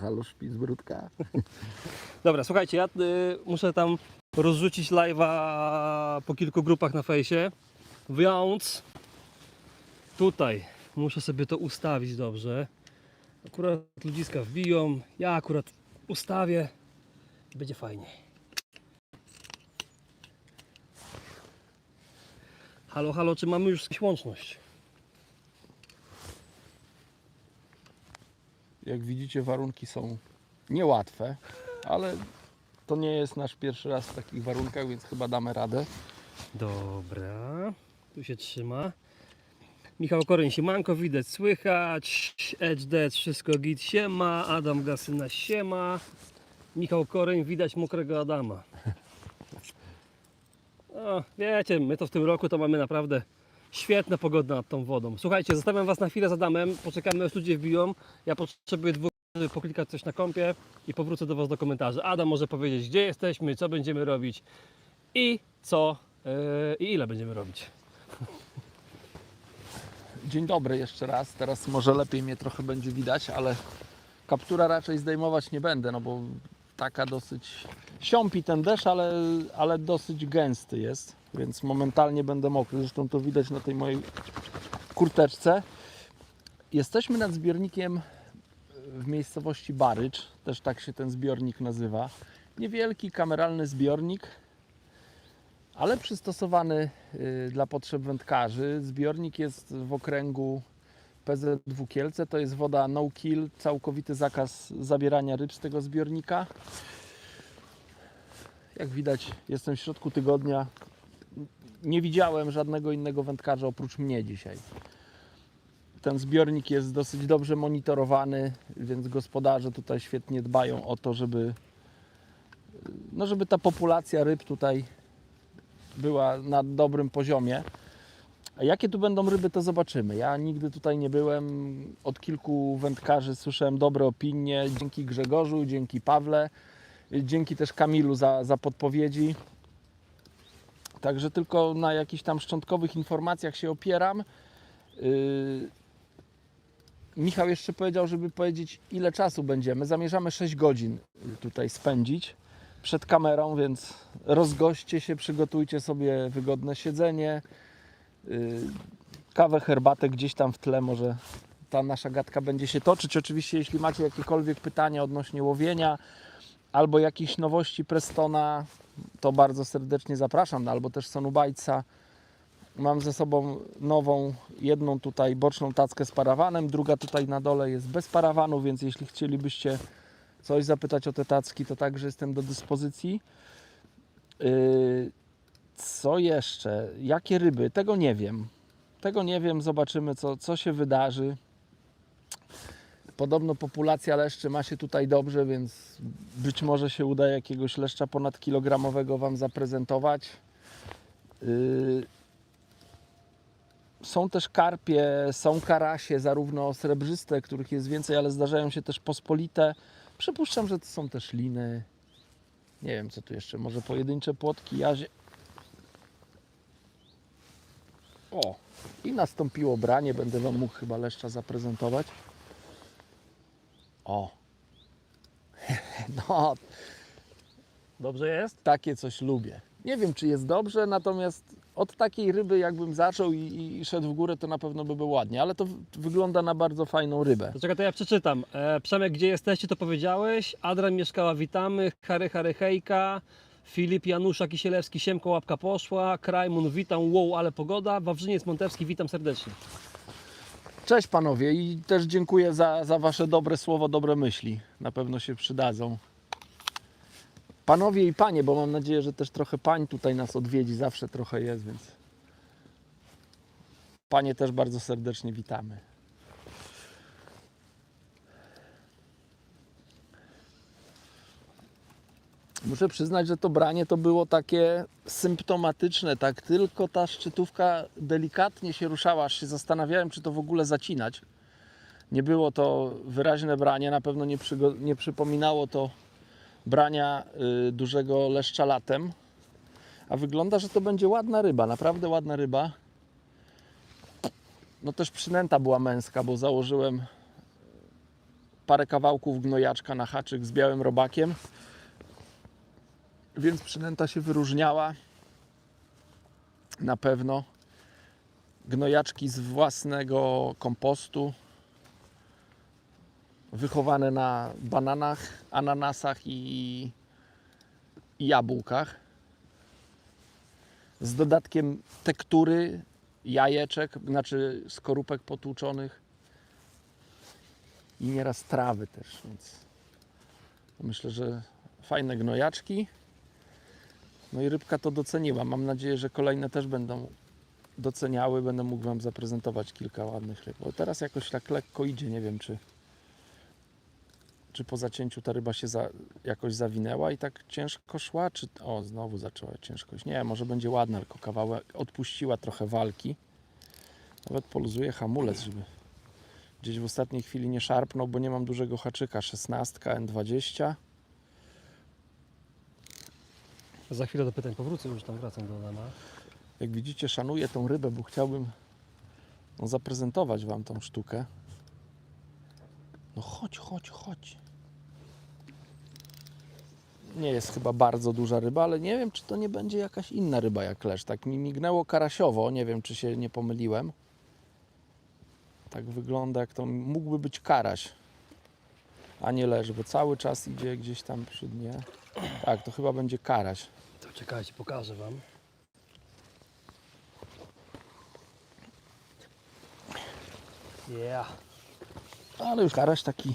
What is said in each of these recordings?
halo Szpicbródka. Dobra, słuchajcie, ja muszę tam rozrzucić live'a po kilku grupach na fejsie, więc tutaj muszę sobie to ustawić dobrze. Akurat ludziska wbiją, ja akurat ustawię i będzie fajnie. Halo, halo, czy mamy już łączność? Jak widzicie, warunki są niełatwe, ale to nie jest nasz pierwszy raz w takich warunkach, więc chyba damy radę. Dobra, tu się trzyma. Michał Koryń, siemanko, widać, słychać. Edge Dead, wszystko git, siema. Adam Gasyna, siema. Michał Koryń, widać mokrego Adama. O, wiecie, my to w tym roku to mamy naprawdę świetne pogodę nad tą wodą. Słuchajcie, zostawiam Was na chwilę z Adamem, poczekamy aż ludzie wbiją. Ja potrzebuję dwóch, żeby poklikać coś na kompie i powrócę do Was do komentarzy. Adam może powiedzieć, gdzie jesteśmy, co będziemy robić i co i ile będziemy robić. Dzień dobry jeszcze raz. Teraz może lepiej mnie trochę będzie widać, ale kaptura raczej zdejmować nie będę, no bo taka dosyć siąpi ten deszcz, ale dosyć gęsty jest, więc momentalnie będę mokry. Zresztą to widać na tej mojej kurteczce. Jesteśmy nad zbiornikiem w miejscowości Barycz, też tak się ten zbiornik nazywa. Niewielki, kameralny zbiornik, ale przystosowany dla potrzeb wędkarzy. Zbiornik jest w okręgu PZW Kielce, to jest woda no kill, całkowity zakaz zabierania ryb z tego zbiornika. Jak widać, jestem w środku tygodnia. Nie widziałem żadnego innego wędkarza oprócz mnie dzisiaj. Ten zbiornik jest dosyć dobrze monitorowany, więc gospodarze tutaj świetnie dbają o to, żeby ta populacja ryb tutaj była na dobrym poziomie. A jakie tu będą ryby, to zobaczymy. Ja nigdy tutaj nie byłem. Od kilku wędkarzy słyszałem dobre opinie. Dzięki Grzegorzu, dzięki Pawle, dzięki też Kamilu za podpowiedzi. Także tylko na jakichś tam szczątkowych informacjach się opieram. Michał jeszcze powiedział, żeby powiedzieć, ile czasu będziemy. Zamierzamy 6 godzin tutaj spędzić przed kamerą, więc rozgośćcie się, przygotujcie sobie wygodne siedzenie, kawę, herbatę gdzieś tam w tle, może ta nasza gadka będzie się toczyć. Oczywiście, jeśli macie jakiekolwiek pytania odnośnie łowienia albo jakichś nowości Prestona, to bardzo serdecznie zapraszam, albo też Sonubajca. Mam ze sobą nową, jedną tutaj boczną tackę z parawanem, druga tutaj na dole jest bez parawanu, więc jeśli chcielibyście coś zapytać o te tacki, to także jestem do dyspozycji. Co jeszcze? Jakie ryby? Tego nie wiem. Tego nie wiem, zobaczymy co się wydarzy. Podobno populacja leszczy ma się tutaj dobrze, więc być może się uda jakiegoś leszcza ponadkilogramowego Wam zaprezentować. Są też karpie, są karasie, zarówno srebrzyste, których jest więcej, ale zdarzają się też pospolite. Przypuszczam, że to są też liny. Nie wiem, co tu jeszcze. Może pojedyncze płotki, jazie. O! I nastąpiło branie. Będę Wam mógł chyba leszcza zaprezentować. O! No, Dobrze jest? takie coś lubię. Nie wiem, czy jest dobrze, natomiast od takiej ryby jakbym zaczął i szedł w górę, to na pewno by było ładnie, ale to wygląda na bardzo fajną rybę. To czekaj, to ja przeczytam. Przemek, gdzie jesteście, to powiedziałeś. Adrian Mieszkała, witamy. Hary, hejka. Filip Janusza Kisielewski, siemko, łapka poszła. Krajmun, witam, wow, ale pogoda. Wawrzyniec Montewski, witam serdecznie. Cześć panowie i też dziękuję za wasze dobre słowo, dobre myśli. Na pewno się przydadzą. Panowie i panie, bo mam nadzieję, że też trochę pań tutaj nas odwiedzi, zawsze trochę jest, więc panie też bardzo serdecznie witamy. Muszę przyznać, że to branie to było takie symptomatyczne, tak tylko ta szczytówka delikatnie się ruszała, aż się zastanawiałem, czy to w ogóle zacinać. Nie było to wyraźne branie, na pewno nie przypominało to brania dużego leszcza latem, a wygląda, że to będzie ładna ryba, naprawdę ładna ryba. No też przynęta była męska, bo założyłem parę kawałków gnojaczka na haczyk z białym robakiem, więc przynęta się wyróżniała na pewno. Gnojaczki z własnego kompostu, wychowane na bananach, ananasach i jabłkach, z dodatkiem tektury, jajeczek, znaczy skorupek potłuczonych i nieraz trawy też, więc myślę, że fajne gnojaczki. No i rybka to doceniła. Mam nadzieję, że kolejne też będą doceniały. Będę mógł Wam zaprezentować kilka ładnych ryb. Bo teraz jakoś tak lekko idzie. Nie wiem, czy po zacięciu ta ryba się jakoś zawinęła i tak ciężko szła, czy... O, znowu zaczęła ciężkość. Nie, może będzie ładna, tylko kawałek odpuściła trochę walki. Nawet poluzuje hamulec, żeby gdzieś w ostatniej chwili nie szarpnął, bo nie mam dużego haczyka. 16 N20. Za chwilę do pytań powrócę, już tam wracam do Adama. Jak widzicie, szanuję tą rybę, bo chciałbym zaprezentować Wam tą sztukę. No chodź, chodź, chodź. Nie jest chyba bardzo duża ryba, ale nie wiem, czy to nie będzie jakaś inna ryba jak leszcz. Tak mi mignęło karasiowo, nie wiem, czy się nie pomyliłem. Tak wygląda, jak to mógłby być karaś, a nie leszcz, bo cały czas idzie gdzieś tam przy dnie. Tak, to chyba będzie karaś. To czekajcie, pokażę Wam. Yeah. Ale już karaś taki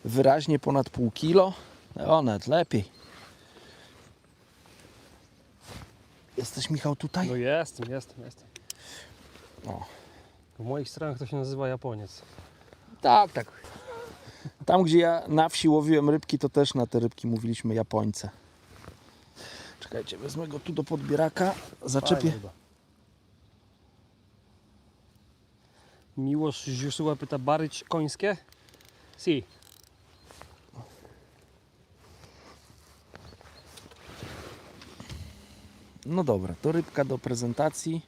wyraźnie ponad pół kilo. O, nawet lepiej. Jesteś, Michał, tutaj? No jestem. O. W moich stronach to się nazywa Japoniec. Tak, tak. Tam, gdzie ja na wsi łowiłem rybki, to też na te rybki mówiliśmy Japońce. Czekajcie, wezmę go tu do podbieraka, zaczepię. Fajna ryba. Miłosz Ziusuła pyta, baryć końskie? Si. No dobra, to rybka do prezentacji.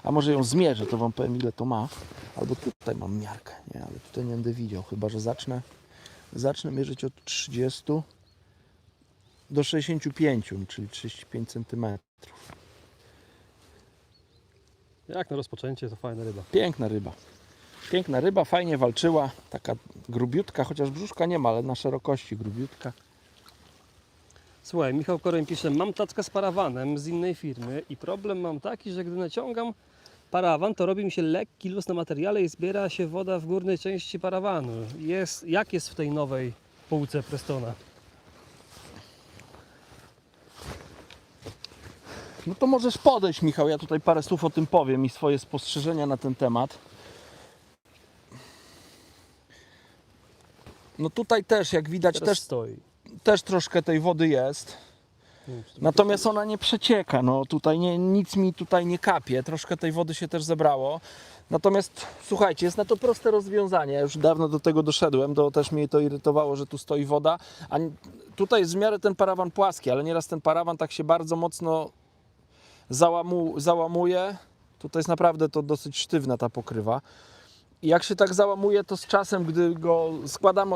A może ją zmierzę, to Wam powiem, ile to ma. Albo tutaj mam miarkę, nie, ale tutaj nie będę widział, chyba że zacznę mierzyć od 30 do 65, czyli 35 cm. Jak na rozpoczęcie, to fajna ryba. Piękna ryba. Piękna ryba, fajnie walczyła. Taka grubiutka, chociaż brzuszka nie ma, ale na szerokości grubiutka. Słuchaj, Michał Koreń pisze, mam tackę z parawanem z innej firmy i problem mam taki, że gdy naciągam parawan, to robi mi się lekki luz na materiale i zbiera się woda w górnej części parawanu. Jak jest w tej nowej półce Prestona? No to możesz podejść, Michał, ja tutaj parę słów o tym powiem i swoje spostrzeżenia na ten temat. No tutaj też, jak widać, Teraz stoi. też troszkę tej wody jest. Natomiast ona nie przecieka, no tutaj nic mi tutaj nie kapie, troszkę tej wody się też zebrało. Natomiast słuchajcie, jest na to proste rozwiązanie, ja już dawno do tego doszedłem, też mnie to irytowało, że tu stoi woda, a tutaj jest w miarę ten parawan płaski, ale nieraz ten parawan tak się bardzo mocno załamuje. Tutaj jest naprawdę to dosyć sztywna ta pokrywa. I jak się tak załamuje, to z czasem, gdy go składamy,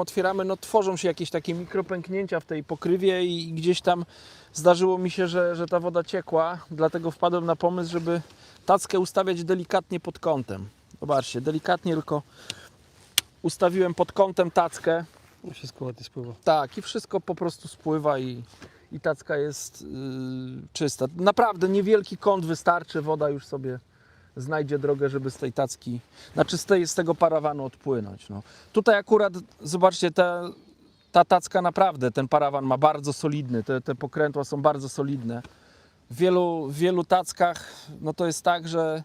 otwieramy, no tworzą się jakieś takie mikropęknięcia w tej pokrywie i gdzieś tam zdarzyło mi się, że ta woda ciekła, dlatego wpadłem na pomysł, żeby tackę ustawiać delikatnie pod kątem. Zobaczcie, delikatnie tylko ustawiłem pod kątem tackę. Wszystko ładnie spływa. Tak, i wszystko po prostu spływa i tacka jest czysta. Naprawdę niewielki kąt wystarczy, woda już sobie znajdzie drogę, żeby z tej tacki, znaczy z tego parawanu odpłynąć. No. Tutaj akurat, zobaczcie, ta tacka naprawdę, ten parawan ma bardzo solidny, te pokrętła są bardzo solidne. W wielu tackach, no to jest tak, że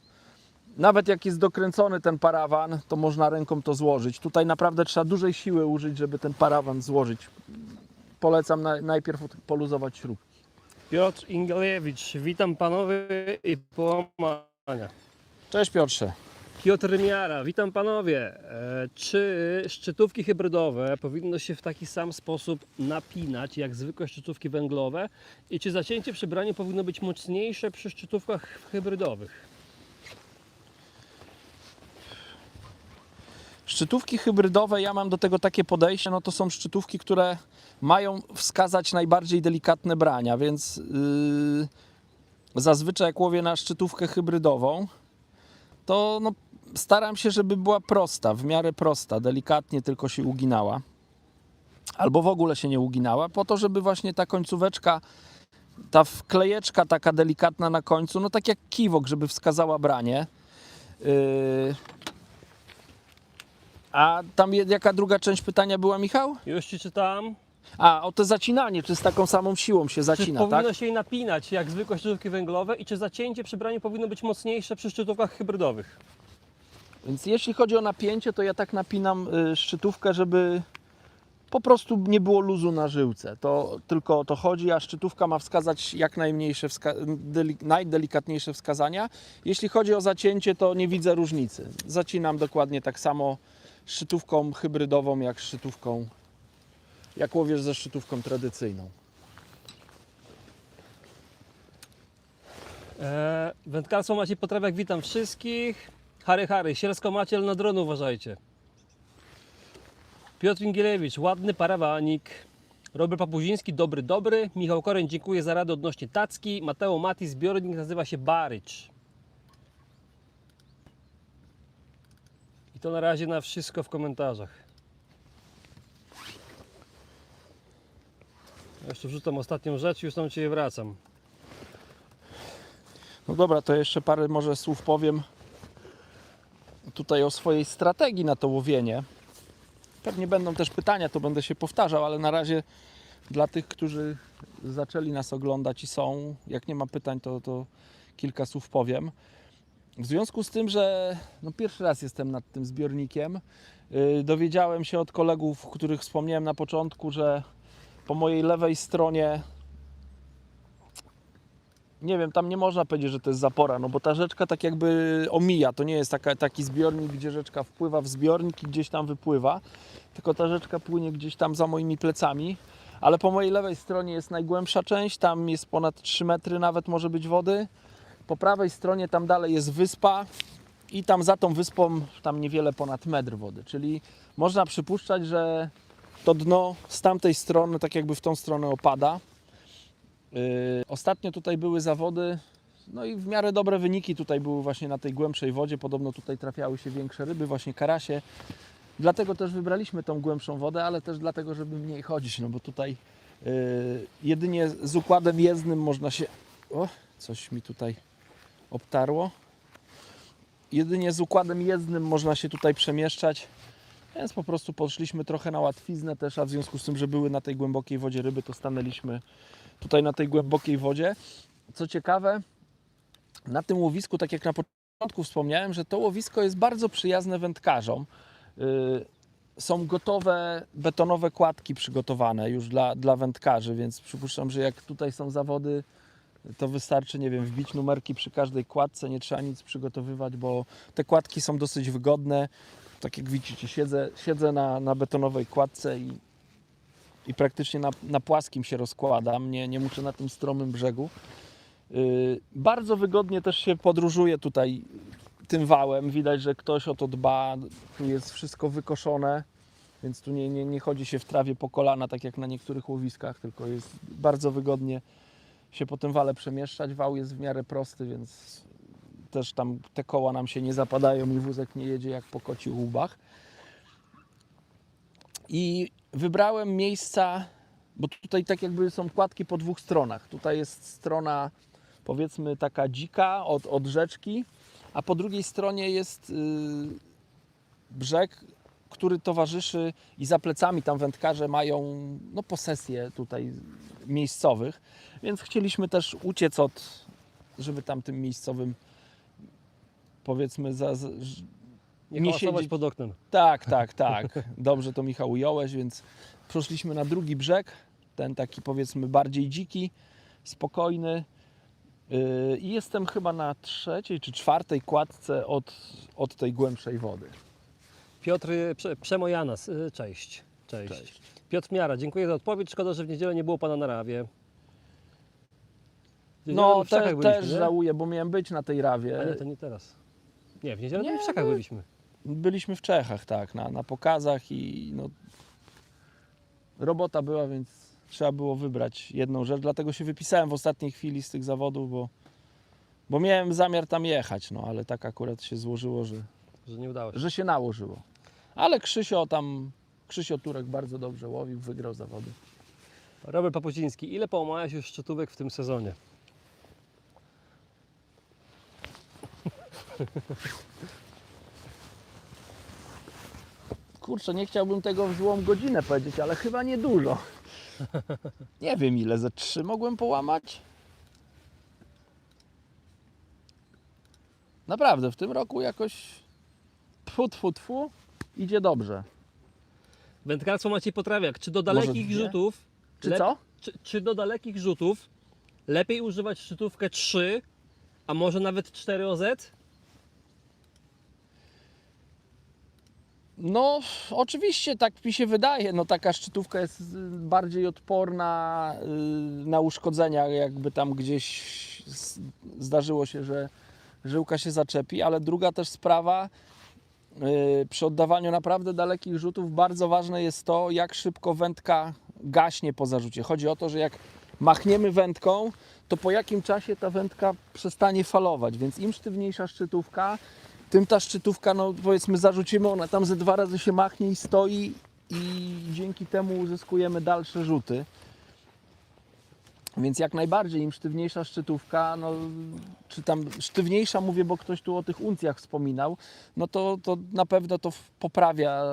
nawet jak jest dokręcony ten parawan, to można ręką to złożyć. Tutaj naprawdę trzeba dużej siły użyć, żeby ten parawan złożyć. Polecam najpierw poluzować śrubki. Piotr Inglewicz, witam panowie i połamania. Cześć, Piotrze. Piotr Miara, witam panowie. Czy szczytówki hybrydowe powinno się w taki sam sposób napinać jak zwykłe szczytówki węglowe i czy zacięcie przy braniu powinno być mocniejsze przy szczytówkach hybrydowych? Szczytówki hybrydowe, ja mam do tego takie podejście, no to są szczytówki, które mają wskazać najbardziej delikatne brania, więc zazwyczaj jak łowię na szczytówkę hybrydową, to no, staram się, żeby była prosta, w miarę prosta, delikatnie tylko się uginała. Albo w ogóle się nie uginała, po to, żeby właśnie ta końcóweczka, ta wklejeczka taka delikatna na końcu, no tak jak kiwok, żeby wskazała branie. A tam jaka druga część pytania była, Michał? Już ci czytam. A, o to zacinanie, czy z taką samą siłą się Czy zacina, powinno tak? się jej napinać jak zwykłe szczytówki węglowe i czy zacięcie przy braniu powinno być mocniejsze przy szczytówkach hybrydowych? Więc jeśli chodzi o napięcie, to ja tak napinam szczytówkę, żeby po prostu nie było luzu na żyłce. To tylko o to chodzi, a szczytówka ma wskazać jak najmniejsze, najdelikatniejsze wskazania. Jeśli chodzi o zacięcie, to nie widzę różnicy. Zacinam dokładnie tak samo szczytówką hybrydową, jak łowisz ze szczytówką tradycyjną. Wędkarstwo Maciej Potrawiak, witam wszystkich. Hary, Sielsko-Maciel na dron uważajcie. Piotr Ingielewicz, ładny parawanik. Robert Papuziński, dobry. Michał Koreń, dziękuję za radę odnośnie tacki. Mateo Mati, zbiornik nazywa się Barycz. I to na razie na wszystko w komentarzach. Ja jeszcze wrzucam ostatnią rzecz i już tam Cię wracam. No dobra, to jeszcze parę może słów powiem tutaj o swojej strategii na to łowienie. Pewnie będą też pytania, to będę się powtarzał, ale na razie dla tych, którzy zaczęli nas oglądać i są, jak nie ma pytań, to kilka słów powiem. W związku z tym, że no pierwszy raz jestem nad tym zbiornikiem, dowiedziałem się od kolegów, o których wspomniałem na początku, że po mojej lewej stronie, nie wiem, tam nie można powiedzieć, że to jest zapora, no bo ta rzeczka tak jakby omija, to nie jest taki zbiornik, gdzie rzeczka wpływa w zbiornik i gdzieś tam wypływa, tylko ta rzeczka płynie gdzieś tam za moimi plecami, ale po mojej lewej stronie jest najgłębsza część, tam jest ponad 3 metry nawet może być wody, po prawej stronie tam dalej jest wyspa i tam za tą wyspą tam niewiele ponad metr wody, czyli można przypuszczać, że to dno z tamtej strony tak jakby w tą stronę opada. Ostatnio tutaj były zawody, no i w miarę dobre wyniki tutaj były właśnie na tej głębszej wodzie. Podobno tutaj trafiały się większe ryby, właśnie karasie. Dlatego też wybraliśmy tą głębszą wodę, ale też dlatego, żeby mniej chodzić, no bo tutaj jedynie z układem jezdnym można się... O, coś mi tutaj obtarło. Jedynie z układem jezdnym można się tutaj przemieszczać, więc po prostu poszliśmy trochę na łatwiznę też, a w związku z tym, że były na tej głębokiej wodzie ryby, to stanęliśmy tutaj na tej głębokiej wodzie. Co ciekawe, na tym łowisku, tak jak na początku wspomniałem, że to łowisko jest bardzo przyjazne wędkarzom. Są gotowe betonowe kładki przygotowane już dla wędkarzy, więc przypuszczam, że jak tutaj są zawody, to wystarczy, nie wiem, wbić numerki przy każdej kładce, nie trzeba nic przygotowywać, bo te kładki są dosyć wygodne. Tak jak widzicie, siedzę na betonowej kładce i praktycznie na płaskim się rozkładam, nie muszę na tym stromym brzegu. Bardzo wygodnie też się podróżuje tutaj tym wałem, widać, że ktoś o to dba, tu jest wszystko wykoszone, więc tu nie chodzi się w trawie po kolana, tak jak na niektórych łowiskach, tylko jest bardzo wygodnie się po tym wale przemieszczać. Wał jest w miarę prosty, więc też tam te koła nam się nie zapadają i wózek nie jedzie jak po kocich łbach. I wybrałem miejsca, bo tutaj tak jakby są kładki po dwóch stronach. Tutaj jest strona, powiedzmy, taka dzika od rzeczki, a po drugiej stronie jest brzeg, który towarzyszy i za plecami tam wędkarze mają no, posesję tutaj miejscowych, więc chcieliśmy też uciec żeby tam tym miejscowym, powiedzmy, Nie hałasować pod oknem. Tak. Dobrze to, Michał, ująłeś, więc przeszliśmy na drugi brzeg, ten taki, powiedzmy, bardziej dziki, spokojny. I jestem chyba na 3. czy 4. kładce od tej głębszej wody. Piotr Przemojanas, cześć. Piotr Miara, dziękuję za odpowiedź. Szkoda, że w niedzielę nie było Pana na rawie. No, też żałuję, bo miałem być na tej rawie. A nie, to nie teraz. Nie, w niedzielę w Wszakach byliśmy. Byliśmy w Czechach, tak, na pokazach i no, robota była, więc trzeba było wybrać jedną rzecz, dlatego się wypisałem w ostatniej chwili z tych zawodów, bo miałem zamiar tam jechać, no ale tak akurat się złożyło, Że nie udało się. że się nałożyło. Ale Krzysio Turek bardzo dobrze łowił, wygrał zawody. Robert Papuciński, ile połamałeś już szczytówek w tym sezonie? Kurczę, nie chciałbym tego w złą godzinę powiedzieć, ale chyba niedużo. Nie wiem ile, ze 3 mogłem połamać. Naprawdę, w tym roku jakoś tfu, idzie dobrze. Wędkarstwo Maciej Potrawiak, czy do dalekich dwie? rzutów... Czy co? Czy do dalekich rzutów lepiej używać szczytówkę 3, a może nawet 4 OZ? No, oczywiście tak mi się wydaje. No, taka szczytówka jest bardziej odporna na uszkodzenia, jakby tam gdzieś zdarzyło się, że żyłka się zaczepi, ale druga też sprawa, przy oddawaniu naprawdę dalekich rzutów bardzo ważne jest to, jak szybko wędka gaśnie po zarzucie. Chodzi o to, że jak machniemy wędką, to po jakim czasie ta wędka przestanie falować, więc im sztywniejsza szczytówka, tym ta szczytówka, no powiedzmy zarzucimy, ona tam ze 2 razy się machnie i stoi i dzięki temu uzyskujemy dalsze rzuty. Więc jak najbardziej im sztywniejsza szczytówka, no, czy tam sztywniejsza mówię, bo ktoś tu o tych uncjach wspominał, no to na pewno to poprawia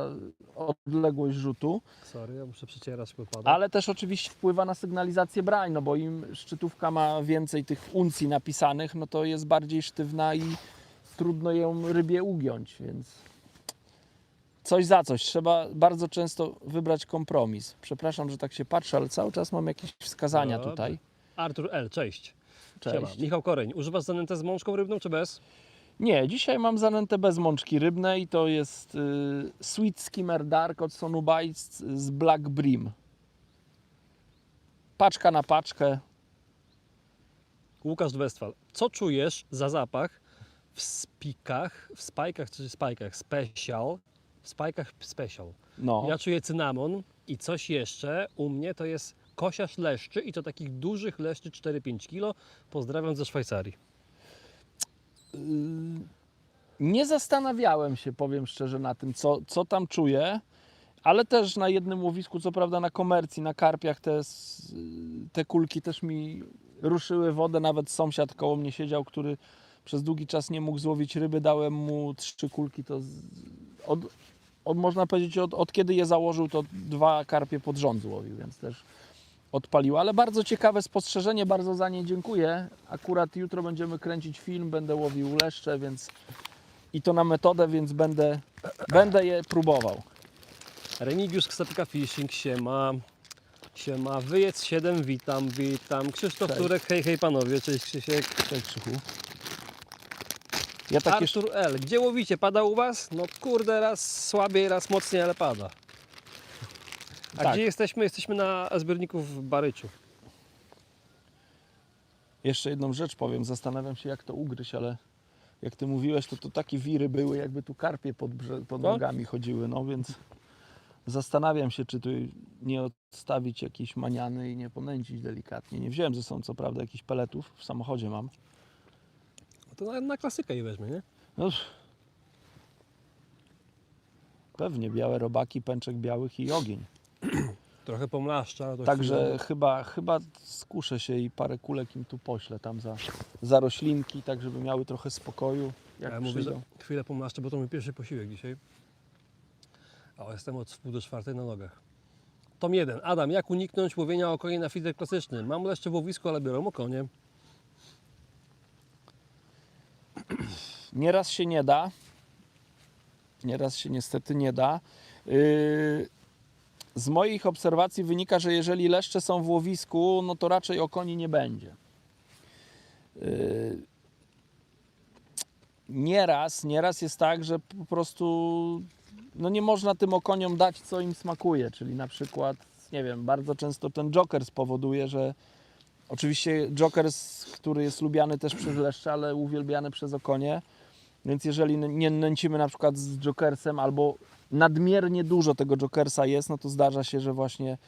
odległość rzutu, Sorry, ja muszę przecierać, bo pada. ale też oczywiście wpływa na sygnalizację brań, no bo im szczytówka ma więcej tych uncji napisanych, no to jest bardziej sztywna i trudno ją rybie ugiąć, więc coś za coś. Trzeba bardzo często wybrać kompromis. Przepraszam, że tak się patrzę, ale cały czas mam jakieś wskazania Dobra. tutaj. Artur L, cześć. Cześć. Siema. Michał Koreń, używasz zanętę z mączką rybną czy bez? Nie, dzisiaj mam zanętę bez mączki rybnej. To jest Sweet Skimmer Dark od Sonu Bites z Black Brim. Paczka na paczkę. Łukasz Westfal, co czujesz za zapach w spajkach czy spajkach special? W spajkach special. No. Ja czuję cynamon i coś jeszcze. U mnie to jest kosiarz leszczy i to takich dużych leszczy 4-5 kg. Pozdrawiam ze Szwajcarii. Nie zastanawiałem się, powiem szczerze, na tym, co tam czuję, ale też na jednym łowisku, co prawda na komercji, na karpiach, te kulki też mi ruszyły wodę. Nawet sąsiad koło mnie siedział, który przez długi czas nie mógł złowić ryby. Dałem mu 3 kulki. To można powiedzieć, od kiedy je założył, to 2 karpie pod rząd złowił, więc też odpalił. Ale bardzo ciekawe spostrzeżenie, bardzo za nie dziękuję. Akurat jutro będziemy kręcić film, będę łowił leszcze, więc i to na metodę, więc będę je próbował. Remigiusz Ksepka Fishing, siema. Siema, Wyjec 7, witam. Krzysztof Cześć. Turek, hej panowie, cześć Krzysiek. Cześć, Krzychu. Ja takie Artur L, gdzie łowicie? Pada u was? No kurde, raz słabiej, raz mocniej, ale pada. A Tak. gdzie jesteśmy? Jesteśmy na zbiorniku w Baryczu. Jeszcze jedną rzecz powiem, zastanawiam się jak to ugryźć, ale jak ty mówiłeś, to takie wiry były, jakby tu karpie pod No. nogami chodziły, no więc zastanawiam się, czy tu nie odstawić jakiejś maniany i nie ponęcić delikatnie. Nie wziąłem ze sobą co prawda jakichś peletów, w samochodzie mam. To na klasykę je weźmie, nie? No, pewnie białe robaki, pęczek białych i ogień. Trochę pomlaszcza. ale to Także chyba skuszę się i parę kulek im tu poślę tam za roślinki, tak żeby miały trochę spokoju. Jak Ja mówię, przyjdą. że chwilę pomlaszczę, bo to mój pierwszy posiłek dzisiaj. A jestem od 3:30 na nogach. Tom 1. Adam, jak uniknąć łowienia okonie na feeder klasyczny? Mam leszcze w łowisku, ale biorą okonie. Nieraz się nie da. Nieraz się niestety nie da. Z moich obserwacji wynika, że jeżeli leszcze są w łowisku, no to raczej okoni nie będzie. Nieraz jest tak, że po prostu no nie można tym okoniom dać, co im smakuje, czyli na przykład, nie wiem, bardzo często ten joker spowoduje, że oczywiście joker, który jest lubiany też przez leszcze, ale uwielbiany przez okonie, Więc jeżeli nie nęcimy na przykład z jokersem albo nadmiernie dużo tego jokersa jest, no to zdarza się, że właśnie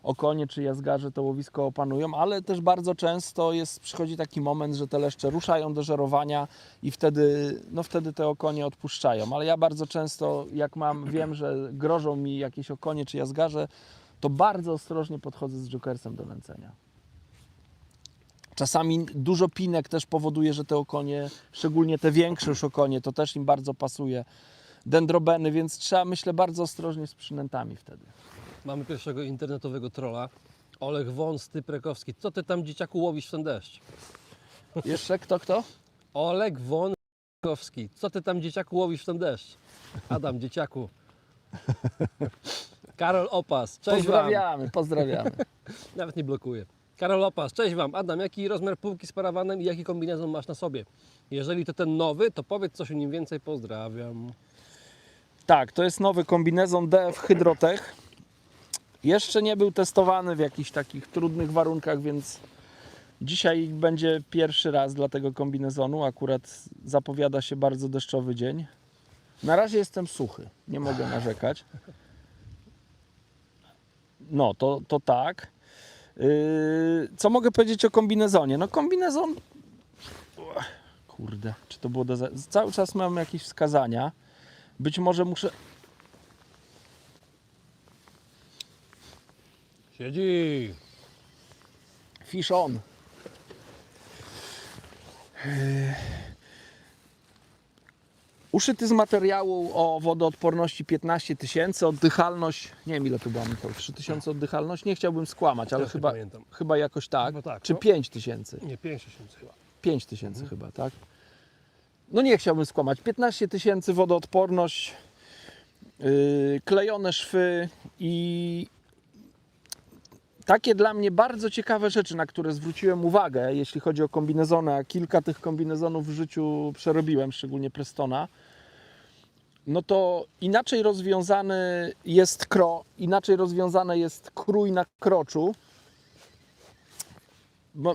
okonie czy jazgarze to łowisko opanują, ale też bardzo często przychodzi taki moment, że te leszcze ruszają do żerowania i wtedy te okonie odpuszczają. Ale ja bardzo często, jak wiem, że grożą mi jakieś okonie czy jazgarze, to bardzo ostrożnie podchodzę z jokersem do nęcenia. Czasami dużo pinek też powoduje, że te okonie, szczególnie te większe już okonie, to też im bardzo pasuje. Dendrobeny, więc trzeba, myślę, bardzo ostrożnie z przynętami wtedy. Mamy pierwszego internetowego trolla. Oleg Wąsty Prekowski. Co ty tam, dzieciaku, łowisz w ten deszcz? Jeszcze kto? Oleg Wąskowski. Co ty tam, dzieciaku, łowisz w ten deszcz? Adam, dzieciaku. Karol Opas. Cześć wam. Pozdrawiamy. Nawet nie blokuję. Karol Opas. Cześć wam. Adam, jaki rozmiar półki z parawanem i jaki kombinezon masz na sobie? Jeżeli to ten nowy, to powiedz coś o nim więcej. Pozdrawiam. Tak, to jest nowy kombinezon DF Hydrotech. Jeszcze nie był testowany w jakichś takich trudnych warunkach, więc dzisiaj będzie pierwszy raz dla tego kombinezonu. Akurat zapowiada się bardzo deszczowy dzień. Na razie jestem suchy, nie mogę narzekać. No, to tak. Co mogę powiedzieć o kombinezonie? No kombinezon... Kurde, czy to było cały czas mam jakieś wskazania. Być może muszę... Siedzi. Fish on. Uszyty z materiału o wodoodporności 15 000, oddychalność, nie wiem ile tu była, Michał, 3000 oddychalność, nie chciałbym skłamać, ale Też nie chyba, pamiętam. chyba jakoś tak, Chyba tak, czy no. 5000, Nie, 5000 chyba. 5000 chyba, tak? No nie chciałbym skłamać, 15 000 wodoodporność, klejone szwy i takie dla mnie bardzo ciekawe rzeczy, na które zwróciłem uwagę, jeśli chodzi o kombinezony, a kilka tych kombinezonów w życiu przerobiłem, szczególnie Prestona, no to inaczej rozwiązany jest inaczej rozwiązane jest krój na kroczu.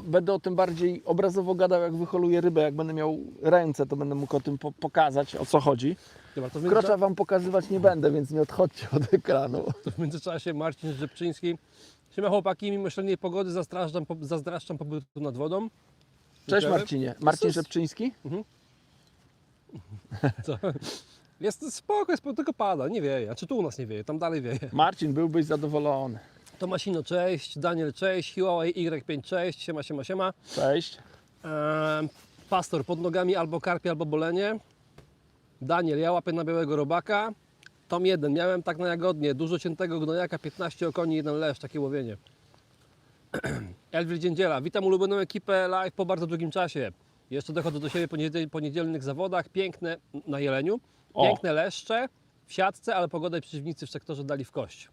Będę o tym bardziej obrazowo gadał, jak wyholuję rybę, jak będę miał ręce, to będę mógł o tym pokazać, o co chodzi. Dobra, to Krocza Wam pokazywać nie będę, więc nie odchodźcie od ekranu. w międzyczasie Marcin Rzepczyński. Siema chłopaki, mimo średniej pogody zazdraszczam pobytu nad wodą. Cześć Dziękujemy. Marcinie. Marcin Jezus. Rzepczyński? Co? Jest spoko, tylko pada, nie wieje. A czy tu u nas nie wieje, tam dalej wieje. Marcin, byłbyś zadowolony. Tomasino, cześć. Daniel, cześć. Huawei Y5, cześć. Siema. Cześć. Pastor, pod nogami albo karpie, albo bolenie. Daniel, ja łapię na białego robaka. Tom 1, miałem tak na jagodnie. Dużo ciętego gnojaka, 15 okoni, 1 leszcz, takie łowienie. Elwir Dziędziela, witam ulubioną ekipę live po bardzo długim czasie. Jeszcze dochodzę do siebie po niedzielnych zawodach. Piękne na jeleniu. Piękne leszcze w siatce, ale pogoda i przeciwnicy w sektorze dali w kość.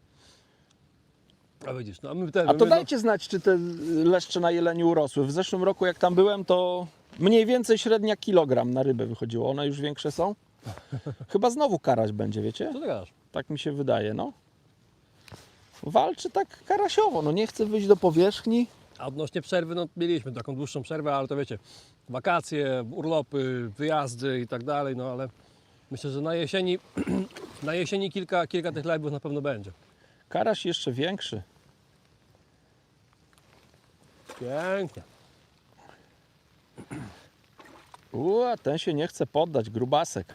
A widzisz, no A to dajcie znać, czy te leszcze na jeleniu urosły. W zeszłym roku, jak tam byłem, to mniej więcej średnia kilogram na rybę wychodziło. One już większe są? Chyba znowu karaś będzie, wiecie? Co ty gadasz? Tak mi się wydaje, no. Walczy tak karasiowo, no nie chce wyjść do powierzchni. A odnośnie przerwy, no mieliśmy taką dłuższą przerwę, ale to wiecie, wakacje, urlopy, wyjazdy i tak dalej, no ale myślę, że na jesieni kilka tych live'ów na pewno będzie. Karaś jeszcze większy. Pięknie. Ten się nie chce poddać, grubasek.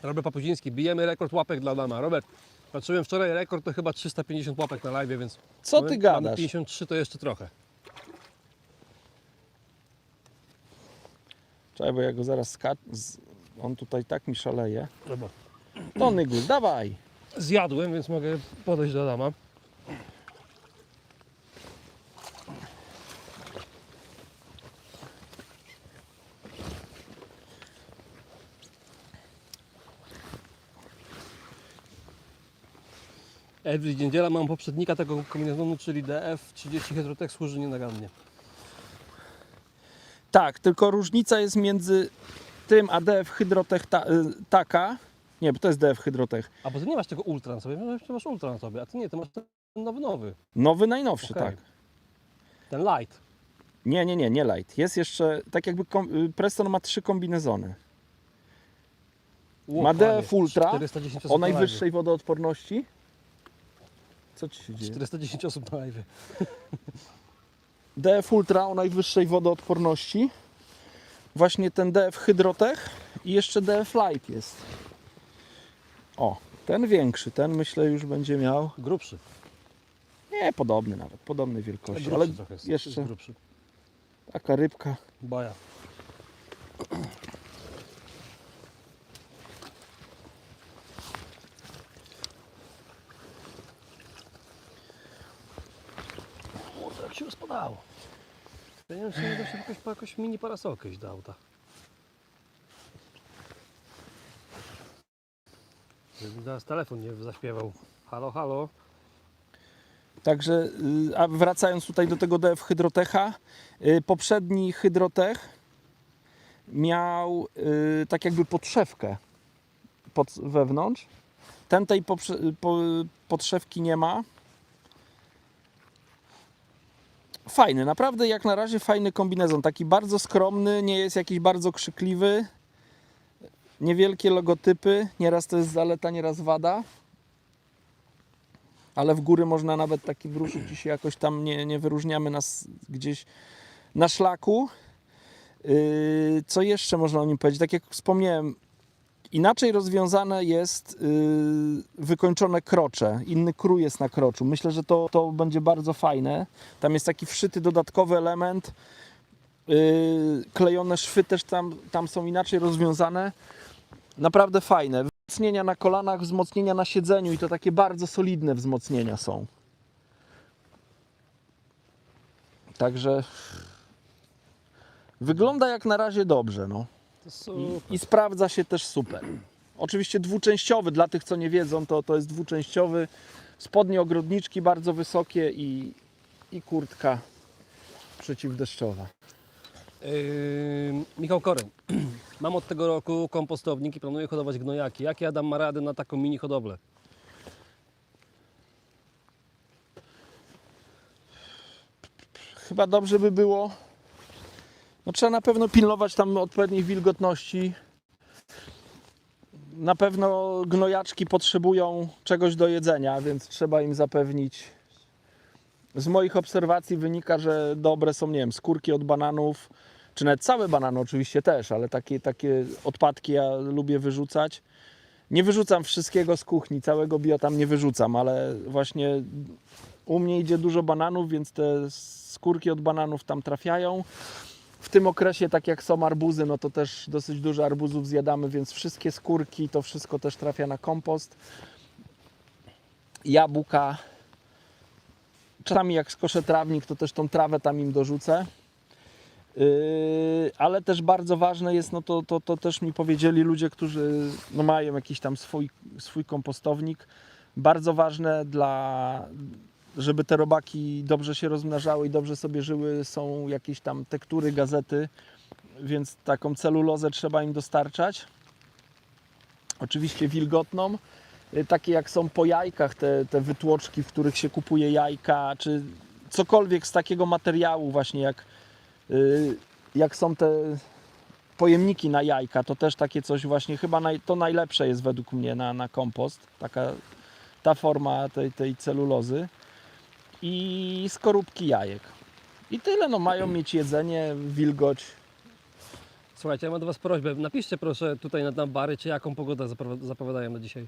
Robert Papuziński, bijemy rekord łapek dla Adama. Robert, patrzyłem wczoraj, rekord to chyba 350 łapek na live, więc... Co ty gadasz? Mamy 53 to jeszcze trochę. Czekaj, bo ja go zaraz on tutaj tak mi szaleje. Dobra. To Nygul, dawaj. Zjadłem, więc mogę podejść do Adama. Elwir Dziędziela, mam poprzednika tego kombinezonu, czyli DF30 Hydrotech, służy nienagannie. Tak, tylko różnica jest między tym a DF Hydrotech taka. Nie, bo to jest DF Hydrotech. A bo ty nie masz tego ultra na sobie, ty masz ultra na sobie, a ty nie, ty masz ten nowy. Nowy, najnowszy, Okej. tak. Ten light. Nie light. Jest jeszcze, tak jakby Preston ma 3 kombinezony. Ma DF Ultra 410 osób o na live. najwyższej wodoodporności. Co ci się dzieje? 410 osób na live. DF Ultra o najwyższej wodoodporności. Właśnie ten DF Hydrotech i jeszcze DF Light jest. O, ten większy, ten myślę już będzie miał. Grubszy. Nie, podobny nawet, podobnej wielkości. Grubszy Ale trochę jest. jeszcze Jest grubszy. taka rybka. Baja. O, jak się rozpadało. Ja nie wiem, czy nie da się jakoś mini parasolkę iść do auta. Żeby teraz telefon nie zaśpiewał. Halo, halo. Także, a wracając tutaj do tego DF Hydrotecha, poprzedni Hydrotech miał tak jakby podszewkę wewnątrz. Ten tej podszewki nie ma. Fajny, naprawdę jak na razie fajny kombinezon. Taki bardzo skromny, nie jest jakiś bardzo krzykliwy. Niewielkie logotypy, nieraz to jest zaleta, nieraz wada. Ale w góry można nawet taki wruszyć i się jakoś tam nie wyróżniamy nas gdzieś na szlaku. Co jeszcze można o nim powiedzieć? Tak jak wspomniałem, inaczej rozwiązane jest wykończone krocze. Inny krój jest na kroczu. Myślę, że to będzie bardzo fajne. Tam jest taki wszyty dodatkowy element. Klejone szwy też tam są inaczej rozwiązane. Naprawdę fajne. Wzmocnienia na kolanach, wzmocnienia na siedzeniu i to takie bardzo solidne wzmocnienia są. Także wygląda jak na razie dobrze. No. To super. I sprawdza się też super. Oczywiście dwuczęściowy, dla tych co nie wiedzą, to jest dwuczęściowy. Spodnie ogrodniczki bardzo wysokie i kurtka przeciwdeszczowa. Michał Koreń. Mam od tego roku kompostownik i planuję hodować gnojaki. Jakie Adam ma rady na taką mini hodowlę? Chyba dobrze by było. No, trzeba na pewno pilnować tam odpowiedniej wilgotności. Na pewno gnojaczki potrzebują czegoś do jedzenia, więc trzeba im zapewnić. Z moich obserwacji wynika, że dobre są, nie wiem, skórki od bananów, czy nawet całe banany oczywiście też, ale takie odpadki ja lubię wyrzucać. Nie wyrzucam wszystkiego z kuchni, całego bio tam nie wyrzucam, ale właśnie u mnie idzie dużo bananów, więc te skórki od bananów tam trafiają. W tym okresie, tak jak są arbuzy, no to też dosyć dużo arbuzów zjadamy, więc wszystkie skórki, to wszystko też trafia na kompost. Jabłka. Czasami jak skoszę trawnik, to też tą trawę tam im dorzucę. Ale też bardzo ważne jest, no to też mi powiedzieli ludzie, którzy no mają jakiś tam swój kompostownik. Bardzo ważne żeby te robaki dobrze się rozmnażały i dobrze sobie żyły, są jakieś tam tektury, gazety, więc taką celulozę trzeba im dostarczać. Oczywiście wilgotną. Takie jak są po jajkach, te wytłoczki, w których się kupuje jajka, czy cokolwiek z takiego materiału właśnie jak są te pojemniki na jajka, to też takie coś właśnie, chyba to najlepsze jest według mnie na kompost, ta forma tej celulozy i skorupki jajek. I tyle, no mają mieć jedzenie, wilgoć. Słuchajcie, ja mam do Was prośbę. Napiszcie proszę tutaj na bary, czy jaką pogodę zapowiadają na dzisiaj.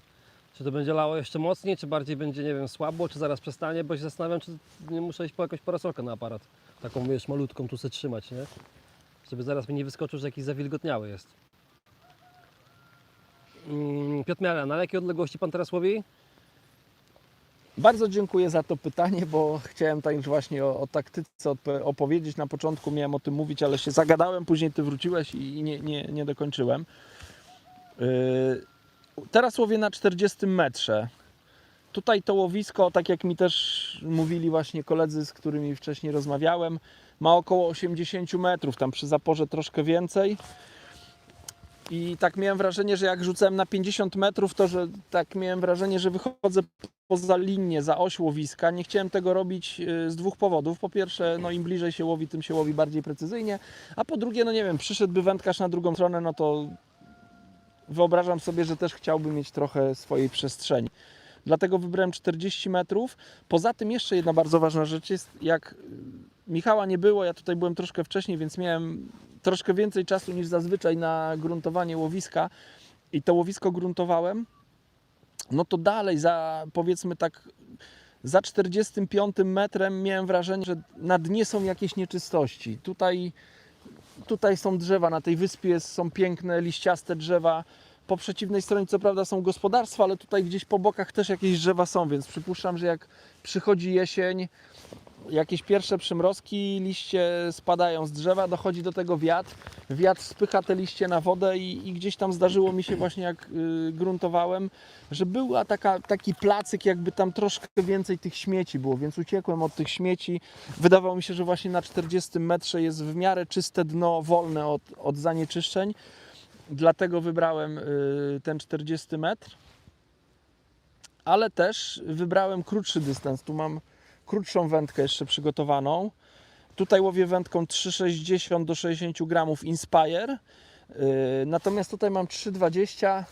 Czy to będzie lało jeszcze mocniej, czy bardziej będzie, nie wiem, słabo, czy zaraz przestanie, bo się zastanawiam, czy nie muszę iść po jakąś parasolkę na aparat. Taką, wiesz, malutką tu sobie trzymać, nie? Żeby zaraz mi nie wyskoczył, że jakiś zawilgotniały jest. Piotr Miara, na jakiej odległości Pan teraz łowi? Bardzo dziękuję za to pytanie, bo chciałem tak już właśnie o taktyce opowiedzieć. Na początku miałem o tym mówić, ale się zagadałem, później Ty wróciłeś i nie dokończyłem. Teraz łowię na 40 metrze. Tutaj to łowisko, tak jak mi też mówili właśnie koledzy, z którymi wcześniej rozmawiałem, ma około 80 metrów, tam przy zaporze troszkę więcej. I tak miałem wrażenie, że jak rzucałem na 50 metrów, to że tak miałem wrażenie, że wychodzę poza linię, za oś łowiska. Nie chciałem tego robić z dwóch powodów. Po pierwsze, no im bliżej się łowi, tym się łowi bardziej precyzyjnie. A po drugie, no nie wiem, przyszedłby wędkarz na drugą stronę, no to wyobrażam sobie, że też chciałbym mieć trochę swojej przestrzeni. Dlatego wybrałem 40 metrów. Poza tym jeszcze jedna bardzo ważna rzecz jest, jak Michała nie było, ja tutaj byłem troszkę wcześniej, więc miałem troszkę więcej czasu niż zazwyczaj na gruntowanie łowiska i to łowisko gruntowałem, no to dalej za, powiedzmy tak, za 45 metrem miałem wrażenie, że na dnie są jakieś nieczystości. Tutaj są drzewa, na tej wyspie są piękne, liściaste drzewa. Po przeciwnej stronie co prawda są gospodarstwa, ale tutaj gdzieś po bokach też jakieś drzewa są, więc przypuszczam, że jak przychodzi jesień, jakieś pierwsze przymrozki, liście spadają z drzewa, dochodzi do tego wiatr. Wiatr spycha te liście na wodę i gdzieś tam zdarzyło mi się właśnie jak gruntowałem, że był taki placyk, jakby tam troszkę więcej tych śmieci było, więc uciekłem od tych śmieci. Wydawało mi się, że właśnie na 40 metrze jest w miarę czyste dno, wolne od zanieczyszczeń. Dlatego wybrałem ten 40 metr, ale też wybrałem krótszy dystans. Tu mam krótszą wędkę jeszcze przygotowaną. Tutaj łowię wędką 3,60 do 60 gramów Inspire. Natomiast tutaj mam 3,20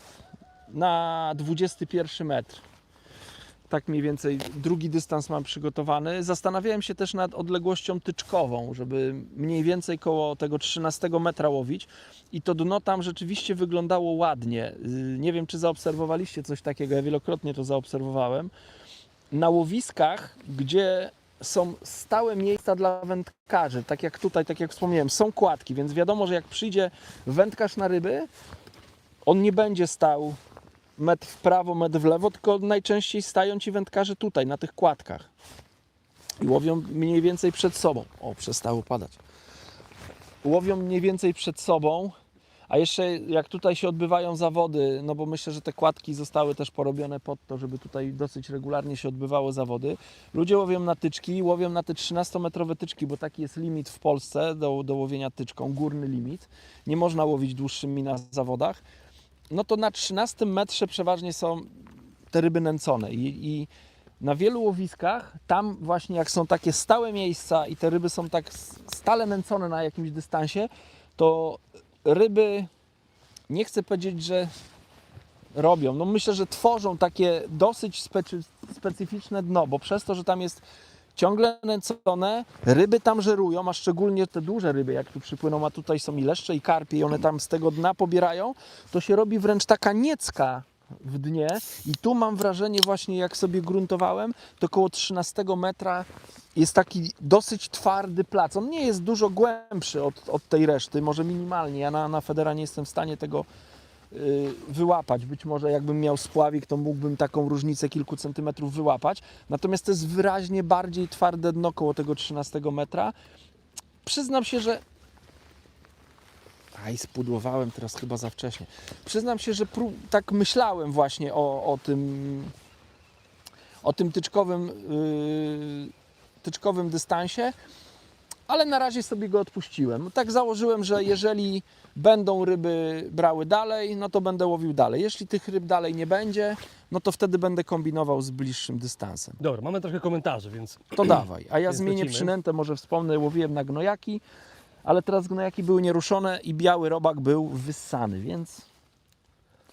na 21 metr. Tak mniej więcej drugi dystans mam przygotowany. Zastanawiałem się też nad odległością tyczkową, żeby mniej więcej koło tego 13 metra łowić. I to dno tam rzeczywiście wyglądało ładnie. Nie wiem, czy zaobserwowaliście coś takiego, ja wielokrotnie to zaobserwowałem. Na łowiskach, gdzie są stałe miejsca dla wędkarzy, tak jak tutaj, tak jak wspomniałem, są kładki, więc wiadomo, że jak przyjdzie wędkarz na ryby, on nie będzie stał metr w prawo, metr w lewo, tylko najczęściej stają ci wędkarze tutaj, na tych kładkach i łowią mniej więcej przed sobą. O, przestało padać. Łowią mniej więcej przed sobą, a jeszcze jak tutaj się odbywają zawody, no bo myślę, że te kładki zostały też porobione pod to, żeby tutaj dosyć regularnie się odbywały zawody. Ludzie łowią na tyczki, łowią na te 13-metrowe tyczki, bo taki jest limit w Polsce do łowienia tyczką, górny limit. Nie można łowić dłuższymi na zawodach. No to na 13 metrze przeważnie są te ryby nęcone i na wielu łowiskach, tam właśnie jak są takie stałe miejsca i te ryby są tak stale nęcone na jakimś dystansie, to ryby, nie chcę powiedzieć, że robią, no myślę, że tworzą takie dosyć specyficzne dno, bo przez to, że tam jest ciągle nęcone, ryby tam żerują, a szczególnie te duże ryby, jak tu przypłyną, a tutaj są i leszcze, i karpie, i one tam z tego dna pobierają, to się robi wręcz taka niecka w dnie i tu mam wrażenie właśnie, jak sobie gruntowałem, to około 13 metra jest taki dosyć twardy plac. On nie jest dużo głębszy od tej reszty, może minimalnie. Ja na federa nie jestem w stanie tego wyłapać. Być może jakbym miał spławik, to mógłbym taką różnicę kilku centymetrów wyłapać. Natomiast to jest wyraźnie bardziej twarde dno koło tego 13 metra. Przyznam się, że spudłowałem teraz chyba za wcześnie. Przyznam się, że tak myślałem właśnie o tym tyczkowym dystansie, ale na razie sobie go odpuściłem. Tak założyłem, że jeżeli będą ryby brały dalej, no to będę łowił dalej. Jeśli tych ryb dalej nie będzie, no to wtedy będę kombinował z bliższym dystansem. Dobra, mamy trochę komentarzy, więc To dawaj. A ja Więc zmienię lecimy. przynętę, może wspomnę, łowiłem na gnojaki, ale teraz gnojaki były nieruszone i biały robak był wyssany, więc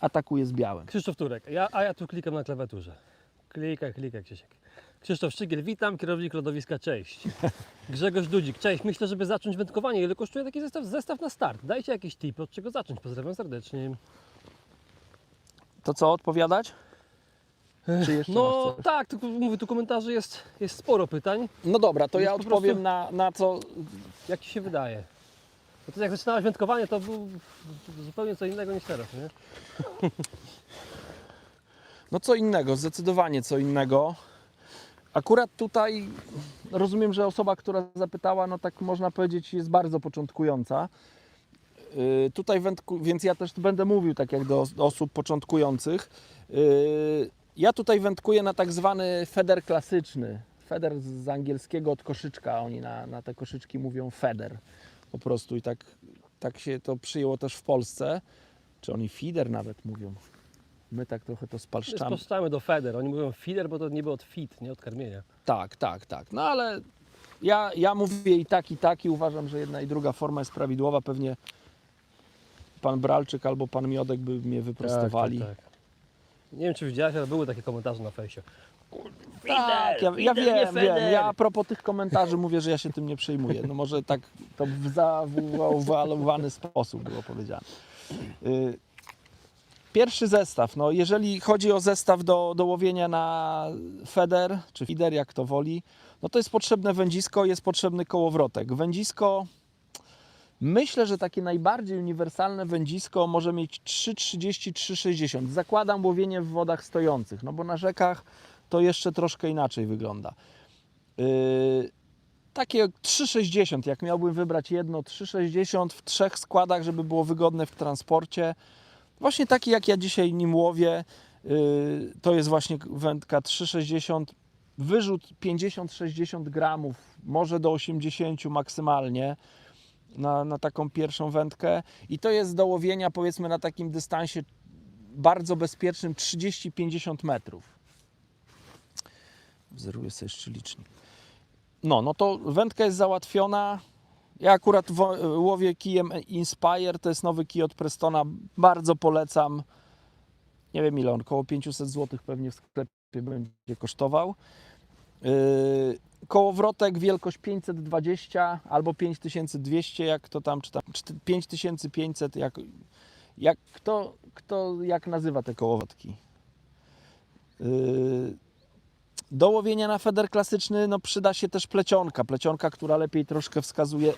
atakuję z białym. Krzysztof Turek, ja tu klikam na klawiaturze. Klikaj, Krzysiek. Krzysztof Szczygiel, witam, kierownik lodowiska, cześć. Grzegorz Dudzik, cześć, myślę, żeby zacząć wędkowanie. Ile kosztuje taki zestaw na start? Dajcie jakiś tip, od czego zacząć. Pozdrawiam serdecznie. To co, odpowiadać? Czy jeszcze No masz coś? tak, tylko mówię, tu komentarzy jest sporo pytań. No dobra, to ja Już po odpowiem prostu- na co... Jak Ci się wydaje? Bo to jak zaczynałeś wędkowanie, to był zupełnie co innego niż teraz, nie? No co innego, zdecydowanie co innego. Akurat tutaj rozumiem, że osoba, która zapytała, no tak można powiedzieć, jest bardzo początkująca. Tutaj więc ja też będę mówił tak jak do osób początkujących. Ja tutaj wędkuję na tak zwany feder klasyczny. Feder z angielskiego od koszyczka. Oni na te koszyczki mówią feder. Po prostu i tak się to przyjęło też w Polsce. Czy oni feeder nawet mówią. My tak trochę to spalszczamy. Spostamy do feder. Oni mówią feeder, bo to niby od feed, nie od karmienia. Tak. No ale ja mówię i tak i uważam, że jedna i druga forma jest prawidłowa. Pewnie pan Bralczyk albo pan Miodek by mnie wyprostowali. Tak. Nie wiem, czy widziałeś, ale były takie komentarze na fejsie. Tak, ja wiem. Ja a propos tych komentarzy mówię, że ja się tym nie przejmuję. No może tak to w zawołowany sposób było powiedziane. Pierwszy zestaw. No jeżeli chodzi o zestaw do łowienia na feder, czy feeder, jak to woli, no to jest potrzebne wędzisko, jest potrzebny kołowrotek. Wędzisko, myślę, że takie najbardziej uniwersalne wędzisko może mieć 3,30, 3,60. Zakładam łowienie w wodach stojących, no bo na rzekach to jeszcze troszkę inaczej wygląda. Takie 3,60, jak miałbym wybrać jedno, 3,60 w 3 składach, żeby było wygodne w transporcie. Właśnie taki, jak ja dzisiaj nim łowię, to jest właśnie wędka 3,60, wyrzut 50-60 gramów, może do 80 maksymalnie na taką pierwszą wędkę. I to jest do łowienia, powiedzmy, na takim dystansie bardzo bezpiecznym 30-50 metrów. Wzeruję sobie jeszcze licznik. No to wędka jest załatwiona. Ja akurat łowię kijem Inspire, to jest nowy kij od Prestona, bardzo polecam. Nie wiem ile on, około 500 zł pewnie w sklepie będzie kosztował. Kołowrotek wielkość 520 albo 5200, jak to tam, czy tam 5500, kto jak nazywa te kołowrotki. Do łowienia na feder klasyczny no, przyda się też plecionka, która lepiej troszkę wskazuje.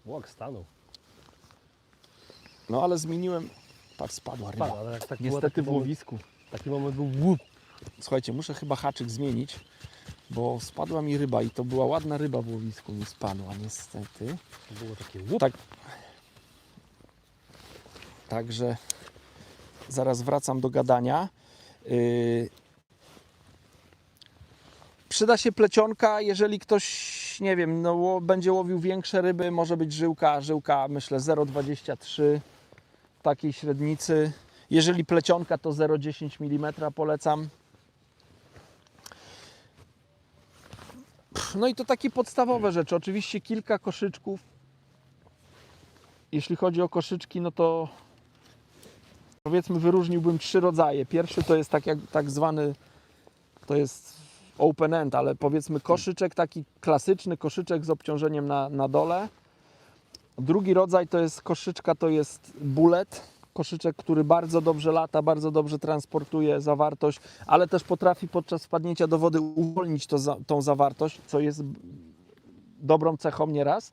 Łok stanął. No ale zmieniłem. Patrz, spadła ryba. Ale jak tak było, Niestety taki w moment, łowisku. taki moment był łup. Słuchajcie, muszę chyba haczyk zmienić, bo spadła mi ryba i to była ładna ryba w łowisku, mi spadła niestety. To było takie łup. Tak. Także zaraz wracam do gadania. Przyda się plecionka, jeżeli ktoś, nie wiem, no, będzie łowił większe ryby, może być żyłka myślę 0,23 takiej średnicy. Jeżeli plecionka, to 0,10 mm polecam. No i to takie podstawowe rzeczy. Oczywiście kilka koszyczków. Jeśli chodzi o koszyczki, no to powiedzmy wyróżniłbym 3 rodzaje. Pierwszy to jest tak zwany, to jest open end, ale powiedzmy koszyczek, taki klasyczny koszyczek z obciążeniem na dole. Drugi rodzaj to jest koszyczka, to jest bullet. Koszyczek, który bardzo dobrze lata, bardzo dobrze transportuje zawartość, ale też potrafi podczas wpadnięcia do wody uwolnić tą zawartość, co jest dobrą cechą nieraz.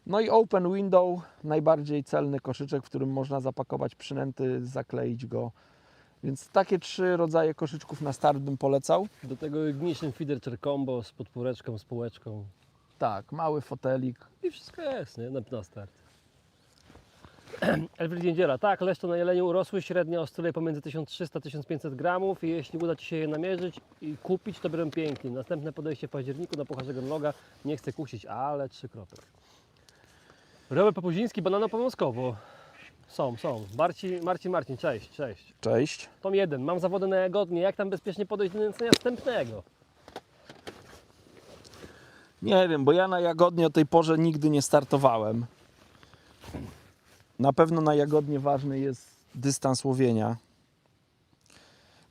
No i open window, najbardziej celny koszyczek, w którym można zapakować przynęty, zakleić go. Więc takie 3 rodzaje koszyczków na start bym polecał. Do tego Ignition Feeder Combo z podpóreczką, z półeczką. Tak, mały fotelik. I wszystko jest, nie? Na start. Elfried Niedziela. Tak, leszcze na jeleniu urosły, średnio oscyluje pomiędzy 1300-1500 gramów i jeśli uda Ci się je namierzyć i kupić, to biorę pięknie. Następne podejście w październiku na Pucharze Loga. Nie chcę kusić, ale 3 kropek. Robert Papuziński, Banano Powązkowo. Są. Marcin, cześć. Cześć. Tom 1. Mam zawody na Jagodnie. Jak tam bezpiecznie podejść do nęcenia wstępnego? Nie wiem, bo ja na Jagodnie o tej porze nigdy nie startowałem. Na pewno na Jagodnie ważny jest dystans łowienia.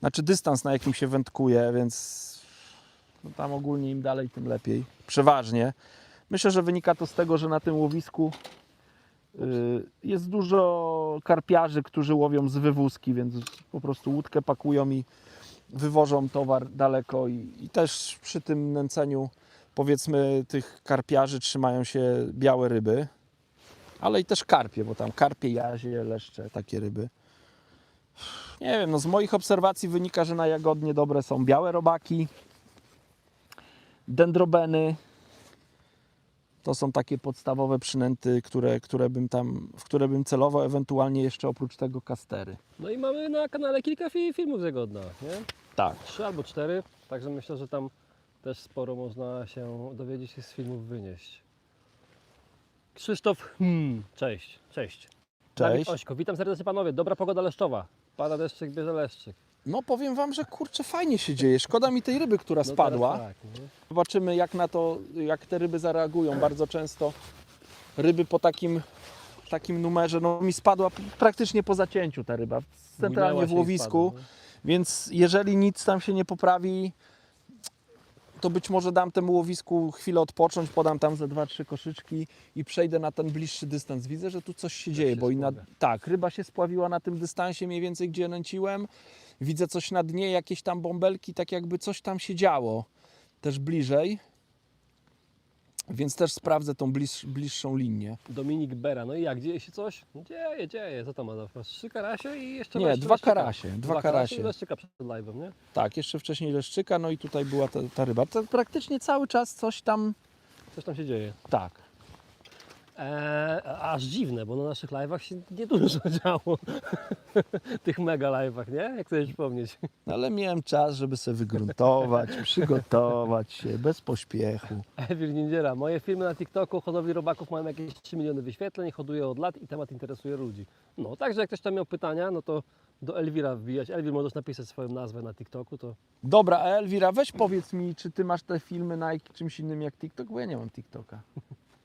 Znaczy dystans, na jakim się wędkuje, więc no tam ogólnie im dalej, tym lepiej. Przeważnie. Myślę, że wynika to z tego, że na tym łowisku jest dużo karpiarzy, którzy łowią z wywózki, więc po prostu łódkę pakują i wywożą towar daleko i też przy tym nęceniu, powiedzmy, tych karpiarzy trzymają się białe ryby, ale i też karpie, bo tam karpie, jazie, leszcze, takie ryby. Nie wiem, no z moich obserwacji wynika, że na Jagodnie dobre są białe robaki, dendrobeny. To są takie podstawowe przynęty, w które bym celował, ewentualnie jeszcze oprócz tego kastery. No i mamy na kanale kilka filmów z Jagodna, nie? Tak. 3 albo 4, także myślę, że tam też sporo można się dowiedzieć i z filmów wynieść. Krzysztof, cześć. Dawid Ośko, witam serdecznie panowie, dobra pogoda leszczowa. Pada deszczyk, bierze leszczyk. No powiem wam, że kurczę, fajnie się dzieje. Szkoda mi tej ryby, która spadła. Tak, nie? Zobaczymy jak te ryby zareagują. Bardzo często ryby po takim takim numerze, no mi spadła praktycznie po zacięciu ta ryba, centralnie Bujnęła w się i łowisku, spadła, no. więc jeżeli nic tam się nie poprawi, to być może dam temu łowisku chwilę odpocząć, podam tam ze 2-3 koszyczki i przejdę na ten bliższy dystans. Widzę, że tu coś się dzieje, się bo spławia. tak, ryba się spławiła na tym dystansie mniej więcej, gdzie nęciłem. Widzę coś na dnie, jakieś tam bąbelki, tak jakby coś tam się działo też bliżej. Więc też sprawdzę tą bliższą linię. Dominik Bera, no i jak, dzieje się coś? Dzieje, co tam ma? 3 karasie i jeszcze Nie, jeszcze 2 leszczyka. karasie. 2 I karasie. leszczyka przed live'em, nie? Tak, jeszcze wcześniej leszczyka, no i tutaj była ta ryba. To praktycznie cały czas coś tam, Coś tam się dzieje. tak. Aż dziwne, bo na naszych live'ach się niedużo działo. Tych mega live'ach, nie? Jak sobie przypomnieć. No, ale miałem czas, żeby sobie wygruntować, przygotować się, bez pośpiechu. Ewil Niedziela. Moje filmy na TikToku o hodowli robaków mają jakieś 3 miliony wyświetleń, hoduję od lat i temat interesuje ludzi. No, także jak ktoś tam miał pytania, no to do Elwira wbijać. Elwir, możesz napisać swoją nazwę na TikToku, to Dobra, a Elwira, weź powiedz mi, czy ty masz te filmy na czymś innym jak TikTok, bo ja nie mam TikToka.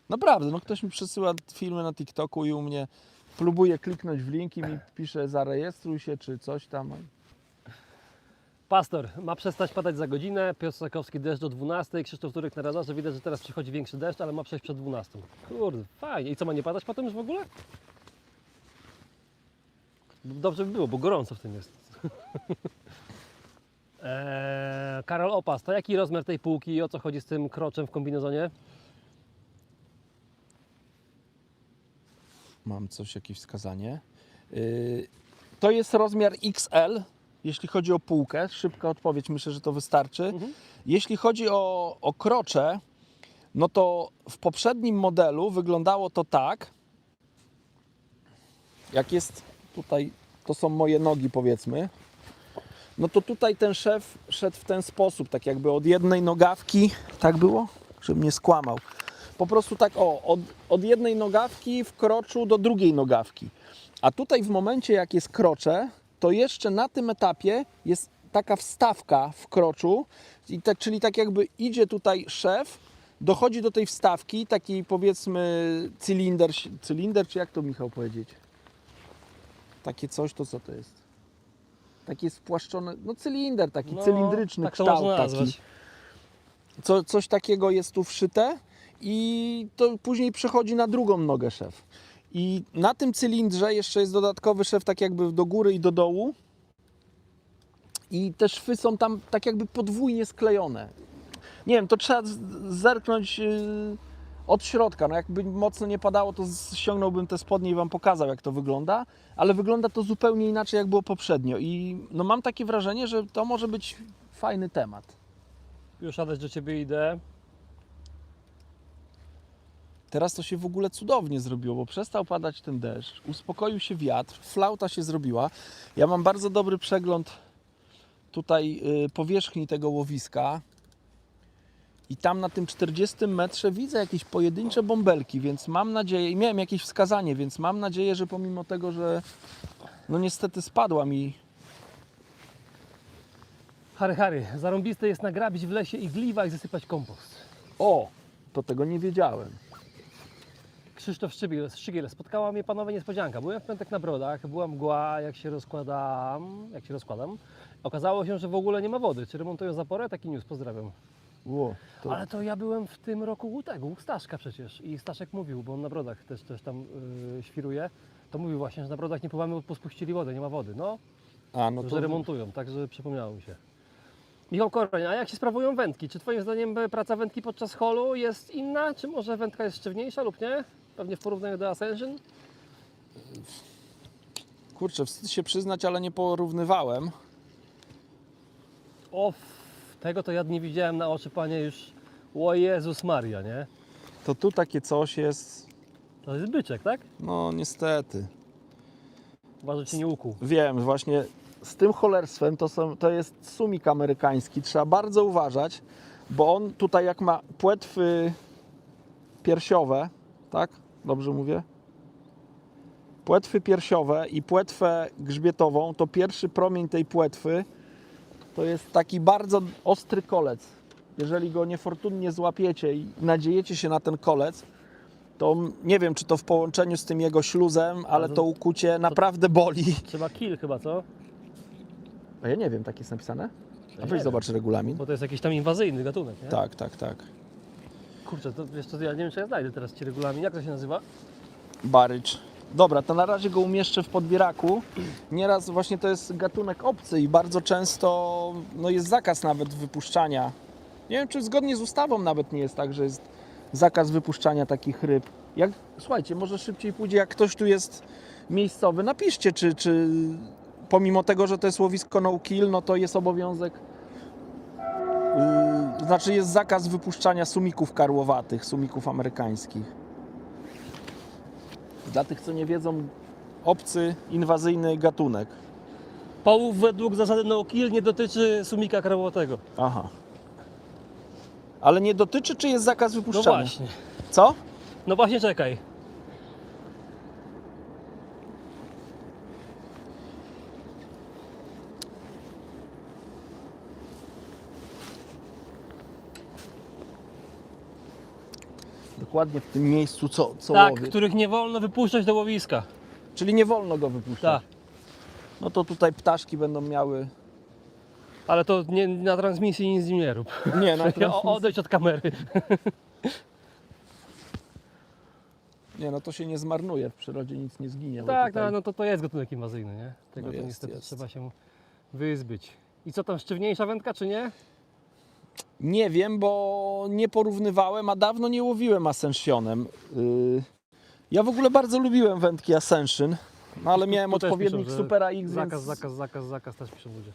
Naprawdę, no ktoś mi przesyła filmy na TikToku i u mnie próbuje kliknąć w link i mi pisze zarejestruj się, czy coś tam. Pastor, ma przestać padać za godzinę, Piotr Sakowski deszcz do 12, Krzysztof Turek na radarze, widać, że teraz przychodzi większy deszcz, ale ma przejść przed 12. Kurde, fajnie. I co, ma nie padać potem już w ogóle? Dobrze by było, bo gorąco w tym jest. Karol Opas, to jaki rozmiar tej półki i o co chodzi z tym kroczem w kombinezonie? Mam coś, jakieś wskazanie. To jest rozmiar XL, jeśli chodzi o półkę. Szybka odpowiedź, myślę, że to wystarczy. Jeśli chodzi o krocze, no to w poprzednim modelu wyglądało to tak, jak jest tutaj, to są moje nogi powiedzmy, no to tutaj ten szef szedł w ten sposób, tak jakby od jednej nogawki, tak było? Żebym nie skłamał. Po prostu tak od jednej nogawki wkroczył do drugiej nogawki. A tutaj w momencie jak jest krocze, to jeszcze na tym etapie jest taka wstawka w kroczu, czyli tak jakby idzie tutaj szef, dochodzi do tej wstawki, taki powiedzmy cylinder, czy jak to Michał powiedzieć? Takie coś, to co to jest? Takie spłaszczone, no cylinder, taki cylindryczny tak to kształt można taki. nazwać. Coś takiego jest tu wszyte i to później przechodzi na drugą nogę szef. I na tym cylindrze jeszcze jest dodatkowy szef tak jakby do góry i do dołu. I te szwy są tam tak jakby podwójnie sklejone. Nie wiem, to trzeba zerknąć od środka. No jakby mocno nie padało, to ściągnąłbym te spodnie i Wam pokazał, jak to wygląda. Ale wygląda to zupełnie inaczej, jak było poprzednio. I no mam takie wrażenie, że to może być fajny temat. Już Adaś do Ciebie idę. Teraz to się w ogóle cudownie zrobiło, bo przestał padać ten deszcz, uspokoił się wiatr, flauta się zrobiła. Ja mam bardzo dobry przegląd tutaj powierzchni tego łowiska i tam na tym 40 metrze widzę jakieś pojedyncze bąbelki, więc mam nadzieję, i miałem jakieś wskazanie, więc mam nadzieję, że pomimo tego, że no niestety spadła mi. Harry, zarąbiste jest nagrabić w lesie igliwa i zasypać kompost. O, to tego nie wiedziałem. Krzysztof Szczygiel, spotkała mnie panowie niespodzianka. Byłem w piątek na Brodach, była mgła, jak się rozkładam. Okazało się, że w ogóle nie ma wody. Czy remontują zaporę? Taki news, pozdrawiam. Ale to ja byłem w tym roku u Staszka przecież i Staszek mówił, bo on na Brodach też tam świruje, to mówił właśnie, że na Brodach nie pływamy, bo spuścili wodę, nie ma wody. No, że remontują, także przypomniało mi się. Michał Koroń, a jak się sprawują wędki? Czy Twoim zdaniem praca wędki podczas holu jest inna? Czy może wędka jest sztywniejsza lub nie? Pewnie w porównaniu do Ascension? Kurczę, wstyd się przyznać, ale nie porównywałem. Tego to ja nie widziałem na oczy, panie, już. O Jezus Maria, nie? To tu takie coś jest, To jest byczek, tak? no niestety. Uważaj, cię nie ukuł. Wiem, właśnie z tym cholerstwem to jest sumik amerykański. Trzeba bardzo uważać, bo on tutaj jak ma płetwy piersiowe, tak? Dobrze mówię? Płetwy piersiowe i płetwę grzbietową, to pierwszy promień tej płetwy to jest taki bardzo ostry kolec. Jeżeli go niefortunnie złapiecie i nadziejecie się na ten kolec, to nie wiem, czy to w połączeniu z tym jego śluzem, ale to ukucie naprawdę boli. Trzeba kill chyba, co? A ja nie wiem, tak jest napisane? A nie weź wiem. zobacz regulamin. Bo to jest jakiś tam inwazyjny gatunek, nie? Tak. Kurczę, to wiesz co, ja nie wiem, czy ja znajdę teraz ci regulamin. Jak to się nazywa? Barycz. Dobra, to na razie go umieszczę w podbieraku. Nieraz właśnie to jest gatunek obcy i bardzo często jest zakaz nawet wypuszczania. Nie wiem, czy zgodnie z ustawą nawet nie jest tak, że jest zakaz wypuszczania takich ryb. Słuchajcie, może szybciej pójdzie, jak ktoś tu jest miejscowy, napiszcie, czy pomimo tego, że to jest łowisko no kill, no to jest obowiązek, znaczy jest zakaz wypuszczania sumików karłowatych, sumików amerykańskich. Dla tych, co nie wiedzą, obcy, inwazyjny gatunek. Połów według zasady no kill nie dotyczy sumika karłowatego. Aha. Ale nie dotyczy, czy jest zakaz No wypuszczania? właśnie. Co? No właśnie, czekaj. Dokładnie w tym miejscu, co Tak, łowię. których nie wolno wypuszczać do łowiska. Czyli nie wolno go wypuszczać. Tak. No to tutaj ptaszki będą miały... Ale to nie, na transmisji nic z nim nie rób. Nie, na transmisji... Odejdź od kamery. Nie, no to się nie zmarnuje, w przyrodzie nic nie zginie. bo Tak, tutaj... no to jest gatunek inwazyjny, nie? Tego No to jest, niestety jest. trzeba się wyzbyć. I co tam, sztywniejsza wędka, czy nie? Nie wiem, bo nie porównywałem, a dawno nie łowiłem Ascensionem. Ja w ogóle bardzo lubiłem wędki Ascension, no ale miałem Tu też odpowiednik piszą, że Super AX, Zakaz, więc... zakaz też piszą ludzie.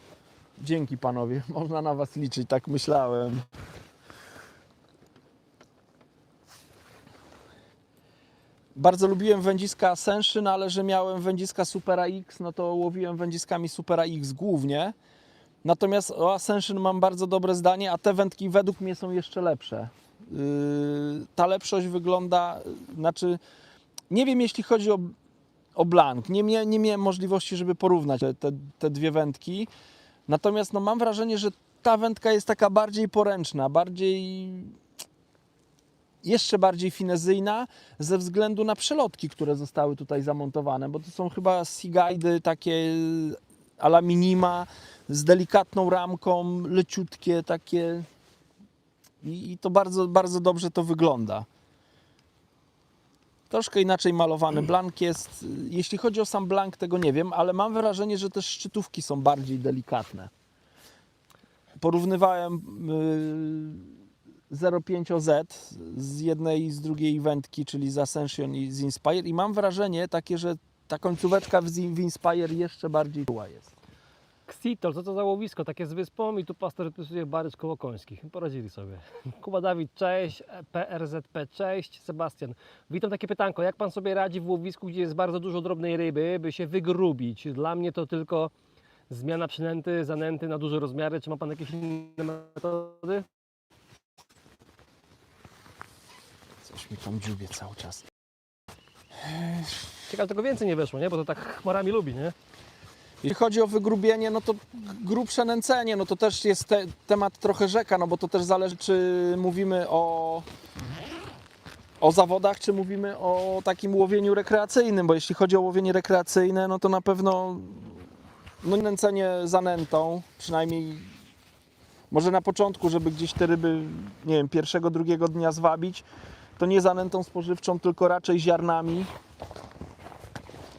Dzięki panowie, można na was liczyć, tak myślałem. Bardzo lubiłem wędziska Ascension, ale że miałem wędziska Super AX, no to łowiłem wędziskami Super AX głównie. Natomiast o Ascension mam bardzo dobre zdanie, a te wędki według mnie są jeszcze lepsze. Ta lepszość wygląda, znaczy nie wiem, jeśli chodzi o blank, nie miałem możliwości, żeby porównać te dwie wędki. Natomiast mam wrażenie, że ta wędka jest taka bardziej poręczna, jeszcze bardziej finezyjna ze względu na przelotki, które zostały tutaj zamontowane, bo to są chyba Seaguidy takie a la minima, z delikatną ramką, leciutkie takie i to bardzo, bardzo dobrze to wygląda. Troszkę inaczej malowany blank jest. Jeśli chodzi o sam blank, tego nie wiem, ale mam wrażenie, że też szczytówki są bardziej delikatne. Porównywałem 0,5 OZ z jednej i z drugiej wędki, czyli z Ascension i z Inspire i mam wrażenie takie, że ta końcóweczka w Inspire jeszcze bardziej czuła jest. Xitol, co to za łowisko? Takie z wyspą i tu pastor wypisuje Barycz koło Końskich. Poradzili sobie. Kuba Dawid, cześć. PRZP, cześć. Sebastian, witam, takie pytanko. Jak pan sobie radzi w łowisku, gdzie jest bardzo dużo drobnej ryby, by się wygrubić? Dla mnie to tylko zmiana przynęty, zanęty na duże rozmiary. Czy ma pan jakieś inne metody? Coś mi tam dziubie cały czas. Ciekawe, tego więcej nie weszło, nie? Bo to tak chmarami lubi, nie? Jeśli chodzi o wygrubienie, no to grubsze nęcenie, no to też jest temat trochę rzeka, no bo to też zależy, czy mówimy o zawodach, czy mówimy o takim łowieniu rekreacyjnym, bo jeśli chodzi o łowienie rekreacyjne, no to na pewno nęcenie zanętą, przynajmniej może na początku, żeby gdzieś te ryby, nie wiem, pierwszego, drugiego dnia zwabić, to nie zanętą spożywczą, tylko raczej ziarnami.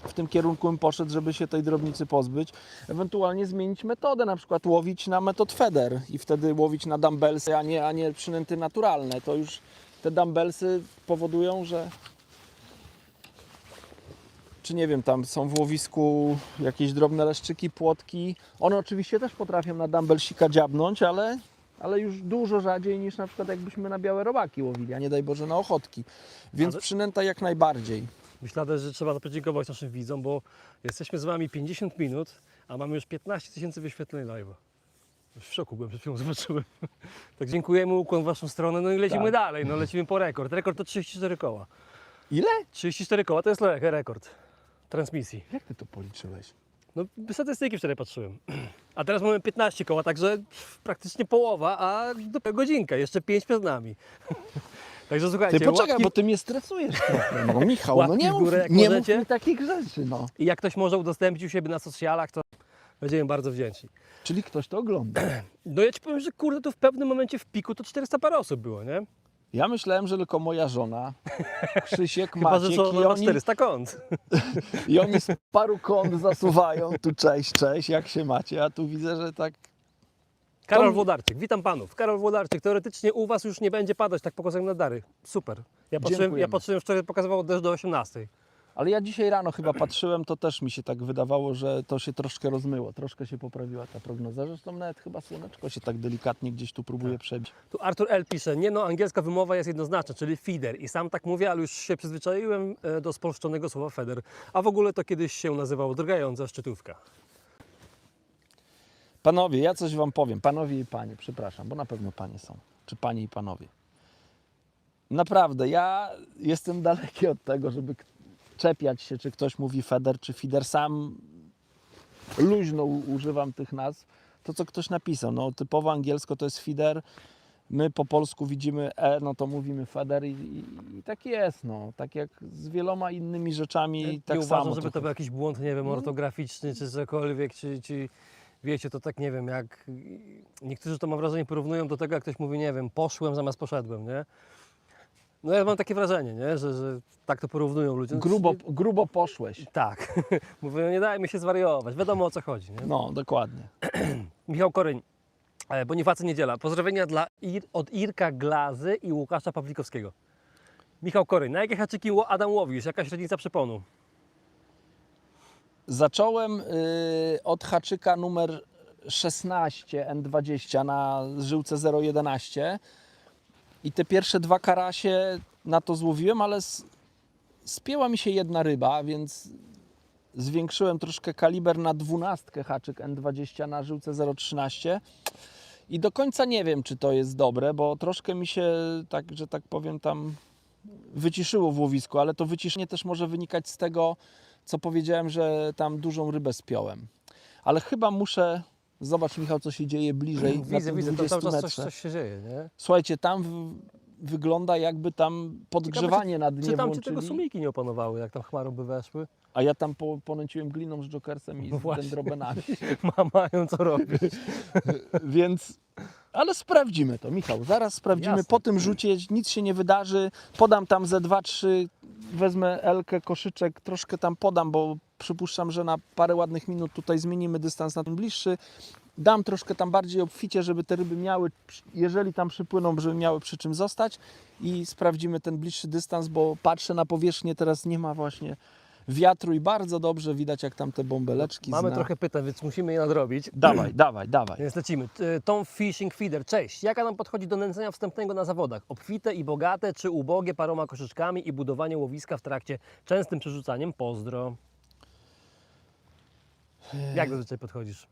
W tym kierunku bym poszedł, żeby się tej drobnicy pozbyć. Ewentualnie zmienić metodę, na przykład łowić na metod feder i wtedy łowić na dumbbellsy, a nie przynęty naturalne. To już te dumbbellsy powodują, że czy nie wiem, tam są w łowisku jakieś drobne leszczyki, płotki. One oczywiście też potrafią na dumbbellsika dziabnąć, ale już dużo rzadziej niż na przykład jakbyśmy na białe robaki łowili, a nie daj Boże na ochotki. Więc przynęta jak najbardziej. Myślę, że trzeba podziękować naszym widzom, bo jesteśmy z Wami 50 minut, a mamy już 15 000 wyświetleń live'a. Już w szoku byłem, przed chwilą zobaczyłem. Tak dziękujemy, ukłon w Waszą stronę, no i lecimy Tak. dalej, no lecimy po rekord. Rekord to 34 koła. Ile? 34 koła to jest rekord transmisji. Jak ty to policzyłeś? No statystyki wczoraj patrzyłem. A teraz mamy 15 koła, także praktycznie połowa, a do godzinka, jeszcze 5 przed nami. Także słuchajcie, Ty poczekaj, łapki... bo ty mnie stresujesz trochę. No Michał, no Łapki nie w mów, górę, jak nie mów możecie. mi takich rzeczy, no. I jak ktoś może udostępnić u siebie na socjalach, to będziemy bardzo wdzięczni. Czyli ktoś to ogląda. No ja ci powiem, że kurde, to w pewnym momencie w piku to 400 parę osób było, nie? Ja myślałem, że tylko moja żona, Krzysiek, Chyba, że Maciek co i na oni, 400 kont. i oni z paru kąt zasuwają. Tu cześć, cześć, jak się macie? A tu widzę, że tak... Karol To- Włodarczyk, witam panów. Karol Włodarczyk, teoretycznie u was już nie będzie padać, tak pokazują nadary. Super. Ja Dziękujemy. patrzyłem wczoraj, pokazywało deszcz do 18. Ale ja dzisiaj rano chyba patrzyłem, to też mi się tak wydawało, że to się troszkę rozmyło, troszkę się poprawiła ta prognoza. Zresztą nawet chyba słoneczko się tak delikatnie gdzieś tu próbuje przebić. Tu Artur L. pisze, nie no, angielska wymowa jest jednoznaczna, czyli feeder. I sam tak mówię, ale już się przyzwyczaiłem do spolszczonego słowa feeder. A w ogóle to kiedyś się nazywało drgająca szczytówka. Panowie, ja coś wam powiem. Panowie i panie, przepraszam, bo na pewno panie są. Czy panie i panowie. Naprawdę, ja jestem daleki od tego, żeby czepiać się, czy ktoś mówi feder, czy feeder. Sam luźno używam tych nazw. To, co ktoś napisał, no typowo angielsko to jest feeder. My po polsku widzimy no to mówimy feder i tak jest, no. Tak jak z wieloma innymi rzeczami, Nie tak uważam, samo. żeby to trochę. był jakiś błąd, nie wiem, No. ortograficzny czy cokolwiek, czy wiecie, to tak nie wiem, jak niektórzy to mam wrażenie porównują do tego, jak ktoś mówi, nie wiem, poszłem zamiast poszedłem, nie? No ja mam takie wrażenie, nie? Że tak to porównują ludzie. No, Grubo poszłeś. Tak. Mówię, no nie dajmy się zwariować, wiadomo o co chodzi, nie? No, dokładnie. Michał Koryń, Bonifacy Niedziela. Pozdrowienia od Irka Glazy i Łukasza Pawlikowskiego. Michał Koryń, na jakie haczyki Adam łowisz? Jaka średnica przeponu? Zacząłem od haczyka numer 16 N20 na żyłce 0,11 i te pierwsze dwa karasie na to złowiłem, ale spięła mi się jedna ryba, więc zwiększyłem troszkę kaliber na 12 haczyk N20 na żyłce 0,13 i do końca nie wiem, czy to jest dobre, bo troszkę mi się, tak, że tak powiem, tam wyciszyło w łowisku, ale to wyciszenie też może wynikać z tego, co powiedziałem, że tam dużą rybę spiąłem. Ale chyba muszę... Zobacz, Michał, co się dzieje bliżej. na Widzę, tym widzę, to 20 cały czas metrze. coś się dzieje, nie? Słuchajcie, tam wygląda jakby tam podgrzewanie na dnie Czy tam cię włączyli, tego sumiki nie opanowały, jak tam chmarą by weszły? a ja tam ponęciłem gliną z jokersem i No z właśnie. dendrobenami. Mają co robić. Więc... Ale sprawdzimy to, Michał. Zaraz sprawdzimy. Jasne. Po tym rzucie nic się nie wydarzy. Podam tam ze 2-3, wezmę Elkę, koszyczek, troszkę tam podam, bo przypuszczam, że na parę ładnych minut tutaj zmienimy dystans na ten bliższy. Dam troszkę tam bardziej obficie, żeby te ryby miały, jeżeli tam przypłyną, żeby miały przy czym zostać i sprawdzimy ten bliższy dystans, bo patrzę na powierzchnię, teraz nie ma właśnie wiatru i bardzo dobrze widać, jak tam te bąbeleczki Mamy trochę pytań, więc musimy je nadrobić. Dawaj. Więc lecimy. Tom Fishing Feeder, cześć. Jaka nam podchodzi do nęcenia wstępnego na zawodach? Obfite i bogate, czy ubogie paroma koszyczkami i budowanie łowiska w trakcie częstym przerzucaniem? Pozdro. Jak zazwyczaj podchodzisz?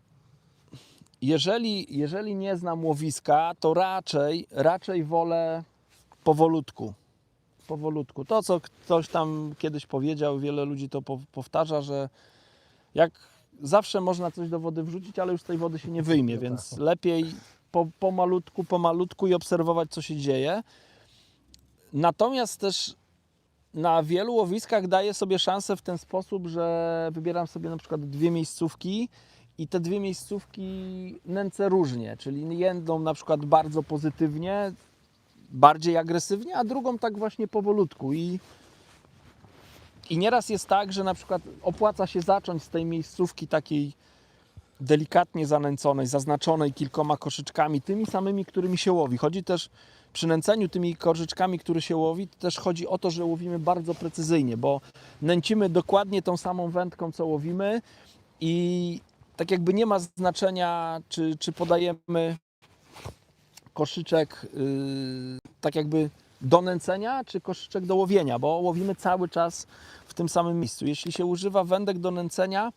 Jeżeli nie znam łowiska, to raczej wolę powolutku. To, co ktoś tam kiedyś powiedział, wiele ludzi to powtarza, że jak zawsze można coś do wody wrzucić, ale już z tej wody się nie wyjmie, No więc tak. lepiej pomalutku i obserwować, co się dzieje. Natomiast też na wielu łowiskach daję sobie szansę w ten sposób, że wybieram sobie na przykład dwie miejscówki i te dwie miejscówki nęcę różnie, czyli jedną na przykład bardzo pozytywnie, bardziej agresywnie, a drugą tak właśnie powolutku. I nieraz jest tak, że na przykład opłaca się zacząć z tej miejscówki takiej delikatnie zanęconej, zaznaczonej kilkoma koszyczkami, tymi samymi, którymi się łowi. Chodzi też przy nęceniu tymi koszyczkami, które się łowi, to też chodzi o to, że łowimy bardzo precyzyjnie, bo nęcimy dokładnie tą samą wędką, co łowimy i tak jakby nie ma znaczenia, czy podajemy koszyczek tak jakby do nęcenia, czy koszyczek do łowienia, bo łowimy cały czas w tym samym miejscu. Jeśli się używa wędek do nęcenia,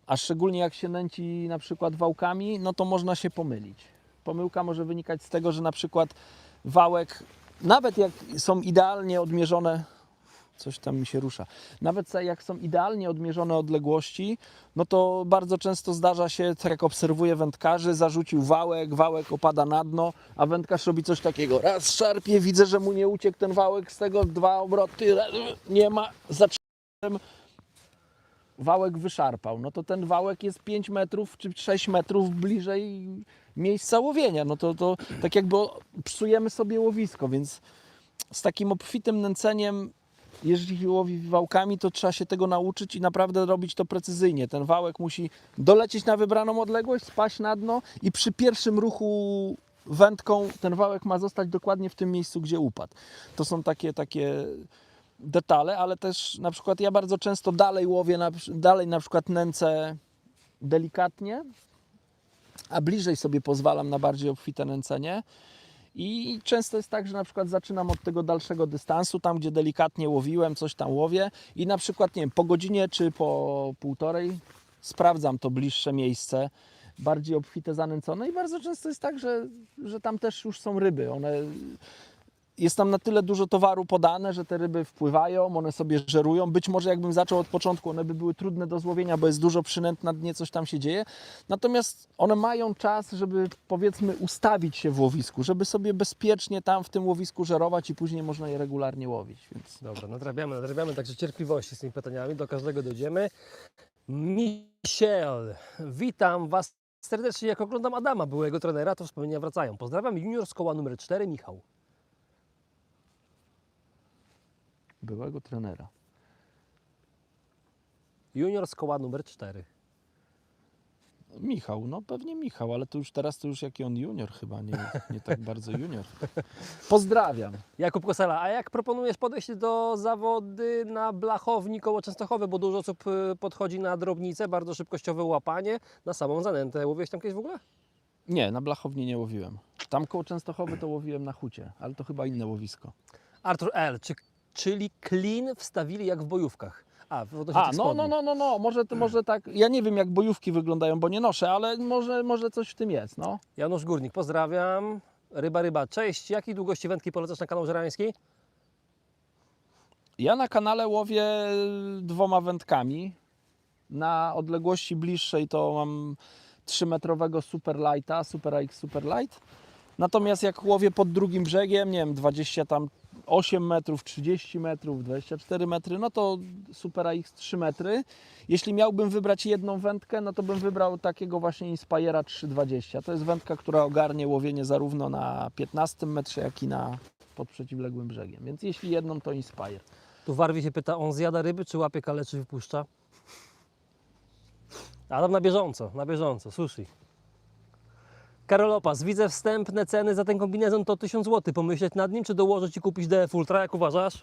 a szczególnie jak się nęci na przykład wałkami, no to można się pomylić. Pomyłka może wynikać z tego, że na przykład wałek, nawet jak są idealnie odmierzone coś tam mi się rusza. Nawet jak są idealnie odmierzone odległości, no to bardzo często zdarza się, tak jak obserwuję wędkarzy, zarzucił wałek opada na dno, a wędkarz robi coś takiego. Raz szarpie, widzę, że mu nie uciekł ten wałek z tego, 2 obroty, nie ma, zacząłem, wałek wyszarpał. No to ten wałek jest 5 metrów czy 6 metrów bliżej miejsca łowienia. No to tak jakby psujemy sobie łowisko, więc z takim obfitym nęceniem, jeżeli łowi wałkami, to trzeba się tego nauczyć i naprawdę robić to precyzyjnie. Ten wałek musi dolecieć na wybraną odległość, spaść na dno i przy pierwszym ruchu wędką ten wałek ma zostać dokładnie w tym miejscu, gdzie upadł. To są takie detale, ale też na przykład ja bardzo często dalej łowię, dalej na przykład nęcę delikatnie, a bliżej sobie pozwalam na bardziej obfite nęcenie. I często jest tak, że na przykład zaczynam od tego dalszego dystansu, tam gdzie delikatnie łowiłem, coś tam łowię i na przykład, nie wiem, po godzinie czy po półtorej sprawdzam to bliższe miejsce, bardziej obfite, zanęcone i bardzo często jest tak, że tam też już są ryby. Jest tam na tyle dużo towaru podane, że te ryby wpływają, one sobie żerują. Być może jakbym zaczął od początku, one by były trudne do złowienia, bo jest dużo przynęt na dnie, coś tam się dzieje. Natomiast one mają czas, żeby powiedzmy ustawić się w łowisku, żeby sobie bezpiecznie tam w tym łowisku żerować i później można je regularnie łowić. Więc... Dobra, nadrabiamy, także cierpliwości z tymi pytaniami, do każdego dojdziemy. Michel, witam Was serdecznie, jak oglądam Adama, byłego trenera, to wspomnienia wracają. Pozdrawiam, junior z koła numer 4, Michał. Byłego trenera. Junior z koła numer 4. Michał, no pewnie Michał, ale to już teraz to już jaki on junior chyba, nie tak bardzo junior. Pozdrawiam. Jakub Kosela, a jak proponujesz podejść do zawody na blachowni koło Częstochowy, bo dużo osób podchodzi na drobnicę, bardzo szybkościowe łapanie, na samą zanętę. Łowiłeś tam kiedyś w ogóle? Nie, na blachowni nie łowiłem. Tam koło Częstochowy to łowiłem na hucie, ale to chyba inne łowisko. Artur L., czyli klin wstawili jak w bojówkach. No, może tak, ja nie wiem jak bojówki wyglądają, bo nie noszę, ale może coś w tym jest, no. Janusz Górnik, pozdrawiam. Ryba, cześć. Jakiej długości wędki polecasz na kanał żerański? Ja na kanale łowię 2 wędkami. Na odległości bliższej to mam 3-metrowego Superlighta, Super AX Superlight. Natomiast jak łowię pod drugim brzegiem, nie wiem, 28 metrów, 30 metrów, 24 metry, no to Super AX 3 metry. Jeśli miałbym wybrać jedną wędkę, no to bym wybrał takiego właśnie Inspira 320. To jest wędka, która ogarnie łowienie zarówno na 15 metrze, jak i pod przeciwległym brzegiem. Więc jeśli jedną, to Inspire. Tu Warwi się pyta, on zjada ryby, czy łapie, kaleczy, wypuszcza? Adam na bieżąco, sushi. Karol Opas, widzę wstępne ceny za ten kombinezon to 1000 zł. Pomyśleć nad nim, czy dołożyć i kupić DF Ultra? Jak uważasz?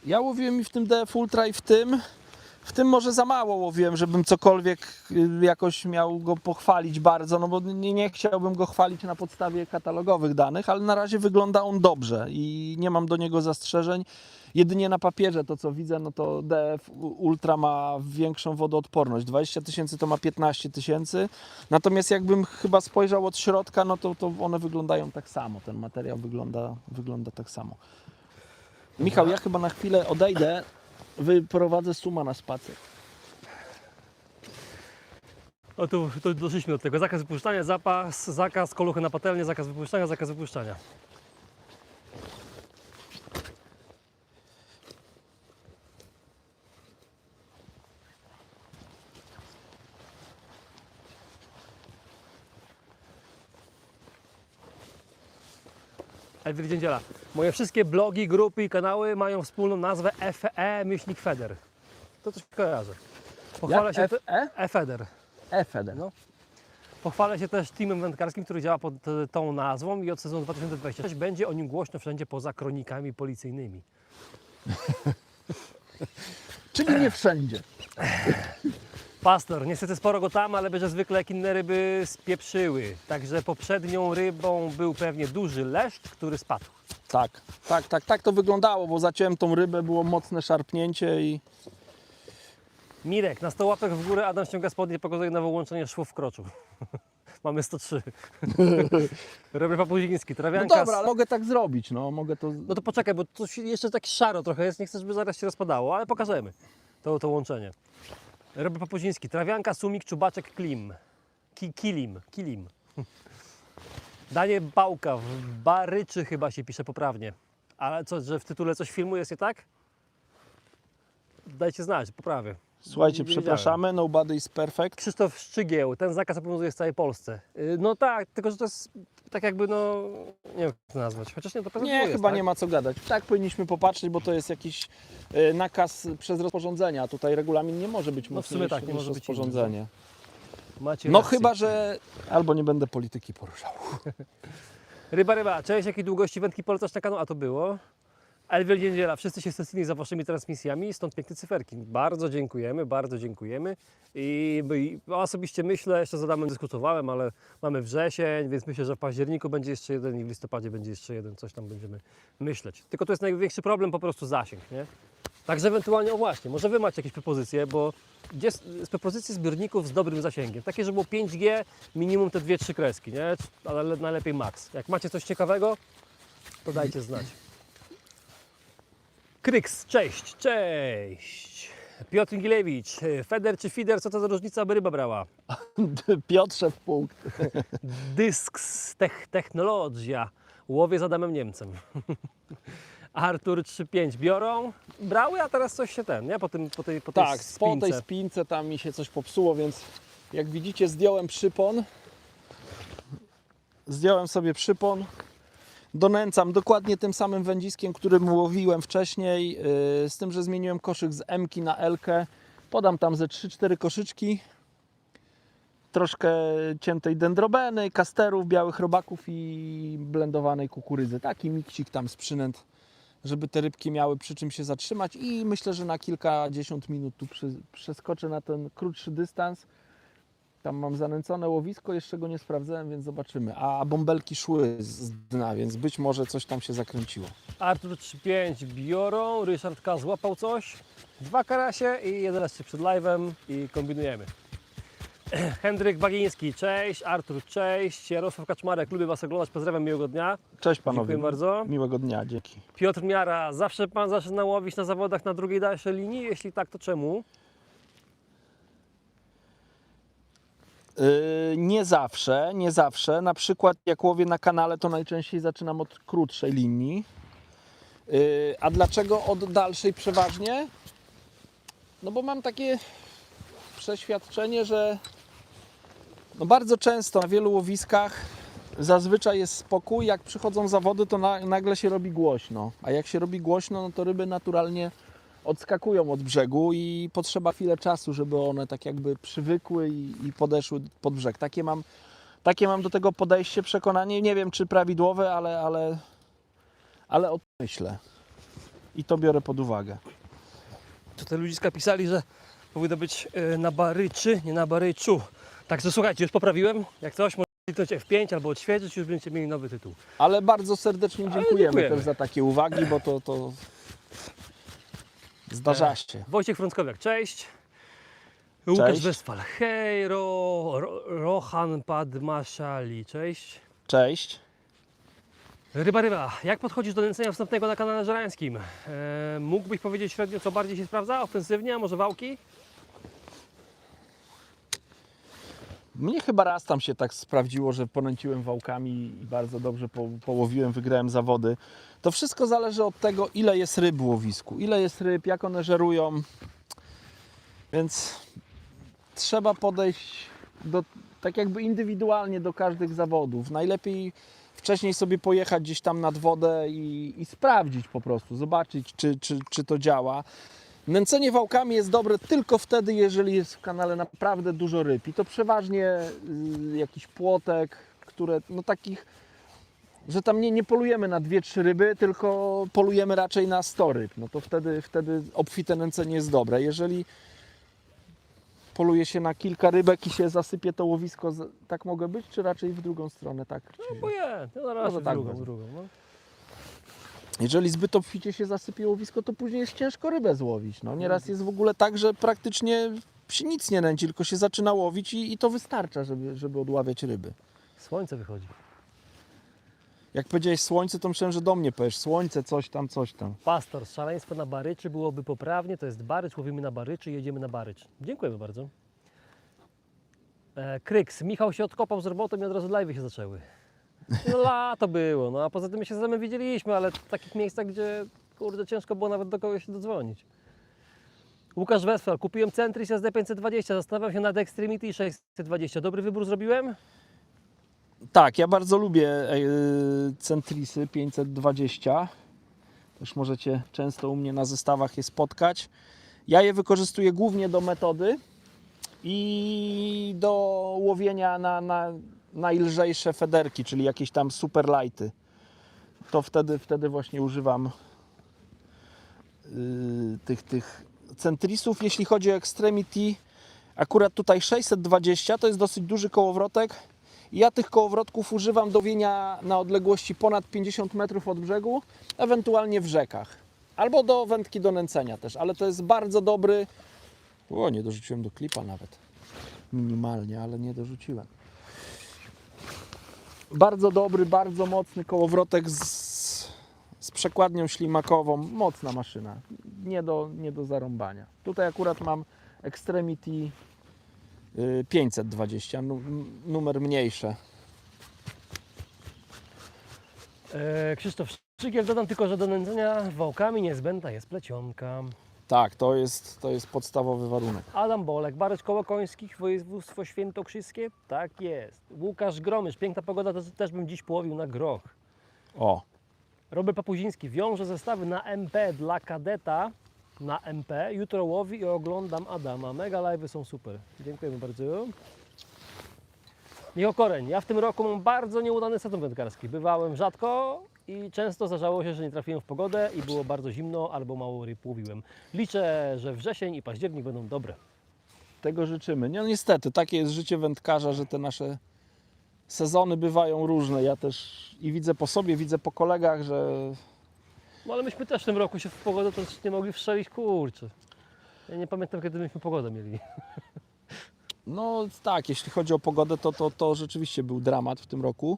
Ja łowiłem i w tym DF Ultra i w tym może za mało łowiłem, żebym cokolwiek jakoś miał go pochwalić bardzo, no bo nie chciałbym go chwalić na podstawie katalogowych danych, ale na razie wygląda on dobrze i nie mam do niego zastrzeżeń. Jedynie na papierze to co widzę, no to DF Ultra ma większą wodoodporność. 20 000 to ma 15 000. Natomiast jakbym chyba spojrzał od środka, no to one wyglądają tak samo. Ten materiał wygląda tak samo. Michał, ja chyba na chwilę odejdę. Wyprowadzę Suma na spacer. O tu doszliśmy do tego. Zakaz wypuszczania, zakaz koluchy na patelnię, zakaz wypuszczania. Elwir Dziędziela. Moje wszystkie blogi, grupy i kanały mają wspólną nazwę FE-Feder. To coś kojarzę. Pochwalę się FE-Feder. E-Feder. No. Pochwalę się też teamem wędkarskim, który działa pod tą nazwą i od sezonu 2026 będzie o nim głośno wszędzie poza kronikami policyjnymi. Czyli nie wszędzie. Pastor, niestety sporo go tam, ale będzie zwykle jak inne ryby spieprzyły. Także poprzednią rybą był pewnie duży leszcz, który spadł. Tak to wyglądało, bo zaciąłem tą rybę, było mocne szarpnięcie i... Mirek, na 100 łapek w górę Adam ściąga spodnie, pokazuje nowe łączenie szwów w kroczu. Mamy 103. Robert Papuziński, No trawianka. dobra, ale mogę tak zrobić, no mogę to... No to poczekaj, bo to jeszcze tak szaro trochę jest, nie chcę, żeby zaraz się rozpadało, ale pokażemy to łączenie. Robert Papuziński, trawianka, sumik, czubaczek, klim. Kilim. Danie Bałka, w Baryczy chyba się pisze poprawnie. Ale co, że w tytule coś filmu jest nie tak? Dajcie znać, poprawię. Słuchajcie, Nie wiedziałem. przepraszamy, nobody is perfect. Krzysztof Szczygieł, ten zakaz obowiązuje w całej Polsce. No tak, tylko że to jest tak jakby, no nie wiem jak to nazwać, chociaż nie, to pewnie Nie, jest, chyba tak? nie ma co gadać. Tak powinniśmy popatrzeć, bo to jest jakiś nakaz przez rozporządzenie, a tutaj regulamin nie może być No w sumie mocniejszy tak, nie niż może być inny, rozporządzenie. Macie No rację. chyba, że albo nie będę polityki poruszał. Ryba, cześć, jakiej długości wędki polecasz na kanał? A to było? Elwiel Niedziela, wszyscy się stęsknili za waszymi transmisjami, stąd piękne cyferki. Bardzo dziękujemy, bardzo dziękujemy. I osobiście myślę, jeszcze z Adamem dyskutowałem, ale mamy wrzesień, więc myślę, że w październiku będzie jeszcze jeden i w listopadzie będzie jeszcze jeden, coś tam będziemy myśleć. Tylko to jest największy problem, po prostu zasięg, nie? Także ewentualnie, o właśnie, może wy macie jakieś propozycje, bo gdzie z propozycji zbiorników z dobrym zasięgiem, takie, żeby było 5G, minimum te 2-3 kreski, nie? Ale najlepiej max. Jak macie coś ciekawego, to dajcie znać. Kryks, cześć. Piotr Ingilewicz, feder czy feeder, co to za różnica, aby ryba brała? Piotrze w punkt. Dysks, technologia, łowię z Adamem Niemcem. Artur 3.5 biorą, brały, a teraz coś się nie? Po tej Tak, po spince. tej spince tam mi się coś popsuło, więc jak widzicie zdjąłem przypon. Zdjąłem sobie przypon. Donęcam dokładnie tym samym wędziskiem, którym łowiłem wcześniej, z tym, że zmieniłem koszyk z M-ki na L-kę. Podam tam ze 3-4 koszyczki. Troszkę ciętej dendrobeny, kasterów, białych robaków i blendowanej kukurydzy. Taki miksik tam z przynęt, żeby te rybki miały przy czym się zatrzymać i myślę, że na kilkadziesiąt minut tu przeskoczę na ten krótszy dystans. Tam mam zanęcone łowisko, jeszcze go nie sprawdzałem, więc zobaczymy. A bąbelki szły z dna, więc być może coś tam się zakręciło. Artur 3.5 biorą, Ryszard K. złapał coś, 2 karasie i 11 przed live'em i kombinujemy. Henryk Bagiński, cześć, Artur, cześć, Jarosław Kaczmarek, lubię Was oglądać, pozdrawiam, miłego dnia. Cześć panowie. Dziękuję bardzo. Miłego dnia, dzięki. Piotr Miara, zawsze Pan zaczyna łowić na zawodach na drugiej dalszej linii? Jeśli tak, to czemu? Nie zawsze, nie zawsze. Na przykład jak łowię na kanale, to najczęściej zaczynam od krótszej linii. A dlaczego od dalszej przeważnie? No bo mam takie przeświadczenie, że no bardzo często na wielu łowiskach zazwyczaj jest spokój, jak przychodzą zawody, to nagle się robi głośno. A jak się robi głośno, no to ryby naturalnie odskakują od brzegu i potrzeba chwilę czasu, żeby one tak jakby przywykły i podeszły pod brzeg. Takie mam do tego podejście, przekonanie. Nie wiem, czy prawidłowe, ale o tym myślę. I to biorę pod uwagę. Tutaj ludziska pisali, że powinno być na Baryczy, nie na Baryczu. Także słuchajcie, już poprawiłem. Jak coś, możecie kliknąć F5 albo odświeżyć, już będziecie mieli nowy tytuł. Ale bardzo serdecznie dziękujemy, dziękujemy. też za takie uwagi, bo to zdarza się. Wojciech Frąckowiak, cześć. Łukasz Cześć. Westfal, hej, Rohan Padmaszali, cześć. Cześć. Ryba, jak podchodzisz do nęcenia wstępnego na kanale żerańskim? Mógłbyś powiedzieć średnio, co bardziej się sprawdza? Ofensywnie, a może wałki? Mnie chyba raz tam się tak sprawdziło, że ponęciłem wałkami i bardzo dobrze połowiłem, wygrałem zawody. To wszystko zależy od tego, ile jest ryb w łowisku, ile jest ryb, jak one żerują. Więc trzeba podejść tak jakby indywidualnie do każdych zawodów. Najlepiej wcześniej sobie pojechać gdzieś tam nad wodę i sprawdzić po prostu, zobaczyć, czy to działa. Nęcenie wałkami jest dobre tylko wtedy, jeżeli jest w kanale naprawdę dużo ryb. I to przeważnie jakiś płotek, które no takich, że tam nie polujemy na 2-3 ryby, tylko polujemy raczej na 100 ryb. No to wtedy obfite nęcenie jest dobre. Jeżeli poluje się na kilka rybek i się zasypie to łowisko, tak mogę być, czy raczej w drugą stronę? Tak? No boję, no na razie Może tak drugą, będzie. no. Jeżeli zbyt obficie się zasypie łowisko, to później jest ciężko rybę złowić. No, nieraz jest w ogóle tak, że praktycznie się nic nie nęci, tylko się zaczyna łowić i to wystarcza, żeby odławiać ryby. Słońce wychodzi. Jak powiedziałeś słońce, to myślałem, że do mnie powiesz słońce, coś tam, coś tam. Pastor, szaleństwo na Baryczy byłoby poprawnie, to jest Barycz, łowimy na Baryczy, jedziemy na Barycz. Dziękujemy bardzo. Kryks, Michał się odkopał z robotą i od razu live'y się zaczęły. No lato było, no a poza tym my się z nami widzieliśmy, ale w takich miejscach, gdzie kurde ciężko było nawet do kogoś się dodzwonić. Łukasz Westphal, kupiłem Centris SD 520, zastanawiam się nad Extremity 620. Dobry wybór zrobiłem? Tak, ja bardzo lubię Centrisy 520. Też możecie często u mnie na zestawach je spotkać. Ja je wykorzystuję głównie do metody i do łowienia na najlżejsze federki, czyli jakieś tam super lighty. To wtedy właśnie używam tych Centrisów. Jeśli chodzi o Extremity, akurat tutaj 620 to jest dosyć duży kołowrotek. Ja tych kołowrotków używam do łowienia na odległości ponad 50 metrów od brzegu, ewentualnie w rzekach. Albo do wędki do nęcenia też, ale to jest bardzo dobry... O, nie dorzuciłem do klipa nawet. Minimalnie, ale nie dorzuciłem. Bardzo dobry, bardzo mocny kołowrotek z przekładnią ślimakową. Mocna maszyna. Nie do zarąbania. Tutaj akurat mam Extremity 520, numer mniejszy. Krzysztof Szczygiel, dodam tylko, że do nędzenia wałkami niezbędna jest plecionka. Tak, to jest podstawowy warunek. Adam Bolek, Barycz koło Końskich, województwo świętokrzyskie? Tak jest. Łukasz Gromysz, piękna pogoda, to też bym dziś połowił na groch. O, Robert Papuziński, wiąże zestawy na MP dla kadeta, na MP, jutro łowi i oglądam Adama. Mega live'y są super. Dziękujemy bardzo. Michał Koreń, ja w tym roku mam bardzo nieudany sezon wędkarski. Bywałem rzadko i często zdarzało się, że nie trafiłem w pogodę i było bardzo zimno albo mało ryb łowiłem. Liczę, że wrzesień i październik będą dobre. tego życzymy. No niestety, takie jest życie wędkarza, że te nasze sezony bywają różne. Ja też i widzę po sobie, widzę po kolegach, że No ale myśmy też w tym roku się w pogodę to nie mogli wszczelić, kurczę. Ja nie pamiętam, kiedy myśmy pogodę mieli. no tak, jeśli chodzi o pogodę, to rzeczywiście był dramat w tym roku.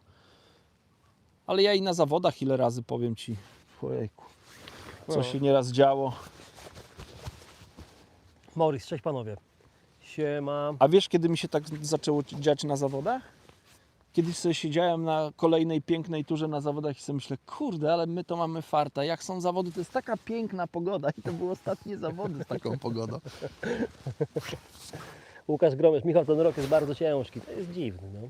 Ale ja i na zawodach ile razy powiem Ci, ojejku, co No. się nieraz działo. Morris, cześć panowie. Siema. A wiesz, kiedy mi się tak zaczęło dziać na zawodach? Kiedyś sobie siedziałem na kolejnej pięknej turze na zawodach i sobie myślę, kurde, ale my to mamy farta. Jak są zawody, to jest taka piękna pogoda i to były ostatnie zawody z taką pogodą. Łukasz Gromysz, Michał, ten rok jest bardzo ciężki. To jest dziwny, no.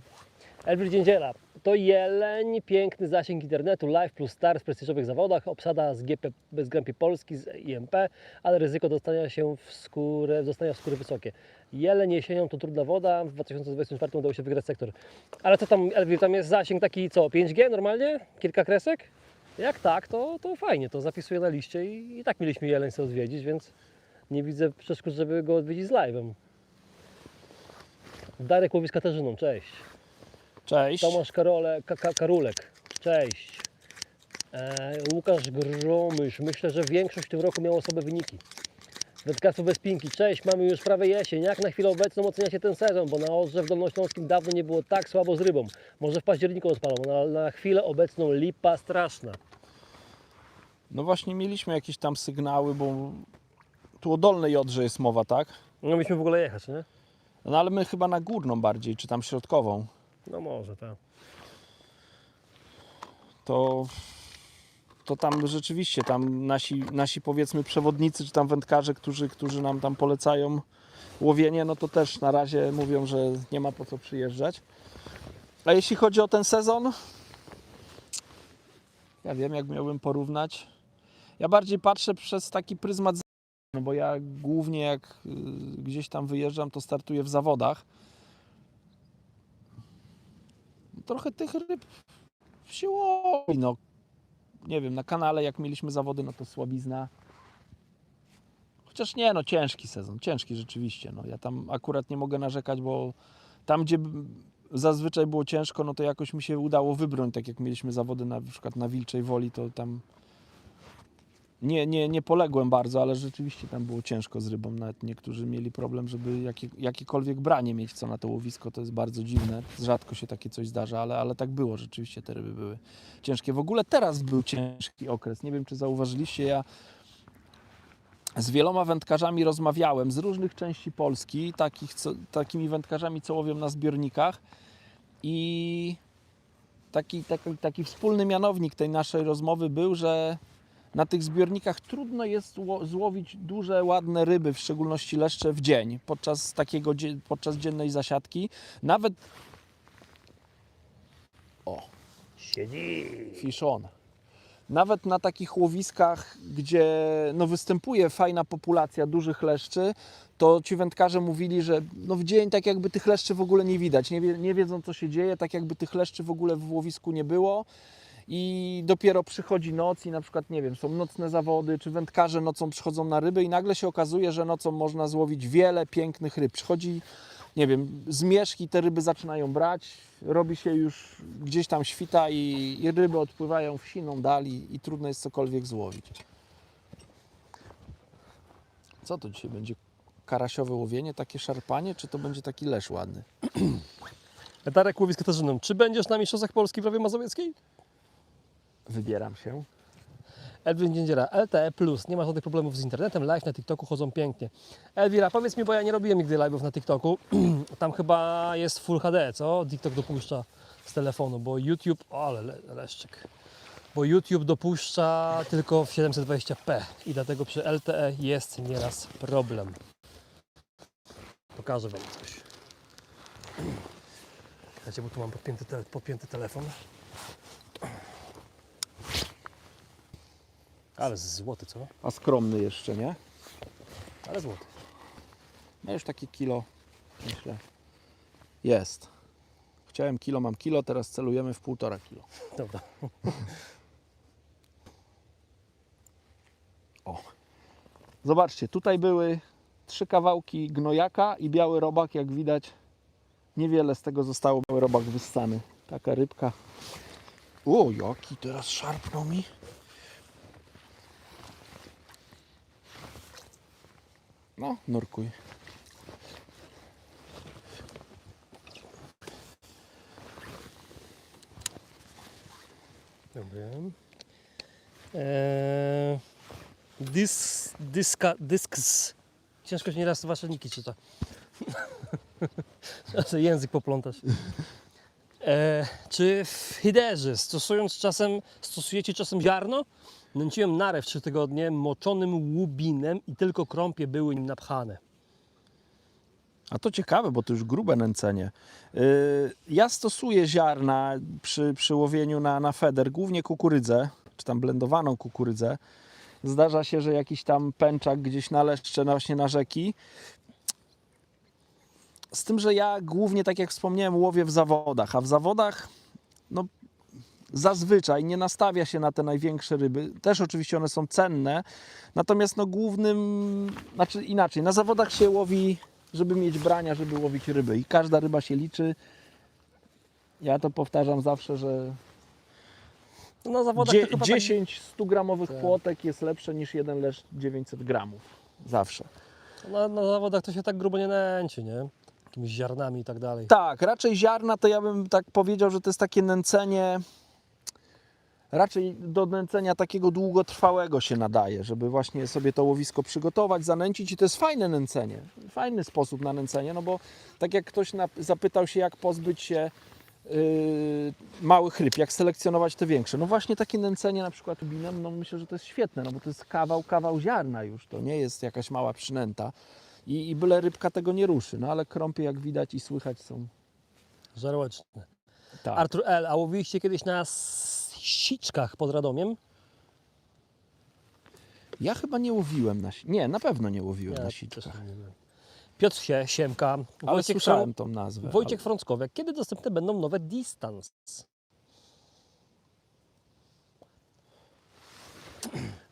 Elwir Dziędziela, to jeleń, piękny zasięg internetu, live plus start w prestiżowych zawodach, obsada z GP bez Grand Prix Polski, z IMP, ale ryzyko dostania w skórę wysokie. Jeleń jesienią to trudna woda, w 2024 udało się wygrać sektor. Ale co tam, Elwir, tam jest zasięg taki co, 5G normalnie? Kilka kresek? Jak tak, to fajnie, to zapisuję na liście i tak mieliśmy jeleń sobie odwiedzić, więc nie widzę przeszkód, żeby go odwiedzić z live'em. Darek łowi z Katarzyną, cześć. Cześć. Tomasz Karulek, cześć. Łukasz Gromysz, myślę, że większość w tym roku miało słabe wyniki. Wędkarstwo bez pinki, cześć, mamy już prawie jesień. Jak na chwilę obecną ocenia się ten sezon, bo na Odrze w Dolnośląskim dawno nie było tak słabo z rybą. Może w październiku odpalą, ale na chwilę obecną lipa straszna. No właśnie mieliśmy jakieś tam sygnały, bo tu o Dolnej Odrze jest mowa, tak? No mieliśmy w ogóle jechać, nie? No ale my chyba na górną bardziej, czy tam środkową. No może, tak. To tam rzeczywiście, tam nasi powiedzmy przewodnicy, czy tam wędkarze, którzy nam tam polecają łowienie, no to też na razie mówią, że nie ma po co przyjeżdżać. A jeśli chodzi o ten sezon, ja wiem, jak miałbym porównać. Ja bardziej patrzę przez taki pryzmat, no bo ja głównie jak gdzieś tam wyjeżdżam, to startuję w zawodach. Trochę tych ryb się łowi, no. Nie wiem, na kanale jak mieliśmy zawody, no to słabizna. Chociaż nie, no ciężki sezon, ciężki rzeczywiście. No, ja tam akurat nie mogę narzekać, bo tam, gdzie zazwyczaj było ciężko, no to jakoś mi się udało wybrnąć, tak jak mieliśmy zawody na przykład na Wilczej Woli, to tam nie poległem bardzo, ale rzeczywiście tam było ciężko z rybą. Nawet niektórzy mieli problem, żeby jakiekolwiek branie mieć co na to łowisko. To jest bardzo dziwne. Rzadko się takie coś zdarza, ale tak było. Rzeczywiście te ryby były ciężkie. W ogóle teraz był ciężki okres. Nie wiem, czy zauważyliście, ja z wieloma wędkarzami rozmawiałem z różnych części Polski, takimi wędkarzami, co łowią na zbiornikach, i taki wspólny mianownik tej naszej rozmowy był, że na tych zbiornikach trudno jest złowić duże, ładne ryby, w szczególności leszcze w dzień, podczas dziennej zasiadki. Nawet siedzi fish on. Nawet na takich łowiskach, gdzie występuje fajna populacja dużych leszczy, to ci wędkarze mówili, że w dzień tak jakby tych leszczy w ogóle nie widać, nie wiedzą co się dzieje, tak jakby tych leszczy w ogóle w łowisku nie było. I dopiero przychodzi noc i na przykład, nie wiem, są nocne zawody, czy wędkarze nocą przychodzą na ryby i nagle się okazuje, że nocą można złowić wiele pięknych ryb. Przychodzi, nie wiem, zmierzch, te ryby zaczynają brać, robi się już gdzieś tam świta i ryby odpływają w siną dal i trudno jest cokolwiek złowić. Co to dzisiaj będzie? Karasiowe łowienie, takie szarpanie, czy to będzie taki lesz ładny? Darek łowi z Katarzyną. Czy będziesz na Mistrzostwach Polski w Rawie Mazowieckiej? Wybieram się. Elwin Dziędziera, LTE+, nie ma żadnych problemów z internetem, live na TikToku chodzą pięknie. Elwira, powiedz mi, bo ja nie robiłem nigdy live'ów na TikToku, tam chyba jest Full HD, co? TikTok dopuszcza z telefonu, bo YouTube, ale leszczyk, bo YouTube dopuszcza tylko w 720p i dlatego przy LTE jest nieraz problem. Pokażę Wam coś. Słuchajcie, bo tu mam podpięty telefon. Ale złoty, co? A skromny jeszcze, nie? Ale złoty. No już takie kilo, myślę, jest. Chciałem kilo, mam kilo, teraz celujemy w 1,5 kilo. Dobra. O. Zobaczcie, tutaj były 3 kawałki gnojaka i biały robak, jak widać. Niewiele z tego zostało, biały robak wyssany. Taka rybka. O, jaki teraz szarpnął mi. No, nurkuj. Dobra. Dysks. Ciężko się nieraz wasze niki czyta. Trzeba sobie język poplątać. Czy w hiderze stosujecie czasem ziarno? Nęciłem narę w 3 tygodnie moczonym łubinem i tylko krąpie były nim napchane. A to ciekawe, bo to już grube nęcenie. Ja stosuję ziarna przy łowieniu na feder, głównie kukurydzę, czy tam blendowaną kukurydzę. Zdarza się, że jakiś tam pęczak gdzieś na leszcze, właśnie na rzeki. Z tym, że ja głównie, tak jak wspomniałem, łowię w zawodach, a w zawodach zazwyczaj nie nastawia się na te największe ryby. Też oczywiście one są cenne, natomiast znaczy inaczej, na zawodach się łowi, żeby mieć brania, żeby łowić ryby i każda ryba się liczy. Ja to powtarzam zawsze, że Na zawodach to chyba 10 100-gramowych Tak. płotek jest lepsze niż jeden leszcz 900 gramów. Zawsze. na zawodach to się tak grubo nie nęci, nie? Jakimiś ziarnami i tak dalej. Tak, raczej ziarna to ja bym tak powiedział, że to jest takie nęcenie, raczej do nęcenia takiego długotrwałego się nadaje, żeby właśnie sobie to łowisko przygotować, zanęcić i to jest fajne nęcenie, fajny sposób na nęcenie, no bo tak jak ktoś zapytał się, jak pozbyć się małych ryb, jak selekcjonować te większe. No właśnie takie nęcenie na przykład rubinem, no myślę, że to jest świetne, no bo to jest kawał ziarna już, to nie jest jakaś mała przynęta i byle rybka tego nie ruszy, no ale krąpie jak widać i słychać są. Żarłeczne. Tak. Artur L., a łowiliście kiedyś na siczkach pod Radomiem? Ja chyba nie łowiłem nie, na pewno nie łowiłem na też siczkach, nie wiem. Piotr Siemka, ale słyszałem tą nazwę. Wojciek Frąckowiak. Kiedy dostępne będą nowe Distance?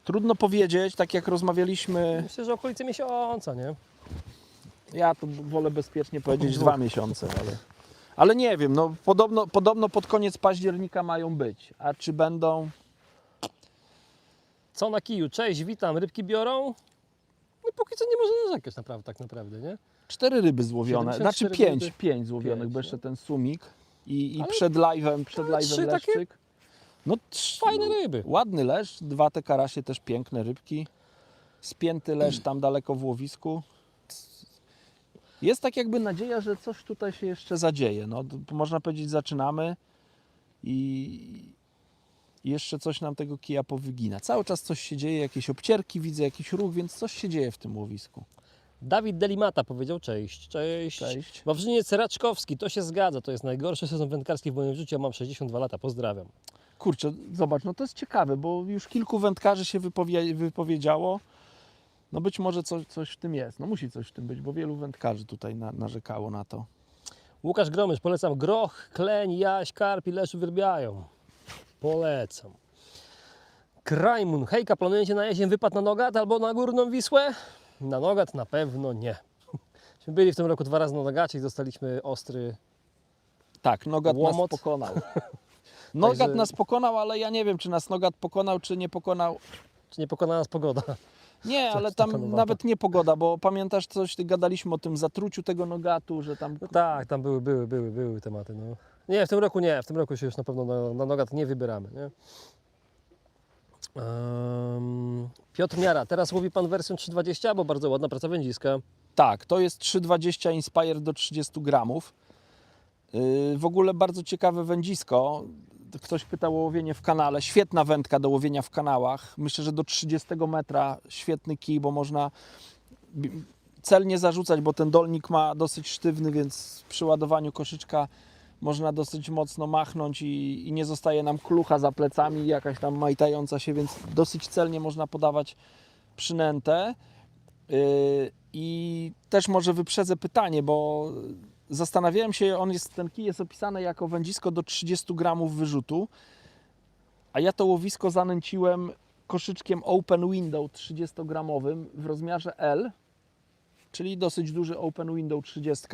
Trudno powiedzieć, tak jak rozmawialiśmy, Myślę, że okolice miesiąca, nie? ja to wolę bezpiecznie powiedzieć 2 miesiące, ale nie wiem, no podobno pod koniec października mają być, a czy będą, Co na kiju? Cześć, witam. Rybki biorą? No póki co nie można narzekać naprawdę, tak naprawdę, nie? 4 ryby złowione, 74 znaczy 5, ryby. 5 złowionych, Pięć, bo jeszcze no. ten sumik i Ale- przed live'em, ale 3 takie leszczyk. No Fajne ryby. ładny leszcz, 2 te karasie też piękne rybki. Spięty leszcz tam daleko w łowisku. Jest tak jakby nadzieja, że coś tutaj się jeszcze zadzieje. No, można powiedzieć, zaczynamy i jeszcze coś nam tego kija powygina. Cały czas coś się dzieje, jakieś obcierki widzę, jakiś ruch, więc coś się dzieje w tym łowisku. Dawid Delimata powiedział cześć. Cześć. Cześć. Wawrzyniec Raczkowski, to się zgadza. To jest najgorszy sezon wędkarski w moim życiu. Ja mam 62 lata. Pozdrawiam. Kurczę, zobacz, no to jest ciekawe, bo już kilku wędkarzy się wypowiedziało. No być może coś w tym jest. No musi coś w tym być, bo wielu wędkarzy tutaj narzekało na to. Łukasz Gromysz, polecam. Groch, kleń, jaś, karp i lesz uwielbiają. Polecam. Krajmun, hejka, planujecie na jesień wypad na Nogat albo na Górną Wisłę? Na Nogat na pewno nie. Myśmy byli w tym roku 2 razy na Nogacie i dostaliśmy ostry... Tak, Nogat Łomot. nas pokonał. Nogat Także- nas pokonał, ale ja nie wiem, czy nas Nogat pokonał, czy nie pokonał. Czy nie pokona nas pogoda? Nie, ale co tam panowała? nawet nie pogoda, bo pamiętasz coś, gadaliśmy o tym zatruciu tego Nogatu, że tam... No tak, tam były tematy. No. Nie, w tym roku nie. W tym roku się już na pewno na Nogat nie wybieramy. Nie? Piotr Miara, teraz łowi Pan wersję 320, bo bardzo ładna praca wędziska. Tak, to jest 3,20 Inspire do 30 gramów. W ogóle bardzo ciekawe wędzisko. Ktoś pytał o łowienie w kanale. Świetna wędka do łowienia w kanałach. Myślę, że do 30 metra świetny kij, bo można celnie zarzucać, bo ten dolnik ma dosyć sztywny, więc przy ładowaniu koszyczka można dosyć mocno machnąć i nie zostaje nam klucha za plecami jakaś tam majtająca się, więc dosyć celnie można podawać przynętę. I też może wyprzedzę pytanie, bo zastanawiałem się, ten kij jest opisany jako wędzisko do 30 gramów wyrzutu, a ja to łowisko zanęciłem koszyczkiem Open Window 30-gramowym w rozmiarze L, czyli dosyć duży Open Window 30,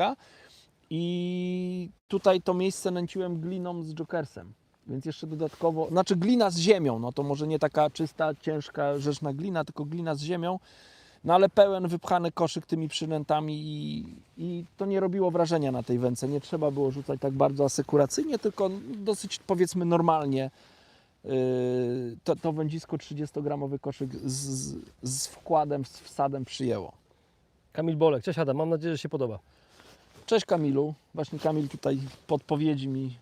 i tutaj to miejsce nęciłem gliną z jokersem, więc jeszcze dodatkowo, znaczy glina z ziemią, no to może nie taka czysta, ciężka, rzeczna glina, tylko glina z ziemią. No ale pełen wypchany koszyk tymi przynętami i to nie robiło wrażenia na tej wędce. Nie trzeba było rzucać tak bardzo asekuracyjnie, tylko dosyć, powiedzmy, normalnie to wędzisko 30-gramowy koszyk z wkładem, z wsadem przyjęło. Kamil Bolek, cześć Adam, mam nadzieję, że się podoba. Cześć Kamilu. Właśnie Kamil tutaj podpowiedzi mi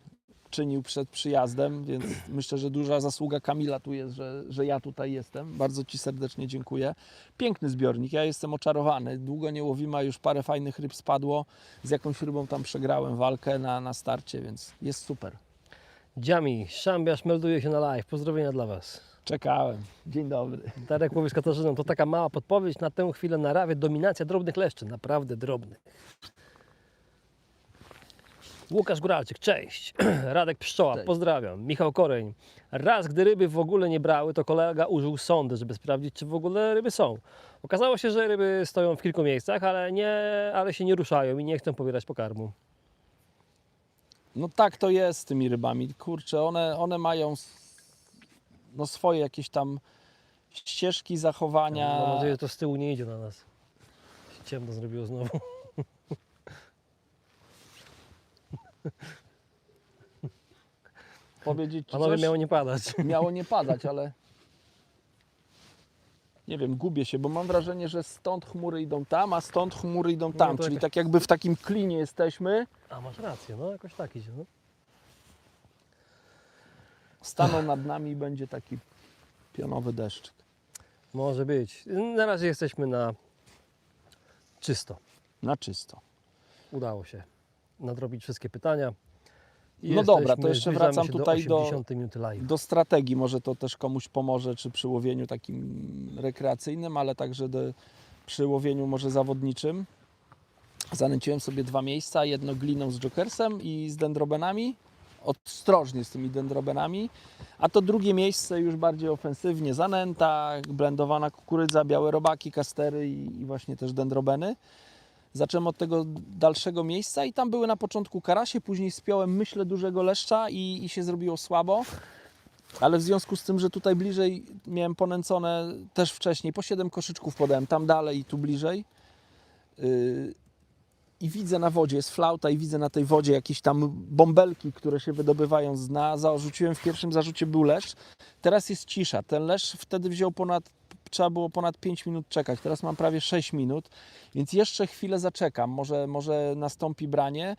czynił przed przyjazdem, więc myślę, że duża zasługa Kamila tu jest, że ja tutaj jestem. Bardzo Ci serdecznie dziękuję. Piękny zbiornik, ja jestem oczarowany. Długo nie łowimy, a już parę fajnych ryb spadło. Z jakąś rybą tam przegrałem walkę na starcie, więc jest super. Dziami, Szambiarz melduje się na live. Pozdrowienia dla Was. Czekałem. Dzień dobry. Darek łowi z Katarzyną, to taka mała podpowiedź na tę chwilę na rawie. Dominacja drobnych leszczy, naprawdę drobnych. Łukasz Góralczyk, cześć. Radek Pszczoła, Cześć. pozdrawiam. Michał Koreń. Raz, gdy ryby w ogóle nie brały, to kolega użył sondy, żeby sprawdzić, czy w ogóle ryby są. Okazało się, że ryby stoją w kilku miejscach, ale się nie ruszają i nie chcą pobierać pokarmu. No tak to jest z tymi rybami. Kurczę, one mają no swoje jakieś tam ścieżki zachowania. Mam nadzieję, że to z tyłu nie idzie na nas. Się ciemno zrobiło znowu. Powiedzieć, czy Panowie, coś miało nie padać. miało nie padać, ale nie wiem, gubię się, bo mam wrażenie, że stąd chmury idą tam, a stąd chmury idą tam, to czyli jakaś- tak jakby w takim klinie jesteśmy. A masz rację, no jakoś tak idzie. No. Staną nad nami i będzie taki pionowy deszczyk. Może być. Na razie jesteśmy na czysto. Na czysto. Udało się nadrobić wszystkie pytania. I No dobra, jesteśmy- to jeszcze zbliżamy wracam się tutaj do 80 minuty live. Do strategii, może to też komuś pomoże, czy przy łowieniu takim rekreacyjnym, ale także przy łowieniu może zawodniczym. Zanęciłem sobie 2 miejsca, jedno gliną z jokersem i z dendrobenami, ostrożnie z tymi dendrobenami, a to drugie miejsce już bardziej ofensywnie, zanęta, blendowana kukurydza, białe robaki, kastery i właśnie też dendrobeny. Zacząłem od tego dalszego miejsca i tam były na początku karasie, później spiąłem myślę dużego leszcza i się zrobiło słabo. Ale w związku z tym, że tutaj bliżej miałem ponęcone też wcześniej, po 7 koszyczków podałem, tam dalej i tu bliżej. I widzę na wodzie, jest flauta i widzę na tej wodzie jakieś tam bąbelki, które się wydobywają z dna. Zarzuciłem w pierwszym zarzucie, był leszcz. Teraz jest cisza. Ten leszcz wtedy wziął trzeba było ponad 5 minut czekać. Teraz mam prawie 6 minut, więc jeszcze chwilę zaczekam. Może nastąpi branie.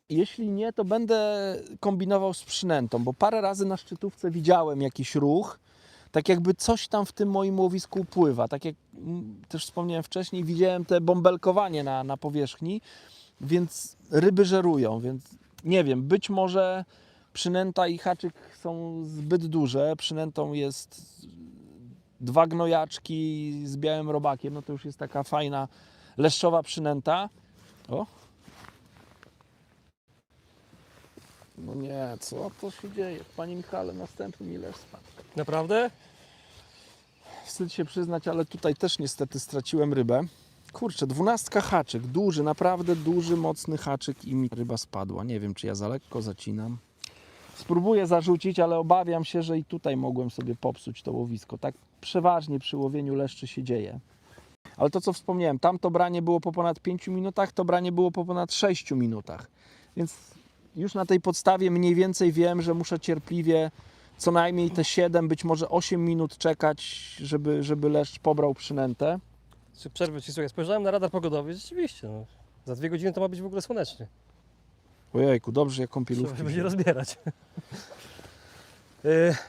Jeśli nie, to będę kombinował z przynętą, bo parę razy na szczytówce widziałem jakiś ruch, tak jakby coś tam w tym moim łowisku pływa. Tak jak też wspomniałem wcześniej, widziałem te bąbelkowanie na powierzchni, więc ryby żerują, więc nie wiem, być może przynęta i haczyk są zbyt duże. Przynętą jest 2 gnojaczki z białym robakiem, no to już jest taka fajna leszczowa przynęta. O! No nie, co to się dzieje? Panie Michale, następny mi leszcz spadł. Naprawdę? Wstyd się przyznać, ale tutaj też niestety straciłem rybę. Kurczę, 12 haczyk, duży, naprawdę duży, mocny haczyk i mi ryba spadła. Nie wiem, czy ja za lekko zacinam. Spróbuję zarzucić, ale obawiam się, że i tutaj mogłem sobie popsuć to łowisko. Tak przeważnie przy łowieniu leszczy się dzieje. Ale to, co wspomniałem, tamto branie było po ponad 5 minutach, to branie było po ponad 6 minutach. Więc już na tej podstawie mniej więcej wiem, że muszę cierpliwie co najmniej te 7, być może 8 minut czekać, żeby leszcz pobrał przynętę. Czy przerwę ci, słuchaj, spojrzałem na radar pogodowy, rzeczywiście, no. Za 2 godziny to ma być w ogóle słonecznie. Ojejku, dobrze, jak Trzeba kąpielówki. się będzie rozbierać.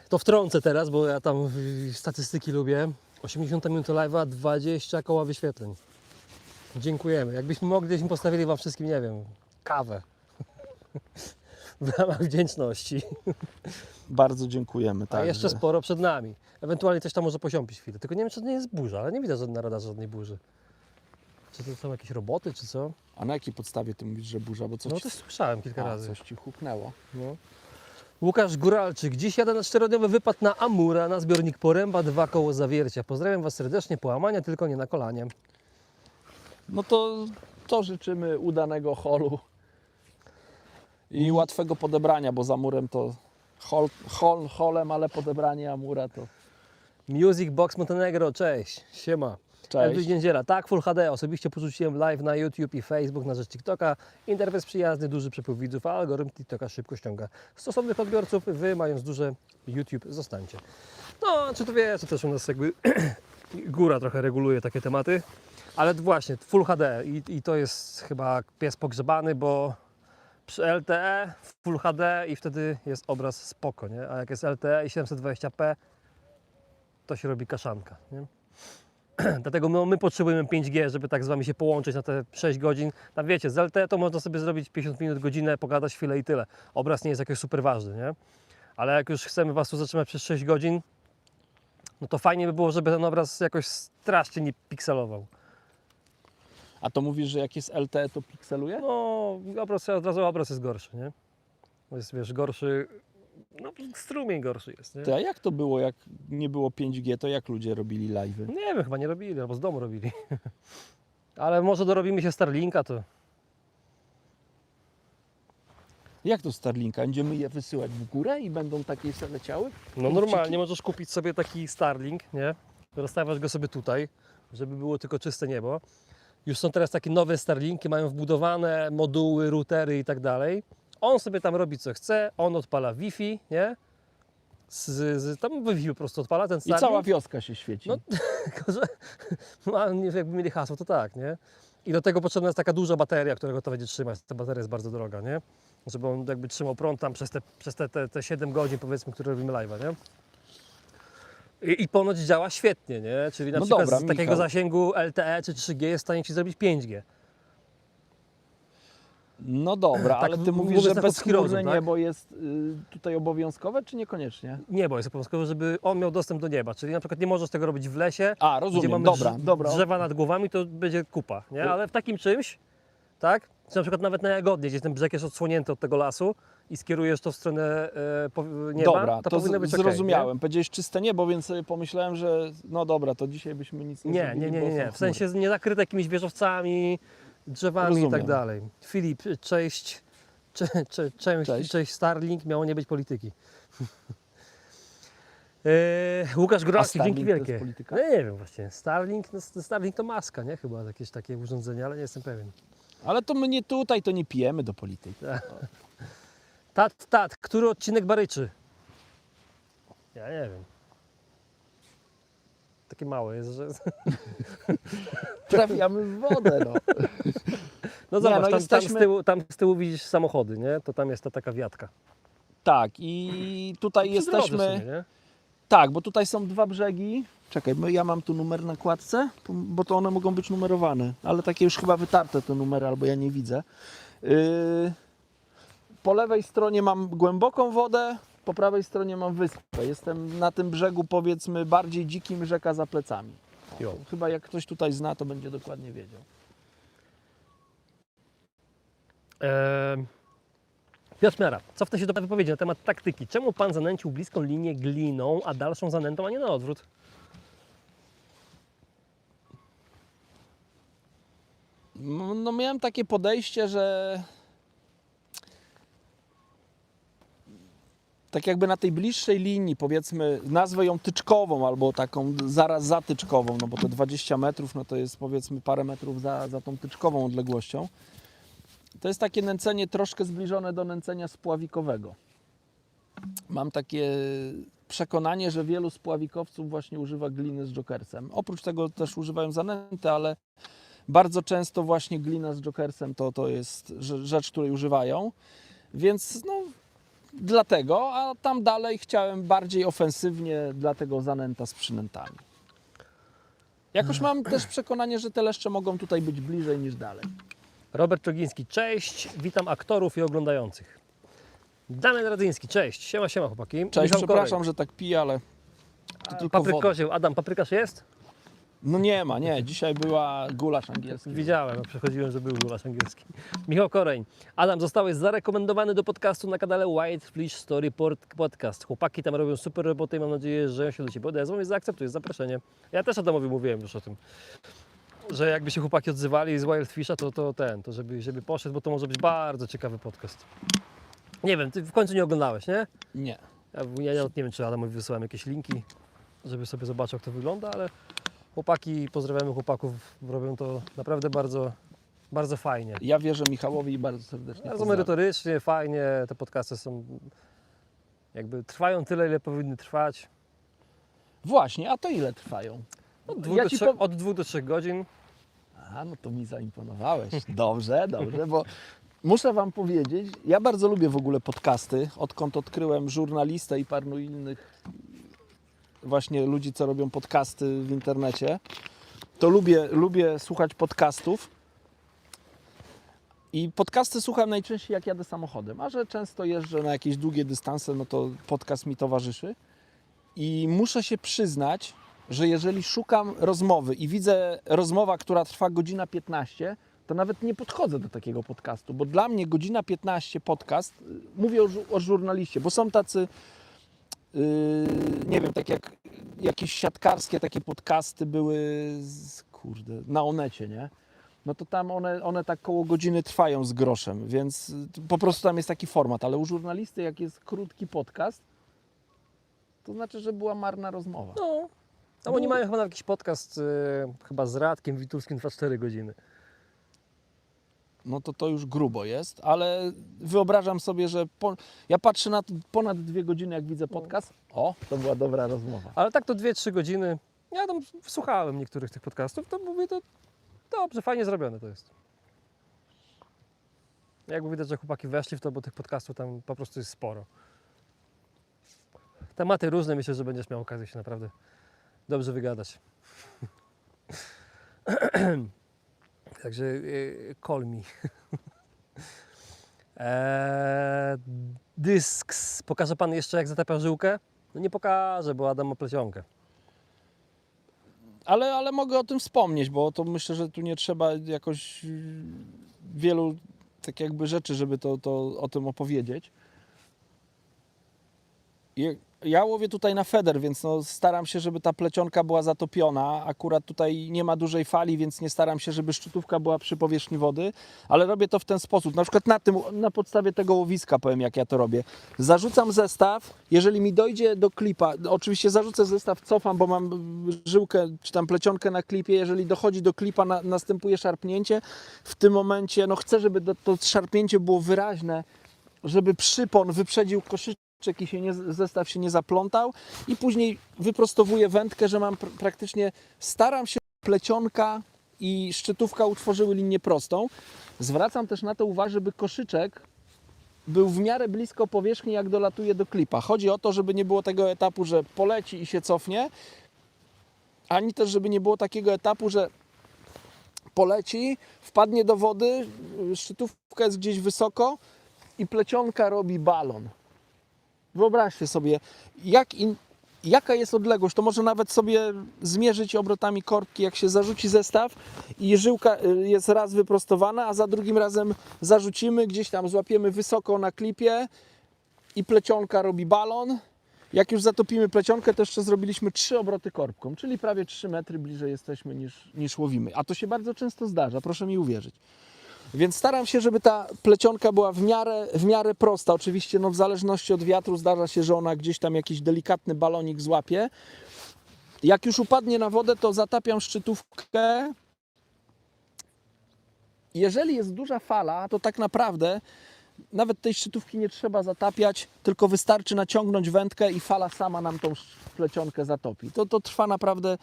To wtrącę teraz, bo ja tam statystyki lubię. 80 minut live'a, 20 koła wyświetleń. Dziękujemy. Jakbyśmy mogli, byśmy postawili wam wszystkim, nie wiem, kawę. W ramach wdzięczności. Bardzo dziękujemy. A Tak, jeszcze sporo przed nami. Ewentualnie coś tam może posiąpić chwilę. Tylko nie wiem, czy to nie jest burza, ale nie widać na radarze żadnej burzy. Czy to są jakieś roboty, czy co? A na jakiej podstawie ty mówisz, że burza? Bo coś No ci... też słyszałem kilka razy. coś ci huknęło. No. Łukasz Góralczyk. Dziś jadę na 4-dniowy wypad na Amura, na zbiornik Poręba, 2 koło zawiercia. Pozdrawiam Was serdecznie, połamania, tylko nie na kolanie. No to życzymy udanego holu i łatwego podebrania, bo za murem to holem, ale podebranie Amura to Music Box Montenegro, cześć, siema. cześć. Elwis Niedziela, tak, Full HD. Osobiście porzuciłem live na YouTube i Facebook na rzecz TikToka. Interfejs przyjazny, duży przepływ widzów, a algorytm TikToka szybko ściąga stosownych odbiorców. Wy, mając duże YouTube, zostańcie. No, czy to wiesz, to też u nas jakby góra trochę reguluje takie tematy. Ale właśnie, Full HD i to jest chyba pies pogrzebany, bo przy LTE Full HD i wtedy jest obraz spoko, nie? A jak jest LTE i 720p, to się robi kaszanka, nie? Dlatego my potrzebujemy 5G, żeby tak z Wami się połączyć na te 6 godzin. Tam wiecie, z LTE to można sobie zrobić 50 minut, godzinę, pogadać chwilę i tyle. Obraz nie jest jakoś super ważny, nie? Ale jak już chcemy Was tu zatrzymać przez 6 godzin, no to fajnie by było, żeby ten obraz jakoś strasznie nie pikselował. A to mówisz, że jak jest LTE, to pikseluje? No, obraz, od razu obraz jest gorszy, nie? Jest, wiesz, gorszy, no strumień gorszy jest, nie? Ty, a jak to było, jak nie było 5G, to jak ludzie robili live'y? Nie wiem, chyba nie robili, albo z domu robili. Ale może dorobimy się Starlinka, to... Jak to Starlinka? Będziemy je wysyłać w górę i będą takie sobie leciały? No normalnie możesz kupić sobie taki Starlink, nie? Rozstawiasz go sobie tutaj, żeby było tylko czyste niebo. Już są teraz takie nowe Starlinki, mają wbudowane moduły, routery i tak dalej. On sobie tam robi co chce, on odpala Wi-Fi, nie? Tam Wi-Fi po prostu odpala ten I Starlink. cała wioska się świeci. No, tylko że jakby mieli hasło, to tak, nie? I do tego potrzebna jest taka duża bateria, która go to będzie trzymać. Ta bateria jest bardzo droga, nie? Żeby on jakby trzymał prąd tam przez te 7 godzin, powiedzmy, które robimy live'a, nie? I ponoć działa świetnie, nie? Czyli na No przykład dobra, z takiego Michał. zasięgu LTE czy 3G jest w stanie Ci zrobić 5G. No dobra, Tak, ale ty mówisz, mówię że tak pod bezchmurne sklerozą, tak? niebo jest tutaj obowiązkowe, czy niekoniecznie? Niebo jest obowiązkowe, żeby on miał dostęp do nieba. Czyli na przykład nie możesz tego robić w lesie, A, gdzie rozumiem, mamy dobra. drzewa nad głowami, to będzie kupa, nie? Ale w takim czymś, tak? Czy na przykład nawet na Jagodnie, gdzie ten brzeg jest odsłonięty od tego lasu i skierujesz to w stronę nieba, Dobra, to to powinno być zrozumiałem. Powiedziałeś czyste niebo, więc sobie pomyślałem, że no dobra, to dzisiaj byśmy nic nie Nie, zrobili, nie, bo nie, nie. są W sensie nie zakryte jakimiś wieżowcami, drzewami i tak Rozumiem. dalej. Filip, cześć. Cześć Starlink, miało nie być polityki. Łukasz A Góralski, Starlink dzięki to jest wielkie. polityka? No nie wiem właśnie, Starlink, no, Starlink to maska, nie? Chyba jakieś takie urządzenie, ale nie jestem pewien. Ale to my nie tutaj, to nie pijemy do polityki. Tat, który odcinek Baryczy? Ja nie wiem. Takie małe jest, że... Trafiamy w wodę, no. No Nie, zobacz, no jesteśmy- tam z tyłu widzisz samochody, nie? To tam jest ta taka wiatka. Tak, i tutaj Przy drodze w jesteśmy... sumie, nie? Tak, bo tutaj są dwa brzegi. Czekaj, ja mam tu numer na kładce, bo to one mogą być numerowane, ale takie już chyba wytarte te numery, albo ja nie widzę. Po lewej stronie mam głęboką wodę, po prawej stronie mam wyspę. Jestem na tym brzegu, powiedzmy, bardziej dzikim, rzeka za plecami. Jo. Chyba jak ktoś tutaj zna, to będzie dokładnie wiedział. Piotr Miara, cofnę się do wypowiedzi na temat taktyki. Czemu pan zanęcił bliską linię gliną, a dalszą zanętą, a nie na odwrót? No miałem takie podejście, że tak jakby na tej bliższej linii, powiedzmy, nazwę ją tyczkową albo taką zaraz za tyczkową, no bo te 20 metrów, no to jest powiedzmy parę metrów za tą tyczkową odległością. To jest takie nęcenie troszkę zbliżone do nęcenia spławikowego. Mam takie przekonanie, że wielu spławikowców właśnie używa gliny z jokersem. Oprócz tego też używają zanęty, ale bardzo często właśnie glina z jokersem to jest rzecz, której używają. Więc no, dlatego, a tam dalej chciałem bardziej ofensywnie, dlatego zanęta z przynętami. Jakoś mam też przekonanie, że te leszcze mogą tutaj być bliżej niż dalej. Robert Czogiński, cześć, witam aktorów i oglądających. Damian Radzyński, cześć, siema chłopaki. Cześć, Michał przepraszam, że tak piję, ale to Korek. tylko Papryk woda. kozioł, Adam, paprykarz jest? No nie ma, nie. Dzisiaj była gulasz angielski. Widziałem, przechodziłem, że był gulasz angielski. Michał Koreń, Adam, zostałeś zarekomendowany do podcastu na kanale Whitefish Story Podcast. Chłopaki tam robią super robotę i mam nadzieję, że się do Ciebie odezwą i zaakceptujesz zaproszenie. Ja też Adamowi mówiłem już o tym, że jakby się chłopaki odzywali z Wildfisha, to żeby poszedł, bo to może być bardzo ciekawy podcast. Nie wiem, Ty w końcu nie oglądałeś, nie? Nie. Ja nie wiem, czy Adamowi wysyłałem jakieś linki, żeby sobie zobaczył, jak to wygląda, ale chłopaki, pozdrawiamy chłopaków, robią to naprawdę bardzo, bardzo fajnie. Ja wierzę Michałowi i bardzo serdecznie Bardzo pozdrawiam. merytorycznie, fajnie, te podcasty są, jakby trwają tyle, ile powinny trwać. Właśnie, a to ile trwają? Od Ja 2 ci od 2 do 3 godzin. A, no to mi zaimponowałeś. Dobrze, bo muszę Wam powiedzieć, ja bardzo lubię w ogóle podcasty, odkąd odkryłem żurnalistę i paru innych właśnie ludzi, co robią podcasty w internecie, to lubię słuchać podcastów. I podcasty słucham najczęściej jak jadę samochodem, a że często jeżdżę na jakieś długie dystanse, no to podcast mi towarzyszy. I muszę się przyznać, że jeżeli szukam rozmowy i widzę rozmowa, która trwa godzina 15, to nawet nie podchodzę do takiego podcastu, bo dla mnie godzina 15 podcast, mówię o żurnaliście, bo są tacy, nie wiem, tak jak jakieś siatkarskie takie podcasty były, na Onecie, nie? No to tam one tak koło godziny trwają z groszem, więc po prostu tam jest taki format, ale u żurnalisty jak jest krótki podcast, to znaczy, że była marna rozmowa. No, tam oni mają chyba jakiś podcast, chyba z Radkiem Witulskim, trwa 4 godziny. No to już grubo jest, ale wyobrażam sobie, że ja patrzę na to ponad 2 godziny, jak widzę podcast. O, to była dobra rozmowa. Ale tak to 2-3 godziny. Ja tam słuchałem niektórych tych podcastów, to mówię, to dobrze, fajnie zrobione to jest. Jakby widać, że chłopaki weszli w to, bo tych podcastów tam po prostu jest sporo. Tematy różne, myślę, że będziesz miał okazję się naprawdę dobrze wygadać. Także call me. Dysks. Pokaże Pan jeszcze, jak zatapia żyłkę? No nie pokażę, bo Adam ma plecionkę. Ale mogę o tym wspomnieć, bo to myślę, że tu nie trzeba jakoś wielu tak jakby rzeczy, żeby to o tym opowiedzieć. Ja łowię tutaj na feder, więc no staram się, żeby ta plecionka była zatopiona. Akurat tutaj nie ma dużej fali, więc nie staram się, żeby szczytówka była przy powierzchni wody, ale robię to w ten sposób. Na przykład na podstawie tego łowiska powiem, jak ja to robię. Zarzucam zestaw, jeżeli mi dojdzie do klipa, oczywiście zarzucę zestaw, cofam, bo mam żyłkę czy tam plecionkę na klipie. Jeżeli dochodzi do klipa, następuje szarpnięcie. W tym momencie no chcę, żeby to szarpnięcie było wyraźne, żeby przypon wyprzedził koszyczek i zestaw się nie zaplątał, i później wyprostowuję wędkę, że mam praktycznie, staram się, plecionka i szczytówka utworzyły linię prostą. Zwracam też na to uwagę, żeby koszyczek był w miarę blisko powierzchni, jak dolatuje do klipa. Chodzi o to, żeby nie było tego etapu, że poleci i się cofnie, ani też, żeby nie było takiego etapu, że poleci, wpadnie do wody, szczytówka jest gdzieś wysoko i plecionka robi balon. Wyobraźcie sobie, jaka jest odległość. To może nawet sobie zmierzyć obrotami korbki, jak się zarzuci zestaw i żyłka jest raz wyprostowana, a za drugim razem zarzucimy, gdzieś tam złapiemy wysoko na klipie i plecionka robi balon. Jak już zatopimy plecionkę, to jeszcze zrobiliśmy 3 obroty korbką, czyli prawie 3 metry bliżej jesteśmy niż łowimy. A to się bardzo często zdarza, proszę mi uwierzyć. Więc staram się, żeby ta plecionka była w miarę prosta. Oczywiście no, w zależności od wiatru zdarza się, że ona gdzieś tam jakiś delikatny balonik złapie. Jak już upadnie na wodę, to zatapiam szczytówkę. Jeżeli jest duża fala, to tak naprawdę nawet tej szczytówki nie trzeba zatapiać, tylko wystarczy naciągnąć wędkę i fala sama nam tą plecionkę zatopi. To trwa naprawdę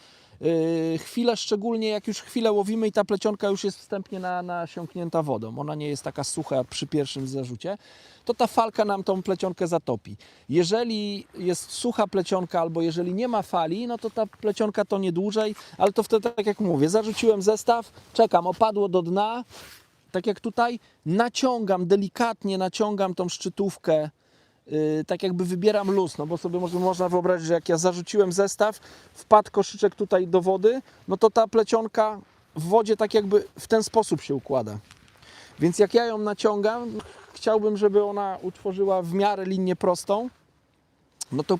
chwilę, szczególnie jak już chwilę łowimy i ta plecionka już jest wstępnie nasiąknięta wodą. Ona nie jest taka sucha przy pierwszym zarzucie, to ta falka nam tą plecionkę zatopi. Jeżeli jest sucha plecionka albo jeżeli nie ma fali, no to ta plecionka to nie dłużej, ale to wtedy, tak jak mówię, zarzuciłem zestaw, czekam, opadło do dna, tak jak tutaj, delikatnie naciągam tą szczytówkę, tak jakby wybieram luz, no bo sobie można wyobrazić, że jak ja zarzuciłem zestaw, wpadł koszyczek tutaj do wody, no to ta plecionka w wodzie tak jakby w ten sposób się układa. Więc jak ja ją naciągam, chciałbym, żeby ona utworzyła w miarę linię prostą, no to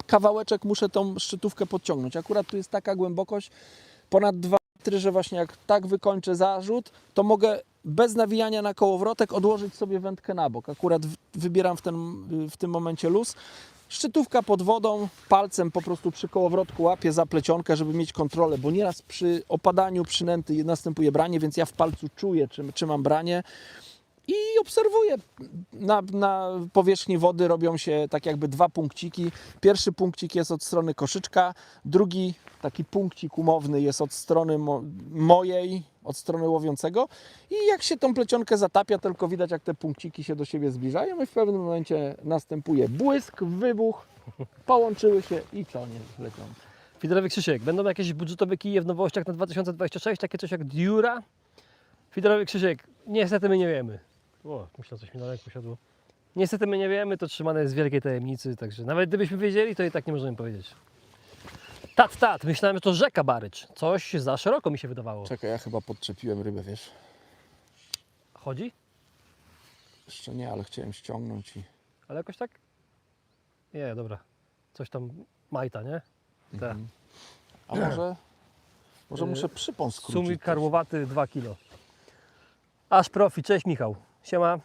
kawałeczek muszę tą szczytówkę podciągnąć. Akurat tu jest taka głębokość, ponad 2 metry, że właśnie jak tak wykończę zarzut, to mogę bez nawijania na kołowrotek odłożyć sobie wędkę na bok. Akurat wybieram w tym momencie luz. Szczytówka pod wodą, palcem po prostu przy kołowrotku łapię za plecionkę, żeby mieć kontrolę, bo nieraz przy opadaniu przynęty następuje branie, więc ja w palcu czuję, czy mam branie. I obserwuję. Na powierzchni wody robią się tak jakby 2 punkciki. Pierwszy punkcik jest od strony koszyczka, drugi taki punkcik umowny jest od strony mojej, od strony łowiącego. I jak się tą plecionkę zatapia, tylko widać, jak te punkciki się do siebie zbliżają i w pewnym momencie następuje błysk, wybuch, połączyły się i ciągnie lecią. Fiderowy Krzysiek, będą jakieś budżetowe kije w nowościach na 2026, takie coś jak Dura? Fiderowy Krzysiek, niestety my nie wiemy. O, myślę, coś mi daleko siadło. Niestety my nie wiemy, to trzymane jest w wielkiej tajemnicy, także nawet gdybyśmy wiedzieli, to i tak nie możemy powiedzieć. Tat, myślałem, że to rzeka Barycz. Coś za szeroko mi się wydawało. Czekaj, ja chyba podczepiłem rybę, wiesz? Chodzi? Jeszcze nie, ale chciałem ściągnąć i... Ale jakoś tak? Nie, dobra. Coś tam majta, nie? Tak. A może muszę przypon skrócić. Sumik karłowaty 2 kg. Aż profi, cześć Michał. Siema.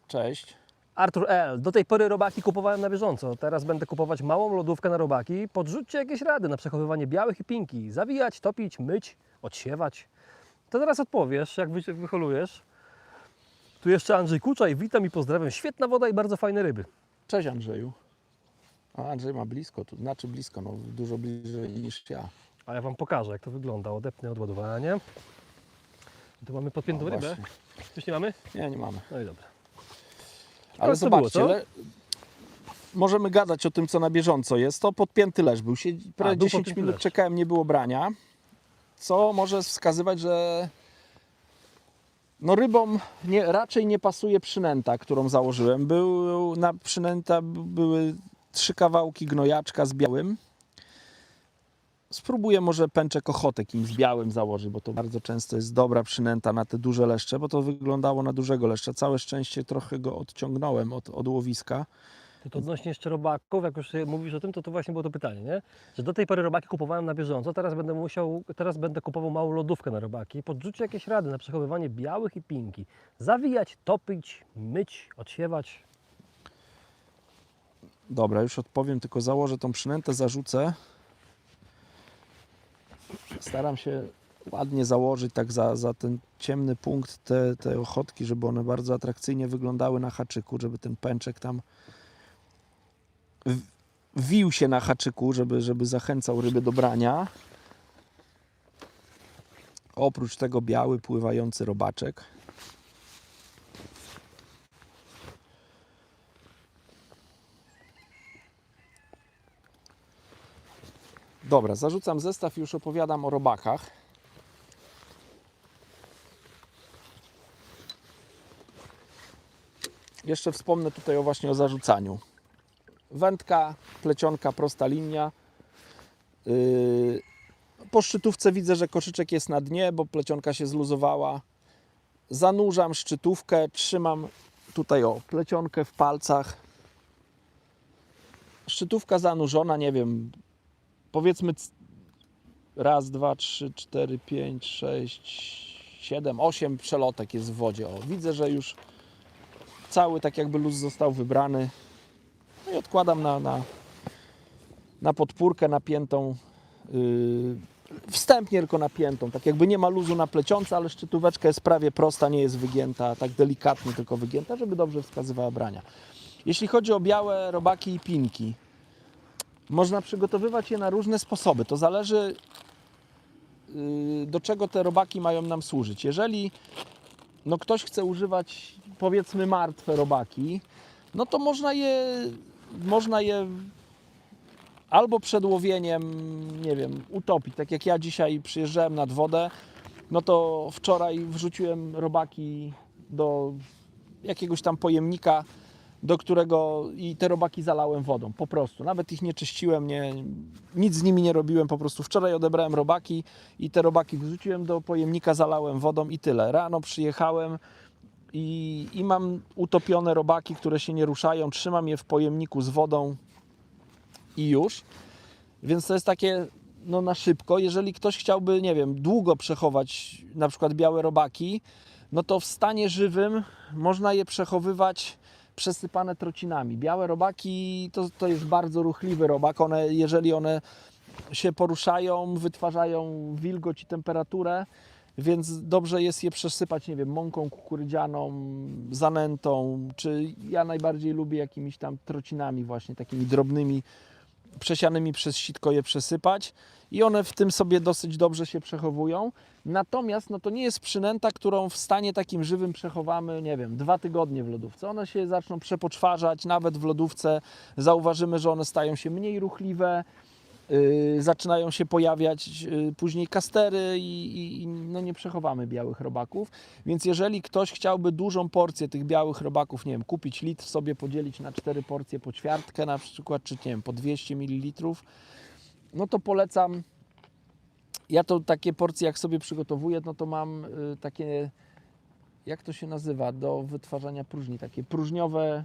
Cześć. Artur L. Do tej pory robaki kupowałem na bieżąco. Teraz będę kupować małą lodówkę na robaki. Podrzućcie jakieś rady na przechowywanie białych i pinki. Zawijać, topić, myć, odsiewać. To zaraz odpowiesz, jak wyholujesz. Tu jeszcze Andrzej Kuczaj. Witam i pozdrawiam. Świetna woda i bardzo fajne ryby. Cześć Andrzeju. A Andrzej ma blisko, tu znaczy blisko, no dużo bliżej niż ja. A ja Wam pokażę, jak to wygląda. Odepnę odładowanie. Tu mamy podpiętą O, rybę. właśnie. Coś nie mamy? Nie mamy. No i dobra. Ale co było, zobaczcie, co? możemy gadać o tym, co na bieżąco jest. To podpięty leż był. Prawie był 10 podpięty minut leż. czekałem, nie było brania. Co może wskazywać, że no rybom raczej nie pasuje przynęta, którą założyłem. Na przynęta były 3 kawałki gnojaczka z białym. Spróbuję może pęczek ochotek im z białym założyć, bo to bardzo często jest dobra przynęta na te duże leszcze, bo to wyglądało na dużego leszcza. Całe szczęście trochę go odciągnąłem od łowiska, To odnośnie jeszcze robaków, jak już mówisz o tym, to właśnie było to pytanie, nie? Że do tej pory robaki kupowałem na bieżąco, teraz będę kupował małą lodówkę na robaki. Podrzućcie jakieś rady na przechowywanie białych i pinki. Zawijać, topić, myć, odsiewać. Dobra, już odpowiem, tylko założę tą przynętę, zarzucę. Staram się ładnie założyć tak za ten ciemny punkt te ochotki, żeby one bardzo atrakcyjnie wyglądały na haczyku, żeby ten pęczek tam wił się na haczyku, żeby zachęcał ryby do brania. Oprócz tego biały, pływający robaczek. Dobra, zarzucam zestaw i już opowiadam o robakach. Jeszcze wspomnę tutaj właśnie o zarzucaniu. Wędka, plecionka, prosta linia. Po szczytówce widzę, że koszyczek jest na dnie, bo plecionka się zluzowała. Zanurzam szczytówkę, trzymam tutaj plecionkę w palcach. Szczytówka zanurzona, nie wiem, powiedzmy raz, dwa, trzy, cztery, pięć, sześć, 7, 8 przelotek jest w wodzie. Widzę, że już cały tak jakby luz został wybrany. No i odkładam na podpórkę napiętą, wstępnie tylko napiętą, tak jakby nie ma luzu na plecionce, ale szczytóweczka jest prawie prosta, nie jest wygięta, tak delikatnie tylko wygięta, żeby dobrze wskazywała brania. Jeśli chodzi o białe robaki i pinki, można przygotowywać je na różne sposoby. To zależy, do czego te robaki mają nam służyć. Jeżeli ktoś chce używać, powiedzmy, martwe robaki, no to można je albo przed łowieniem, nie wiem, utopić. Tak jak ja dzisiaj przyjeżdżałem nad wodę, no to wczoraj wrzuciłem robaki do jakiegoś tam pojemnika, do którego i te robaki zalałem wodą, po prostu. Nawet ich nie czyściłem, nic z nimi nie robiłem, po prostu wczoraj odebrałem robaki i te robaki wrzuciłem do pojemnika, zalałem wodą i tyle. Rano przyjechałem i mam utopione robaki, które się nie ruszają, trzymam je w pojemniku z wodą i już. Więc to jest takie na szybko. Jeżeli ktoś chciałby, nie wiem, długo przechować na przykład białe robaki, no to w stanie żywym można je przechowywać przesypane trocinami. Białe robaki to jest bardzo ruchliwy robak. Jeżeli one się poruszają, wytwarzają wilgoć i temperaturę, więc dobrze jest je przesypać, nie wiem, mąką kukurydzianą, zanętą, czy ja najbardziej lubię jakimiś tam trocinami właśnie, takimi drobnymi, przesianymi przez sitko je przesypać i one w tym sobie dosyć dobrze się przechowują. Natomiast to nie jest przynęta, którą w stanie takim żywym przechowamy, nie wiem, 2 tygodnie w lodówce. One się zaczną przepoczwarzać, nawet w lodówce zauważymy, że one stają się mniej ruchliwe, zaczynają się pojawiać później kastery i nie przechowamy białych robaków. Więc jeżeli ktoś chciałby dużą porcję tych białych robaków, nie wiem, kupić litr, sobie podzielić na 4 porcje po ćwiartkę na przykład, czy nie wiem, po 200 ml, no to polecam. Ja to takie porcje jak sobie przygotowuję, no to mam takie, jak to się nazywa, do wytwarzania próżni, takie próżniowe.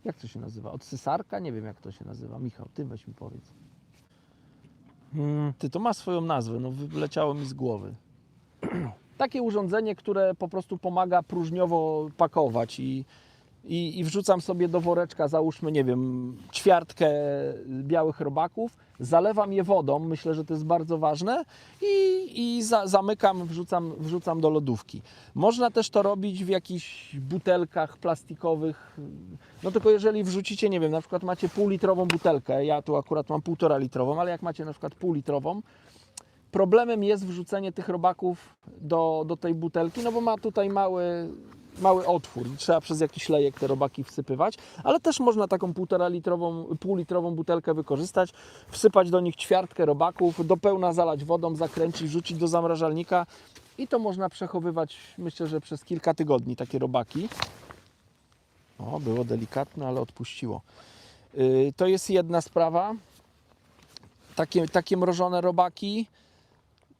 Jak to się nazywa? Odsysarka? Nie wiem, jak to się nazywa. Michał, ty weź mi powiedz. Ty, to ma swoją nazwę, wyleciało mi z głowy. Takie urządzenie, które po prostu pomaga próżniowo pakować i wrzucam sobie do woreczka, załóżmy, nie wiem, ćwiartkę białych robaków, zalewam je wodą, myślę, że to jest bardzo ważne i zamykam, wrzucam do lodówki. Można też to robić w jakichś butelkach plastikowych, tylko jeżeli wrzucicie, nie wiem, na przykład macie półlitrową butelkę, ja tu akurat mam 1,5 litrową, ale jak macie na przykład półlitrową, problemem jest wrzucenie tych robaków do tej butelki, bo ma tutaj mały otwór. Trzeba przez jakiś lejek te robaki wsypywać, ale też można taką półlitrową butelkę wykorzystać, wsypać do nich ćwiartkę robaków, do pełna zalać wodą, zakręcić, wrzucić do zamrażalnika i to można przechowywać, myślę, że przez kilka tygodni takie robaki. O, było delikatne, ale odpuściło. To jest jedna sprawa. Takie mrożone robaki.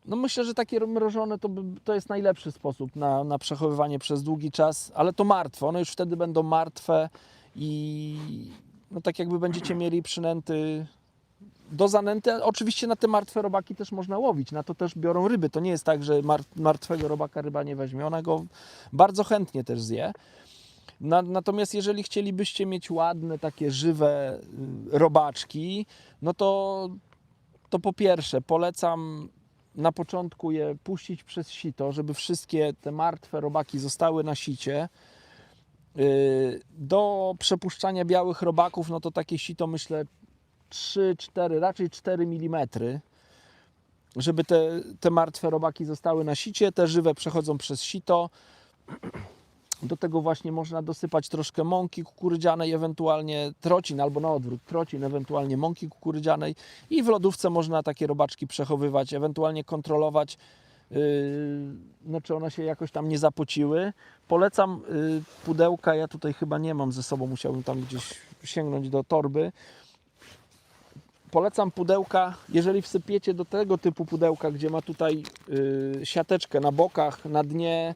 Myślę, że takie mrożone to jest najlepszy sposób na przechowywanie przez długi czas, ale to martwe. One już wtedy będą martwe i no tak jakby będziecie mieli przynęty do zanęty. Oczywiście na te martwe robaki też można łowić, na to też biorą ryby. To nie jest tak, że martwego robaka ryba nie weźmie, ona go bardzo chętnie też zje. Natomiast jeżeli chcielibyście mieć ładne, takie żywe robaczki, no to po pierwsze polecam na początku je puścić przez sito, żeby wszystkie te martwe robaki zostały na sicie. Do przepuszczania białych robaków, no to takie sito myślę 3-4, raczej 4 mm, żeby te martwe robaki zostały na sicie, te żywe przechodzą przez sito. Do tego właśnie można dosypać troszkę mąki kukurydzianej, ewentualnie trocin, albo na odwrót, trocin, ewentualnie mąki kukurydzianej i w lodówce można takie robaczki przechowywać, ewentualnie kontrolować, no, czy one się jakoś tam nie zapociły. Polecam pudełka, ja tutaj chyba nie mam ze sobą, musiałbym tam gdzieś sięgnąć do torby. Polecam pudełka, jeżeli wsypiecie do tego typu pudełka, gdzie ma tutaj siateczkę na bokach, na dnie,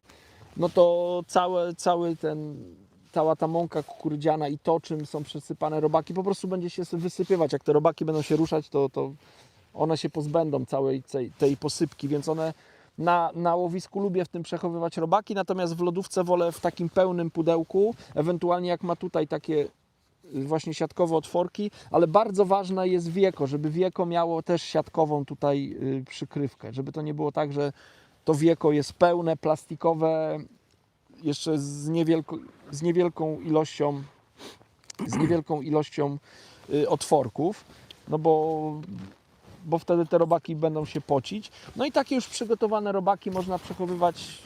no to cała ta mąka kukurydziana i to, czym są przesypane robaki, po prostu będzie się wysypywać. Jak te robaki będą się ruszać, to one się pozbędą całej tej posypki, więc one na łowisku lubię w tym przechowywać robaki, natomiast w lodówce wolę w takim pełnym pudełku, ewentualnie jak ma tutaj takie właśnie siatkowe otworki, ale bardzo ważne jest wieko, żeby wieko miało też siatkową tutaj przykrywkę, żeby to nie było tak, że to wieko jest pełne, plastikowe, jeszcze z niewielką ilością otworków, no bo wtedy te robaki będą się pocić. No i takie już przygotowane robaki można przechowywać,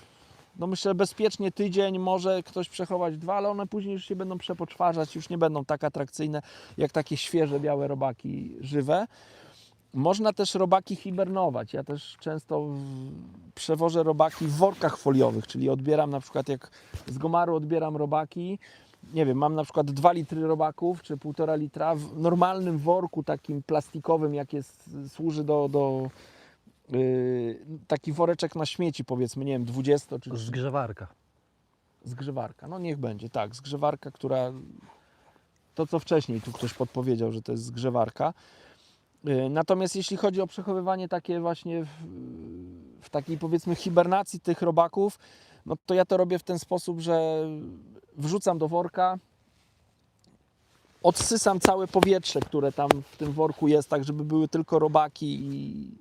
no myślę bezpiecznie tydzień, może ktoś przechować 2, ale one później już się będą przepoczwarzać, już nie będą tak atrakcyjne jak takie świeże, białe robaki żywe. Można też robaki hibernować. Ja też często przewożę robaki w workach foliowych, czyli odbieram na przykład jak z Gomaru odbieram robaki, nie wiem, mam na przykład 2 litry robaków czy 1,5 litra w normalnym worku takim plastikowym, jak służy do taki woreczek na śmieci, powiedzmy, nie wiem, 20 czy Zgrzewarka. Zgrzewarka, no niech będzie, tak, zgrzewarka, która to co wcześniej tu ktoś podpowiedział, że to jest zgrzewarka. Natomiast jeśli chodzi o przechowywanie takie właśnie w takiej powiedzmy hibernacji tych robaków, no to ja to robię w ten sposób, że wrzucam do worka, odsysam całe powietrze, które tam w tym worku jest, tak żeby były tylko robaki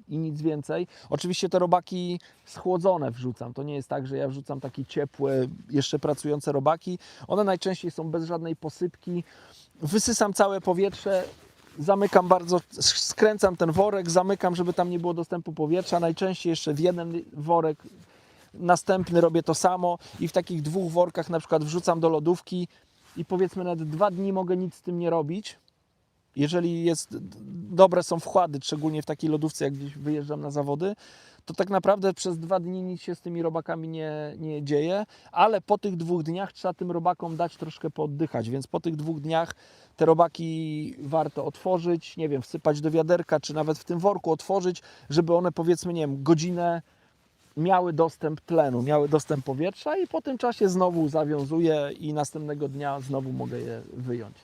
i nic więcej. Oczywiście te robaki schłodzone wrzucam. To nie jest tak, że ja wrzucam takie ciepłe, jeszcze pracujące robaki. One najczęściej są bez żadnej posypki. Wysysam całe powietrze, zamykam skręcam ten worek, zamykam, żeby tam nie było dostępu powietrza. Najczęściej jeszcze w jeden worek, następny robię to samo i w takich 2 workach na przykład wrzucam do lodówki i powiedzmy nawet 2 dni mogę nic z tym nie robić. Jeżeli dobre są wkłady, szczególnie w takiej lodówce, jak gdzieś wyjeżdżam na zawody, to tak naprawdę przez 2 dni nic się z tymi robakami nie dzieje, ale po tych 2 dniach trzeba tym robakom dać troszkę pooddychać, więc po tych 2 dniach te robaki warto otworzyć, nie wiem, wsypać do wiaderka, czy nawet w tym worku otworzyć, żeby one powiedzmy, nie wiem, godzinę miały dostęp tlenu, miały dostęp powietrza i po tym czasie znowu zawiązuję i następnego dnia znowu mogę je wyjąć.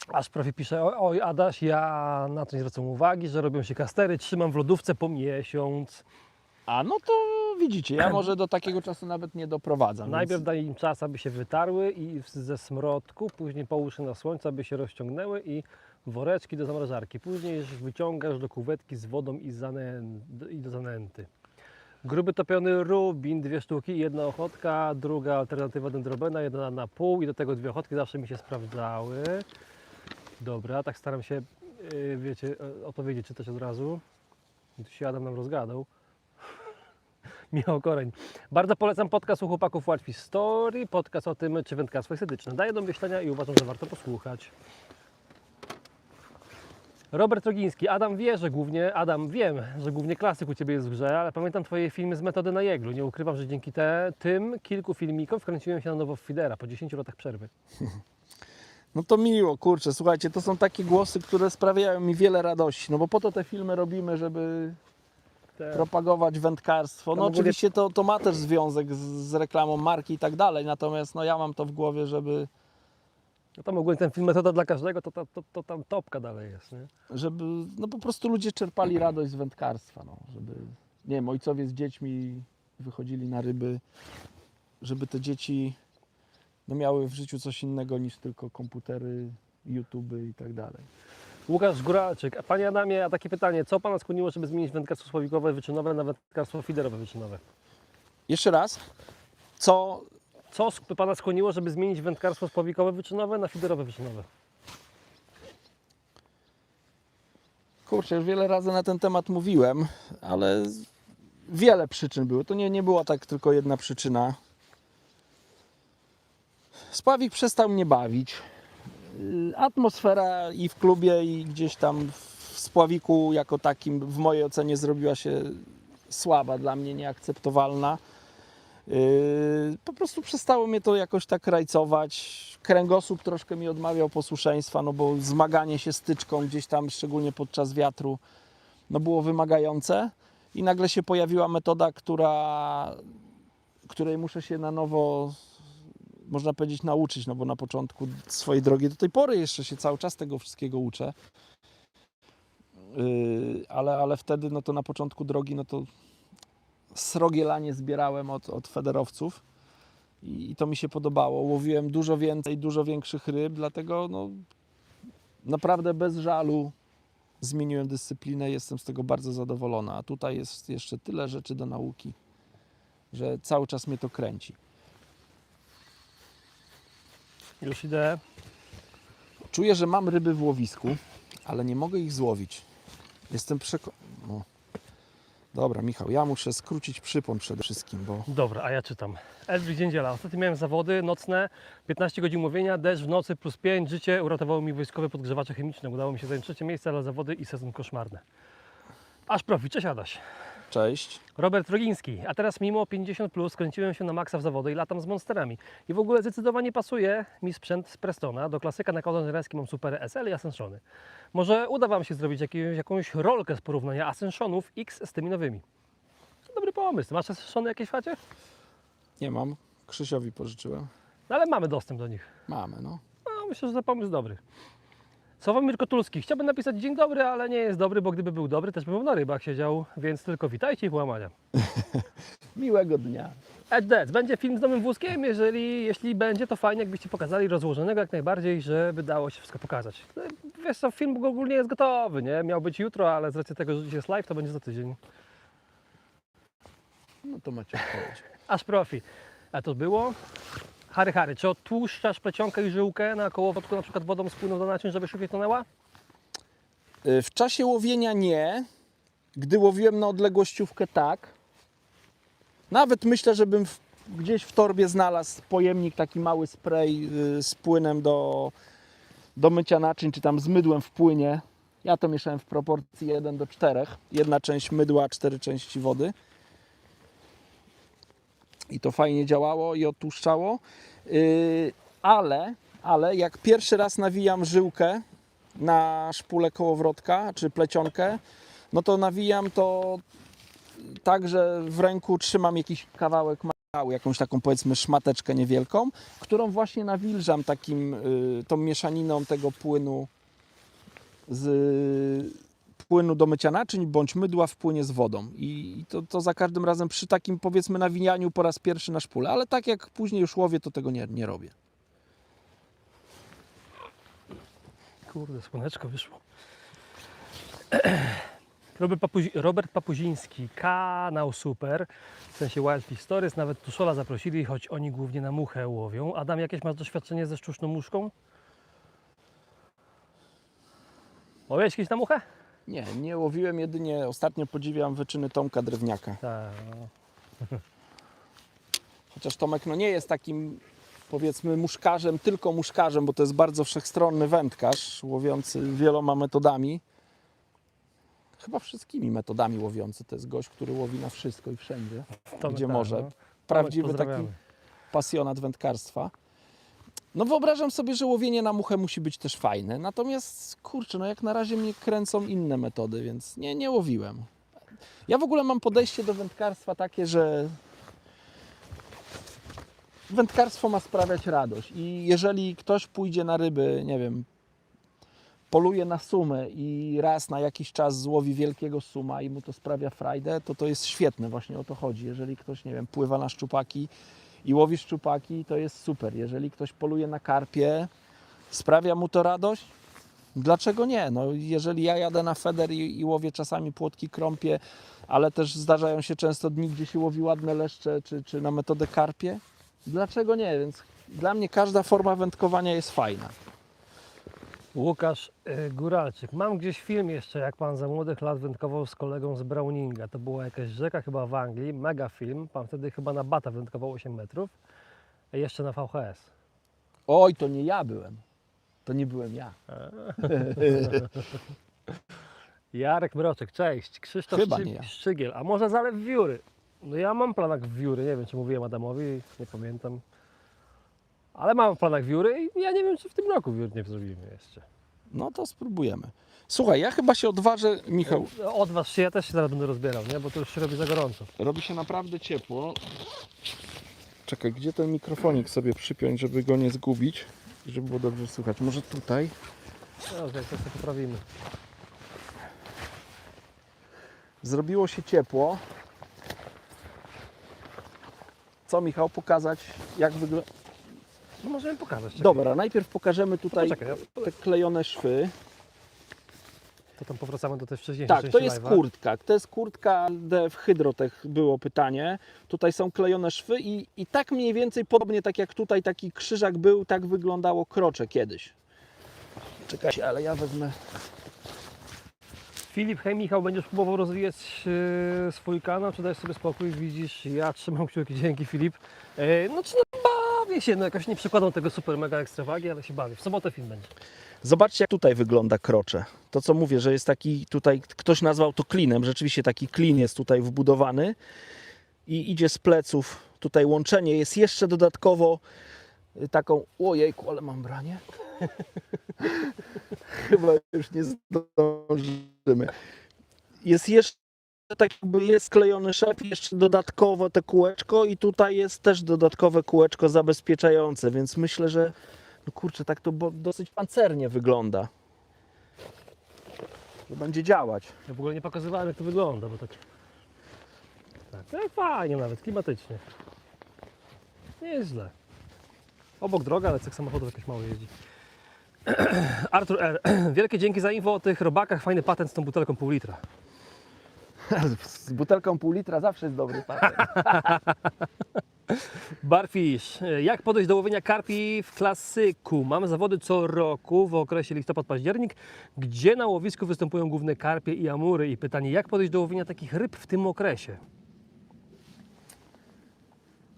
Aż prawie pisze, oj Adaś, ja na to nie zwracam uwagi, że robią się kastery, trzymam w lodówce po miesiąc. A no to widzicie, ja może do takiego czasu nawet nie doprowadzam. Najpierw więc... daj im czas, aby się wytarły i ze smrodku, później połóż je na słońce, aby się rozciągnęły i woreczki do zamrażarki. Później już wyciągasz do kuwetki z wodą i do zanęty. Gruby topiony rubin, 2 sztuki, 1 ochotka, druga alternatywa dendrobena, 1 na pół i do tego 2 ochotki, zawsze mi się sprawdzały. Dobra, tak staram się, wiecie, odpowiedzieć, czytać od razu. Tu się Adam nam rozgadał. Michał Koreń. Bardzo polecam podcast u chłopaków Łatwi Story, podcast o tym, czy wędkarstwo jest etyczne. Daje do myślenia i uważam, że warto posłuchać. Robert Rogiński. Adam, wiem, że głównie klasyk u Ciebie jest w grze, ale pamiętam Twoje filmy z metody na jeglu. Nie ukrywam, że dzięki tym kilku filmikom wkręciłem się na nowo w feedera po 10 latach przerwy. No to miło, kurczę, słuchajcie, to są takie głosy, które sprawiają mi wiele radości, no bo po to te filmy robimy, żeby propagować wędkarstwo. No oczywiście to ma też związek z reklamą marki i tak dalej, natomiast no ja mam to w głowie, No tam ogólnie ten film metoda dla każdego, to tam topka dalej jest, nie? Żeby no po prostu ludzie czerpali radość z wędkarstwa, no, żeby, nie wiem, ojcowie z dziećmi wychodzili na ryby, żeby te dzieci no, miały w życiu coś innego niż tylko komputery, YouTube i tak dalej. Łukasz Góralczyk. A Panie Adamie, a takie pytanie, co Pana skłoniło, żeby zmienić wędkarstwo słowikowe wyczynowe na wędkarstwo feederowe wyczynowe? Jeszcze raz, co Co Pana skłoniło, żeby zmienić wędkarstwo spławikowe wyczynowe na feederowe wyczynowe? kurczę, już wiele razy na ten temat mówiłem, ale wiele przyczyn było. To nie była tak tylko jedna przyczyna. Spławik przestał mnie bawić. Atmosfera i w klubie, i gdzieś tam w spławiku jako takim w mojej ocenie zrobiła się słaba, dla mnie nieakceptowalna. Po prostu przestało mnie to jakoś tak rajcować. Kręgosłup troszkę mi odmawiał posłuszeństwa, no bo zmaganie się styczką gdzieś tam, szczególnie podczas wiatru, no było wymagające. I nagle się pojawiła metoda, której muszę się na nowo, można powiedzieć, nauczyć, no bo na początku swojej drogi, do tej pory jeszcze się cały czas tego wszystkiego uczę. Ale wtedy, no to na początku drogi, no to srogielanie zbierałem od federowców i to mi się podobało. Łowiłem dużo więcej, dużo większych ryb, dlatego no, naprawdę bez żalu zmieniłem dyscyplinę i jestem z tego bardzo zadowolona. A tutaj jest jeszcze tyle rzeczy do nauki, że cały czas mnie to kręci. Już idę. Czuję, że mam ryby w łowisku, ale nie mogę ich złowić. Jestem przekonany. No. Dobra, Michał, ja muszę skrócić przypon przede wszystkim, bo Dobra, a ja czytam. Elbrich Dziędziela. Ostatnio miałem zawody nocne, 15 godzin łowienia, deszcz w nocy +5, życie uratowało mi wojskowe podgrzewacze chemiczne. Udało mi się zająć 3. miejsce, ale zawody i sezon koszmarny. Aż profi, cześć Adaś. cześć. Robert Rogiński, a teraz mimo 50+, skręciłem się na maksa w zawody i latam z monsterami. I w ogóle zdecydowanie pasuje mi sprzęt z Prestona. Do klasyka na kołdrze trenerskim mam Super SL i Ascensiony. Może uda Wam się zrobić jakąś rolkę z porównania Ascensionów X z tymi nowymi. Dobry pomysł. Masz Ascensiony jakieś w chacie? Nie mam. Krzysiowi pożyczyłem. No ale mamy dostęp do nich. Mamy, no. No, myślę, że to pomysł dobry. Sławomir Kotulski. Chciałbym napisać dzień dobry, ale nie jest dobry, bo gdyby był dobry, też bym na rybach siedział, więc tylko witajcie i połamania. Miłego dnia. Edec, będzie film z nowym wózkiem? Jeśli będzie, to fajnie, jakbyście pokazali rozłożonego jak najbardziej, żeby dało się wszystko pokazać. No, wiesz co, film ogólnie jest gotowy, nie? Miał być jutro, ale z racji tego, że dziś jest live, to będzie za tydzień. No to macie odpowiedź. Aż profi. A to było? Harry, czy odtłuszczasz plecionkę i żyłkę na kołowrotku, na przykład wodą z płynu do naczyń, żeby szybciej tonęła? W czasie łowienia nie. Gdy łowiłem na odległościówkę, tak. Nawet myślę, żebym gdzieś w torbie znalazł pojemnik, taki mały spray z płynem do mycia naczyń, czy tam z mydłem w płynie. Ja to mieszałem w proporcji 1:4. 1 część mydła, 4 części wody. I to fajnie działało i odtłuszczało. Ale jak pierwszy raz nawijam żyłkę na szpulę kołowrotka, czy plecionkę, no to nawijam to tak, że w ręku trzymam jakiś kawałek materiału, jakąś taką powiedzmy szmateczkę niewielką, którą właśnie nawilżam tą mieszaniną tego płynu płynu do mycia naczyń, bądź mydła w płynie z wodą. I to za każdym razem przy takim powiedzmy nawijaniu po raz pierwszy na szpulę, ale tak jak później już łowię, to tego nie robię. Kurde, słoneczko wyszło. Robert Papuziński, kanał super, w sensie Wildfish Stories, nawet Tuszola zaprosili, choć oni głównie na muchę łowią. Adam, jakieś masz doświadczenie ze sztuczną muszką? Łowiłeś kiedyś na muchę? Nie łowiłem, jedynie ostatnio podziwiam wyczyny Tomka Drewniaka. Tak. Chociaż Tomek no nie jest takim powiedzmy muszkarzem, tylko muszkarzem, bo to jest bardzo wszechstronny wędkarz, łowiący wieloma metodami. Chyba wszystkimi metodami łowiący. To jest gość, który łowi na wszystko i wszędzie, Tomek, gdzie tak, może. no. Prawdziwy taki Pozdrawiamy. pasjonat wędkarstwa. No wyobrażam sobie, że łowienie na muchę musi być też fajne. Natomiast kurczę, no jak na razie mnie kręcą inne metody, więc nie łowiłem. Ja w ogóle mam podejście do wędkarstwa takie, że Wędkarstwo ma sprawiać radość i jeżeli ktoś pójdzie na ryby, nie wiem, poluje na sumę i raz na jakiś czas złowi wielkiego suma i mu to sprawia frajdę, to jest świetne, właśnie o to chodzi. Jeżeli ktoś, nie wiem, pływa na szczupaki i łowi szczupaki, to jest super. Jeżeli ktoś poluje na karpie, sprawia mu to radość, dlaczego nie? No, jeżeli ja jadę na feder i łowię czasami płotki, krąpie, ale też zdarzają się często dni, gdzie się łowi ładne leszcze, czy na metodę karpie, dlaczego nie? Więc dla mnie każda forma wędkowania jest fajna. Łukasz Góralczyk. Mam gdzieś film jeszcze, jak pan za młodych lat wędkował z kolegą z Browninga. To była jakaś rzeka chyba w Anglii, mega film. Pan wtedy chyba na bata wędkował 8 metrów, a jeszcze na VHS. Oj, to nie ja byłem. To nie byłem ja. Jarek Mroczek, cześć. Krzysztof Chyba nie ja. Szczygiel, a może Zalew Wióry? No ja mam w planach Wióry, nie wiem czy mówiłem Adamowi, nie pamiętam. Ale mam w planach Wióry i ja nie wiem czy w tym roku Wiór nie zrobimy jeszcze. No to spróbujemy. Słuchaj, ja chyba się odważę, Michał. Od was się ja też się zaraz będę rozbierał, nie? Bo to już się robi za gorąco. Robi się naprawdę ciepło. Czekaj, gdzie ten mikrofonik sobie przypiąć, żeby go nie zgubić, żeby było dobrze słychać. Może tutaj? No, to sobie poprawimy. Zrobiło się ciepło. Co, Michał, pokazać, jak wygląda? No możemy pokazać. Czekaj. Dobra, najpierw pokażemy tutaj Poczekaj, te klejone szwy. to tam powracamy do tej wcześniejszej Tak, części to jest live'a. kurtka. To jest kurtka w Hydrotech było pytanie. Tutaj są klejone szwy i tak mniej więcej, podobnie tak jak tutaj taki krzyżak był, tak wyglądało krocze kiedyś. Czekajcie, ale ja wezmę... Filip, hej Michał, będziesz próbował rozwijać swój kanał, czy dajesz sobie spokój? Widzisz, ja trzymam kciuki, dzięki Filip. No bawię się, no jakoś nie przykładam tego super mega ekstra wagi, ale się bawię. W sobotę film będzie. Zobaczcie, jak tutaj wygląda krocze. To co mówię, że jest taki tutaj, ktoś nazwał to klinem, rzeczywiście taki klin jest tutaj wbudowany i idzie z pleców. Tutaj łączenie jest jeszcze dodatkowo taką, ojejku, ale mam branie. Chyba już nie zdążymy. Jest jeszcze tak jakby jest sklejony szef, jeszcze dodatkowo te kółeczko i tutaj jest też dodatkowe kółeczko zabezpieczające, więc myślę, że no kurczę, tak to dosyć pancernie wygląda. To będzie działać. Ja w ogóle nie pokazywałem jak to wygląda, bo tak fajnie nawet, klimatycznie. Nie jest źle. Obok droga, ale tych samochodów jakoś mało jeździ. Artur R. Wielkie dzięki za info o tych robakach, fajny patent z tą butelką pół litra. Z butelką pół litra zawsze jest dobry patent. Barfish, jak podejść do łowienia karpi w klasyku? Mamy zawody co roku w okresie listopad-październik, gdzie na łowisku występują główne karpie i amury. I pytanie, jak podejść do łowienia takich ryb w tym okresie?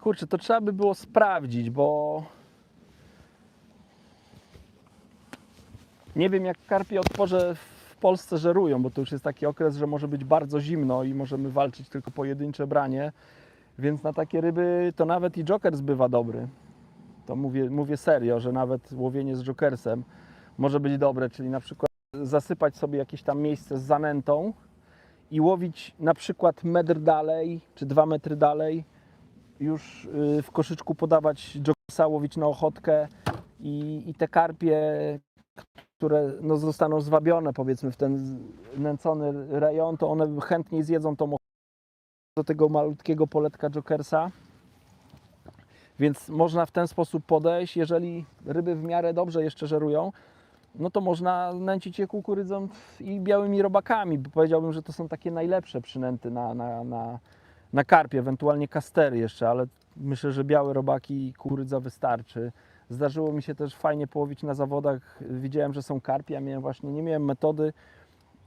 Kurczę, to trzeba by było sprawdzić, bo nie wiem jak karpie od porze w Polsce żerują, bo to już jest taki okres, że może być bardzo zimno i możemy walczyć tylko pojedyncze branie. Więc na takie ryby to nawet i jokers bywa dobry. To mówię serio, że nawet łowienie z jokersem może być dobre, czyli na przykład zasypać sobie jakieś tam miejsce z zanętą i łowić na przykład metr dalej czy 2 metry dalej, już w koszyczku podawać jokersa, łowić na ochotkę i te karpie, które no, zostaną zwabione powiedzmy w ten nęcony rejon, to one chętniej zjedzą tą ochotkę do tego malutkiego poletka jokersa, więc można w ten sposób podejść. Jeżeli ryby w miarę dobrze jeszcze żerują, no to można nęcić je kukurydzą i białymi robakami, bo powiedziałbym, że to są takie najlepsze przynęty na karpie, ewentualnie kastery jeszcze, ale myślę, że białe robaki i kukurydza wystarczy. Zdarzyło mi się też fajnie połowić na zawodach, widziałem, że są karpie, ja nie miałem metody,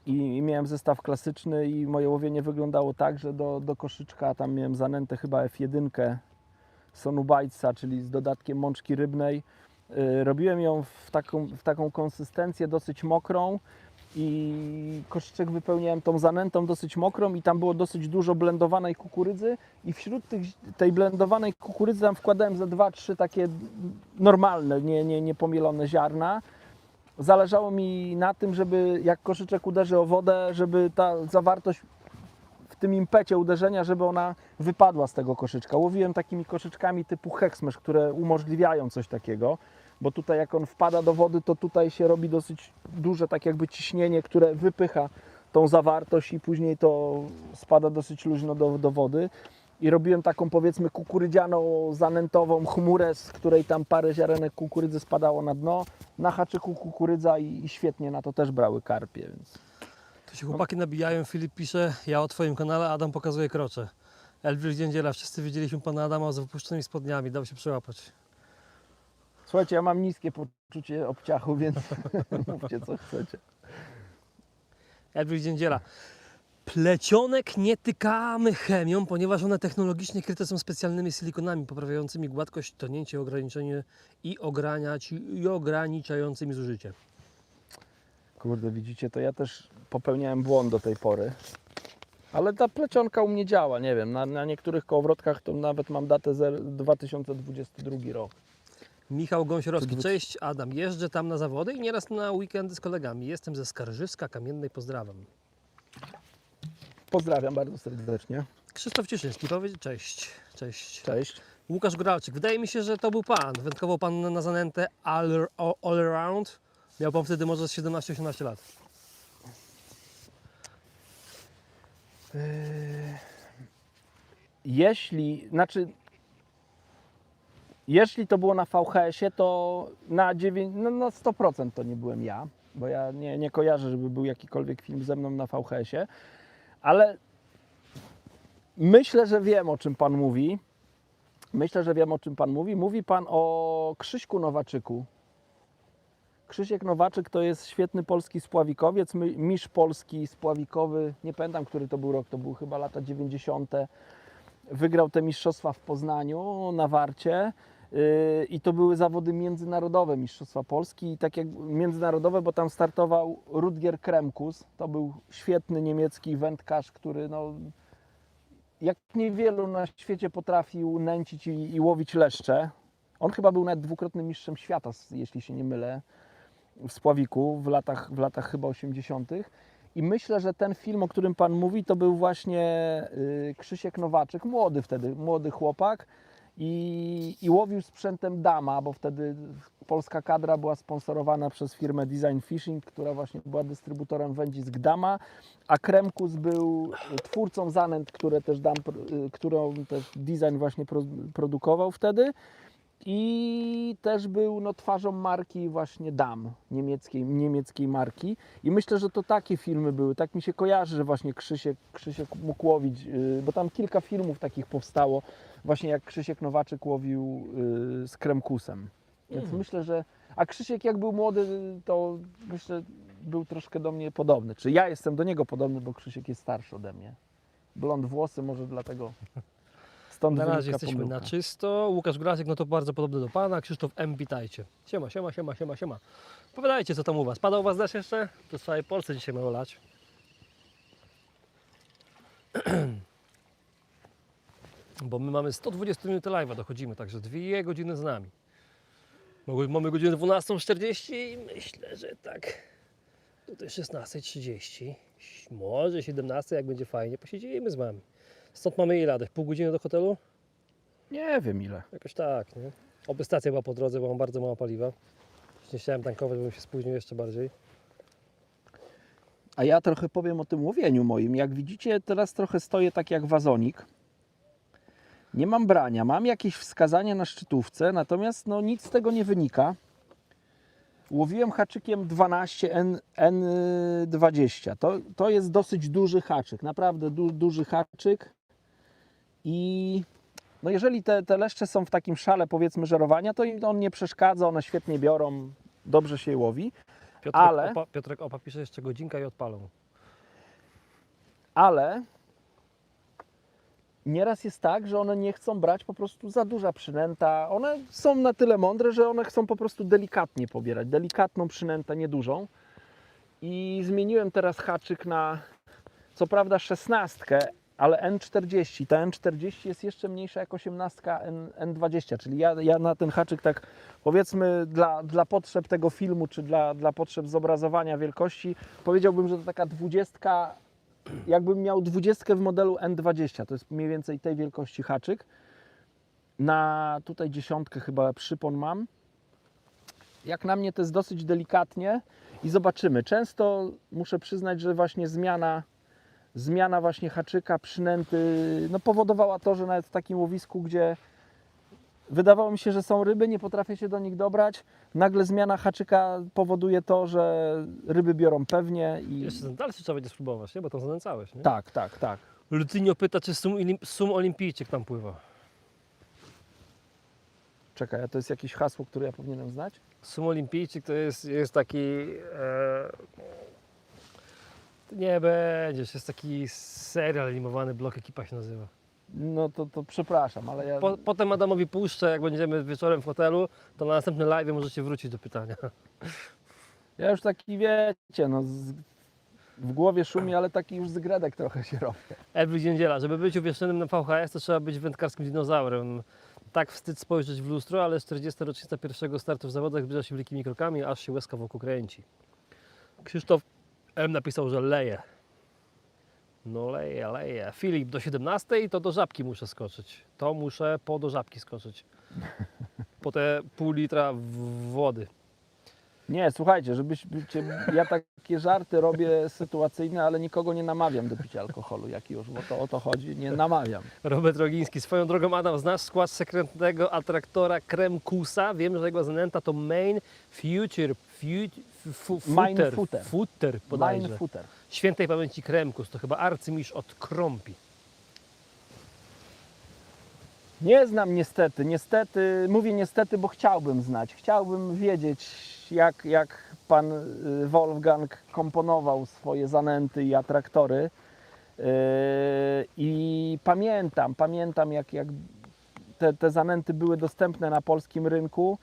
i miałem zestaw klasyczny i moje łowienie wyglądało tak, że do koszyczka tam miałem zanętę chyba F1 Sonubajca, czyli z dodatkiem mączki rybnej. Robiłem ją w taką konsystencję dosyć mokrą i koszyczek wypełniałem tą zanętą dosyć mokrą i tam było dosyć dużo blendowanej kukurydzy i wśród tej blendowanej kukurydzy tam wkładałem ze 2-3 takie normalne, nie pomielone ziarna. Zależało mi na tym, żeby jak koszyczek uderzy o wodę, żeby ta zawartość tym impecie uderzenia, żeby ona wypadła z tego koszyczka. Łowiłem takimi koszyczkami typu Hexmesh, które umożliwiają coś takiego, bo tutaj jak on wpada do wody, to tutaj się robi dosyć duże tak jakby ciśnienie, które wypycha tą zawartość i później to spada dosyć luźno do wody. I robiłem taką powiedzmy kukurydziano-zanętową chmurę, z której tam parę ziarenek kukurydzy spadało na dno. Na haczyku kukurydza i świetnie na to też brały karpie. Więc... Tu się chłopaki nabijają, Filip pisze, ja o Twoim kanale, Adam pokazuje krocze. Elwir Dziędziela, wszyscy widzieliśmy pana Adama z wypuszczonymi spodniami, dał się przełapać. Słuchajcie, ja mam niskie poczucie obciachu, więc mówcie co chcecie. Elwir Dziędziela. Plecionek nie tykamy chemią, ponieważ one technologicznie kryte są specjalnymi silikonami poprawiającymi gładkość, tonięcie, ograniczenie i ograniczającymi zużycie. Kurde, widzicie, to ja też popełniałem błąd do tej pory. Ale ta plecionka u mnie działa, nie wiem, na niektórych kołowrotkach to nawet mam datę 2022 rok. Michał Gąsiorowski, cześć Adam, jeżdżę tam na zawody i nieraz na weekendy z kolegami. Jestem ze Skarżywska Kamiennej, pozdrawiam. Pozdrawiam bardzo serdecznie. Krzysztof Cieszyński, powiedz cześć. Cześć. Cześć. Łukasz Góralczyk, wydaje mi się, że to był pan. Wędkował pan na zanętę all around. Miał pan wtedy może 17-18 lat. Jeśli to było na VHS-ie, to na 100% to nie byłem ja, bo ja nie kojarzę, żeby był jakikolwiek film ze mną na VHS-ie, ale myślę, że wiem, o czym pan mówi. Mówi pan o Krzyśku Nowaczyku. Krzysiek Nowaczyk to jest świetny polski spławikowiec, mistrz polski spławikowy, nie pamiętam, który to był rok, to był chyba lata 90. Wygrał te mistrzostwa w Poznaniu na Warcie i to były zawody międzynarodowe Mistrzostwa Polski i tak jak międzynarodowe, bo tam startował Rutger Kremkus, to był świetny niemiecki wędkarz, który no, jak niewielu na świecie potrafił nęcić i łowić leszcze. On chyba był nawet dwukrotnym mistrzem świata, jeśli się nie mylę, w spławiku w latach chyba 80. I myślę, że ten film, o którym pan mówi, to był właśnie Krzysiek Nowaczyk, młody chłopak i łowił sprzętem Dama, bo wtedy polska kadra była sponsorowana przez firmę Design Fishing, która właśnie była dystrybutorem wędzisk Dama, a Kremkus był twórcą zanęt, którą też Design właśnie produkował wtedy. I też był no, twarzą marki właśnie Dam, niemieckiej marki. I myślę, że to takie filmy były. Tak mi się kojarzy, że właśnie Krzysiek mógł łowić, bo tam kilka filmów takich powstało, właśnie jak Krzysiek Nowaczyk łowił z Kremkusem. Więc myślę, że... A Krzysiek jak był młody, to myślę, był troszkę do mnie podobny. Czy ja jestem do niego podobny, bo Krzysiek jest starszy ode mnie. Blond włosy, może dlatego... Stąd na razie pomyłka. jesteśmy na czysto. Łukasz Grasek, no to bardzo podobny do pana. Krzysztof M, witajcie. Siema. Powiadajcie, co tam u was. Pada u was deszcz jeszcze? To w całej Polsce dzisiaj mało lać. Bo my mamy 120 minut live'a, dochodzimy, także 2 godziny z nami. Mamy godzinę 12:40 i myślę, że tak tutaj 16:30, może 17, jak będzie fajnie, posiedzimy z wami. Stąd mamy ile? Pół godziny do hotelu? Nie wiem ile. Jakoś tak, nie? Oby stacja była po drodze, bo mam bardzo mało paliwa. Nie chciałem tankować, bym się spóźnił jeszcze bardziej. A ja trochę powiem o tym łowieniu moim. Jak widzicie, teraz trochę stoję tak jak wazonik. Nie mam brania, mam jakieś wskazania na szczytówce, natomiast no, nic z tego nie wynika. Łowiłem haczykiem 12 N20. To jest dosyć duży haczyk, naprawdę duży haczyk. I no jeżeli te leszcze są w takim szale, powiedzmy, żerowania, to im on nie przeszkadza, one świetnie biorą, dobrze się je łowi. Piotrek Opa pisze jeszcze godzinka i odpalą. Ale nieraz jest tak, że one nie chcą brać po prostu za duża przynęta. One są na tyle mądre, że one chcą po prostu delikatnie pobierać. Delikatną przynętę, niedużą. I zmieniłem teraz haczyk na, co prawda 16, ale N40. Ta N40 jest jeszcze mniejsza jak 18 N20, czyli ja na ten haczyk tak powiedzmy dla potrzeb tego filmu, czy dla potrzeb zobrazowania wielkości, powiedziałbym, że to taka 20 jakbym miał 20 w modelu N20, to jest mniej więcej tej wielkości haczyk. Na tutaj 10 chyba przypon mam. Jak na mnie to jest dosyć delikatnie i zobaczymy. Często muszę przyznać, że właśnie zmiana właśnie haczyka, przynęty, no powodowała to, że nawet w takim łowisku, gdzie wydawało mi się, że są ryby, nie potrafię się do nich dobrać, nagle zmiana haczyka powoduje to, że ryby biorą pewnie i... Jeszcze ten dalszy trzeba będzie spróbować, nie? Bo tam zanęcałeś, nie? Tak. Lutinio pyta, czy Sum Olimpijczyk tam pływa. Czekaj, a to jest jakieś hasło, które ja powinienem znać? Sum Olimpijczyk to jest taki... nie będzie, to jest taki serial animowany, Blok Ekipa się nazywa. No to przepraszam, ale ja... Potem Adamowi puszczę, jak będziemy wieczorem w hotelu, to na następnym live możecie wrócić do pytania. Ja już taki, wiecie, no w głowie szumi, ale taki już zgredek trochę się robi. Every Dziędziela, żeby być uwieszczonym na VHS, to trzeba być wędkarskim dinozaurem. Tak wstyd spojrzeć w lustro, ale 40. rocznica pierwszego startu w zawodach zbliża się wielkimi krokami, aż się łezka wokół kręci. Krzysztof M. napisał, że leje. No leje. Filip, do 17 to do Żabki muszę skoczyć. To muszę do Żabki skoczyć. Po te pół litra wody. Nie, słuchajcie, ja takie żarty robię sytuacyjne, ale nikogo nie namawiam do picia alkoholu, jak już, bo to o to chodzi, nie namawiam. Robert Rogiński, swoją drogą Adam, znasz skład sekretnego atraktora Kremkusa? Wiem, że jego zanęta to Main Future, Footer bodajże. Mine footer. Świętej pamięci Kremkus, to chyba arcymistrz od krąpi. Nie znam niestety, mówię niestety, bo chciałbym znać, chciałbym wiedzieć, jak pan Wolfgang komponował swoje zanęty i atraktory. I pamiętam jak te zanęty były dostępne na polskim rynku,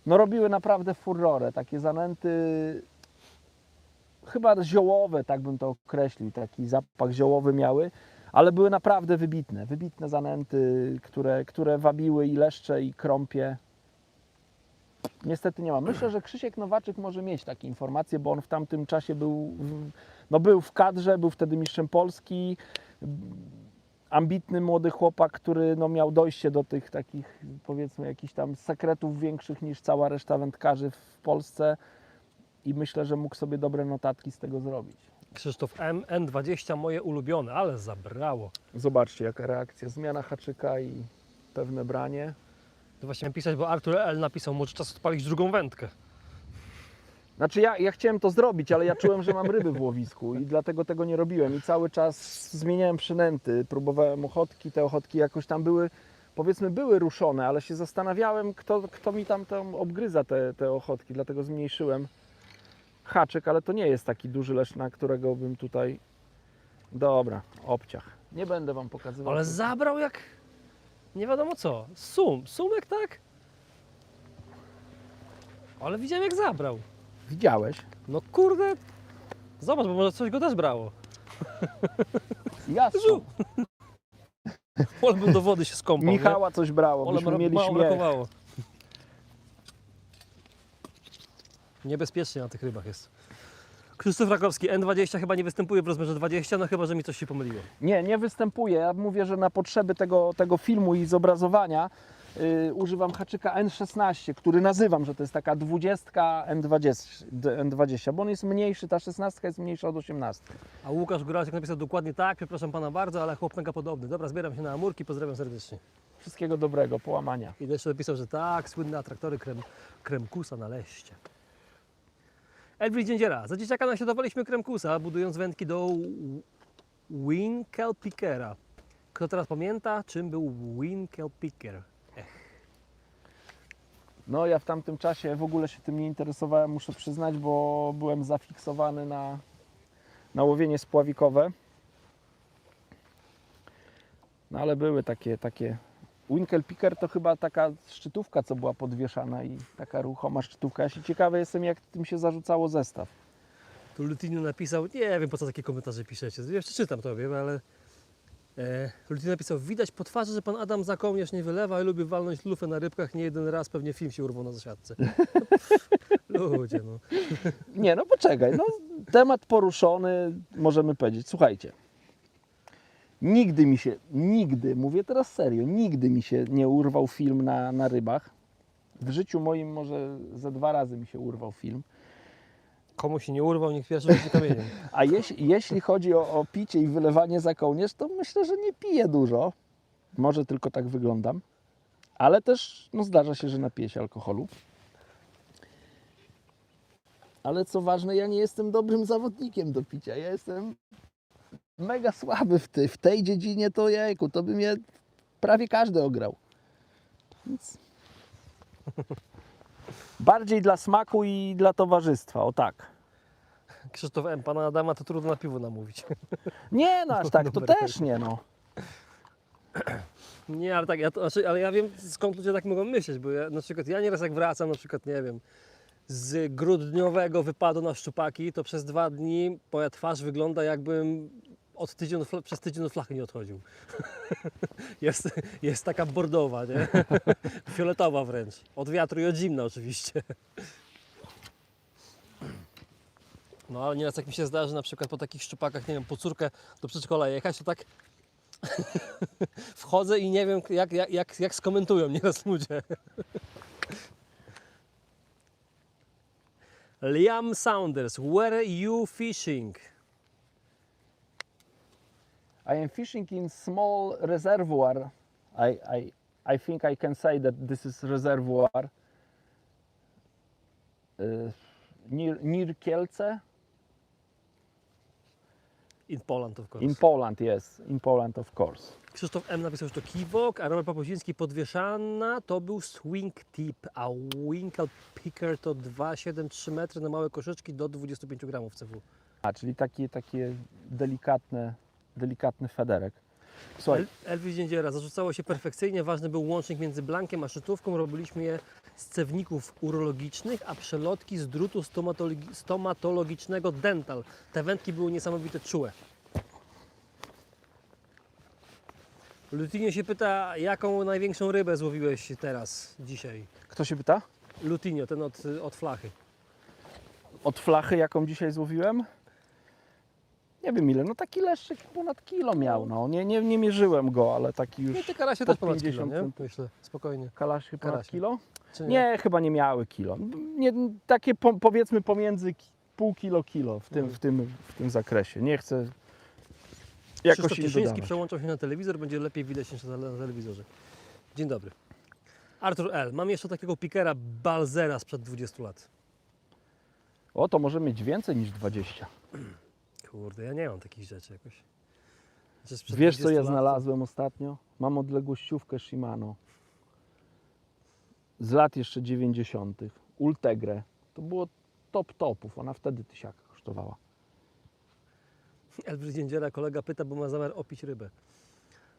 no robiły naprawdę furorę, takie zanęty chyba ziołowe, tak bym to określił, taki zapach ziołowy miały, ale były naprawdę wybitne zanęty, które wabiły i leszcze, i krąpie. Niestety nie mam. Myślę, że Krzysiek Nowaczyk może mieć takie informacje, bo on w tamtym czasie był w kadrze, był wtedy mistrzem Polski, ambitny młody chłopak, który miał dojście do tych takich, powiedzmy, jakichś tam sekretów większych niż cała reszta wędkarzy w Polsce i myślę, że mógł sobie dobre notatki z tego zrobić. Krzysztof M. N20 moje ulubione, ale zabrało. Zobaczcie, jaka reakcja, zmiana haczyka i pewne branie. To właśnie miałem pisać, bo Artur L. napisał, może czas odpalić drugą wędkę. Znaczy ja chciałem to zrobić, ale ja czułem, że mam ryby w łowisku i dlatego tego nie robiłem i cały czas zmieniałem przynęty, próbowałem ochotki, te ochotki jakoś tam były, powiedzmy, były ruszone, ale się zastanawiałem, kto mi tam obgryza te ochotki, dlatego zmniejszyłem haczyk, ale to nie jest taki duży leszcz, na którego bym tutaj... Dobra, obciach. Nie będę wam pokazywał. Ale zabrał jak... nie wiadomo co. Sumek, tak? Ale widziałem jak zabrał. Widziałeś? No kurde. Zobacz, bo może coś go też brało. Jasno. Ale bym do wody się skąpał. Michała coś brało, Ale byśmy mieli mało śmiech. brakowało. Niebezpiecznie na tych rybach jest. Krzysztof Rakowski, N20 chyba nie występuje w rozmiarze 20, no chyba, że mi coś się pomyliło. Nie występuje. Ja mówię, że na potrzeby tego filmu i zobrazowania używam haczyka N16, który nazywam, że to jest taka 20 N20, bo on jest mniejszy, ta 16 jest mniejsza od 18. A Łukasz Góralczyk napisał dokładnie tak, przepraszam pana bardzo, ale chłop mega podobny. Dobra, zbieram się na amurki, pozdrawiam serdecznie. Wszystkiego dobrego, połamania. I jeszcze napisał, że tak, słynne atraktory Kremkusa na leście. Elbrich Dziędziela. Za dzieciaka naśladowaliśmy Kremkusa, budując wędki do Winkelpickera. Kto teraz pamięta, czym był Winkelpicker? No ja w tamtym czasie w ogóle się tym nie interesowałem, muszę przyznać, bo byłem zafiksowany na łowienie spławikowe. No ale były takie Winkelpicker to chyba taka szczytówka, co była podwieszana i taka ruchoma szczytówka. Ja się ciekawy jestem, jak tym się zarzucało zestaw. Tu Lutino napisał, nie wiem po co takie komentarze piszecie, jeszcze czytam to, wiem, ale Lutino napisał, widać po twarzy, że pan Adam za kołnierz nie wylewa i lubi walnąć lufę na rybkach, nie jeden raz pewnie film się urwał na zasiadce. Ludzie, no. Nie, no poczekaj, no temat poruszony, możemy powiedzieć. Słuchajcie, Nigdy, mówię teraz serio, nigdy mi się nie urwał film na rybach. W życiu moim może ze 2 razy mi się urwał film. Komu się nie urwał, niech pierwszy rzuci kamieniem. A jeśli chodzi o picie i wylewanie za kołnierz, to myślę, że nie piję dużo. Może tylko tak wyglądam. Ale też zdarza się, że napiję się alkoholu. Ale co ważne, ja nie jestem dobrym zawodnikiem do picia. Ja jestem mega słaby w tej dziedzinie, to jejku, to by mnie prawie każdy ograł. Więc bardziej dla smaku i dla towarzystwa, o tak. Krzysztof M., pana Adama to trudno na piwo namówić. Nie, no aż tak, to Dobra. też nie, no. Nie, ale tak, ale ja wiem, skąd ludzie tak mogą myśleć, bo na przykład ja nieraz jak wracam, na przykład, nie wiem, z grudniowego wypadu na szczupaki, to przez 2 dni moja twarz wygląda, jakbym przez tydzień od flachy nie odchodził. Jest taka bordowa, nie? Fioletowa wręcz. Od wiatru i od zimna oczywiście. No ale nieraz jak mi się zdarzy, na przykład po takich szczupakach, nie wiem, po córkę do przedszkola jechać, to tak wchodzę i nie wiem, jak skomentują nieraz ludzie. Liam Saunders, where are you fishing? I am fishing in small reservoir. I think I can say that this is reservoir near Kielce. In Poland, of course. In Poland, yes. In Poland, of course. Krzysztof M. napisał, że to kiwok, a Robert Papuziński podwieszana to był swing tip, a winkle picker to 2,73 metry na małe koszyczki do 25 gramów CW. Czyli takie delikatny federek. Słuchaj, Elwis Dziędziera, zarzucało się perfekcyjnie, ważny był łącznik między blankiem a szytówką, robiliśmy je z cewników urologicznych, a przelotki z drutu stomatologicznego dental. Te wędki były niesamowite czułe. Lutinio się pyta, jaką największą rybę złowiłeś teraz, dzisiaj? kto się pyta? Lutinio, ten od flachy. Od flachy, jaką dzisiaj złowiłem? Nie wiem ile, no taki leszczyk ponad kilo miał, no. Nie mierzyłem go, ale taki już Nie, te karasie po też ponad kilo, 50 nie? centów. Myślę, spokojnie. Kalasie ponad Karasie. kilo? Czy Nie, chyba nie miały kilo. Nie, takie powiedzmy pomiędzy pół kilo w tym zakresie. Nie chcę jakoś Krzysztof im Cieszyński dodawać. przełączał się na telewizor, będzie lepiej widać niż na telewizorze. Dzień dobry. Artur L. Mam jeszcze takiego pikera Balzera sprzed 20 lat. O, to może mieć więcej niż 20. Kurde, ja nie mam takich rzeczy jakoś. Znaczy sprzed Wiesz co 20 ja lat znalazłem ostatnio? Mam odległościówkę Shimano. Z lat jeszcze 90. Ultegrę. To było topów. Ona wtedy tysiaka kosztowała. Elbrys Dziędziera, kolega pyta, bo ma zamiar opić rybę.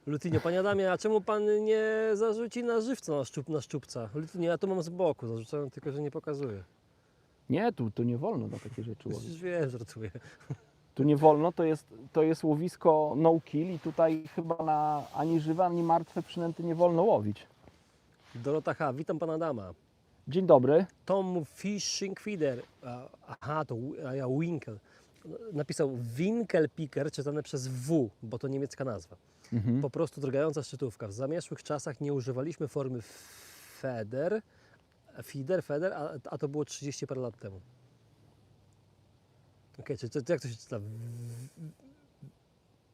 Lutinio, panie Adamie, a czemu pan nie zarzuci na żywca na szczupca? Lutinio, ja tu mam z boku, zarzucałem, tylko że nie pokazuję. Nie, tu nie wolno na takie rzeczy łowić. Już wiem, żartuję. Tu nie wolno, to jest łowisko no kill i tutaj chyba na ani żywe, ani martwe przynęty nie wolno łowić. Dorota H., witam pana Adama. Dzień dobry. Tom Fishing Feeder, aha, to ja Winkel. Napisał Winkel Picker, czytane przez W, bo to niemiecka nazwa. Po prostu drgająca szczytówka. W zamierzchłych czasach nie używaliśmy formy feeder, a to było 30 parę lat temu. Okej, czyli jak to się czyta?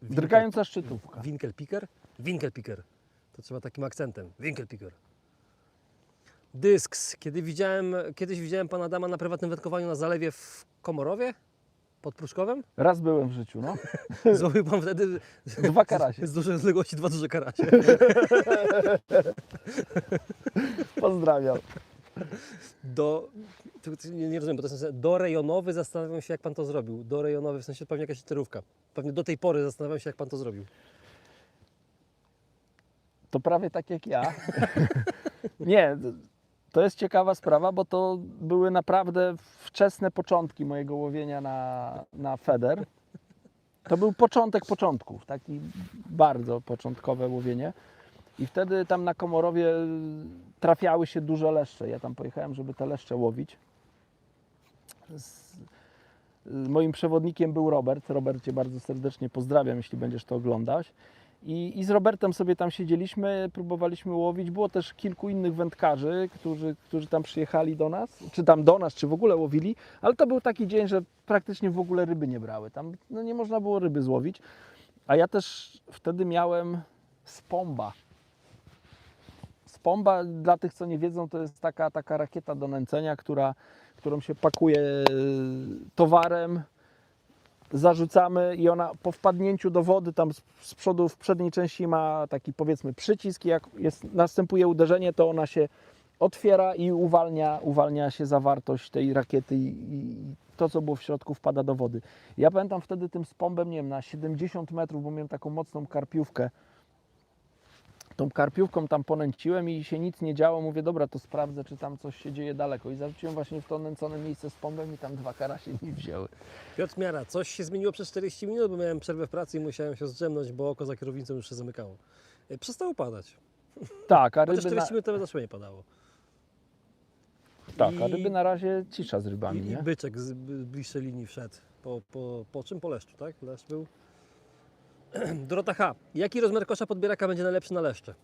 Drgająca szczytówka. Winkel Picker? Winkel Picker. To trzeba takim akcentem. Winkel Picker. Dysks. Kiedyś widziałem pana Adama na prywatnym wędkowaniu na zalewie w Komorowie? Pod Pruszkowem? Raz byłem w życiu, no. Złowił pan wtedy 2 karasie. z dużej odległości 2 duże karasie. Pozdrawiam. Nie rozumiem, bo to jest dorejonowy, zastanawiam się jak pan to zrobił. Dorejonowy, w sensie pewnie jakaś literówka. Pewnie do tej pory zastanawiam się jak pan to zrobił. To prawie tak jak ja. Nie, to jest ciekawa sprawa, bo to były naprawdę wczesne początki mojego łowienia na feder. To był początek początków, taki bardzo początkowe łowienie. I wtedy tam na Komorowie trafiały się duże leszcze. Ja tam pojechałem, żeby te leszcze łowić. Moim przewodnikiem był Robert. Robert, cię bardzo serdecznie pozdrawiam, jeśli będziesz to oglądać. I z Robertem sobie tam siedzieliśmy, próbowaliśmy łowić. Było też kilku innych wędkarzy, którzy tam przyjechali do nas, czy tam do nas, czy w ogóle łowili, ale to był taki dzień, że praktycznie w ogóle ryby nie brały. Tam no, nie można było ryby złowić. A ja też wtedy miałem spomba. Spomba, dla tych co nie wiedzą, to jest taka rakieta do nęcenia, którą się pakuje towarem, zarzucamy i ona po wpadnięciu do wody tam z przodu w przedniej części ma taki powiedzmy przycisk i jak następuje uderzenie, to ona się otwiera i uwalnia się zawartość tej rakiety i to co było w środku wpada do wody. Ja pamiętam wtedy tym spombem, nie wiem, na 70 metrów, bo miałem taką mocną karpiówkę. Tą karpiówką tam ponęciłem i się nic nie działo. Mówię, dobra, to sprawdzę, czy tam coś się dzieje daleko. I zarzuciłem właśnie w to nęcone miejsce z pombem i tam 2 karasie mi wzięły. Piotr Miara, coś się zmieniło przez 40 minut, bo miałem przerwę w pracy i musiałem się zdrzemnąć, bo oko za kierownicą już się zamykało. Przestało padać. Tak, a Chociaż ryby, 40 minut temu zawsze nie padało. a ryby na razie cisza z rybami, I nie? byczek z bliższej linii wszedł. Po czym? Po leszczu, tak? Leszcz był. Dorota H. Jaki rozmiar kosza podbieraka będzie najlepszy na leszcze?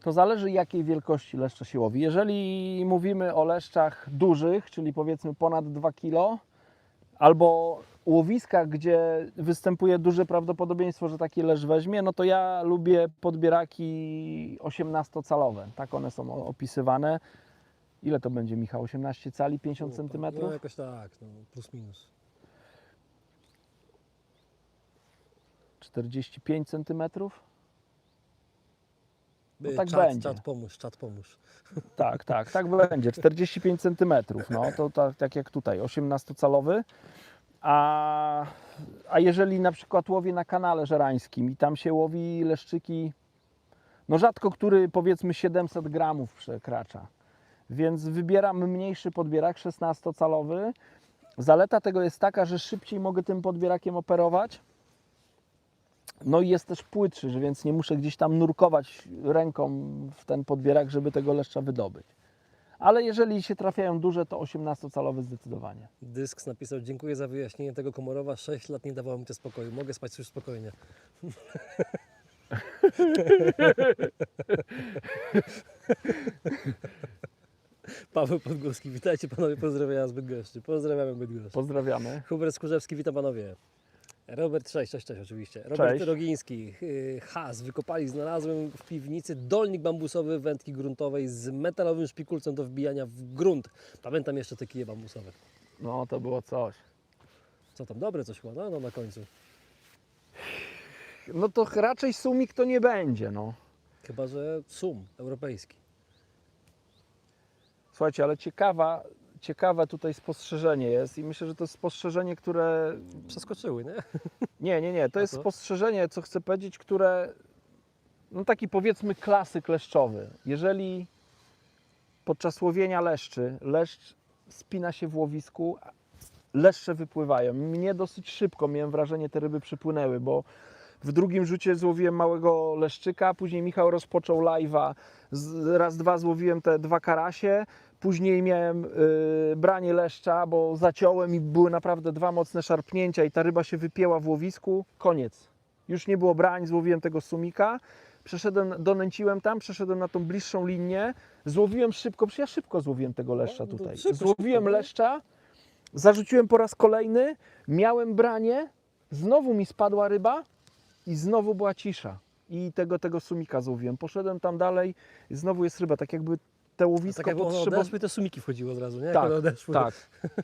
To zależy jakiej wielkości leszcza się łowi. Jeżeli mówimy o leszczach dużych, czyli powiedzmy ponad 2 kg, albo łowiskach, gdzie występuje duże prawdopodobieństwo, że taki leszcz weźmie, no to ja lubię podbieraki 18-calowe. Tak one są opisywane. Ile to będzie, Michał? 18 cali, 50 cm? No jakoś tak, no, plus minus. 45 cm? No tak czat, będzie. czat pomóż. Tak będzie. 45 cm. No to tak jak tutaj, 18-calowy. A jeżeli na przykład łowię na kanale żerańskim i tam się łowi leszczyki, no rzadko który powiedzmy 700 gramów przekracza. Więc wybieram mniejszy podbierak, 16-calowy. Zaleta tego jest taka, że szybciej mogę tym podbierakiem operować. No i jest też płytszy, że więc nie muszę gdzieś tam nurkować ręką w ten podbierak, żeby tego leszcza wydobyć. Ale jeżeli się trafiają duże, to 18-calowy zdecydowanie. Dysks napisał, dziękuję za wyjaśnienie tego Komorowa, 6 lat nie dawało mi to spokoju, mogę spać już spokojnie. Paweł Podgórski, witajcie panowie, pozdrawiam z Bydgoszczy, pozdrawiamy Bydgoszcz. Pozdrawiamy. Hubert Skórzewski, witam panowie. Robert, cześć oczywiście. Robert Cześć. Rogiński, has, wykopali, znalazłem w piwnicy dolnik bambusowy wędki gruntowej z metalowym szpikulcem do wbijania w grunt. Pamiętam jeszcze te kije bambusowe. No to było coś. Co tam, dobre coś chyba, no na końcu. No to raczej sumik to nie będzie, no. Chyba że sum europejski. Słuchajcie, ale ciekawe tutaj spostrzeżenie jest i myślę, że to jest spostrzeżenie, które... Przeskoczyły, nie? Nie, to A jest co? spostrzeżenie, co chcę powiedzieć, które... No taki powiedzmy klasyk leszczowy. Jeżeli podczas łowienia leszcz spina się w łowisku, leszcze wypływają. Mnie dosyć szybko, miałem wrażenie, te ryby przypłynęły, bo w drugim rzucie złowiłem małego leszczyka, później Michał rozpoczął live'a, raz, dwa złowiłem te 2 karasie, później miałem branie leszcza, bo zaciąłem i były naprawdę 2 mocne szarpnięcia i ta ryba się wypięła w łowisku, koniec. Już nie było brań, złowiłem tego sumika, donęciłem tam, przeszedłem na tą bliższą linię, złowiłem szybko, przecież ja szybko złowiłem tego leszcza No, to tutaj. szybko, Złowiłem no. leszcza, zarzuciłem po raz kolejny, miałem branie, znowu mi spadła ryba i znowu była cisza. I tego sumika złowiłem. Poszedłem tam dalej i znowu jest ryba, tak jakby te łowisko Tak jak one potrzebowało. odeszły, te sumiki wchodziły od razu, nie? Jak Tak, one odeszły.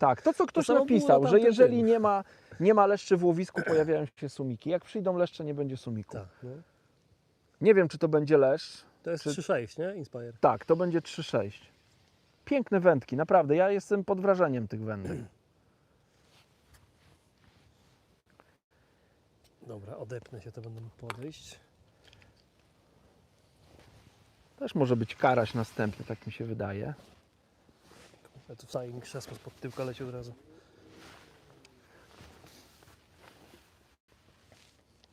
tak. To co ktoś samo było napisał, na że tamtym jeżeli tym. nie ma leszczy w łowisku, pojawiają się sumiki. Jak przyjdą leszcze, nie będzie sumiku. Tak, no. Nie wiem, czy to będzie leszcz. To jest Czy- 3,6, nie? Inspire. Tak, to będzie 3,6. Piękne wędki, naprawdę. Ja jestem pod wrażeniem tych wędek. Dobra, odepnę się, to będę mógł podejść. Też może być karaś następny, tak mi się wydaje. Ja tu wstaję mi krzesło spod tyłka leci od razu.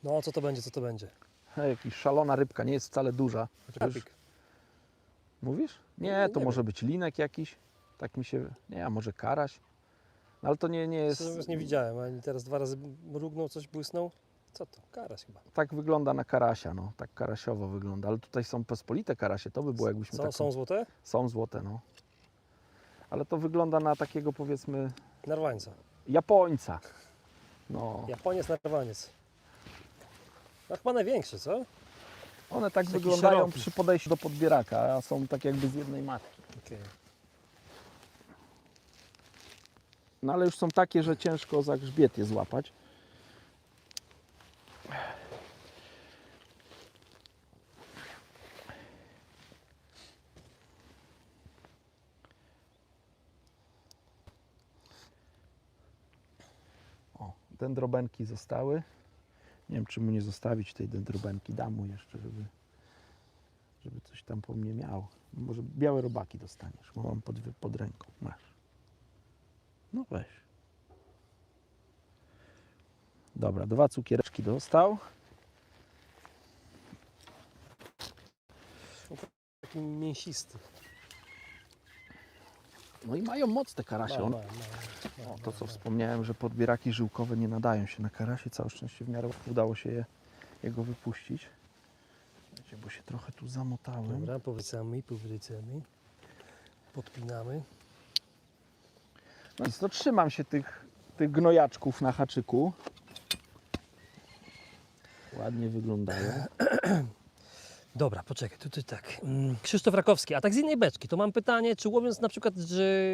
No, co to będzie, co to będzie? Jakaś szalona rybka, nie jest wcale duża. Karpik. Mówisz? No, Nie, to nie może wiem. być linek jakiś. Tak mi się... Nie, a może karaś. No, ale to nie jest... Szczerze mówiąc nie widziałem, ani teraz 2 razy mrugnął, coś błysnął. Co to? Karaś chyba. Tak wygląda na karasia, no. Tak karasiowo wygląda, ale tutaj są pospolite karasie, to by było jakbyśmy Są, taką... są złote? Są złote, no. Ale to wygląda na takiego, powiedzmy, Narwańca. Japońca. No. Japoniec, narwaniec. No chyba największy, co? One tak Taki wyglądają szeroki. przy podejściu do podbieraka, a są tak jakby z jednej matki. Okej. No ale już są takie, że ciężko za grzbiet je złapać. O, dendrobenki zostały. Nie wiem, czy mu nie zostawić tej dendrobenki. Dam mu jeszcze, żeby coś tam po mnie miał. Może białe robaki dostaniesz, bo mam pod ręką. Masz. No weź. Dobra, 2 cukiereczki dostał. Taki mięsisty. No i mają moc te karasie. Ma. O, to co wspomniałem, że podbieraki żyłkowe nie nadają się na karasie. Całe szczęście w miarę udało się jego wypuścić. Wiecie, bo się trochę tu zamotałem. Dobra, powracamy. Podpinamy. No więc to trzymam się tych gnojaczków na haczyku. Ładnie wyglądają. Dobra, poczekaj, tutaj tak. Krzysztof Rakowski, a tak z innej beczki, to mam pytanie, czy łowiąc na przykład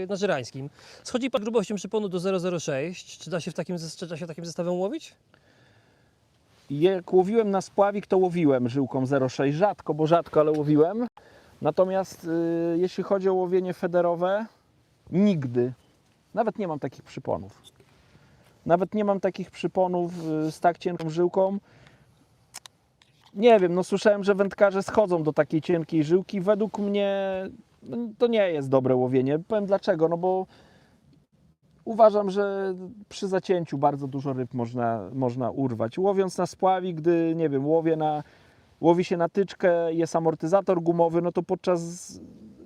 na Żerańskim, schodzi pan grubością przyponu do 0,06, czy da się takim zestawem łowić? Jak łowiłem na spławik, to łowiłem żyłką 0,6. Rzadko, bo rzadko, ale łowiłem. Natomiast jeśli chodzi o łowienie federowe, nigdy. Nawet nie mam takich przyponów. Nawet nie mam takich przyponów z tak cienką żyłką. Nie wiem, no słyszałem, że wędkarze schodzą do takiej cienkiej żyłki. Według mnie no, to nie jest dobre łowienie. Powiem dlaczego, no bo uważam, że przy zacięciu bardzo dużo ryb można urwać. Łowiąc na spławi, gdy, nie wiem, łowi się na tyczkę, jest amortyzator gumowy, no to podczas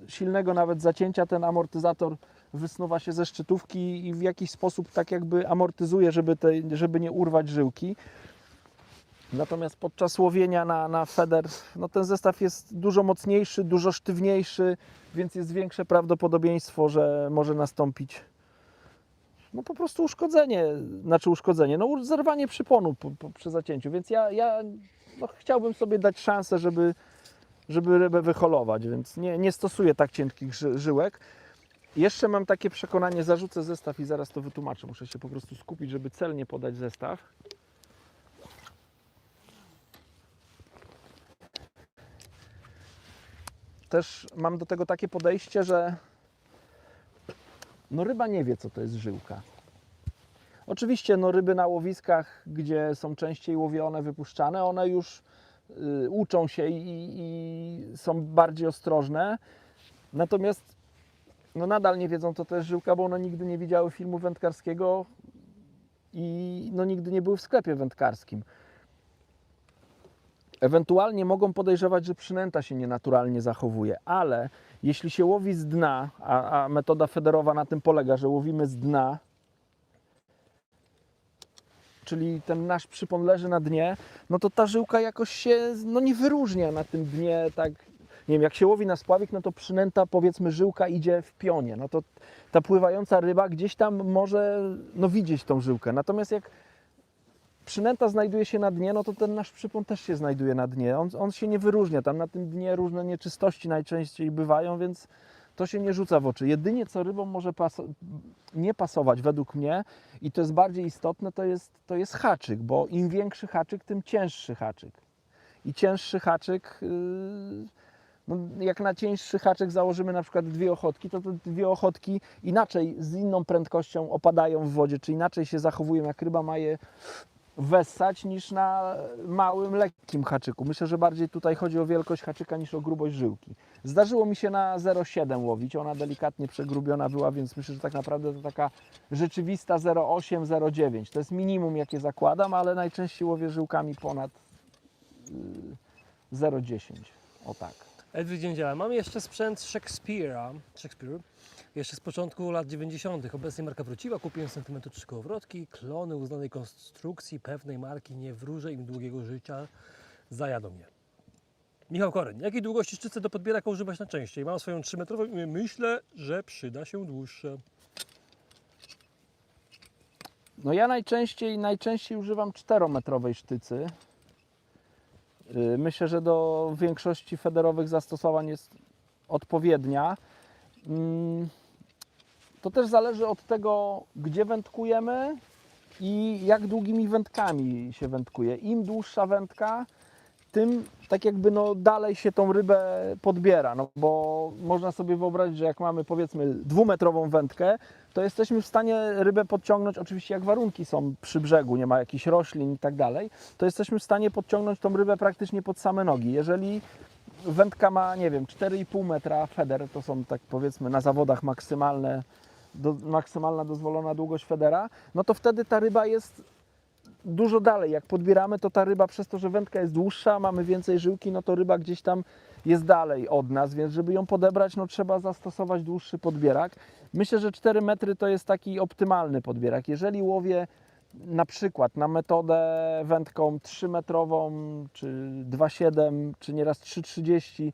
silnego nawet zacięcia ten amortyzator wysnuwa się ze szczytówki i w jakiś sposób tak jakby amortyzuje, żeby nie urwać żyłki. Natomiast podczas łowienia na feder, no ten zestaw jest dużo mocniejszy, dużo sztywniejszy, więc jest większe prawdopodobieństwo, że może nastąpić no po prostu uszkodzenie, no zerwanie przyponu przy zacięciu, więc ja no, chciałbym sobie dać szansę, żeby rybę wyholować, więc nie stosuję tak cienkich żyłek. Jeszcze mam takie przekonanie, zarzucę zestaw i zaraz to wytłumaczę, muszę się po prostu skupić, żeby celnie podać zestaw. Też mam do tego takie podejście, że no ryba nie wie, co to jest żyłka. Oczywiście no ryby na łowiskach, gdzie są częściej łowione, wypuszczane, one już uczą się i są bardziej ostrożne. Natomiast no nadal nie wiedzą, co to jest żyłka, bo one nigdy nie widziały filmu wędkarskiego i no nigdy nie były w sklepie wędkarskim. Ewentualnie mogą podejrzewać, że przynęta się nienaturalnie zachowuje, ale jeśli się łowi z dna, a metoda federowa na tym polega, że łowimy z dna, czyli ten nasz przypon leży na dnie, no to ta żyłka jakoś się no nie wyróżnia na tym dnie, tak, nie wiem, jak się łowi na spławik, no to przynęta, powiedzmy, żyłka idzie w pionie, no to ta pływająca ryba gdzieś tam może no widzieć tą żyłkę, natomiast jak przynęta znajduje się na dnie, no to ten nasz przypon też się znajduje na dnie. On się nie wyróżnia. Tam na tym dnie różne nieczystości najczęściej bywają, więc to się nie rzuca w oczy. Jedynie co rybom może nie pasować według mnie i to jest bardziej istotne, to jest haczyk, bo im większy haczyk, tym cięższy haczyk. I cięższy haczyk, no jak na cięższy haczyk założymy na przykład 2 ochotki, to te 2 ochotki inaczej, z inną prędkością opadają w wodzie, czy inaczej się zachowują, jak ryba ma je wessać niż na małym, lekkim haczyku. Myślę, że bardziej tutaj chodzi o wielkość haczyka niż o grubość żyłki. Zdarzyło mi się na 0,7 łowić, ona delikatnie przegrubiona była, więc myślę, że tak naprawdę to taka rzeczywista 0,8, 0,9. To jest minimum, jakie zakładam, ale najczęściej łowię żyłkami ponad 0,10. O tak. Edwin Dziędziela, mam jeszcze sprzęt Shakespeare. jeszcze z początku lat 90. Obecnie marka wróciła, kupiłem z sentymentu 3 kołowrotki, klony uznanej konstrukcji pewnej marki, nie wróżę im długiego życia, zajadą mnie. Michał Koreń, jakiej długości szczytce do podbieraka używać najczęściej? Mam swoją 3-metrową i myślę, że przyda się dłuższa. No ja najczęściej używam 4-metrowej sztycy. Myślę, że do większości federowych zastosowań jest odpowiednia. To też zależy od tego, gdzie wędkujemy i jak długimi wędkami się wędkuje. Im dłuższa wędka, tym tak jakby dalej się tą rybę podbiera, no bo można sobie wyobrazić, że jak mamy powiedzmy 2-metrową wędkę, to jesteśmy w stanie rybę podciągnąć, oczywiście jak warunki są przy brzegu, nie ma jakichś roślin i tak dalej, to jesteśmy w stanie podciągnąć tą rybę praktycznie pod same nogi. Jeżeli wędka ma, nie wiem, 4,5 metra feder, to są tak powiedzmy na zawodach maksymalna dozwolona długość federa, no to wtedy ta ryba jest dużo dalej. Jak podbieramy, to ta ryba przez to, że wędka jest dłuższa, mamy więcej żyłki, no to ryba gdzieś tam jest dalej od nas, więc żeby ją podebrać, no trzeba zastosować dłuższy podbierak. Myślę, że 4 metry to jest taki optymalny podbierak. Jeżeli łowię na przykład na metodę wędką 3-metrową, czy 2,7, czy nieraz 3,30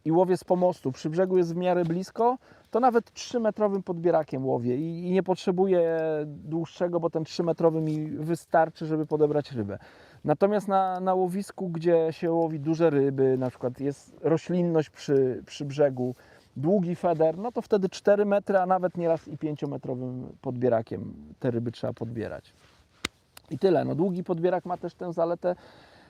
i łowię z pomostu, przy brzegu jest w miarę blisko, to nawet 3-metrowym podbierakiem łowię i nie potrzebuję dłuższego, bo ten 3-metrowy mi wystarczy, żeby podebrać rybę. Natomiast na łowisku, gdzie się łowi duże ryby, na przykład jest roślinność przy brzegu, długi feder, no to wtedy 4 metry, a nawet nieraz i 5-metrowym podbierakiem te ryby trzeba podbierać. I tyle. No, długi podbierak ma też tę zaletę,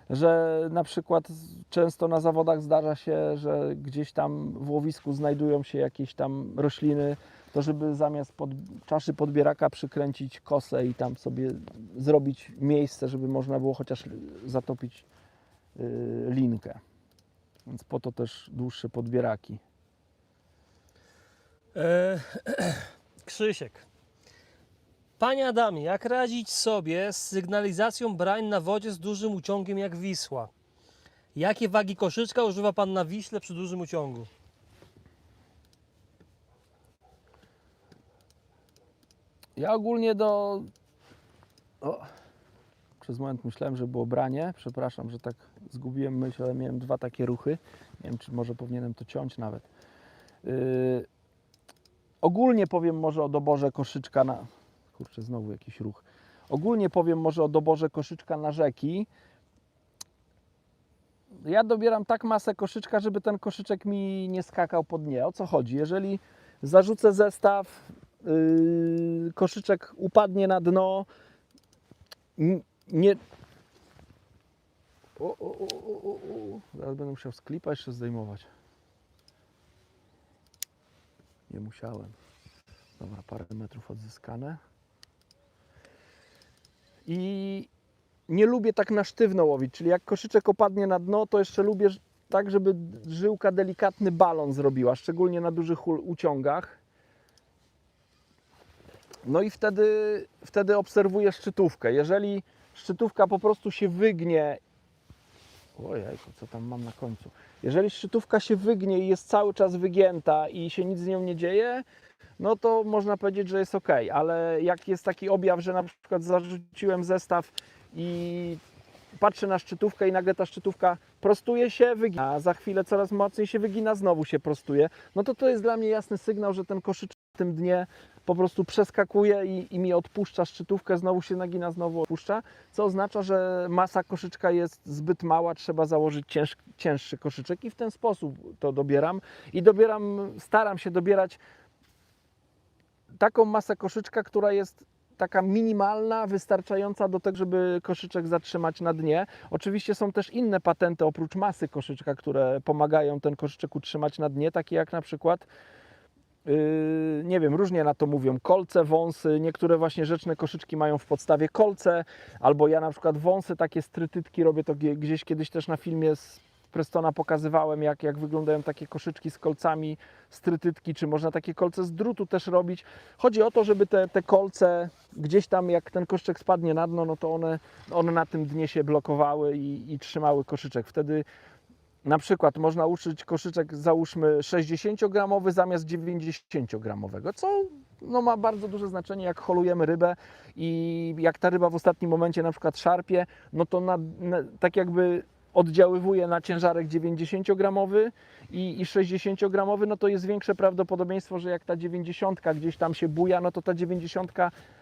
że na przykład często na zawodach zdarza się, że gdzieś tam w łowisku znajdują się jakieś tam rośliny, to żeby zamiast czaszy podbieraka przykręcić kosę i tam sobie zrobić miejsce, żeby można było chociaż zatopić linkę. Więc po to też dłuższe podbieraki. Krzysiek. Panie Adamie, jak radzić sobie z sygnalizacją brań na wodzie z dużym uciągiem jak Wisła? Jakie wagi koszyczka używa Pan na Wiśle przy dużym uciągu? Ja ogólnie przez moment myślałem, że było branie. Przepraszam, że tak zgubiłem myśl, ale miałem 2 takie ruchy. Nie wiem, czy może powinienem to ciąć nawet. Ogólnie powiem może o doborze koszyczka na... Kurczę, znowu jakiś ruch. Ogólnie powiem może o doborze koszyczka na rzeki. Ja dobieram tak masę koszyczka, żeby ten koszyczek mi nie skakał po dnie. O co chodzi? Jeżeli zarzucę zestaw, koszyczek upadnie na dno, nie... Zaraz będę musiał z klipa jeszcze zdejmować. Nie musiałem. Dobra, parę metrów odzyskane. I nie lubię tak na sztywno łowić, czyli jak koszyczek opadnie na dno, to jeszcze lubię tak, żeby żyłka delikatny balon zrobiła, szczególnie na dużych uciągach. No i wtedy obserwuję szczytówkę. Jeżeli szczytówka po prostu się wygnie, ojejku, co tam mam na końcu? Jeżeli szczytówka się wygnie i jest cały czas wygięta i się nic z nią nie dzieje, no to można powiedzieć, że jest ok, ale jak jest taki objaw, że na przykład zarzuciłem zestaw i patrzę na szczytówkę i nagle ta szczytówka prostuje się, wygina, a za chwilę coraz mocniej się wygina, znowu się prostuje, no to jest dla mnie jasny sygnał, że ten koszyczek w tym dnie po prostu przeskakuje i mi odpuszcza szczytówkę, znowu się nagina, znowu odpuszcza, co oznacza, że masa koszyczka jest zbyt mała, trzeba założyć cięższy koszyczek i w ten sposób to dobieram. I staram się dobierać taką masę koszyczka, która jest taka minimalna, wystarczająca do tego, żeby koszyczek zatrzymać na dnie. Oczywiście są też inne patenty oprócz masy koszyczka, które pomagają ten koszyczek utrzymać na dnie, takie jak na przykład nie wiem, różnie na to mówią, kolce, wąsy, niektóre właśnie rzeczne koszyczki mają w podstawie kolce, albo ja na przykład wąsy, takie strytytki, robię to gdzieś kiedyś też na filmie z Prestona pokazywałem, jak wyglądają takie koszyczki z kolcami, strytytki, czy można takie kolce z drutu też robić. Chodzi o to, żeby te kolce gdzieś tam, jak ten koszyczek spadnie na dno, no to one na tym dnie się blokowały i trzymały koszyczek. Wtedy na przykład można użyć koszyczek, załóżmy 60-gramowy zamiast 90-gramowego, co no, ma bardzo duże znaczenie, jak holujemy rybę i jak ta ryba w ostatnim momencie na przykład szarpie, no to tak jakby oddziaływuje na ciężarek 90-gramowy i 60-gramowy, no to jest większe prawdopodobieństwo, że jak ta 90 gdzieś tam się buja, no to ta 90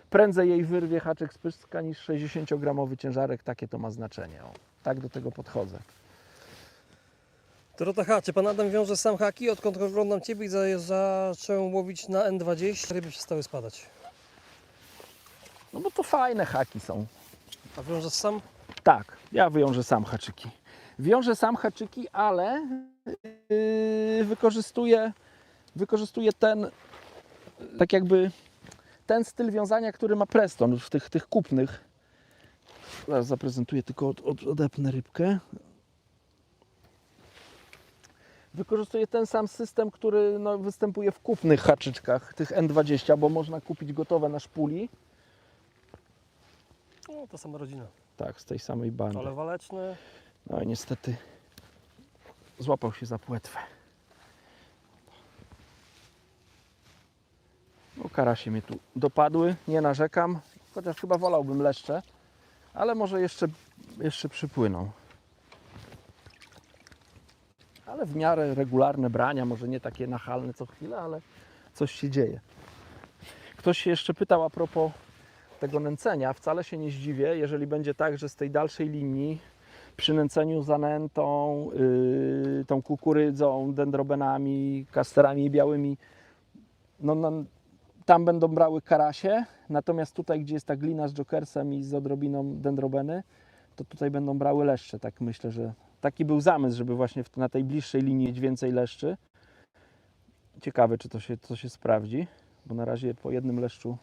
prędzej jej wyrwie haczyk z pyska niż 60-gramowy ciężarek. Takie to ma znaczenie. O, tak do tego podchodzę. Dorota H., czy pan Adam wiąże sam haki? Odkąd oglądam Ciebie i zacząłem łowić na N20, ryby przestały spadać. No bo to fajne haki są. A wiążesz sam? Tak, ja wiążę sam haczyki. Wiążę sam haczyki, ale wykorzystuję ten, tak jakby ten styl wiązania, który ma Preston w tych kupnych. Zaraz zaprezentuję, tylko odepnę rybkę. Wykorzystuję ten sam system, który no, występuje w kupnych haczyczkach, tych N20, bo można kupić gotowe na szpuli. No, to sama rodzina. Tak, z tej samej bandy. Ale waleczny. No i niestety złapał się za płetwę. No, karasie mnie tu dopadły, nie narzekam, chociaż chyba wolałbym leszcze, ale może jeszcze przypłyną. Ale w miarę regularne brania, może nie takie nachalne co chwilę, ale coś się dzieje. Ktoś się jeszcze pytał a propos tego nęcenia. Wcale się nie zdziwię, jeżeli będzie tak, że z tej dalszej linii przy nęceniu zanętą, tą kukurydzą, dendrobenami, kasterami białymi, tam będą brały karasie, natomiast tutaj, gdzie jest ta glina z jokersem i z odrobiną dendrobeny, to tutaj będą brały leszcze. Tak myślę, że taki był zamysł, żeby właśnie na tej bliższej linii mieć więcej leszczy. Ciekawe, czy to się sprawdzi, bo na razie po jednym leszczu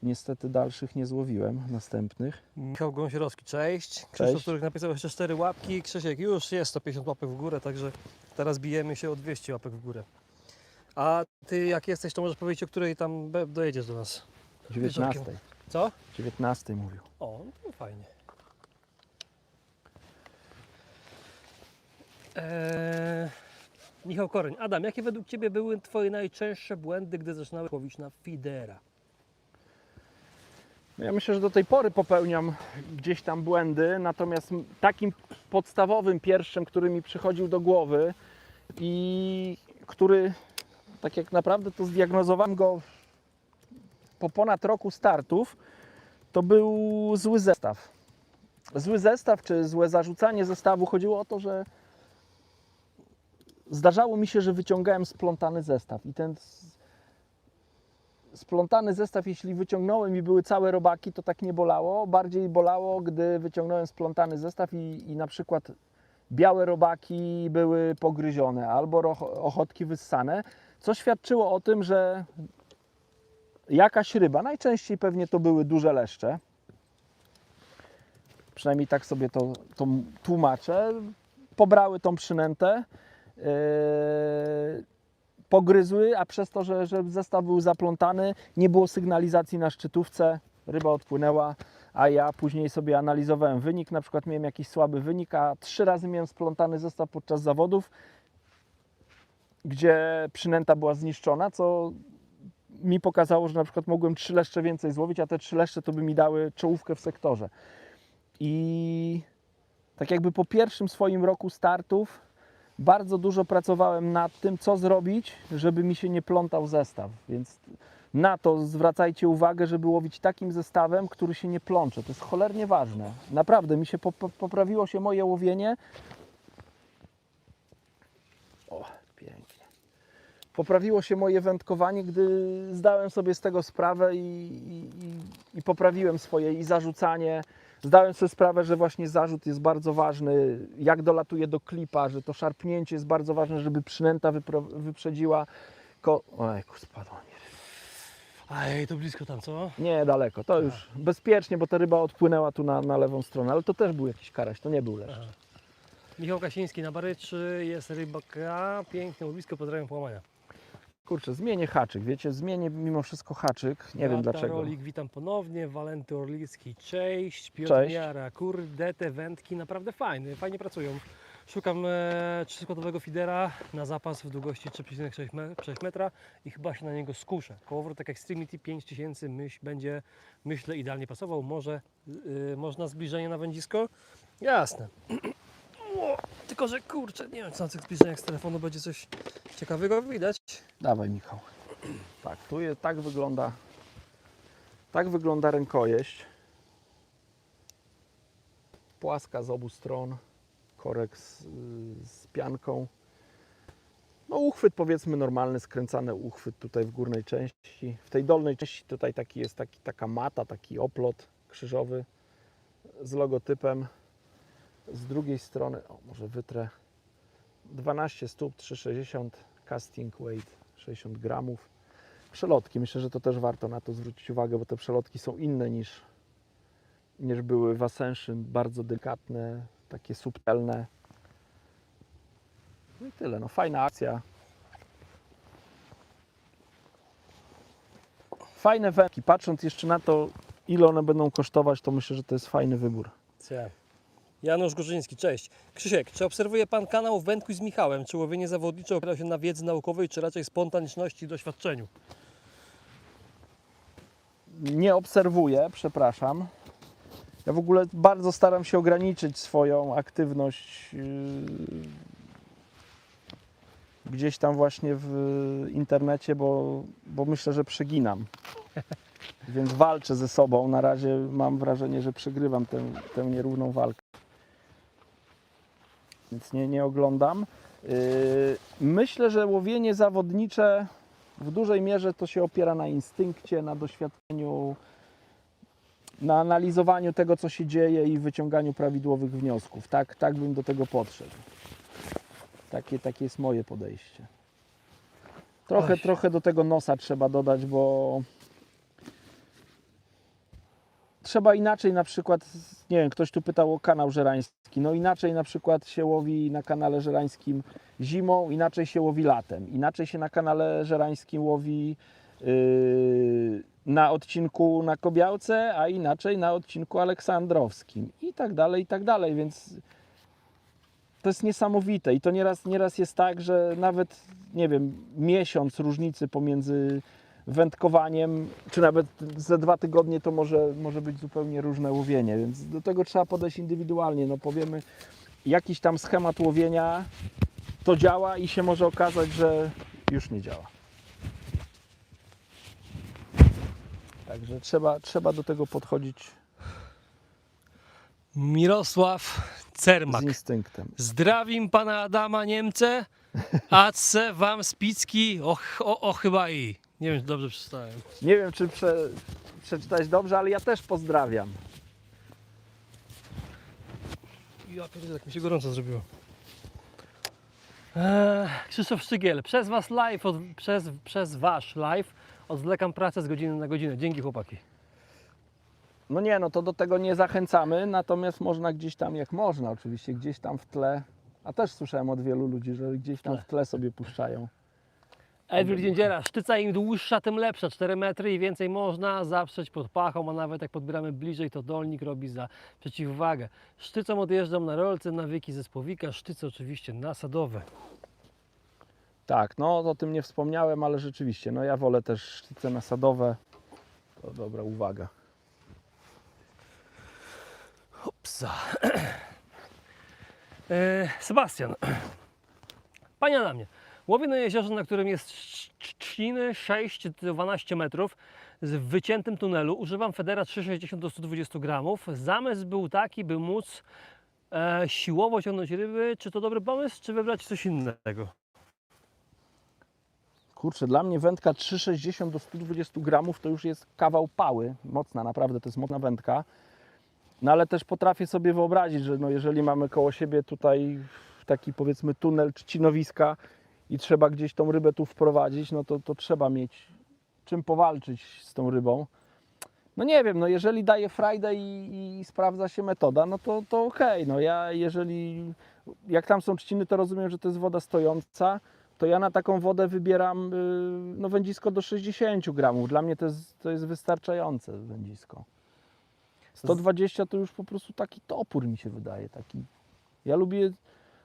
niestety dalszych nie złowiłem, następnych. Michał Gąsiorowski, cześć. Krzysztof, który napisał jeszcze 4 łapki. Krzysiek, już jest 150 łapek w górę, także teraz bijemy się o 200 łapek w górę. A Ty jak jesteś, to możesz powiedzieć, o której tam dojedziesz do nas? 19. Co? 19 mówił. O, no fajnie. Michał Koryń. Adam, jakie według Ciebie były Twoje najczęstsze błędy, gdy zaczynałeś łowić na feedera? Ja myślę, że do tej pory popełniam gdzieś tam błędy, natomiast takim podstawowym pierwszym, który mi przychodził do głowy i który tak jak naprawdę to zdiagnozowałem go po ponad roku startów, to był zły zestaw. Zły zestaw czy złe zarzucanie zestawu. Chodziło o to, że zdarzało mi się, że wyciągałem splątany zestaw i ten splątany zestaw, jeśli wyciągnąłem i były całe robaki, to tak nie bolało. Bardziej bolało, gdy wyciągnąłem splątany zestaw i na przykład białe robaki były pogryzione albo ochotki wyssane, co świadczyło o tym, że jakaś ryba, najczęściej pewnie to były duże leszcze, przynajmniej tak sobie to tłumaczę, pobrały tą przynętę, pogryzły, a przez to, że zestaw był zaplątany, nie było sygnalizacji na szczytówce, ryba odpłynęła, a ja później sobie analizowałem wynik, na przykład miałem jakiś słaby wynik, a 3 razy miałem splątany zestaw podczas zawodów, gdzie przynęta była zniszczona, co mi pokazało, że na przykład mogłem 3 leszcze więcej złowić, a te 3 leszcze to by mi dały czołówkę w sektorze. I tak jakby po pierwszym swoim roku startów bardzo dużo pracowałem nad tym, co zrobić, żeby mi się nie plątał zestaw, więc na to zwracajcie uwagę, żeby łowić takim zestawem, który się nie plącze. To jest cholernie ważne. Naprawdę, mi się poprawiło się moje łowienie. O, pięknie. Poprawiło się moje wędkowanie, gdy zdałem sobie z tego sprawę i poprawiłem swoje i zarzucanie. Zdałem sobie sprawę, że właśnie zarzut jest bardzo ważny, jak dolatuje do klipa, że to szarpnięcie jest bardzo ważne, żeby przynęta wyprzedziła. Ojku, spadła mi. Ej, to blisko tam, co? Nie, daleko. To już bezpiecznie, bo ta ryba odpłynęła tu na lewą stronę, ale to też był jakiś karaś, to nie był leszcz. Michał Kasiński na Baryczy, jest rybaka, piękne łowisko, pozdrawiam Połamania. Kurczę, zmienię haczyk, wiecie, zmienię mimo wszystko haczyk, nie wiem dlaczego. Rolik, witam ponownie, Walenty Orlicki, cześć, Piotr Cześć. Miara, kurde, te wędki naprawdę fajnie pracują. Szukam 3-składowego feedera na zapas w długości 3,6 metra i chyba się na niego skuszę. Kołowrotek Extremity 5000 będzie, myślę, idealnie pasował. Może można zbliżenie na wędzisko? Jasne. O, tylko, że kurczę, nie wiem, czy na tych zbliżeniach z telefonu będzie coś ciekawego widać. Dawaj, Michał. Tak, tu jest, tak wygląda rękojeść. Płaska z obu stron, korek z pianką. No uchwyt powiedzmy normalny, skręcany uchwyt tutaj w górnej części. W tej dolnej części tutaj taka mata, taki oplot krzyżowy z logotypem. Z drugiej strony, o może wytrę, 12 stóp, 3,60, casting weight 60 gramów. Przelotki, myślę, że to też warto na to zwrócić uwagę, bo te przelotki są inne niż były w Ascension, bardzo delikatne, takie subtelne. No i tyle, no fajna akcja. Fajne wędki, patrząc jeszcze na to, ile one będą kosztować, to myślę, że to jest fajny wybór. Janusz Gorzyński, cześć. Krzysiek, czy obserwuje Pan kanał Wędkuj z Michałem? Czy łowienie zawodnicze opiera się na wiedzy naukowej, czy raczej spontaniczności i doświadczeniu? Nie obserwuję, przepraszam. Ja w ogóle bardzo staram się ograniczyć swoją aktywność gdzieś tam właśnie w internecie, bo myślę, że przeginam. Więc walczę ze sobą. Na razie mam wrażenie, że przegrywam tę nierówną walkę. Więc nie oglądam. Myślę, że łowienie zawodnicze w dużej mierze to się opiera na instynkcie, na doświadczeniu, na analizowaniu tego, co się dzieje i wyciąganiu prawidłowych wniosków. Tak bym do tego podszedł. Takie jest moje podejście. Trochę do tego nosa trzeba dodać, bo trzeba inaczej na przykład, nie wiem, ktoś tu pytał o kanał żerański, no inaczej na przykład się łowi na kanale żerańskim zimą, inaczej się łowi latem, inaczej się na kanale żerańskim łowi na odcinku na Kobiałce, a inaczej na odcinku aleksandrowskim i tak dalej, więc to jest niesamowite i to nieraz jest tak, że nawet, nie wiem, miesiąc różnicy pomiędzy wędkowaniem, czy nawet ze 2 tygodnie to może być zupełnie różne łowienie, więc do tego trzeba podejść indywidualnie. No powiemy, jakiś tam schemat łowienia to działa i się może okazać, że już nie działa. Także trzeba do tego podchodzić Mirosław Cermak. z instynktem. Zdrawim Pana Adama Niemce, Ace Wam Spicki, chyba i. Nie wiem, czy dobrze przeczytałem. Nie wiem, czy przeczytałeś dobrze, ale ja też pozdrawiam. Ja pierdzielę, jak mi się gorąco zrobiło. Krzysztof Szczygiel, przez Was live, przez Wasz live odwlekam pracę z godziny na godzinę. Dzięki chłopaki. No nie, no to do tego nie zachęcamy, natomiast można gdzieś tam, jak można oczywiście, gdzieś tam w tle, a też słyszałem od wielu ludzi, że gdzieś tam w tle sobie puszczają. Edwin Dziędziera, sztyca im dłuższa, tym lepsza. 4 metry i więcej można zaprzeć pod pachą, a nawet jak podbieramy bliżej, to dolnik robi za przeciwwagę. Sztycą odjeżdżam na rolce, nawyki ze spławika, sztyce oczywiście nasadowe. Tak, no o tym nie wspomniałem, ale rzeczywiście, no ja wolę też sztyce nasadowe. To dobra uwaga. Hopsa. Sebastian. Panie Adamie, łowię na jeziorze, na którym jest trzciny 6-12 metrów z wyciętym tunelu. Używam federa 3,60 do 120 gramów. Zamysł był taki, by móc siłowo ciągnąć ryby. Czy to dobry pomysł, czy wybrać coś innego? Kurczę, dla mnie wędka 3,60 do 120 gramów to już jest kawał pały. Mocna, naprawdę, to jest mocna wędka. No ale też potrafię sobie wyobrazić, że no jeżeli mamy koło siebie tutaj taki powiedzmy tunel trzcinowiska i trzeba gdzieś tą rybę tu wprowadzić, no to trzeba mieć czym powalczyć z tą rybą. No nie wiem, no jeżeli daje frajdę i sprawdza się metoda, no to okej. No ja jak tam są trzciny, to rozumiem, że to jest woda stojąca, to ja na taką wodę wybieram no wędzisko do 60 gramów. Dla mnie to jest wystarczające wędzisko. 120 to już po prostu taki topór mi się wydaje. Ja lubię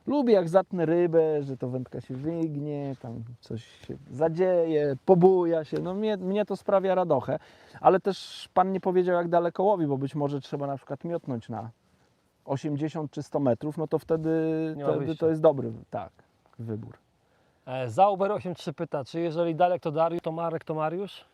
Lubię jak zatnę rybę, że to wędka się wygnie, tam coś się zadzieje, pobuja się. No mnie to sprawia radochę. Ale też Pan nie powiedział jak daleko łowi, bo być może trzeba na przykład miotnąć na 80 czy 100 metrów, no to wtedy Nie ma to wyjścia. jest dobry wybór. Zauber83 pyta, czy jeżeli Dalek to Dariusz, to Marek to Mariusz?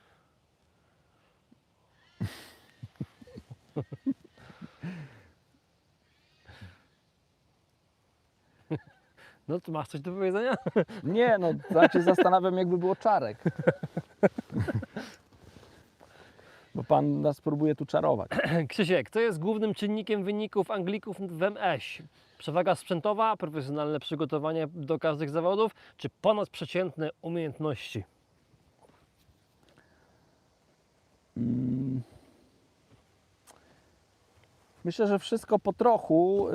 No to masz coś do powiedzenia? Nie, no znaczy zastanawiam jakby było czarek. Bo Pan nas próbuje tu czarować. Krzysiek, co jest głównym czynnikiem wyników Anglików w MS? Przewaga sprzętowa, profesjonalne przygotowanie do każdych zawodów, czy ponadprzeciętne umiejętności? Myślę, że wszystko po trochu.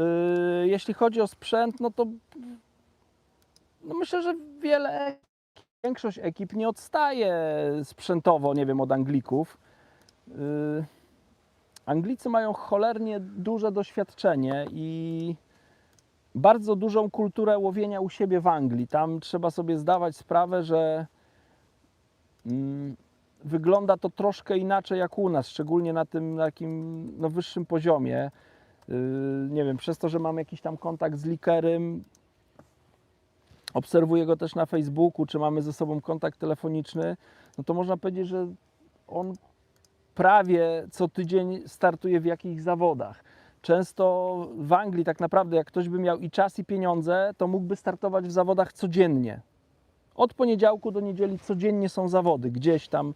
Jeśli chodzi o sprzęt, no to myślę, że większość ekip nie odstaje sprzętowo, nie wiem, od Anglików. Anglicy mają cholernie duże doświadczenie i bardzo dużą kulturę łowienia u siebie w Anglii. Tam trzeba sobie zdawać sprawę, że wygląda to troszkę inaczej jak u nas, szczególnie na tym takim wyższym poziomie. Nie wiem, przez to, że mam jakiś tam kontakt z likerem, obserwuję go też na Facebooku, czy mamy ze sobą kontakt telefoniczny, no to można powiedzieć, że on prawie co tydzień startuje w jakichś zawodach. Często w Anglii tak naprawdę jak ktoś by miał i czas i pieniądze, to mógłby startować w zawodach codziennie. Od poniedziałku do niedzieli codziennie są zawody, gdzieś tam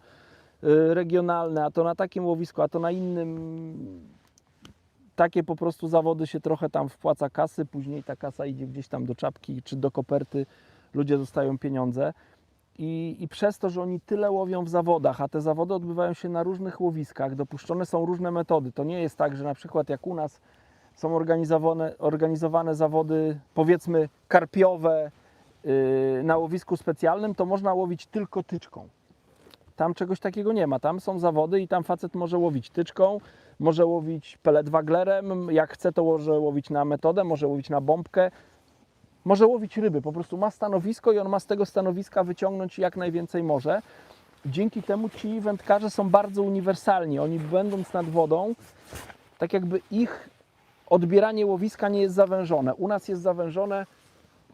regionalne, a to na takim łowisku, a to na innym. Takie po prostu zawody się trochę tam wpłaca kasy, później ta kasa idzie gdzieś tam do czapki czy do koperty, ludzie dostają pieniądze. I przez to, że oni tyle łowią w zawodach, a te zawody odbywają się na różnych łowiskach, dopuszczone są różne metody. To nie jest tak, że na przykład jak u nas są organizowane zawody, powiedzmy karpiowe na łowisku specjalnym, to można łowić tylko tyczką. Tam czegoś takiego nie ma. Tam są zawody i tam facet może łowić tyczką, może łowić pelet-waglerem, jak chce to może łowić na metodę, może łowić na bombkę, może łowić ryby. Po prostu ma stanowisko i on ma z tego stanowiska wyciągnąć jak najwięcej może. Dzięki temu ci wędkarze są bardzo uniwersalni. Oni będąc nad wodą, tak jakby ich odbieranie łowiska nie jest zawężone. U nas jest zawężone,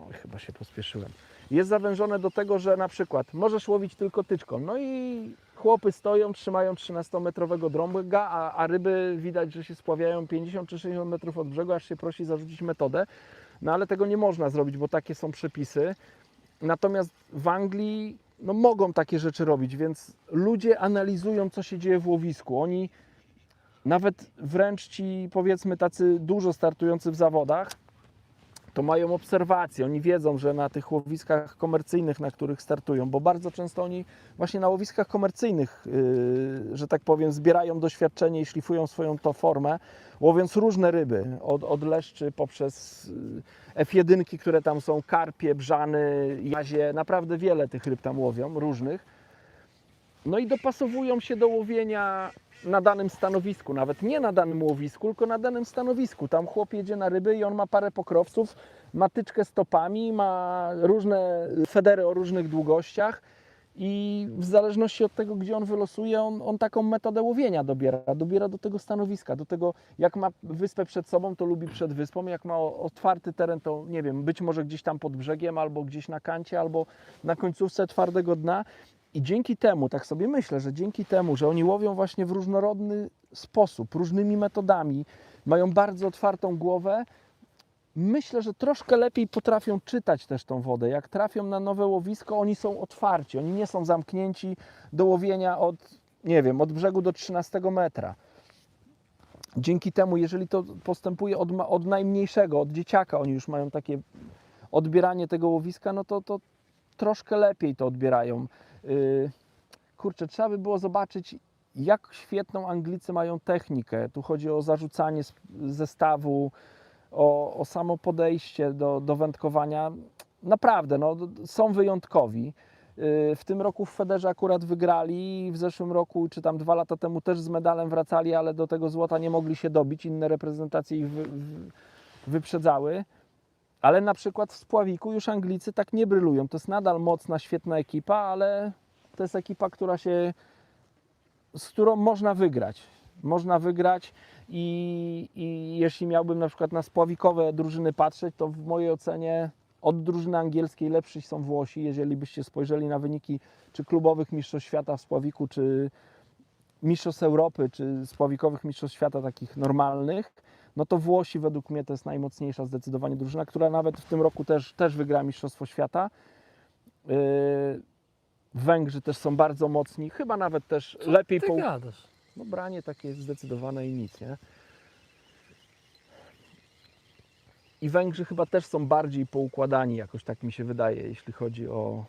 oj, chyba się pospieszyłem, jest zawężone do tego, że na przykład możesz łowić tylko tyczką. No i chłopy stoją, trzymają 13-metrowego drąga, a ryby widać, że się spławiają 50 czy 60 metrów od brzegu, aż się prosi zarzucić metodę. No ale tego nie można zrobić, bo takie są przepisy. Natomiast w Anglii mogą takie rzeczy robić, więc ludzie analizują, co się dzieje w łowisku. Oni nawet wręcz ci, powiedzmy, tacy dużo startujący w zawodach, to mają obserwacje. Oni wiedzą, że na tych łowiskach komercyjnych, na których startują, bo bardzo często oni właśnie na łowiskach komercyjnych, że tak powiem, zbierają doświadczenie i szlifują swoją formę, łowiąc różne ryby, od leszczy poprzez F1, które tam są, karpie, brzany, jazie, naprawdę wiele tych ryb tam łowią, różnych. No i dopasowują się do łowienia na danym stanowisku, nawet nie na danym łowisku, tylko na danym stanowisku. Tam chłop jedzie na ryby i on ma parę pokrowców, ma tyczkę z topami, ma różne federy o różnych długościach i w zależności od tego, gdzie on wylosuje, on taką metodę łowienia dobiera do tego stanowiska, do tego, jak ma wyspę przed sobą, to lubi przed wyspą, jak ma otwarty teren, to nie wiem, być może gdzieś tam pod brzegiem, albo gdzieś na kancie, albo na końcówce twardego dna. I dzięki temu, tak sobie myślę, że dzięki temu, że oni łowią właśnie w różnorodny sposób, różnymi metodami, mają bardzo otwartą głowę, myślę, że troszkę lepiej potrafią czytać też tą wodę. Jak trafią na nowe łowisko, oni są otwarci, oni nie są zamknięci do łowienia od brzegu do 13 metra. Dzięki temu, jeżeli to postępuje od najmniejszego, od dzieciaka, oni już mają takie odbieranie tego łowiska, no to troszkę lepiej to odbierają. Kurczę, trzeba by było zobaczyć, jak świetną Anglicy mają technikę. Tu chodzi o zarzucanie zestawu, o samo podejście do wędkowania. Naprawdę, są wyjątkowi. W tym roku w Federze akurat wygrali, w zeszłym roku, czy tam 2 lata temu też z medalem wracali, ale do tego złota nie mogli się dobić, inne reprezentacje ich wyprzedzały. Ale na przykład w Spławiku już Anglicy tak nie brylują. To jest nadal mocna, świetna ekipa, ale to jest ekipa, z którą można wygrać. Można wygrać i jeśli miałbym na przykład na spławikowe drużyny patrzeć, to w mojej ocenie od drużyny angielskiej lepsi są Włosi. Jeżeli byście spojrzeli na wyniki czy klubowych mistrzostw świata w Spławiku, czy mistrzostw Europy, czy spławikowych mistrzostw świata takich normalnych, no to Włosi według mnie to jest najmocniejsza zdecydowanie drużyna, która nawet w tym roku też wygra mistrzostwo świata. Węgrzy też są bardzo mocni, chyba nawet też lepiej Ty gadasz. No branie takie jest zdecydowane i nic, nie? I Węgrzy chyba też są bardziej poukładani, jakoś tak mi się wydaje, jeśli chodzi o...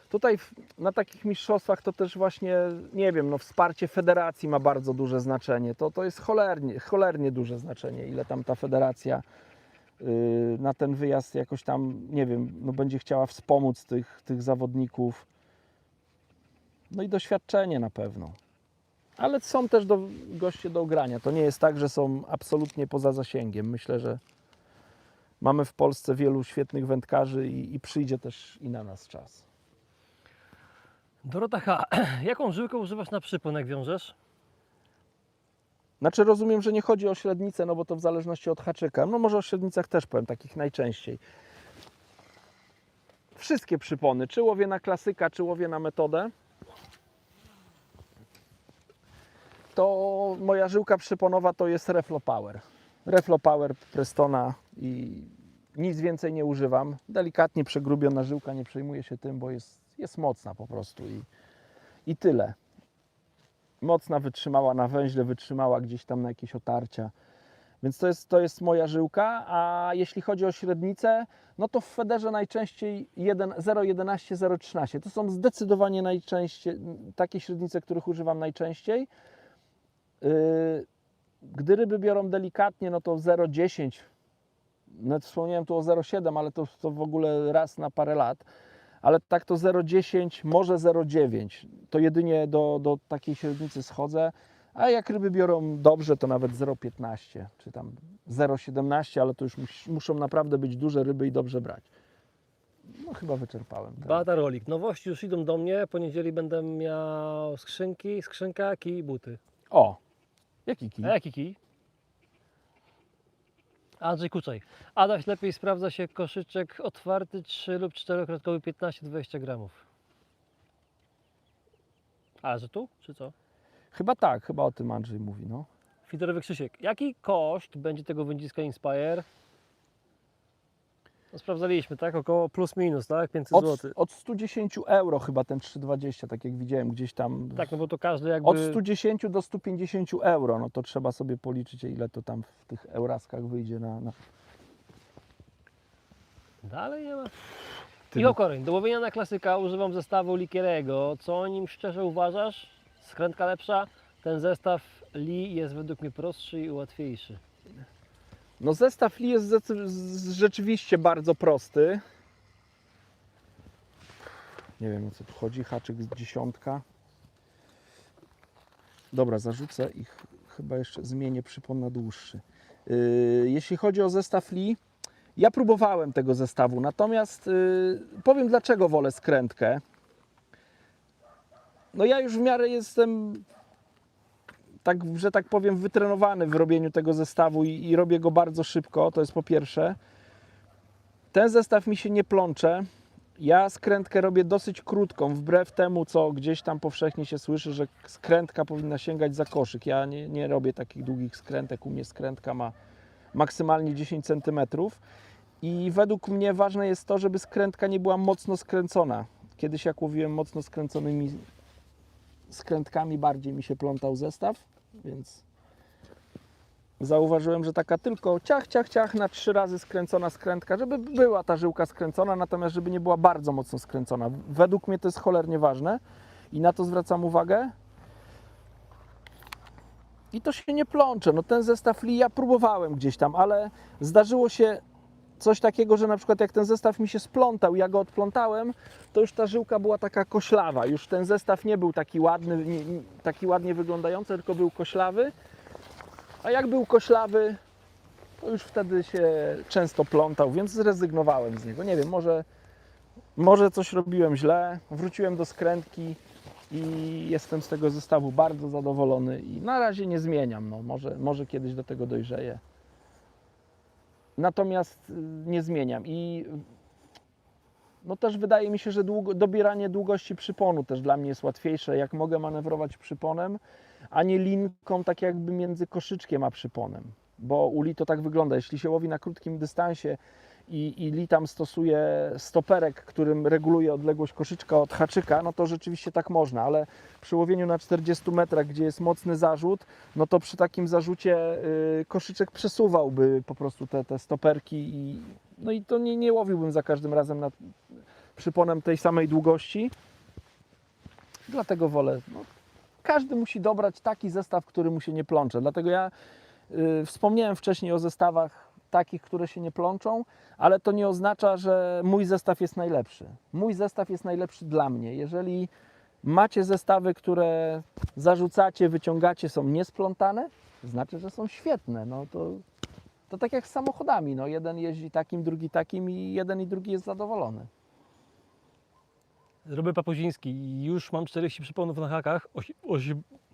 Tutaj na takich mistrzostwach to też właśnie, nie wiem, no wsparcie federacji ma bardzo duże znaczenie. To jest cholernie duże znaczenie, ile tam ta federacja na ten wyjazd jakoś tam, nie wiem, no będzie chciała wspomóc tych zawodników. No i doświadczenie na pewno. Ale są też goście do ogrania. To nie jest tak, że są absolutnie poza zasięgiem. Myślę, że mamy w Polsce wielu świetnych wędkarzy i przyjdzie też i na nas czas. Dorota H., jaką żyłkę używasz na przypon, jak wiążesz? Znaczy rozumiem, że nie chodzi o średnicę, no bo to w zależności od haczyka. No może o średnicach też powiem, takich najczęściej. Wszystkie przypony, czy łowię na klasyka, czy łowię na metodę, to moja żyłka przyponowa to jest Reflo Power. Reflo Power Prestona i nic więcej nie używam. Delikatnie przegrubiona żyłka, nie przejmuję się tym, bo jest mocna po prostu i tyle. Mocna, wytrzymała na węźle, wytrzymała gdzieś tam na jakieś otarcia. Więc to jest moja żyłka, a jeśli chodzi o średnicę, no to w federze najczęściej 0,11, 0,13. To są zdecydowanie najczęściej takie średnice, których używam najczęściej. Gdy ryby biorą delikatnie, no to 0,10. Nawet wspomniałem tu o 0,7, ale to w ogóle raz na parę lat. Ale tak to 0,10, może 0,9. To jedynie do takiej średnicy schodzę. A jak ryby biorą dobrze, to nawet 0,15 czy tam 0,17, ale to już muszą naprawdę być duże ryby i dobrze brać. No chyba wyczerpałem. Beata Rolik. Nowości już idą do mnie. Po niedzieli będę miał skrzynka, kij i buty. O! Jaki kij? A jaki kij? Andrzej Kuczaj. Adaś, lepiej sprawdza się koszyczek otwarty 3 lub 4-kratkowy 15-20 gramów. A, że tu? Czy co? Chyba tak, chyba o tym Andrzej mówi, no. Fiderowy Krzysiek. Jaki koszt będzie tego wędziska Inspire? No, sprawdzaliśmy, tak? Około plus minus, tak? 500 zł. Od 110 euro chyba ten 3,20, tak jak widziałem gdzieś tam. Tak, no bo to każdy jakby... Od 110 do 150 euro, no to trzeba sobie policzyć, ile to tam w tych euraskach wyjdzie na... Dalej nie ma. Michał Koryń. Do łowienia na klasyka używam zestawu Likierego. Co o nim szczerze uważasz? Skrętka lepsza? Ten zestaw Lee jest według mnie prostszy i łatwiejszy. No zestaw Lee jest rzeczywiście bardzo prosty. Nie wiem, o co tu chodzi. Haczyk z 10. Dobra, zarzucę i chyba jeszcze zmienię przypon na dłuższy. Jeśli chodzi o zestaw Lee, ja próbowałem tego zestawu, natomiast powiem, dlaczego wolę skrętkę. No ja już w miarę jestem, tak, że tak powiem, wytrenowany w robieniu tego zestawu i robię go bardzo szybko, to jest po pierwsze. Ten zestaw mi się nie plącze. Ja skrętkę robię dosyć krótką, wbrew temu, co gdzieś tam powszechnie się słyszy, że skrętka powinna sięgać za koszyk. Ja nie robię takich długich skrętek, u mnie skrętka ma maksymalnie 10 cm. I według mnie ważne jest to, żeby skrętka nie była mocno skręcona. Kiedyś jak łowiłem mocno skręconymi skrętkami, bardziej mi się plątał zestaw, więc zauważyłem, że taka tylko ciach na 3 razy skręcona skrętka, żeby była ta żyłka skręcona, natomiast żeby nie była bardzo mocno skręcona. Według mnie to jest cholernie ważne i na to zwracam uwagę. I to się nie plącze. No ten zestaw Lee ja próbowałem gdzieś tam, ale zdarzyło się coś takiego, że na przykład jak ten zestaw mi się splątał, ja go odplątałem, to już ta żyłka była taka koślawa. Już ten zestaw nie był taki ładny, taki ładnie wyglądający, tylko był koślawy. A jak był koślawy, to już wtedy się często plątał, więc zrezygnowałem z niego. Nie wiem, może coś robiłem źle, wróciłem do skrętki i jestem z tego zestawu bardzo zadowolony i na razie nie zmieniam, no, może kiedyś do tego dojrzeję. Natomiast nie zmieniam i no też wydaje mi się, że dobieranie długości przyponu też dla mnie jest łatwiejsze, jak mogę manewrować przyponem, a nie linką tak jakby między koszyczkiem a przyponem. Bo u li to tak wygląda, jeśli się łowi na krótkim dystansie i li tam stosuje stoperek, którym reguluje odległość koszyczka od haczyka, no to rzeczywiście tak można, ale przy łowieniu na 40 metrach, gdzie jest mocny zarzut, no to przy takim zarzucie koszyczek przesuwałby po prostu te stoperki no i to nie łowiłbym za każdym razem nad przyponem tej samej długości. Dlatego wolę, no, każdy musi dobrać taki zestaw, który mu się nie plącze. Dlatego ja wspomniałem wcześniej o zestawach takich, które się nie plączą, ale to nie oznacza, że mój zestaw jest najlepszy. Mój zestaw jest najlepszy dla mnie. Jeżeli macie zestawy, które zarzucacie, wyciągacie, są niesplątane, to znaczy, że są świetne. No to tak jak z samochodami. No, jeden jeździ takim, drugi takim i jeden i drugi jest zadowolony. Robert Papuziński, już mam 40 przyponów na hakach,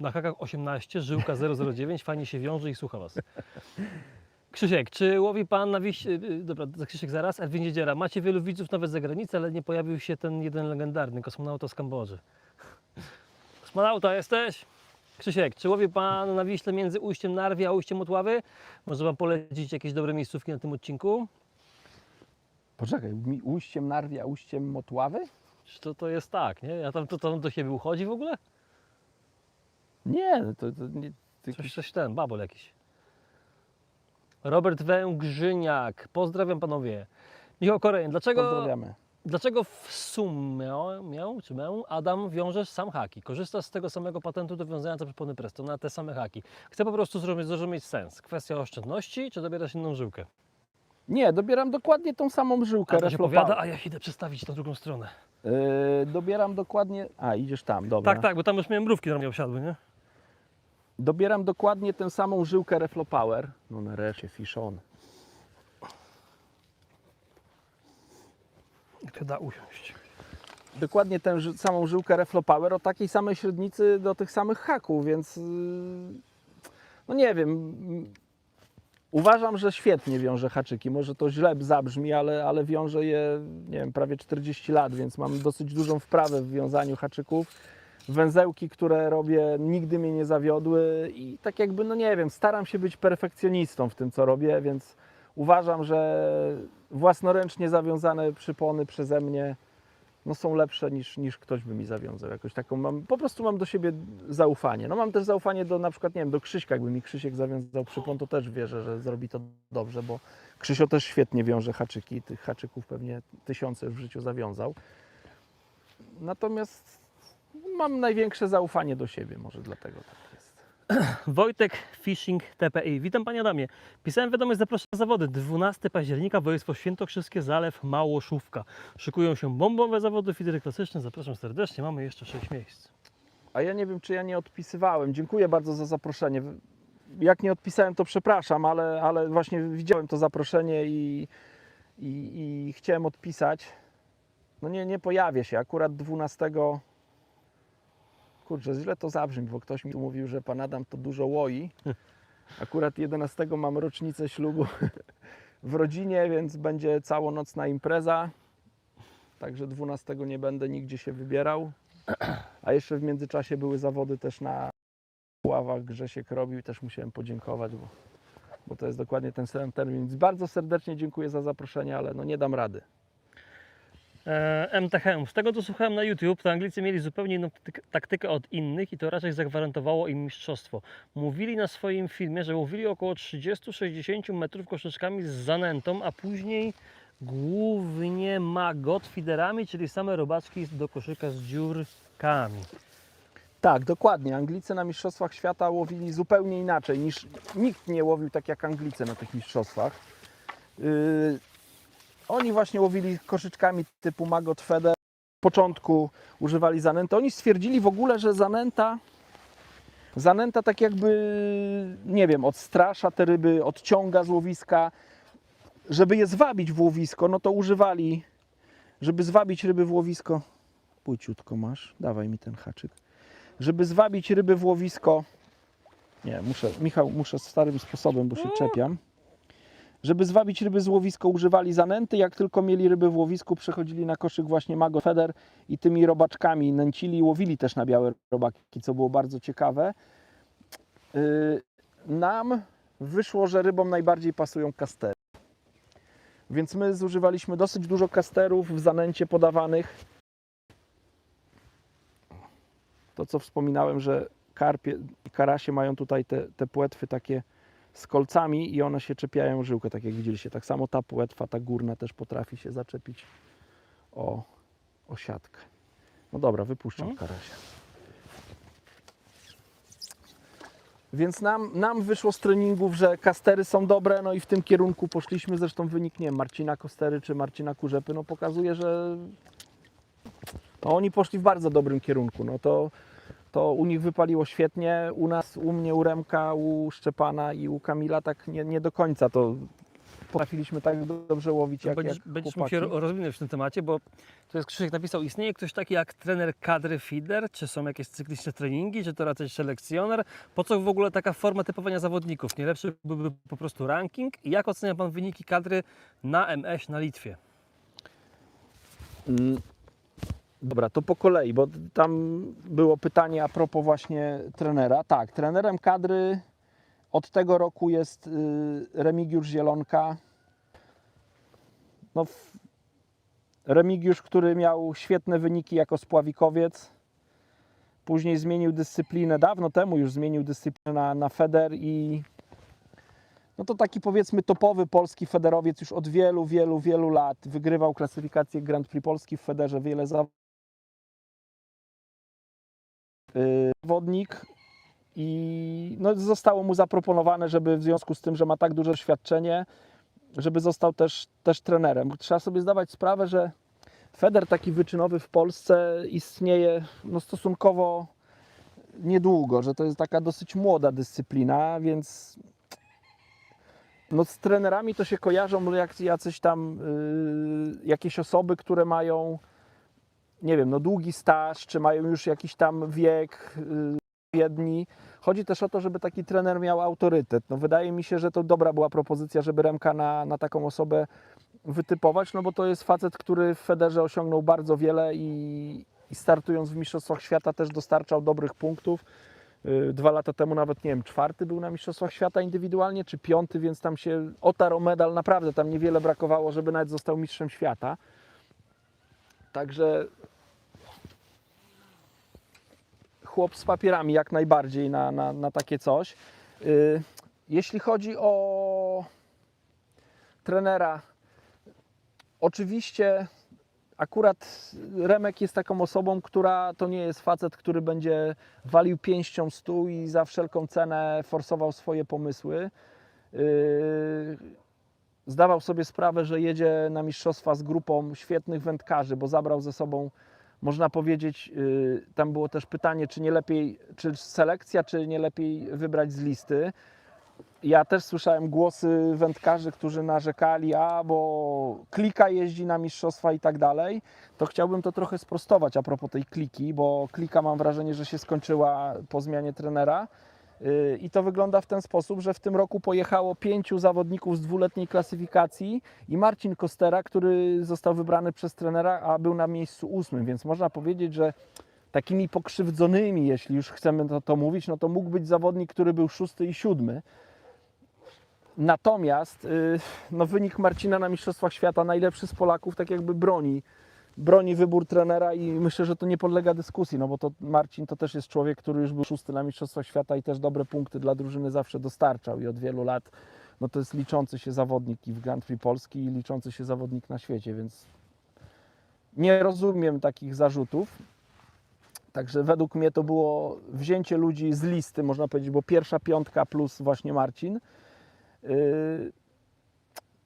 na hakach 18, żyłka 009, fajnie się wiąże i słucha Was. Krzysiek, czy łowi Pan na Wiśle, dobra, Krzysiek zaraz, Edwin Niedziela, macie wielu widzów nawet z zagranicy, ale nie pojawił się ten jeden legendarny, kosmonauta z Kambodży. Kosmonauta jesteś? Krzysiek, czy łowi Pan na Wiśle między ujściem Narwi a ujściem Otławy? Może Wam polecić jakieś dobre miejscówki na tym odcinku? Poczekaj, ujściem Narwi, a ujściem Motławy? Czy to jest tak, nie? A tam to do siebie uchodzi w ogóle? Nie, to nie. Coś ten, babol jakiś. Robert Węgrzyniak, pozdrawiam panowie. Michał Koreń, Pozdrawiamy. dlaczego w sumie Adam wiążesz sam haki? Korzystasz z tego samego patentu do wiązania za przypony Presto na te same haki. Chcę po prostu zrozumieć sens. Kwestia oszczędności, czy dobierasz inną żyłkę? Nie, dobieram dokładnie tą samą żyłkę. A to się Reflow Power. powiada, a ja idę przestawić na drugą stronę. Dobieram dokładnie. A, idziesz tam, dobra. Tak, bo tam już miałem mrówki, na mnie osiadły, nie? Dobieram dokładnie tę samą żyłkę Reflow Power. No nareszcie, fish on. To da usiąść. Dokładnie tę samą żyłkę Reflow Power o takiej samej średnicy do tych samych haków, więc no nie wiem. Uważam, że świetnie wiąże haczyki. Może to źle zabrzmi, ale wiążę je, nie wiem, prawie 40 lat, więc mam dosyć dużą wprawę w wiązaniu haczyków. Węzełki, które robię, nigdy mnie nie zawiodły i tak jakby, no nie wiem, staram się być perfekcjonistą w tym, co robię, więc uważam, że własnoręcznie zawiązane przypony przeze mnie no są lepsze niż ktoś by mi zawiązał. Jakoś taką po prostu mam do siebie zaufanie. No mam też zaufanie do na przykład, nie wiem, do Krzyśka. Jakby mi Krzysiek zawiązał przypon, to też wierzę, że zrobi to dobrze, bo Krzysio też świetnie wiąże haczyki. Tych haczyków pewnie tysiące już w życiu zawiązał. Natomiast mam największe zaufanie do siebie, może dlatego tak jest. Wojtek Fishing TPI. Witam Panie Adamie. Pisałem wiadomość, zapraszam na zawody. 12 października, województwo świętokrzyskie, Zalew Małoszówka. Szykują się bombowe zawody, fidery klasyczne. Zapraszam serdecznie. Mamy jeszcze 6 miejsc. A ja nie wiem, czy ja nie odpisywałem. Dziękuję bardzo za zaproszenie. Jak nie odpisałem, to przepraszam, ale właśnie widziałem to zaproszenie i chciałem odpisać. No nie pojawię się. Akurat 12... Kurczę, źle to zabrzmi, bo ktoś mi tu mówił, że Pan Adam to dużo łoi. Akurat 11 mam rocznicę ślubu w rodzinie, więc będzie całonocna impreza. Także 12 nie będę nigdzie się wybierał. A jeszcze w międzyczasie były zawody też na ławach. Grzesiek robił i też musiałem podziękować, bo to jest dokładnie ten sam termin. Więc bardzo serdecznie dziękuję za zaproszenie, ale no nie dam rady. MTHM. Z tego co słuchałem na YouTube, to Anglicy mieli zupełnie inną taktykę od innych i to raczej zagwarantowało im mistrzostwo. Mówili na swoim filmie, że łowili około 30-60 metrów koszyczkami z zanętą, a później głównie magot feederami, czyli same robaczki do koszyka z dziurkami. Tak, dokładnie. Anglicy na Mistrzostwach Świata łowili zupełnie inaczej niż nikt nie łowił tak jak Anglicy na tych mistrzostwach. Oni właśnie łowili koszyczkami typu Maggot Feeder. W początku używali zanęty. Oni stwierdzili w ogóle, że zanęta Zanęta tak jakby, nie wiem, odstrasza te ryby, odciąga z łowiska. Żeby je zwabić w łowisko, no to używali, żeby zwabić ryby w łowisko. Płyciutko masz, dawaj mi ten haczyk. Żeby zwabić ryby w łowisko, nie, Michał, muszę starym sposobem, bo się czepiam. Żeby zwabić ryby z łowiska, używali zanęty. Jak tylko mieli ryby w łowisku, przechodzili na koszyk właśnie Mago Feder i tymi robaczkami nęcili i łowili też na białe robaki, co było bardzo ciekawe. Nam wyszło, że rybom najbardziej pasują kastery. Więc my zużywaliśmy dosyć dużo kasterów w zanęcie podawanych. To, co wspominałem, że karpie i karasie mają tutaj te płetwy takie z kolcami i one się czepiają żyłkę, tak jak widzieliście. Tak samo ta płetwa, ta górna też potrafi się zaczepić o siatkę. No dobra, wypuszczam karasia. Więc nam wyszło z treningów, że kastery są dobre, no i w tym kierunku poszliśmy. Zresztą wynik, nie wiem, Marcina Kostery czy Marcina Kurzepy, no pokazuje, że no oni poszli w bardzo dobrym kierunku. No to u nich wypaliło świetnie, u nas, u mnie, u Remka, u Szczepana i u Kamila tak nie do końca to potrafiliśmy tak dobrze łowić jak Będziesz mógł chłopaki. się rozwinąć w tym temacie, bo to jest Krzysiek napisał, istnieje ktoś taki jak trener kadry feeder, czy są jakieś cykliczne treningi, czy to raczej selekcjoner? Po co w ogóle taka forma typowania zawodników? Nie lepszy byłby po prostu ranking? I jak ocenia Pan wyniki kadry na MS na Litwie? Dobra, to po kolei, bo tam było pytanie a propos właśnie trenera. Tak, trenerem kadry od tego roku jest Remigiusz Zielonka. No, Remigiusz, który miał świetne wyniki jako spławikowiec. Później zmienił dyscyplinę, dawno temu już zmienił dyscyplinę na feder i no to taki powiedzmy topowy polski federowiec już od wielu lat. Wygrywał klasyfikację Grand Prix Polski w federze, wiele zawodnik i no zostało mu zaproponowane, żeby w związku z tym, że ma tak duże doświadczenie, żeby został też trenerem. Trzeba sobie zdawać sprawę, że feder taki wyczynowy w Polsce istnieje no stosunkowo niedługo, że to jest taka dosyć młoda dyscyplina, więc no z trenerami to się kojarzą jak jacyś tam jakieś osoby, które mają, nie wiem, no długi staż, czy mają już jakiś tam wiek odpowiedni. Chodzi też o to, żeby taki trener miał autorytet. No wydaje mi się, że to dobra była propozycja, żeby Remka na taką osobę wytypować, no bo to jest facet, który w federze osiągnął bardzo wiele i startując w Mistrzostwach Świata też dostarczał dobrych punktów. 2 lata temu nawet, nie wiem, 4. był na Mistrzostwach Świata indywidualnie, czy 5., więc tam się otarł o medal, naprawdę tam niewiele brakowało, żeby nawet został mistrzem świata. Także chłop z papierami jak najbardziej na takie coś. Jeśli chodzi o trenera, oczywiście akurat Remek jest taką osobą, która to nie jest facet, który będzie walił pięścią stół i za wszelką cenę forsował swoje pomysły. Zdawał sobie sprawę, że jedzie na mistrzostwa z grupą świetnych wędkarzy, bo zabrał ze sobą, można powiedzieć, tam było też pytanie, czy nie lepiej, czy selekcja, czy nie lepiej wybrać z listy. Ja też słyszałem głosy wędkarzy, którzy narzekali, bo klika jeździ na mistrzostwa i tak dalej. To chciałbym to trochę sprostować a propos tej kliki, bo klika mam wrażenie, że się skończyła po zmianie trenera. I to wygląda w ten sposób, że w tym roku pojechało 5 zawodników z 2-letniej klasyfikacji i Marcin Kostera, który został wybrany przez trenera, a był na miejscu 8, więc można powiedzieć, że takimi pokrzywdzonymi, jeśli już chcemy to mówić, no to mógł być zawodnik, który był 6. i 7. Natomiast no, wynik Marcina na Mistrzostwach Świata, najlepszy z Polaków, tak jakby broni wybór trenera i myślę, że to nie podlega dyskusji, no bo to Marcin to też jest człowiek, który już był 6. na Mistrzostwach Świata i też dobre punkty dla drużyny zawsze dostarczał i od wielu lat no to jest liczący się zawodnik i w Grand Prix Polski i liczący się zawodnik na świecie, więc nie rozumiem takich zarzutów. Także według mnie to było wzięcie ludzi z listy, można powiedzieć, bo pierwsza 5 plus właśnie Marcin.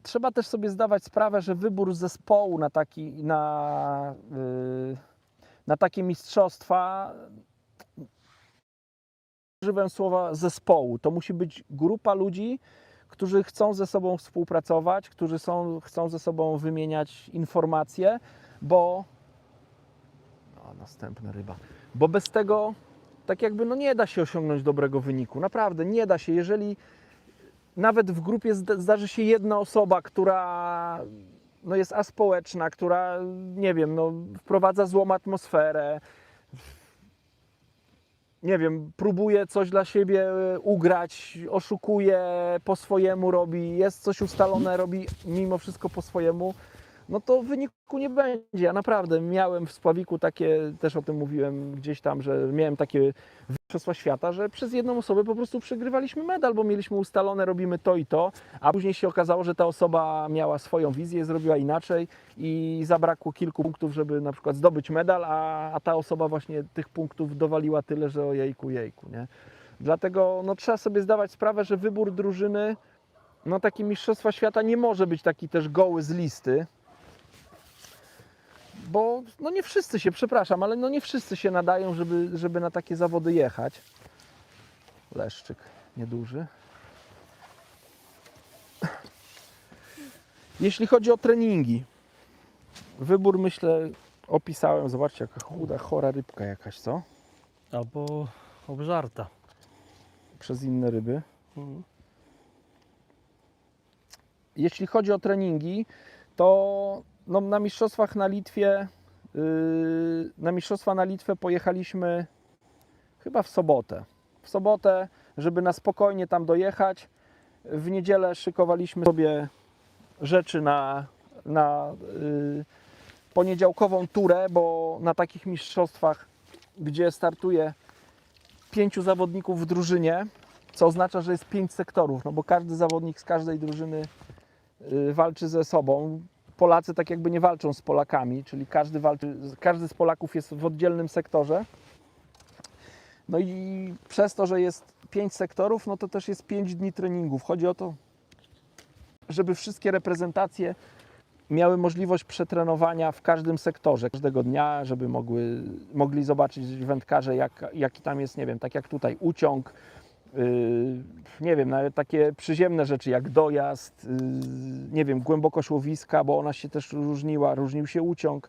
Trzeba też sobie zdawać sprawę, że wybór zespołu na takie mistrzostwa używam słowa zespołu. To musi być grupa ludzi, którzy chcą ze sobą współpracować, którzy chcą ze sobą wymieniać informacje, bo... O, następna ryba. Bo bez tego tak jakby nie da się osiągnąć dobrego wyniku. Naprawdę nie da się. Jeżeli nawet w grupie zdarzy się jedna osoba, która jest aspołeczna, która, nie wiem, wprowadza złą atmosferę, nie wiem, próbuje coś dla siebie ugrać, oszukuje, po swojemu robi, jest coś ustalone, robi mimo wszystko po swojemu, no to wyniku nie będzie. Ja naprawdę miałem w Spławiku takie, też o tym mówiłem gdzieś tam, że miałem takie mistrzostwa świata, że przez jedną osobę po prostu przegrywaliśmy medal, bo mieliśmy ustalone, robimy to i to, a później się okazało, że ta osoba miała swoją wizję, zrobiła inaczej i zabrakło kilku punktów, żeby na przykład zdobyć medal, a ta osoba właśnie tych punktów dowaliła tyle, że ojejku, jejku, nie? Dlatego trzeba sobie zdawać sprawę, że wybór drużyny, taki mistrzostwa świata nie może być taki też goły z listy, bo nie wszyscy się, przepraszam, ale nie wszyscy się nadają, żeby na takie zawody jechać. Leszczyk nieduży. Jeśli chodzi o treningi, wybór, myślę, opisałem. Zobaczcie, jaka chuda, chora rybka jakaś, co? Albo obżarta. Przez inne ryby. Jeśli chodzi o treningi, to na mistrzostwach na Litwie, na mistrzostwa na Litwę pojechaliśmy chyba w sobotę. W sobotę, żeby na spokojnie tam dojechać. W niedzielę szykowaliśmy sobie rzeczy na poniedziałkową turę, bo na takich mistrzostwach, gdzie startuje 5 zawodników w drużynie, co oznacza, że jest 5 sektorów, bo każdy zawodnik z każdej drużyny walczy ze sobą. Polacy tak jakby nie walczą z Polakami, czyli każdy z Polaków jest w oddzielnym sektorze. No i przez to, że jest 5 sektorów, to też jest 5 dni treningów. Chodzi o to, żeby wszystkie reprezentacje miały możliwość przetrenowania w każdym sektorze, każdego dnia, żeby mogli zobaczyć wędkarze, jaki tam jest, nie wiem, tak jak tutaj uciąg, nie wiem, nawet takie przyziemne rzeczy jak dojazd, nie wiem, głębokość łowiska, bo ona się też różnił się uciąg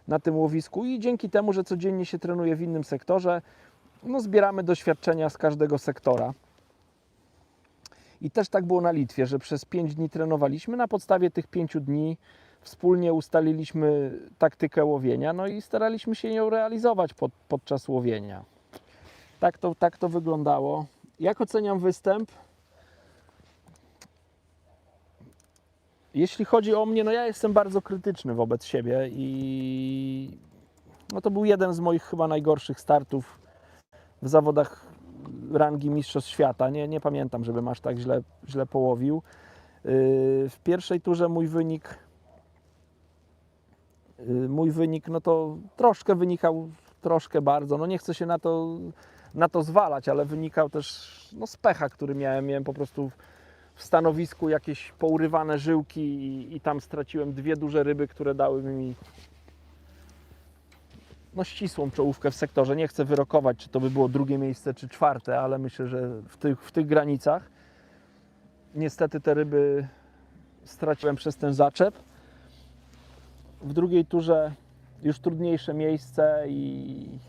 na tym łowisku i dzięki temu, że codziennie się trenuje w innym sektorze, zbieramy doświadczenia z każdego sektora. I też tak było na Litwie, że przez 5 dni trenowaliśmy. Na podstawie tych 5 dni wspólnie ustaliliśmy taktykę łowienia, i staraliśmy się ją realizować podczas łowienia. Tak to wyglądało. Jak oceniam występ? Jeśli chodzi o mnie, ja jestem bardzo krytyczny wobec siebie i to był jeden z moich chyba najgorszych startów w zawodach rangi mistrzostw świata. Nie pamiętam, żebym aż tak źle połowił. W pierwszej turze mój wynik to troszkę wynikał, troszkę bardzo, nie chcę się na to zwalać, ale wynikał też z pecha, który miałem. Miałem po prostu w stanowisku jakieś pourywane żyłki i tam straciłem 2 duże ryby, które dały mi ścisłą czołówkę w sektorze. Nie chcę wyrokować, czy to by było 2. miejsce, czy 4., ale myślę, że w tych granicach. Niestety te ryby straciłem przez ten zaczep. W drugiej turze już trudniejsze miejsce i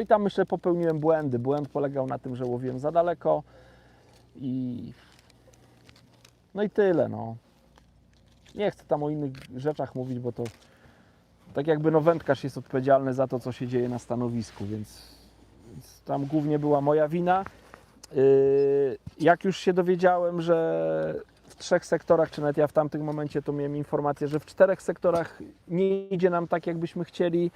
tam myślę popełniłem błędy. Błęd polegał na tym, że łowiłem za daleko i tyle. Nie chcę tam o innych rzeczach mówić, bo to tak jakby wędkarz jest odpowiedzialny za to, co się dzieje na stanowisku, więc tam głównie była moja wina. Jak już się dowiedziałem, że w 3 sektorach, czy nawet ja w tamtym momencie to miałem informację, że w 4 sektorach nie idzie nam tak, jakbyśmy chcieli,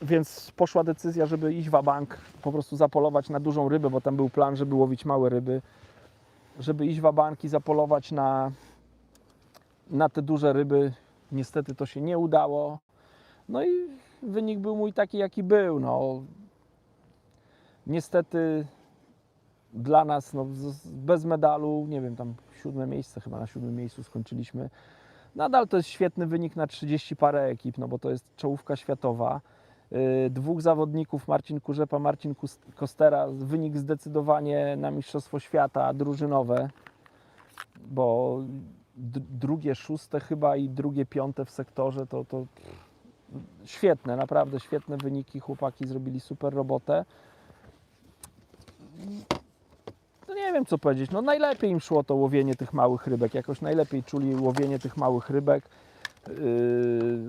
więc poszła decyzja, żeby iść wa bank, po prostu zapolować na dużą rybę, bo tam był plan, żeby łowić małe ryby, żeby iść wa bank i zapolować na te duże ryby. Niestety to się nie udało. I wynik był mój taki, jaki był. Niestety dla nas bez medalu, nie wiem, tam 7. miejsce, chyba na 7. miejscu skończyliśmy. Nadal to jest świetny wynik na 30 parę ekip, bo to jest czołówka światowa. Dwóch zawodników, Marcin Kurzepa, Marcin Kostera, wynik zdecydowanie na Mistrzostwo Świata drużynowe, bo drugie szóste chyba i drugie piąte w sektorze to świetne, naprawdę świetne wyniki, chłopaki zrobili super robotę. No nie wiem co powiedzieć, no najlepiej im szło to łowienie tych małych rybek, jakoś najlepiej czuli łowienie tych małych rybek.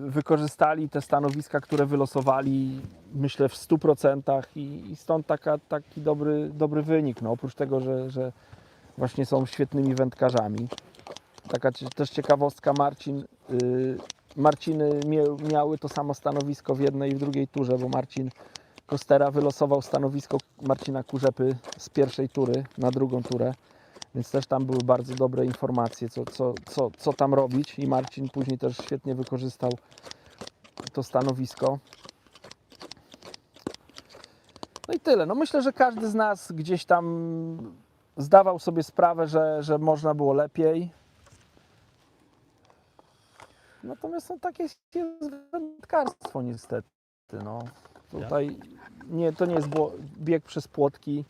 Wykorzystali te stanowiska, które wylosowali, myślę w 100% i stąd taki dobry wynik. No, oprócz tego, że właśnie są świetnymi wędkarzami. Taka też ciekawostka, Marciny miały to samo stanowisko w jednej i w drugiej turze, bo Marcin Kostera wylosował stanowisko Marcina Kurzepy z pierwszej tury na drugą turę. Więc też tam były bardzo dobre informacje, co tam robić i Marcin później też świetnie wykorzystał to stanowisko. No i tyle. No myślę, że każdy z nas gdzieś tam zdawał sobie sprawę, że można było lepiej. Natomiast no, takie jest wędkarstwo niestety. No. Tutaj to nie jest bieg przez płotki,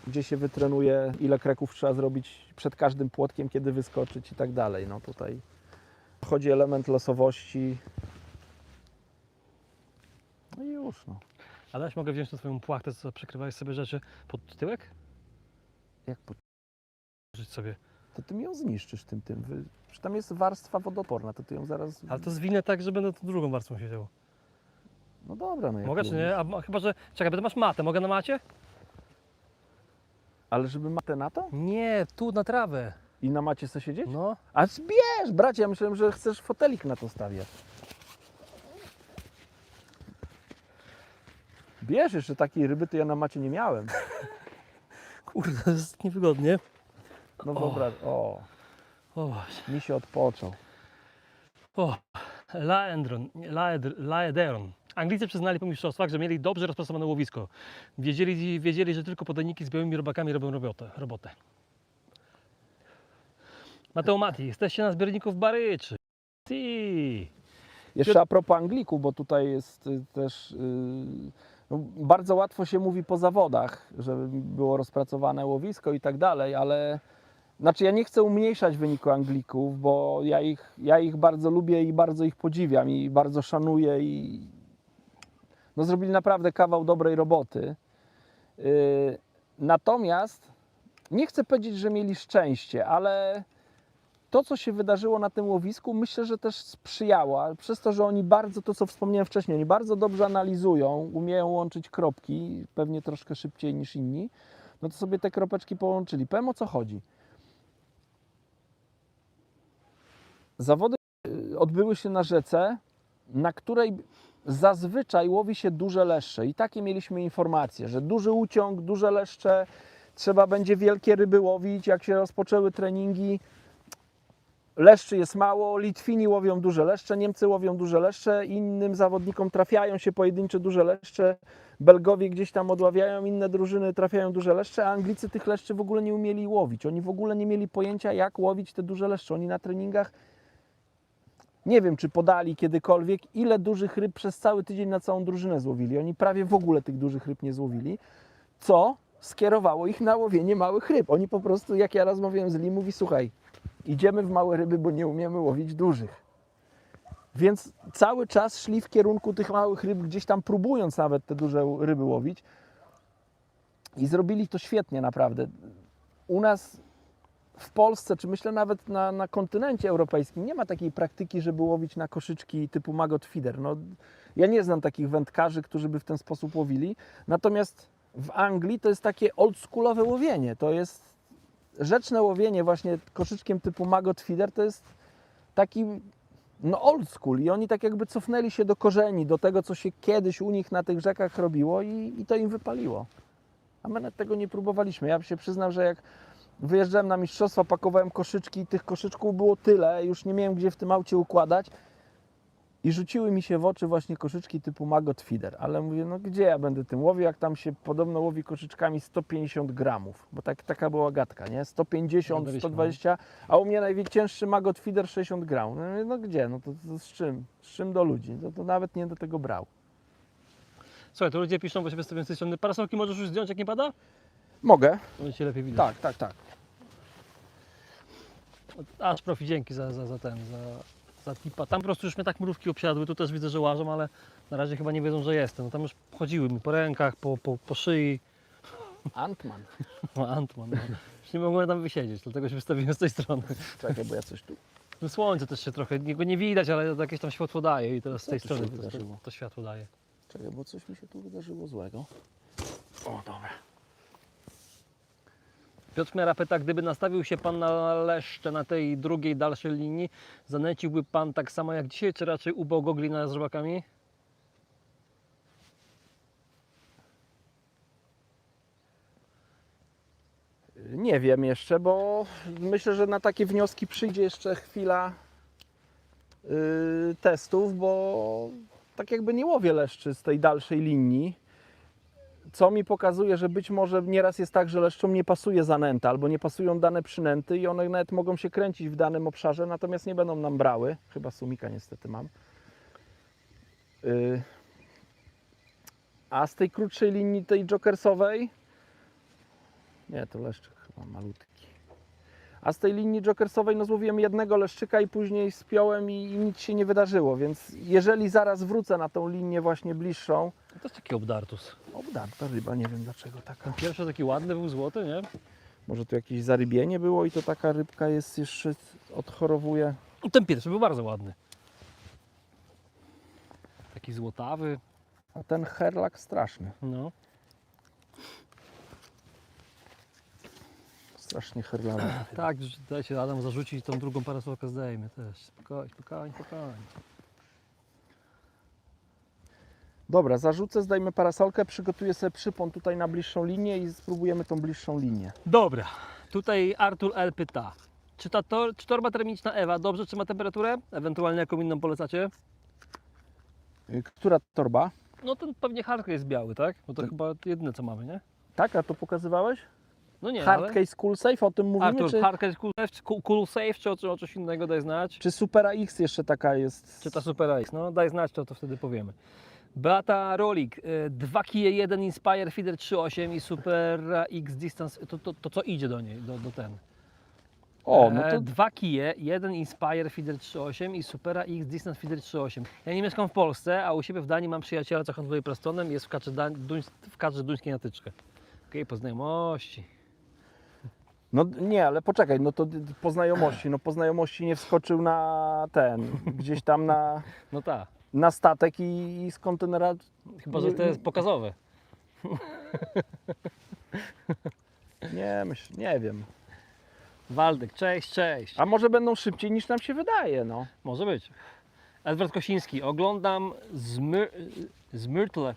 gdzie się wytrenuje, ile kreków trzeba zrobić przed każdym płotkiem, kiedy wyskoczyć i tak dalej. No tutaj wchodzi element losowości. No i już. No. Adaś, mogę wziąć tą swoją płachtę, co przykrywałeś sobie rzeczy pod tyłek? Jak Żyć sobie. to ty mi ją zniszczysz tym. Że tam jest warstwa wodoporna, to ty ją zaraz... Ale to zwinę tak, że będę tą drugą warstwą siedział. No dobra, no jak Mogę czy lubisz. nie? A chyba, że... Czekaj, będę masz matę. Mogę na macie? Ale żeby matę na to? Nie, tu na trawę. I na macie chce siedzieć? No. A zbierz, bracie, ja myślałem, że chcesz fotelik na to stawiać. Bierz, jeszcze takiej ryby to ja na macie nie miałem. Kurde, to jest niewygodnie. No dobra, O właśnie. mi się odpoczął. O, Laederon. Anglicy przyznali po mistrzostwach, że mieli dobrze rozpracowane łowisko. Wiedzieli, że tylko podajniki z białymi robakami robią robotę. Mateo Mati, jesteście na zbiorniku w Baryczy. Jeszcze a propos Anglików, bo tutaj jest też... no, bardzo łatwo się mówi po zawodach, żeby było rozpracowane łowisko i tak dalej, ale... Znaczy ja nie chcę umniejszać wyniku Anglików, bo ja ich bardzo lubię i bardzo ich podziwiam i bardzo szanuję i no, zrobili naprawdę kawał dobrej roboty. Natomiast nie chcę powiedzieć, że mieli szczęście, ale to, co się wydarzyło na tym łowisku, myślę, że też sprzyjało, przez to, że oni bardzo, to co wspomniałem wcześniej, oni bardzo dobrze analizują, umieją łączyć kropki, pewnie troszkę szybciej niż inni, no to sobie te kropeczki połączyli. Powiem, o co chodzi. Zawody odbyły się na rzece, na której zazwyczaj łowi się duże leszcze i takie mieliśmy informacje, że duży uciąg, duże leszcze, trzeba będzie wielkie ryby łowić, jak się rozpoczęły treningi. Leszczy jest mało, Litwini łowią duże leszcze, Niemcy łowią duże leszcze, innym zawodnikom trafiają się pojedyncze duże leszcze, Belgowie gdzieś tam odławiają, inne drużyny trafiają duże leszcze, a Anglicy tych leszczy w ogóle nie umieli łowić. Oni w ogóle nie mieli pojęcia, jak łowić te duże leszcze. Oni na treningach, nie wiem, czy podali kiedykolwiek, ile dużych ryb przez cały tydzień na całą drużynę złowili. Oni prawie w ogóle tych dużych ryb nie złowili, co skierowało ich na łowienie małych ryb. Oni po prostu, jak ja rozmawiałem z Lee, mówi, słuchaj, idziemy w małe ryby, bo nie umiemy łowić dużych. Więc cały czas szli w kierunku tych małych ryb, gdzieś tam próbując nawet te duże ryby łowić. I zrobili to świetnie naprawdę. U nas w Polsce, czy myślę nawet na kontynencie europejskim, nie ma takiej praktyki, żeby łowić na koszyczki typu maggot feeder. No, ja nie znam takich wędkarzy, którzy by w ten sposób łowili. Natomiast w Anglii to jest takie oldschoolowe łowienie. To jest rzeczne łowienie właśnie koszyczkiem typu maggot feeder, to jest taki no old school i oni tak jakby cofnęli się do korzeni, do tego, co się kiedyś u nich na tych rzekach robiło i to im wypaliło. A my nawet tego nie próbowaliśmy. Ja się przyznam, że jak wyjeżdżałem na mistrzostwa, pakowałem koszyczki, tych koszyczków było tyle, już nie miałem gdzie w tym aucie układać i rzuciły mi się w oczy właśnie koszyczki typu maggot feeder, ale mówię, no gdzie ja będę tym łowił, jak tam się podobno łowi koszyczkami 150 gramów, bo taka była gadka, nie? 150, 120, a u mnie najcięższy maggot feeder 60 gramów. No, mówię, no gdzie? No to z czym? Z czym do ludzi? To nawet nie do tego brał. Słuchaj, to ludzie piszą, bo się wystawiam z tej strony. Parasolki możesz już zdjąć, jak nie pada? Mogę? Będzie się lepiej widać. Tak. Aż profi, dzięki za tipa. Tam po prostu już mnie tak mrówki obsiadły, tu też widzę, że łażą, ale na razie chyba nie wiedzą, że jestem. No tam już chodziły mi po rękach, po szyi. Antman. O, Antman, no. Już nie mogłem tam wysiedzieć, dlatego się wystawiłem z tej strony. Czekaj, bo ja coś tu... No słońce też się trochę, go nie widać, ale jakieś tam światło daje i teraz z Co tej tu się strony wydarzyło? to światło daje. Czekaj, bo coś mi się tu wydarzyło złego. O, dobra. Piotr Miara pyta, gdyby nastawił się Pan na leszcze na tej drugiej, dalszej linii, zanęciłby Pan tak samo jak dzisiaj, czy raczej ubogo glina z robakami? Nie wiem jeszcze, bo myślę, że na takie wnioski przyjdzie jeszcze chwila testów, bo tak jakby nie łowię leszczy z tej dalszej linii, co mi pokazuje, że być może nieraz jest tak, że leszczom nie pasuje zanęta albo nie pasują dane przynęty i one nawet mogą się kręcić w danym obszarze, natomiast nie będą nam brały. Chyba sumika niestety mam. A z tej krótszej linii, tej jokersowej, nie, to leszczyk chyba malutki. A z tej linii jokersowej no złowiłem jednego leszczyka i później spiąłem i nic się nie wydarzyło, więc jeżeli zaraz wrócę na tą linię właśnie bliższą, To jest taki obdartus. obdarta ryba, nie wiem dlaczego taka. Pierwszy taki ładny był złoty, nie? Może tu jakieś zarybienie było i to taka rybka jest jeszcze odchorowuje. Ten pierwszy był bardzo ładny. Taki złotawy. A ten herlak straszny. No. Strasznie herlawy. Tak, daj się Adam zarzucić tą drugą parasolkę zdejmie też. Spokojnie. Dobra, zarzucę, zdajmy parasolkę, przygotuję sobie przypon tutaj na bliższą linię i spróbujemy tą bliższą linię. Dobra, tutaj Artur L pyta, czy torba termiczna Ewa dobrze trzyma temperaturę? Ewentualnie jaką inną polecacie? Która torba? No ten pewnie hardcase jest biały, tak? Bo to chyba jedyne co mamy, nie? Tak, a to pokazywałeś? No nie, Hardcase Cool Safe, o tym ale... mówimy? Artur, Czy, hardcase cool safe, czy o coś innego daj znać? czy Supera X jeszcze taka jest? Czy ta Super X? No daj znać, to wtedy powiemy. Beata Rolik, 2 kije 1 Inspire Feeder 3.8 i Super X Distance, to co idzie do niej, do ten? O, no to 2 kije, 1 Inspire Feeder 3.8 i Supera X Distance Feeder 3.8. Ja nie mieszkam w Polsce, a u siebie w Danii mam przyjaciela, co handluje plastonem, jest w kadrze duńskiej na tyczkę. Okej, po znajomości. no nie, ale poczekaj, no to po znajomości nie wskoczył na ten, gdzieś tam No tak, na statek i z kontenera. chyba że to jest pokazowe. Nie wiem. Waldek, cześć. A może będą szybciej niż nam się wydaje, no. Może być. Edward Kosiński, oglądam z Myrtle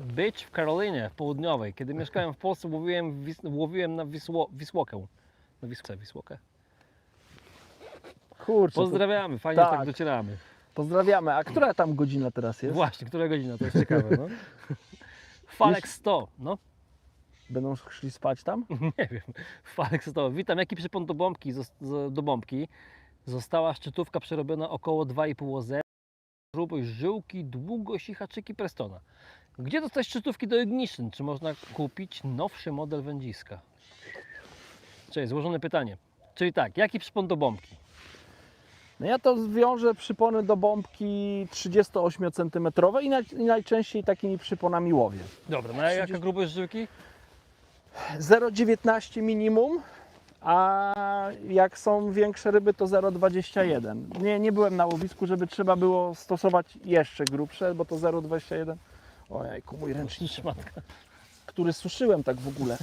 Beach w Karolinie Południowej. Kiedy mieszkałem w Polsce, łowiłem na Wisłokę. Na Wisłokę. Kurczę. Pozdrawiamy, fajnie, że tak. tak docieramy. Pozdrawiamy. A która tam godzina teraz jest? Właśnie, która godzina, to jest ciekawe. No. Falek 100, no Będą szli spać tam? nie wiem. Falek 100, witam, jaki przypon do bombki? Została szczytówka przerobiona około 2,5 OZ. Grubość żyłki, długość i haczyki Prestona. Gdzie dostać szczytówki do Ignition? Czy można kupić nowszy model wędziska? Czyli złożone pytanie. Czyli tak, jaki przypon do bombki? No ja to wiążę przypony do bombki 38 cm i najczęściej takimi przyponami łowię. Dobra, no a jaka grubość żyłki? 0,19 minimum, a jak są większe ryby to 0,21. Nie byłem na łowisku, żeby trzeba było stosować jeszcze grubsze, bo to 0,21. Ojejku, mój ręczniczek, Szmatka. który suszyłem tak w ogóle.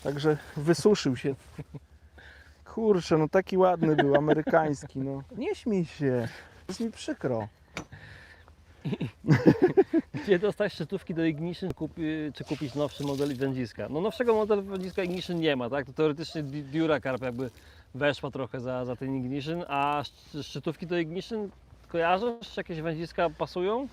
Także wysuszył się. Kurczę, no taki ładny był, amerykański, no. Nie śmiej się, jest mi przykro. Gdzie dostać szczytówki do Ignition, czy kupić nowszy model wędziska? No nowszego modelu wędziska Ignition nie ma, tak? To teoretycznie Duracarp jakby weszła trochę za ten Ignition, a szczytówki do Ignition kojarzysz? Jakieś wędziska pasują?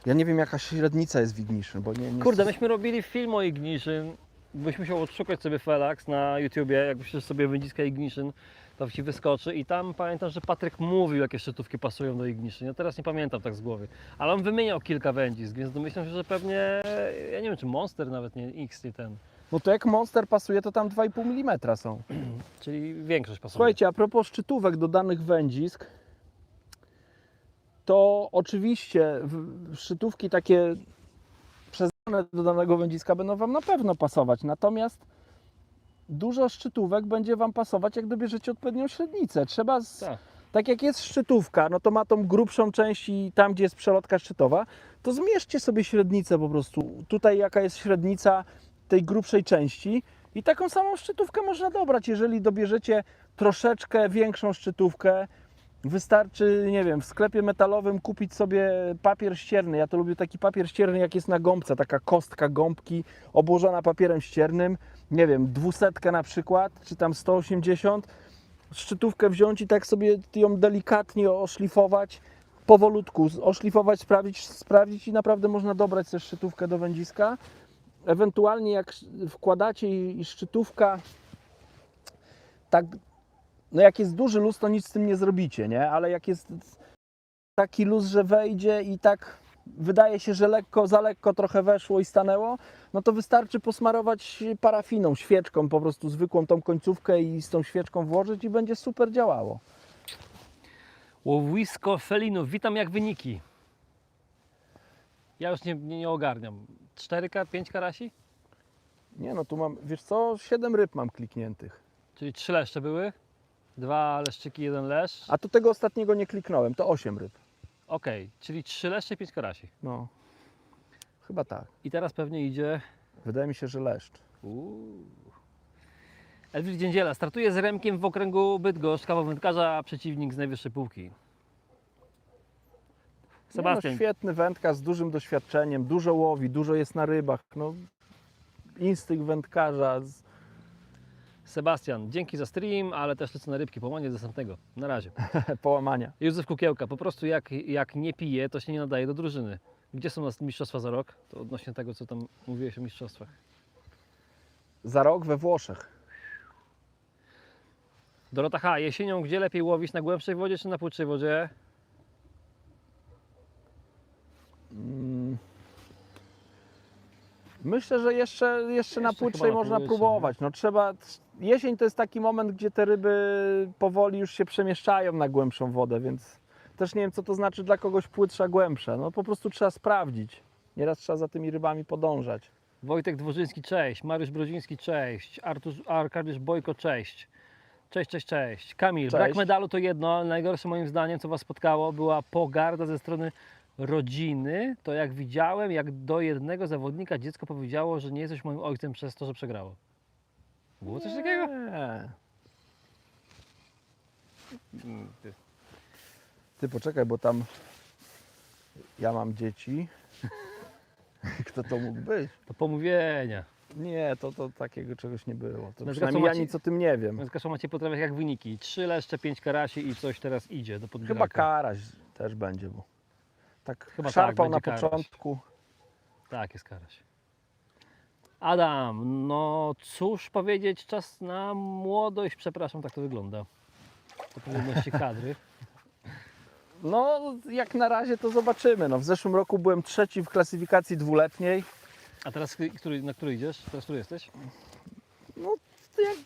Ja nie wiem jaka średnica jest w Ignition, bo nie... Kurde, myśmy robili film o Ignition, byś musiał odszukać sobie Felax na YouTubie, jak piszesz sobie wędziska Ignition, to ci wyskoczy i tam pamiętam, że Patryk mówił, jakie szczytówki pasują do igniszy. Ja teraz nie pamiętam tak z głowy, ale on wymieniał kilka wędzisk, więc domyślam się, że pewnie, ja nie wiem, czy Monster nawet nie X, nie ten, No to jak Monster pasuje, to tam 2,5 mm są. czyli większość pasuje. Słuchajcie, a propos szczytówek do danych wędzisk, to oczywiście szczytówki takie przeznaczone do danego wędziska będą Wam na pewno pasować, natomiast dużo szczytówek będzie Wam pasować, jak dobierzecie odpowiednią średnicę. Trzeba, Tak. tak jak jest szczytówka, no to ma tą grubszą część i tam, gdzie jest przelotka szczytowa, to zmierzcie sobie średnicę po prostu. Tutaj jaka jest średnica tej grubszej części i taką samą szczytówkę można dobrać. Jeżeli dobierzecie troszeczkę większą szczytówkę, wystarczy, nie wiem, w sklepie metalowym kupić sobie papier ścierny. Ja to lubię taki papier ścierny, jak jest na gąbce, taka kostka gąbki obłożona papierem ściernym, nie wiem, 200 na przykład, czy tam 180, szczytówkę wziąć i tak sobie ją delikatnie oszlifować, powolutku oszlifować, sprawdzić i naprawdę można dobrać też szczytówkę do wędziska. Ewentualnie jak wkładacie i szczytówka tak, no jak jest duży luz, to nic z tym nie zrobicie, nie? Ale jak jest taki luz, że wejdzie i tak wydaje się, że za lekko trochę weszło i stanęło, no to wystarczy posmarować parafiną, świeczką, po prostu zwykłą tą końcówkę i z tą świeczką włożyć i będzie super działało. Łowisko felinów, witam, jak wyniki? Ja już nie ogarniam. 4K, 5 karasi? Nie no, tu mam, wiesz co, 7 ryb mam klikniętych. Czyli 3 leszcze były? 2 leszczyki, 1 leszcz. A to tego ostatniego nie kliknąłem, to 8 ryb. Okej, czyli 3 leszcze, 5 karasi. No, chyba tak. I teraz pewnie idzie... Wydaje mi się, że leszcz. Elwir Dziędziela startuje z Remkiem w okręgu Bydgoszcz, kawał wędkarza, a przeciwnik z najwyższej półki. Sebastian, No, świetny wędkarz z dużym doświadczeniem, dużo łowi, dużo jest na rybach. No, instynkt wędkarza. Sebastian, dzięki za stream, ale też lecę na rybki, połamanie następnego. Na razie. Połamania. Józef Kukiełka, po prostu jak nie pije, to się nie nadaje do drużyny. Gdzie są nas mistrzostwa za rok? To odnośnie tego, co tam mówiłeś o mistrzostwach. Za rok we Włoszech. Dorota H. Jesienią gdzie lepiej łowić? Na głębszej wodzie czy na płytszej wodzie? Myślę, że jeszcze na płytszej chyba na można płytszej, próbować. No trzeba. Jesień to jest taki moment, gdzie te ryby powoli już się przemieszczają na głębszą wodę, więc też nie wiem, co to znaczy dla kogoś płytsza, głębsza. No po prostu trzeba sprawdzić. Nieraz trzeba za tymi rybami podążać. Wojtek Dworzyński, cześć. Mariusz Brodziński, cześć. Arkadiusz Bojko, cześć. Cześć. Kamil, Cześć. brak medalu to jedno, ale najgorsze moim zdaniem, co Was spotkało, była pogarda ze strony rodziny. To jak widziałem, jak do jednego zawodnika dziecko powiedziało, że nie jesteś moim ojcem przez to, że przegrało. Było coś takiego? Nie. Ty poczekaj, bo tam ja mam dzieci. Kto to mógł być? To pomówienia. Nie, to takiego czegoś nie było. To Więc przynajmniej co ja macie- nic o tym nie wiem. Więc Kaszo macie potrafiać jak wyniki. 3 leszcze, 5 karasi i coś teraz idzie do podbieraka. Chyba karaś też będzie, bo tak Chyba szarpał tak, na będzie karaś. początku. Tak, jest karaś. Adam, no cóż powiedzieć, czas na młodość, przepraszam, tak to wygląda. To powinności kadry. No, jak na razie to zobaczymy. No, w zeszłym roku byłem trzeci w klasyfikacji dwuletniej. A teraz na który idziesz? Teraz który jesteś? No, jak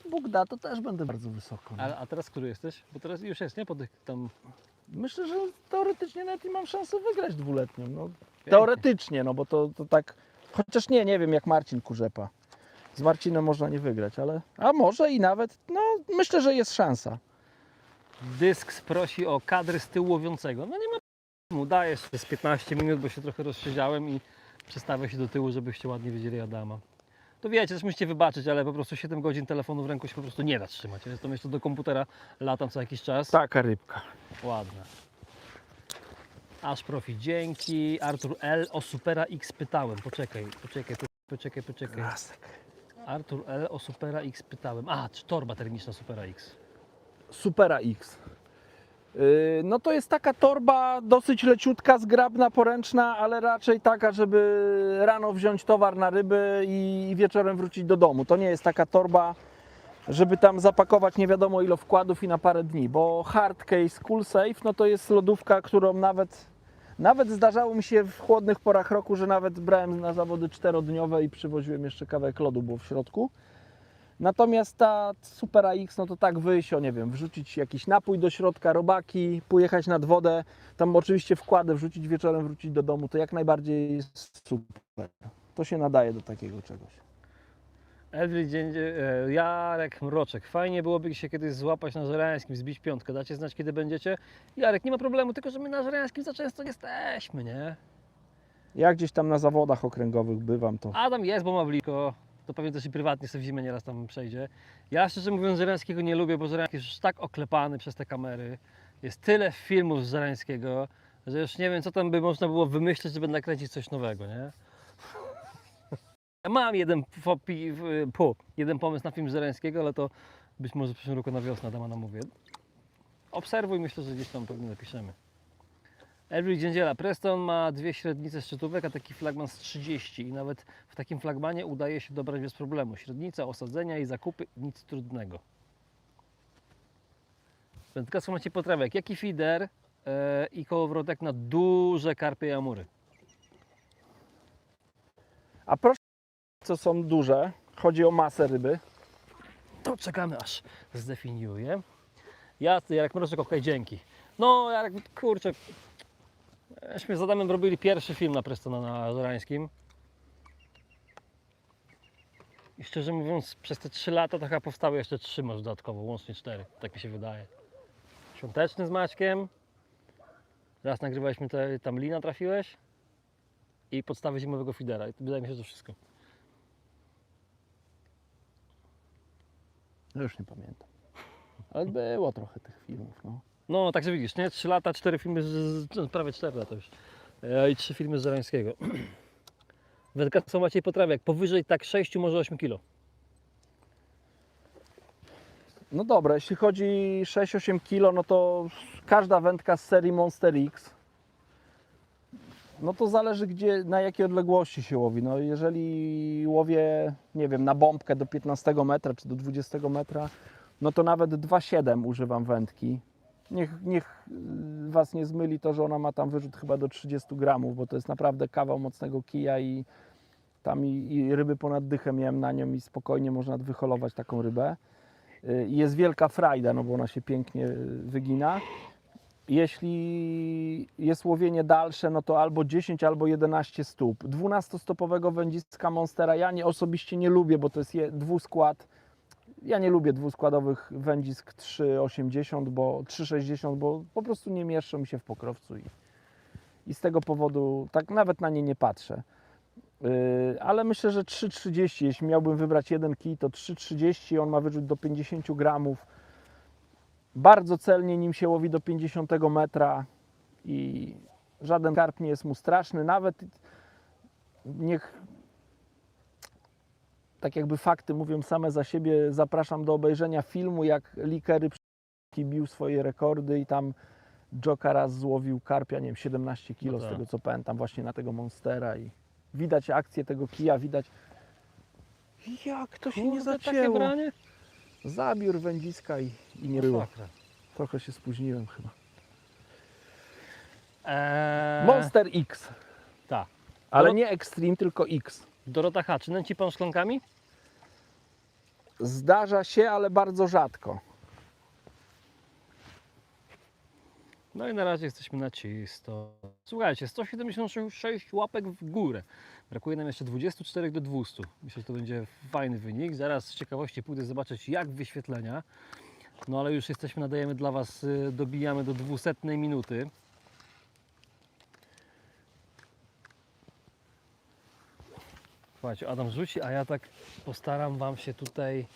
Bóg da, to też będę bardzo wysoko. No. A teraz który jesteś? Bo teraz już jest, nie? Po tych tam... Myślę, że teoretycznie nawet i mam szansę wygrać dwuletnią. No, teoretycznie, no bo to tak... Chociaż nie wiem jak Marcin Kurzepa. Z Marcinem można nie wygrać, ale... A może i nawet, no myślę, że jest szansa. Dysk prosi o kadry z tyłu łowiącego. No nie ma mu, dajesz przez 15 minut, bo się trochę rozsiedziałem i przestawię się do tyłu, żebyście ładnie widzieli Adama. To wiecie, też musicie wybaczyć, ale po prostu 7 godzin telefonu w ręku się po prostu nie da trzymać. Ja jestem jeszcze do komputera, latam co jakiś czas. Taka rybka. Ładne. Aż profi, dzięki. Artur L. o Supera X pytałem. Poczekaj. Klasek. Artur L. o Supera X pytałem. A, czy torba termiczna Supera X? Supera X. No to jest taka torba dosyć leciutka, zgrabna, poręczna, ale raczej taka, żeby rano wziąć towar na ryby i wieczorem wrócić do domu. To nie jest taka torba żeby tam zapakować nie wiadomo ile wkładów i na parę dni, bo hard case cool safe no to jest lodówka, którą nawet zdarzało mi się w chłodnych porach roku, że nawet brałem na zawody 4-dniowe i przywoziłem jeszcze kawałek lodu było w środku. Natomiast ta Super AX, no to tak wyjść, nie wiem, wrzucić jakiś napój do środka, robaki, pojechać nad wodę, tam oczywiście wkładę wrzucić wieczorem, wrócić do domu, to jak najbardziej jest super. To się nadaje do takiego czegoś. Jarek Mroczek. Fajnie byłoby się kiedyś złapać na Żerańskim, zbić piątkę. Dacie znać, kiedy będziecie? Jarek, nie ma problemu, tylko że my na Żerańskim za często nie jesteśmy, nie? Ja gdzieś tam na zawodach okręgowych bywam, to Adam jest, bo ma blisko. To pewnie też i prywatnie sobie w zimę nieraz tam przejdzie. Ja szczerze mówiąc Żerańskiego nie lubię, bo Żerański jest już tak oklepany przez te kamery. Jest tyle filmów z Żerańskiego, że już nie wiem, co tam by można było wymyślić, żeby nakręcić coś nowego, nie? Ja mam jeden pomysł na film z Żerańskiego, ale to być może w przyszłym roku na wiosnę Adama namówię. Obserwuj, myślę, że gdzieś tam pewnie napiszemy. Elbridge Dziędziela. Preston ma 2 średnice szczytówek, a taki flagman z 30 i nawet w takim flagmanie udaje się dobrać bez problemu. Średnica, osadzenia i zakupy, nic trudnego. Wędkarstwo macie potrawek. Jaki feeder i kołowrotek na duże karpie i amury? A proszę, co są duże, chodzi o masę ryby. To czekamy aż zdefiniuję. Jarek Mroczek, okej, dzięki. No Jarek, kurczę, myśmy z Adamem robili pierwszy film na Prestona na Żerańskim. I szczerze mówiąc, przez te 3 lata to chyba powstały jeszcze 3 może dodatkowo, łącznie 4, tak mi się wydaje. Świąteczny z Maćkiem, raz nagrywaliśmy tam lina trafiłeś i podstawy zimowego feedera. I wydaje mi się, że to wszystko. Już nie pamiętam. Ale było trochę tych filmów, no. No, także widzisz, nie? 3 lata, 4 filmy, prawie 4 lata już. I 3 filmy z Żerańskiego. Wędkarstwo Maciej Potrawiak, powyżej tak 6, może 8 kg. No dobra, jeśli chodzi 6-8 kg, no to każda wędka z serii Monster X, no to zależy na jakiej odległości się łowi. No jeżeli łowię, nie wiem, na bombkę do 15 metra czy do 20 metra, no to nawet 2,7 używam wędki. Niech Was nie zmyli to, że ona ma tam wyrzut chyba do 30 gramów, bo to jest naprawdę kawał mocnego kija i tam i ryby ponad dychę miałem na nią i spokojnie można wyholować taką rybę. I jest wielka frajda, no bo ona się pięknie wygina. Jeśli jest łowienie dalsze, no to albo 10, albo 11 stóp. 12-stopowego wędziska Monstera ja osobiście nie lubię, bo to jest dwuskład. Ja nie lubię dwuskładowych wędzisk 3,80, bo 3,60, bo po prostu nie mieszczą mi się w pokrowcu i z tego powodu tak nawet na nie nie patrzę. Ale myślę, że 3,30, jeśli miałbym wybrać jeden kij, to 3,30, on ma wyrzut do 50 gramów. Bardzo celnie nim się łowi do 50 metra i żaden karp nie jest mu straszny. Nawet niech tak jakby fakty mówią same za siebie. Zapraszam do obejrzenia filmu, jak Likery bił swoje rekordy i tam Joka raz złowił karpia, nie wiem, 17 kg, No tak. z tego co pamiętam, właśnie na tego Monstera i widać akcję tego kija, widać jak to się nie Kurde, takie zacięło. branie? Zabiór wędziska i nie było. Masakra. Trochę się spóźniłem chyba. Eee, Monster X, Tak. ale nie Extreme, tylko X. Dorota H. Czy nęci pan szklankami? Zdarza się, ale bardzo rzadko. No i na razie jesteśmy na czysto. Słuchajcie, 176 łapek w górę. Brakuje nam jeszcze 24 do 200. Myślę, że to będzie fajny wynik. Zaraz z ciekawości pójdę zobaczyć jak wyświetlenia. No ale już jesteśmy, nadajemy dla Was, dobijamy do 200 minuty. Słuchajcie, Adam rzuci, a ja tak postaram Wam się tutaj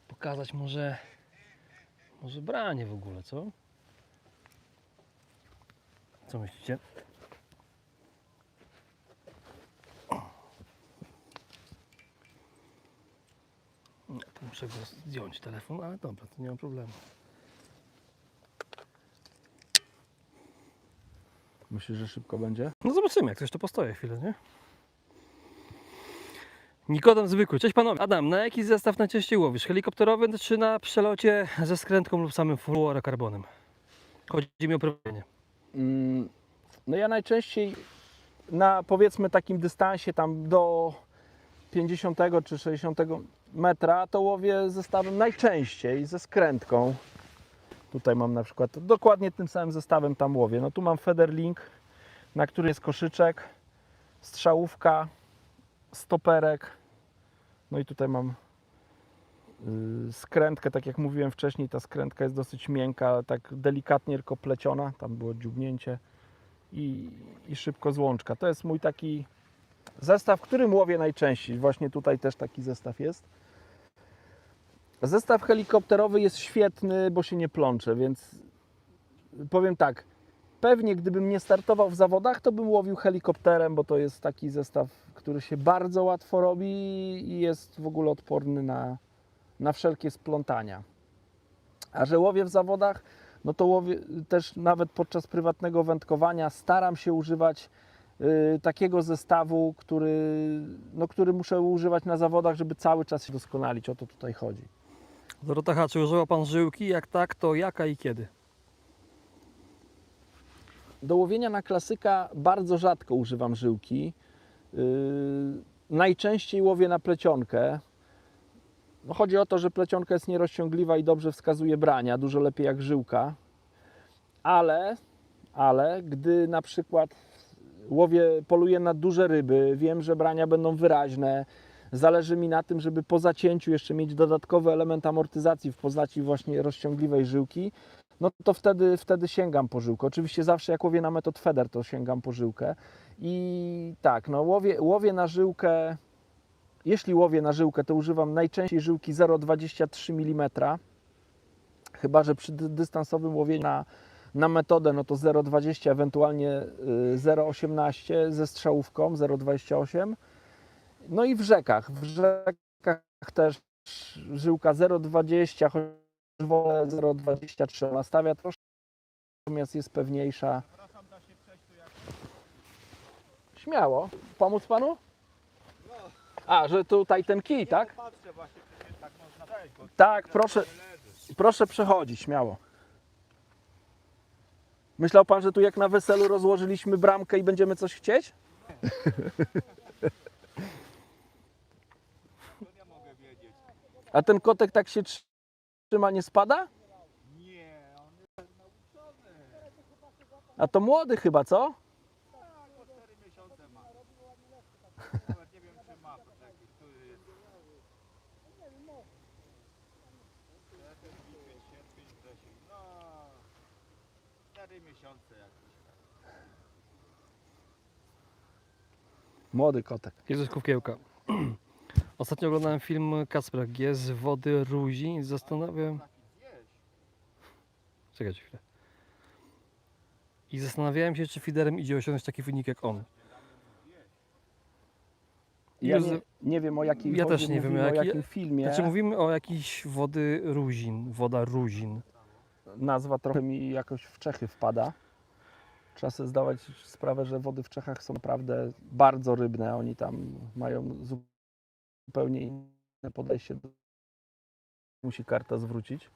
pokazać może branie w ogóle, co? Co myślicie? Nie, to muszę go zdjąć telefon, ale dobra, to nie ma problemu. Myślisz, że szybko będzie? No zobaczymy, jak to jeszcze postoję chwilę, nie? Nikodem zwykły. Cześć panowie. Adam, na jaki zestaw najczęściej łowisz? Helikopterowy czy na przelocie ze skrętką lub samym fluorokarbonem? Chodzi mi o prowadzenie. No ja najczęściej na powiedzmy takim dystansie tam do 50 czy 60 metra to łowię zestawem najczęściej ze skrętką. Tutaj mam na przykład dokładnie tym samym zestawem tam łowię. No tu mam Federlink, na który jest koszyczek, strzałówka, stoperek. No i tutaj mam skrętkę, tak jak mówiłem wcześniej, ta skrętka jest dosyć miękka, tak delikatnie tylko pleciona, tam było dziubnięcie i szybko złączka. To jest mój taki zestaw, którym łowię najczęściej. Właśnie tutaj też taki zestaw jest. Zestaw helikopterowy jest świetny, bo się nie plącze, więc powiem tak, pewnie gdybym nie startował w zawodach, to bym łowił helikopterem, bo to jest taki zestaw, który się bardzo łatwo robi i jest w ogóle odporny na wszelkie splątania. A że łowię w zawodach, no to łowię też nawet podczas prywatnego wędkowania staram się używać takiego zestawu, który muszę używać na zawodach, żeby cały czas się doskonalić. O to tutaj chodzi. Dorota H., czy używa pan żyłki? Jak tak, to jaka i kiedy? Do łowienia na klasyka bardzo rzadko używam żyłki. Najczęściej łowię na plecionkę. No chodzi o to, że plecionka jest nierozciągliwa i dobrze wskazuje brania, dużo lepiej jak żyłka. Ale gdy na przykład poluję na duże ryby, wiem, że brania będą wyraźne, zależy mi na tym, żeby po zacięciu jeszcze mieć dodatkowy element amortyzacji w postaci właśnie rozciągliwej żyłki, no to wtedy sięgam po żyłkę. Oczywiście zawsze jak łowię na metod feder, to sięgam po żyłkę. I tak, no łowię na żyłkę. Jeśli łowię na żyłkę, to używam najczęściej żyłki 0,23 mm. Chyba że przy dystansowym łowieniu na metodę, no to 0,20, ewentualnie 0,18 ze strzałówką 0,28. No i w rzekach też żyłka 0,20, choć wolę 0,23 nastawia troszkę, natomiast jest pewniejsza. Śmiało. Pomóc panu? A, że tutaj ten kij, tak? Tak, proszę przechodzić, śmiało. Myślał pan, że tu jak na weselu rozłożyliśmy bramkę i będziemy coś chcieć? A ten kotek tak się trzyma, nie spada? Nie, on jest nauczony. A to młody chyba, co? Tak, po 4 miesiące ma. Nawet nie wiem, czy ma, poczekaj, który jest. Sierpień, lipiec, sierpień, wrzesień, no 4 miesiące jakiś. Młody kotek. Jezus Kówkiełka. Ostatnio oglądałem film Kacpra G z wody Ruzi i zastanawiam... Czekajcie chwilę. I zastanawiałem się, czy fiderem idzie osiągnąć taki wynik jak on. Ja Jezu. nie wiem o jakiej Ja wodzie też nie wiem, mówimy, o o jaki- jakim filmie. Znaczy mówimy o jakiejś wody Ruzin, woda Ruzin. Nazwa trochę mi jakoś w Czechy wpada. Trzeba sobie zdawać sprawę, że wody w Czechach są naprawdę bardzo rybne. Oni tam mają zupełnie inne podejście. Musi karta zwrócić.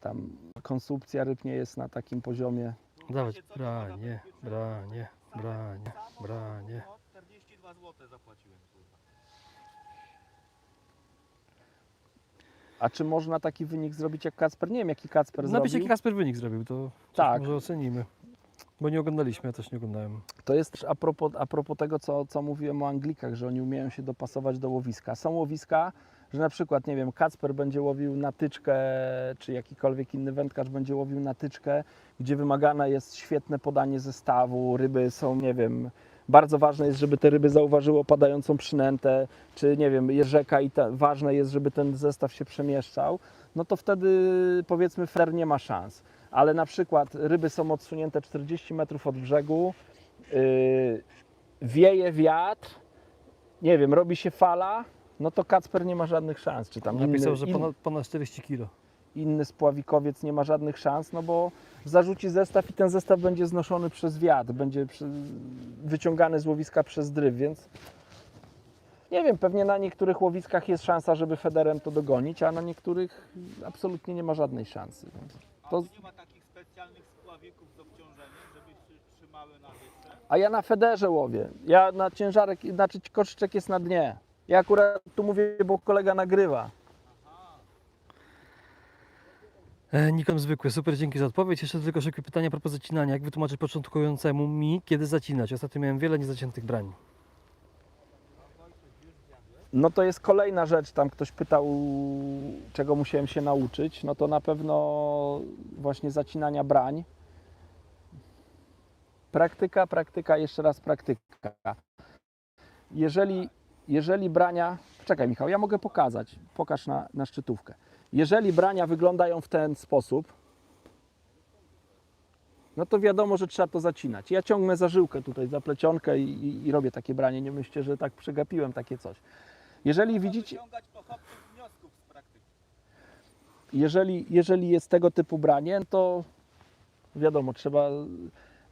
Tam konsumpcja ryb nie jest na takim poziomie. Dawać branie, branie, branie, branie. No, 42 zł zapłaciłem, kurwa. A czy można taki wynik zrobić jak Kacper? Nie wiem, jaki Kacper Napisz jaki zrobił. Kasper wynik zrobił, to Tak. może ocenimy. Bo nie oglądaliśmy, ja też nie oglądałem. To jest też a propos tego, co mówiłem o Anglikach, że oni umieją się dopasować do łowiska. Są łowiska, że na przykład, nie wiem, Kacper będzie łowił na tyczkę, czy jakikolwiek inny wędkarz będzie łowił na tyczkę, gdzie wymagane jest świetne podanie zestawu, ryby są, nie wiem, bardzo ważne jest, żeby te ryby zauważyły opadającą przynętę, czy nie wiem, jest rzeka i ważne jest, żeby ten zestaw się przemieszczał, no to wtedy powiedzmy fler nie ma szans. Ale na przykład ryby są odsunięte 40 metrów od brzegu, wieje wiatr, nie wiem, robi się fala, no to Kacper nie ma żadnych szans. Czy tam Napisał, że ponad 40 kg. inny spławikowiec nie ma żadnych szans, no bo zarzuci zestaw i ten zestaw będzie znoszony przez wiatr, będzie wyciągany z łowiska przez dryw, więc Nie wiem, pewnie na niektórych łowiskach jest szansa, żeby federem to dogonić, a na niektórych absolutnie nie ma żadnej szansy. A To- tu nie ma takich specjalnych spławików z obciążeniem, żeby się trzymały na wietrze? A ja na federze łowię. Ja na ciężarek, znaczy koszyczek jest na dnie. Ja akurat tu mówię, bo kolega nagrywa. Nikon zwykły, super, dzięki za odpowiedź. Jeszcze tylko szybkie pytanie a propos zacinania. Jak wytłumaczyć początkującemu mi, kiedy zacinać? Ostatnio miałem wiele niezaciętych brań. No to jest kolejna rzecz, tam ktoś pytał, czego musiałem się nauczyć. No to na pewno właśnie zacinania brań. Praktyka, praktyka, jeszcze raz praktyka. Jeżeli brania... Czekaj Michał, ja mogę pokazać. Pokaż na szczytówkę. Jeżeli brania wyglądają w ten sposób, no to wiadomo, że trzeba to zacinać. Ja ciągnę za żyłkę tutaj, za plecionkę i robię takie branie. Nie myślcie, że tak przegapiłem takie coś. Jeżeli widzicie, Wyciągać pochopnych wniosków z praktyki. jeżeli jest tego typu branie, to wiadomo, trzeba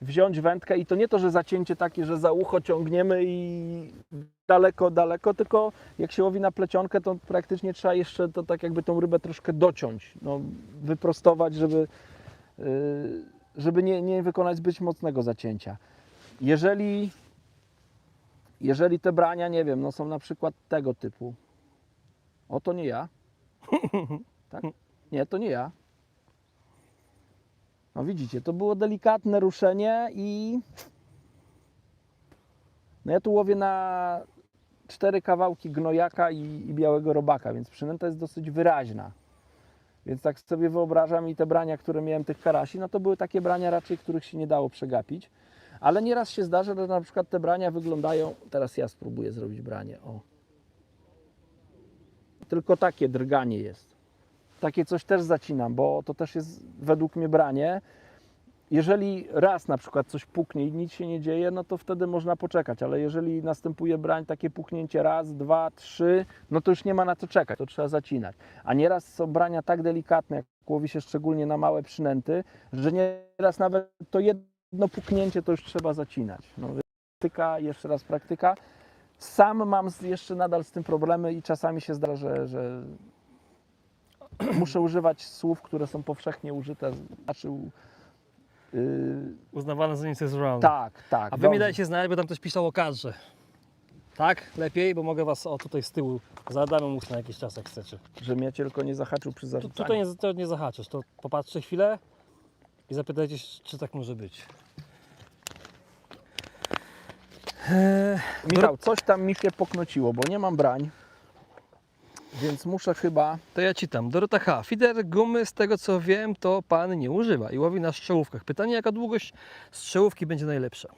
wziąć wędkę i to nie to, że zacięcie takie, że za ucho ciągniemy i daleko, daleko, tylko jak się łowi na plecionkę, to praktycznie trzeba jeszcze to tak jakby tą rybę troszkę dociąć, no, wyprostować, żeby nie wykonać zbyt mocnego zacięcia. Jeżeli te brania, nie wiem, no są na przykład tego typu. O, to nie ja. Tak? Nie, to nie ja. No widzicie, to było delikatne ruszenie i no ja tu łowię na 4 kawałki gnojaka i białego robaka, więc przynęta jest dosyć wyraźna. Więc tak sobie wyobrażam i te brania, które miałem tych karasi, no to były takie brania raczej, których się nie dało przegapić. Ale nieraz się zdarza, że na przykład te brania wyglądają... Teraz ja spróbuję zrobić branie. O. Tylko takie drganie jest. Takie coś też zacinam, bo to też jest według mnie branie. Jeżeli raz na przykład coś puknie i nic się nie dzieje, no to wtedy można poczekać, ale jeżeli następuje brań, takie puknięcie raz, dwa, trzy, no to już nie ma na co czekać, to trzeba zacinać. A nieraz są brania tak delikatne, jak łowi się szczególnie na małe przynęty, że nieraz nawet to jedno puknięcie to już trzeba zacinać. No, praktyka, jeszcze raz praktyka. Sam mam jeszcze nadal z tym problemy i czasami się zdarza, że muszę używać słów, które są powszechnie użyte. Znaczy, Uznawane za nic jest wrong. tak, tak. A wy mi dajcie znać, bo tam ktoś pisał o kadrze. Tak? Lepiej, bo mogę was tutaj z tyłu za Adamem na jakiś czas, jak chcecie. Że mnie cię tylko nie zahaczył przy zarzucaniu. Tutaj to nie zahaczysz, to popatrzcie chwilę i zapytajcie się, czy tak może być. Michał, coś tam mi się poknociło, bo nie mam brań, więc muszę chyba... To ja czytam. Dorota H. Fider gumy, z tego co wiem, to pan nie używa i łowi na strzałówkach. Pytanie, jaka długość strzałówki będzie najlepsza?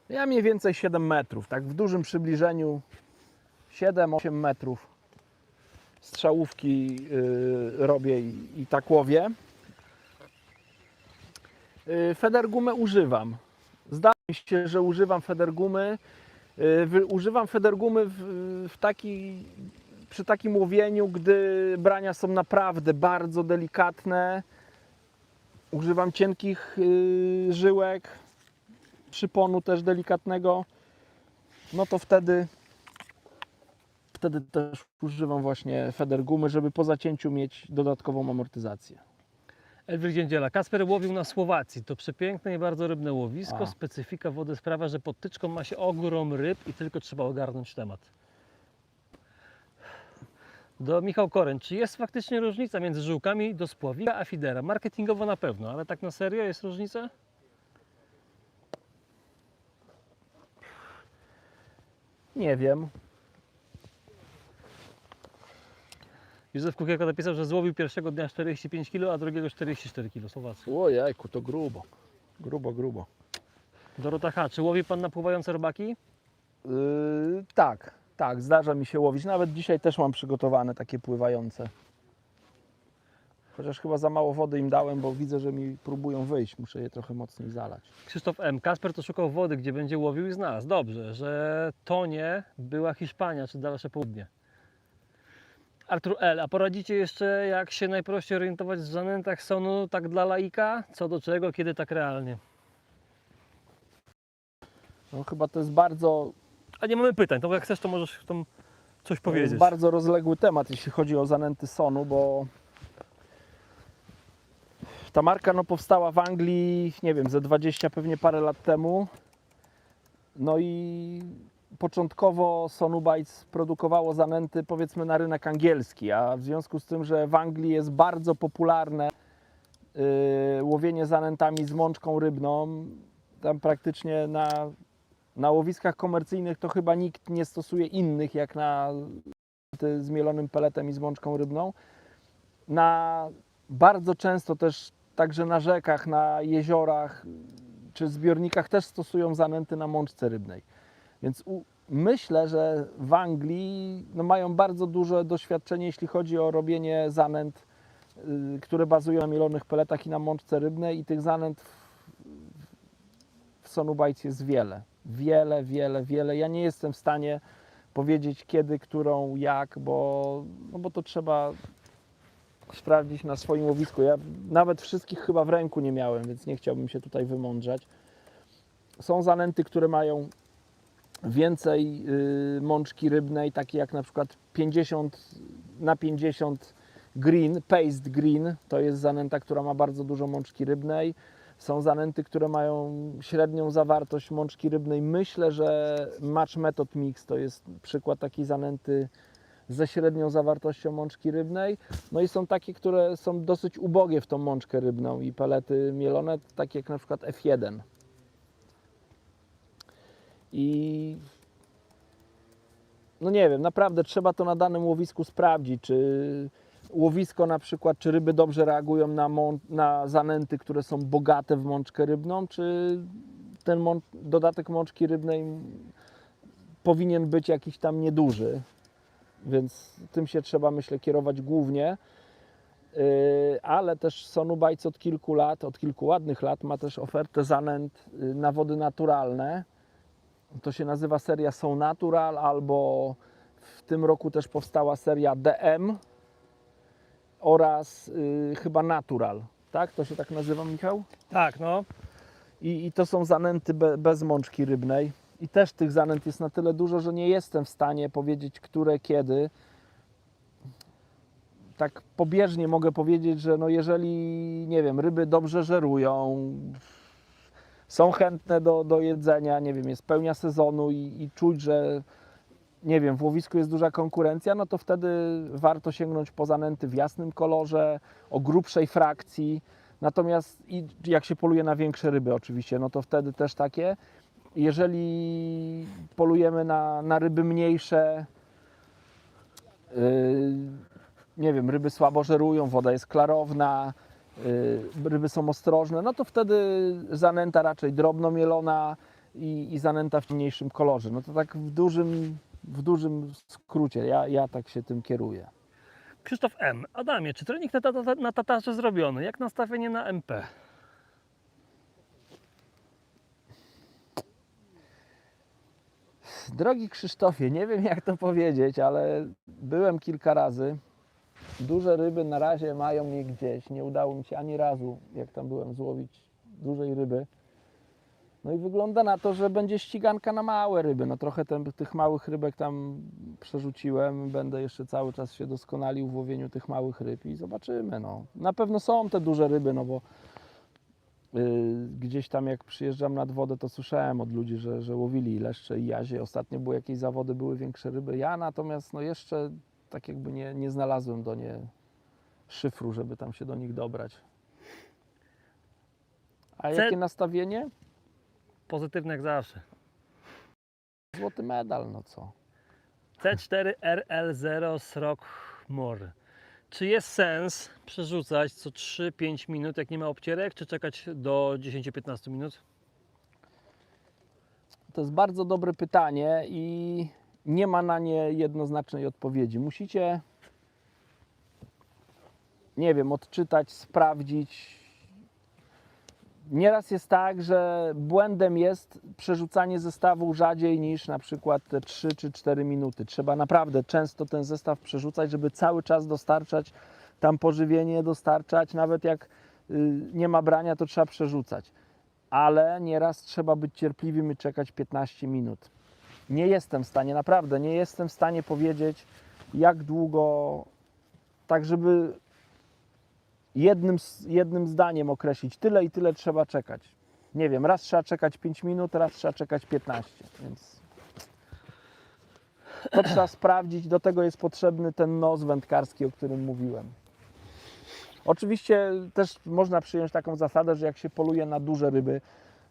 Ja mniej więcej 7 metrów, tak w dużym przybliżeniu 7-8 metrów strzałówki robię i tak łowię. Federgumę używam. Zdaje mi się, że używam federgumy. Używam federgumy przy takim łowieniu, gdy brania są naprawdę bardzo delikatne. Używam cienkich żyłek, przyponu też delikatnego. No to wtedy też używam właśnie federgumy, żeby po zacięciu mieć dodatkową amortyzację. Elwir Dziędziela. Kasper łowił na Słowacji. To przepiękne i bardzo rybne łowisko. A. Specyfika wody sprawia, że pod tyczką ma się ogrom ryb i tylko trzeba ogarnąć temat. Do Michał Koren. Czy jest faktycznie różnica między żyłkami do spławika a fidera? Marketingowo na pewno, ale tak na serio jest różnica? Nie wiem. Józef Kukielko napisał, że złowił pierwszego dnia 45 kg, a drugiego 44 kg Słowacji. Ojejku, to grubo. Grubo. Dorota H. Czy łowi pan na pływające robaki? Tak, zdarza mi się łowić. Nawet dzisiaj też mam przygotowane takie pływające. Chociaż chyba za mało wody im dałem, bo widzę, że mi próbują wyjść. Muszę je trochę mocniej zalać. Krzysztof M. Kasper to szukał wody, gdzie będzie łowił i znalazł. Dobrze, że to nie była Hiszpania czy dalsze południe. Artur L. A poradzicie jeszcze, jak się najprościej orientować w zanętach sonu tak dla laika? Co do czego, kiedy tak realnie? No, chyba to jest bardzo A nie mamy pytań, to jak chcesz, to możesz tam coś To jest powiedzieć. bardzo rozległy temat, jeśli chodzi o zanęty Sonu, bo ta marka no, powstała w Anglii, nie wiem, ze 20 pewnie parę lat temu. No i początkowo Sonubites produkowało zanęty powiedzmy na rynek angielski, a w związku z tym, że w Anglii jest bardzo popularne łowienie zanętami z mączką rybną, tam praktycznie na łowiskach komercyjnych to chyba nikt nie stosuje innych jak na z mielonym peletem i z mączką rybną. Bardzo często też także na rzekach, na jeziorach czy zbiornikach też stosują zanęty na mączce rybnej. Więc myślę, że w Anglii no, mają bardzo duże doświadczenie, jeśli chodzi o robienie zanęt, które bazują na mielonych peletach i na mączce rybnej, i tych zanęt w Sonubites jest wiele. Wiele. Ja nie jestem w stanie powiedzieć kiedy, którą, jak, bo to trzeba sprawdzić na swoim łowisku. Ja nawet wszystkich chyba w ręku nie miałem, więc nie chciałbym się tutaj wymądrzać. Są zanęty, które mają więcej mączki rybnej, takie jak na przykład 50/50 green, paste green, to jest zanęta, która ma bardzo dużo mączki rybnej. Są zanęty, które mają średnią zawartość mączki rybnej. Myślę, że Match Method Mix to jest przykład takiej zanęty ze średnią zawartością mączki rybnej. No i są takie, które są dosyć ubogie w tą mączkę rybną i pelety mielone, takie jak na przykład F1. I no nie wiem, naprawdę trzeba to na danym łowisku sprawdzić, czy łowisko na przykład, czy ryby dobrze reagują na zanęty, które są bogate w mączkę rybną, czy ten dodatek mączki rybnej powinien być jakiś tam nieduży. Więc tym się trzeba, myślę, kierować głównie. Ale też Sonubites od kilku ładnych lat ma też ofertę zanęt na wody naturalne. To się nazywa seria So Natural, albo w tym roku też powstała seria DM oraz chyba Natural. Tak? To się tak nazywa, Michał? Tak, no. I to są zanęty bez mączki rybnej. I też tych zanęt jest na tyle dużo, że nie jestem w stanie powiedzieć, które, kiedy. Tak pobieżnie mogę powiedzieć, że no jeżeli, nie wiem, ryby dobrze żerują, są chętne do jedzenia, nie wiem, jest pełnia sezonu i czuć, że nie wiem, w łowisku jest duża konkurencja, no to wtedy warto sięgnąć po zanęty w jasnym kolorze, o grubszej frakcji. Natomiast jak się poluje na większe ryby oczywiście, no to wtedy też takie. Jeżeli polujemy na ryby mniejsze, nie wiem, ryby słabo żerują, woda jest klarowna, ryby są ostrożne, no to wtedy zanęta raczej drobno mielona i zanęta w mniejszym kolorze. No to tak w dużym skrócie, ja tak się tym kieruję. Krzysztof M. Adamie, czy trening na Tatarze zrobiony? Jak nastawienie na MP? Drogi Krzysztofie, nie wiem jak to powiedzieć, ale byłem kilka razy. Duże ryby na razie mają mnie gdzieś. Nie udało mi się ani razu, jak tam byłem, złowić dużej ryby. No i wygląda na to, że będzie ściganka na małe ryby. No trochę tych małych rybek tam przerzuciłem. Będę jeszcze cały czas się doskonalił w łowieniu tych małych ryb i zobaczymy. No. Na pewno są te duże ryby, no bo gdzieś tam jak przyjeżdżam nad wodę, to słyszałem od ludzi, że łowili leszcze i jazie. Ostatnio były jakieś zawody, były większe ryby. Ja natomiast no jeszcze tak jakby nie znalazłem do nie szyfru, żeby tam się do nich dobrać. A jakie nastawienie? Pozytywne jak zawsze. Złoty medal, no co? C4RL0 Srockmore. Czy jest sens przerzucać co 3-5 minut, jak nie ma obcierek, czy czekać do 10-15 minut? To jest bardzo dobre pytanie i nie ma na nie jednoznacznej odpowiedzi. Musicie, nie wiem, odczytać, sprawdzić. Nieraz jest tak, że błędem jest przerzucanie zestawu rzadziej niż na przykład te 3 czy 4 minuty. Trzeba naprawdę często ten zestaw przerzucać, żeby cały czas dostarczać tam pożywienie, dostarczać. Nawet jak nie ma brania, to trzeba przerzucać. Ale nieraz trzeba być cierpliwym i czekać 15 minut. nie jestem w stanie, naprawdę nie jestem w stanie powiedzieć, jak długo, tak żeby jednym zdaniem określić, tyle i tyle trzeba czekać. Nie wiem, raz trzeba czekać 5 minut, raz trzeba czekać 15, więc to trzeba sprawdzić. Do tego jest potrzebny ten nos wędkarski, o którym mówiłem. Oczywiście też można przyjąć taką zasadę, że jak się poluje na duże ryby,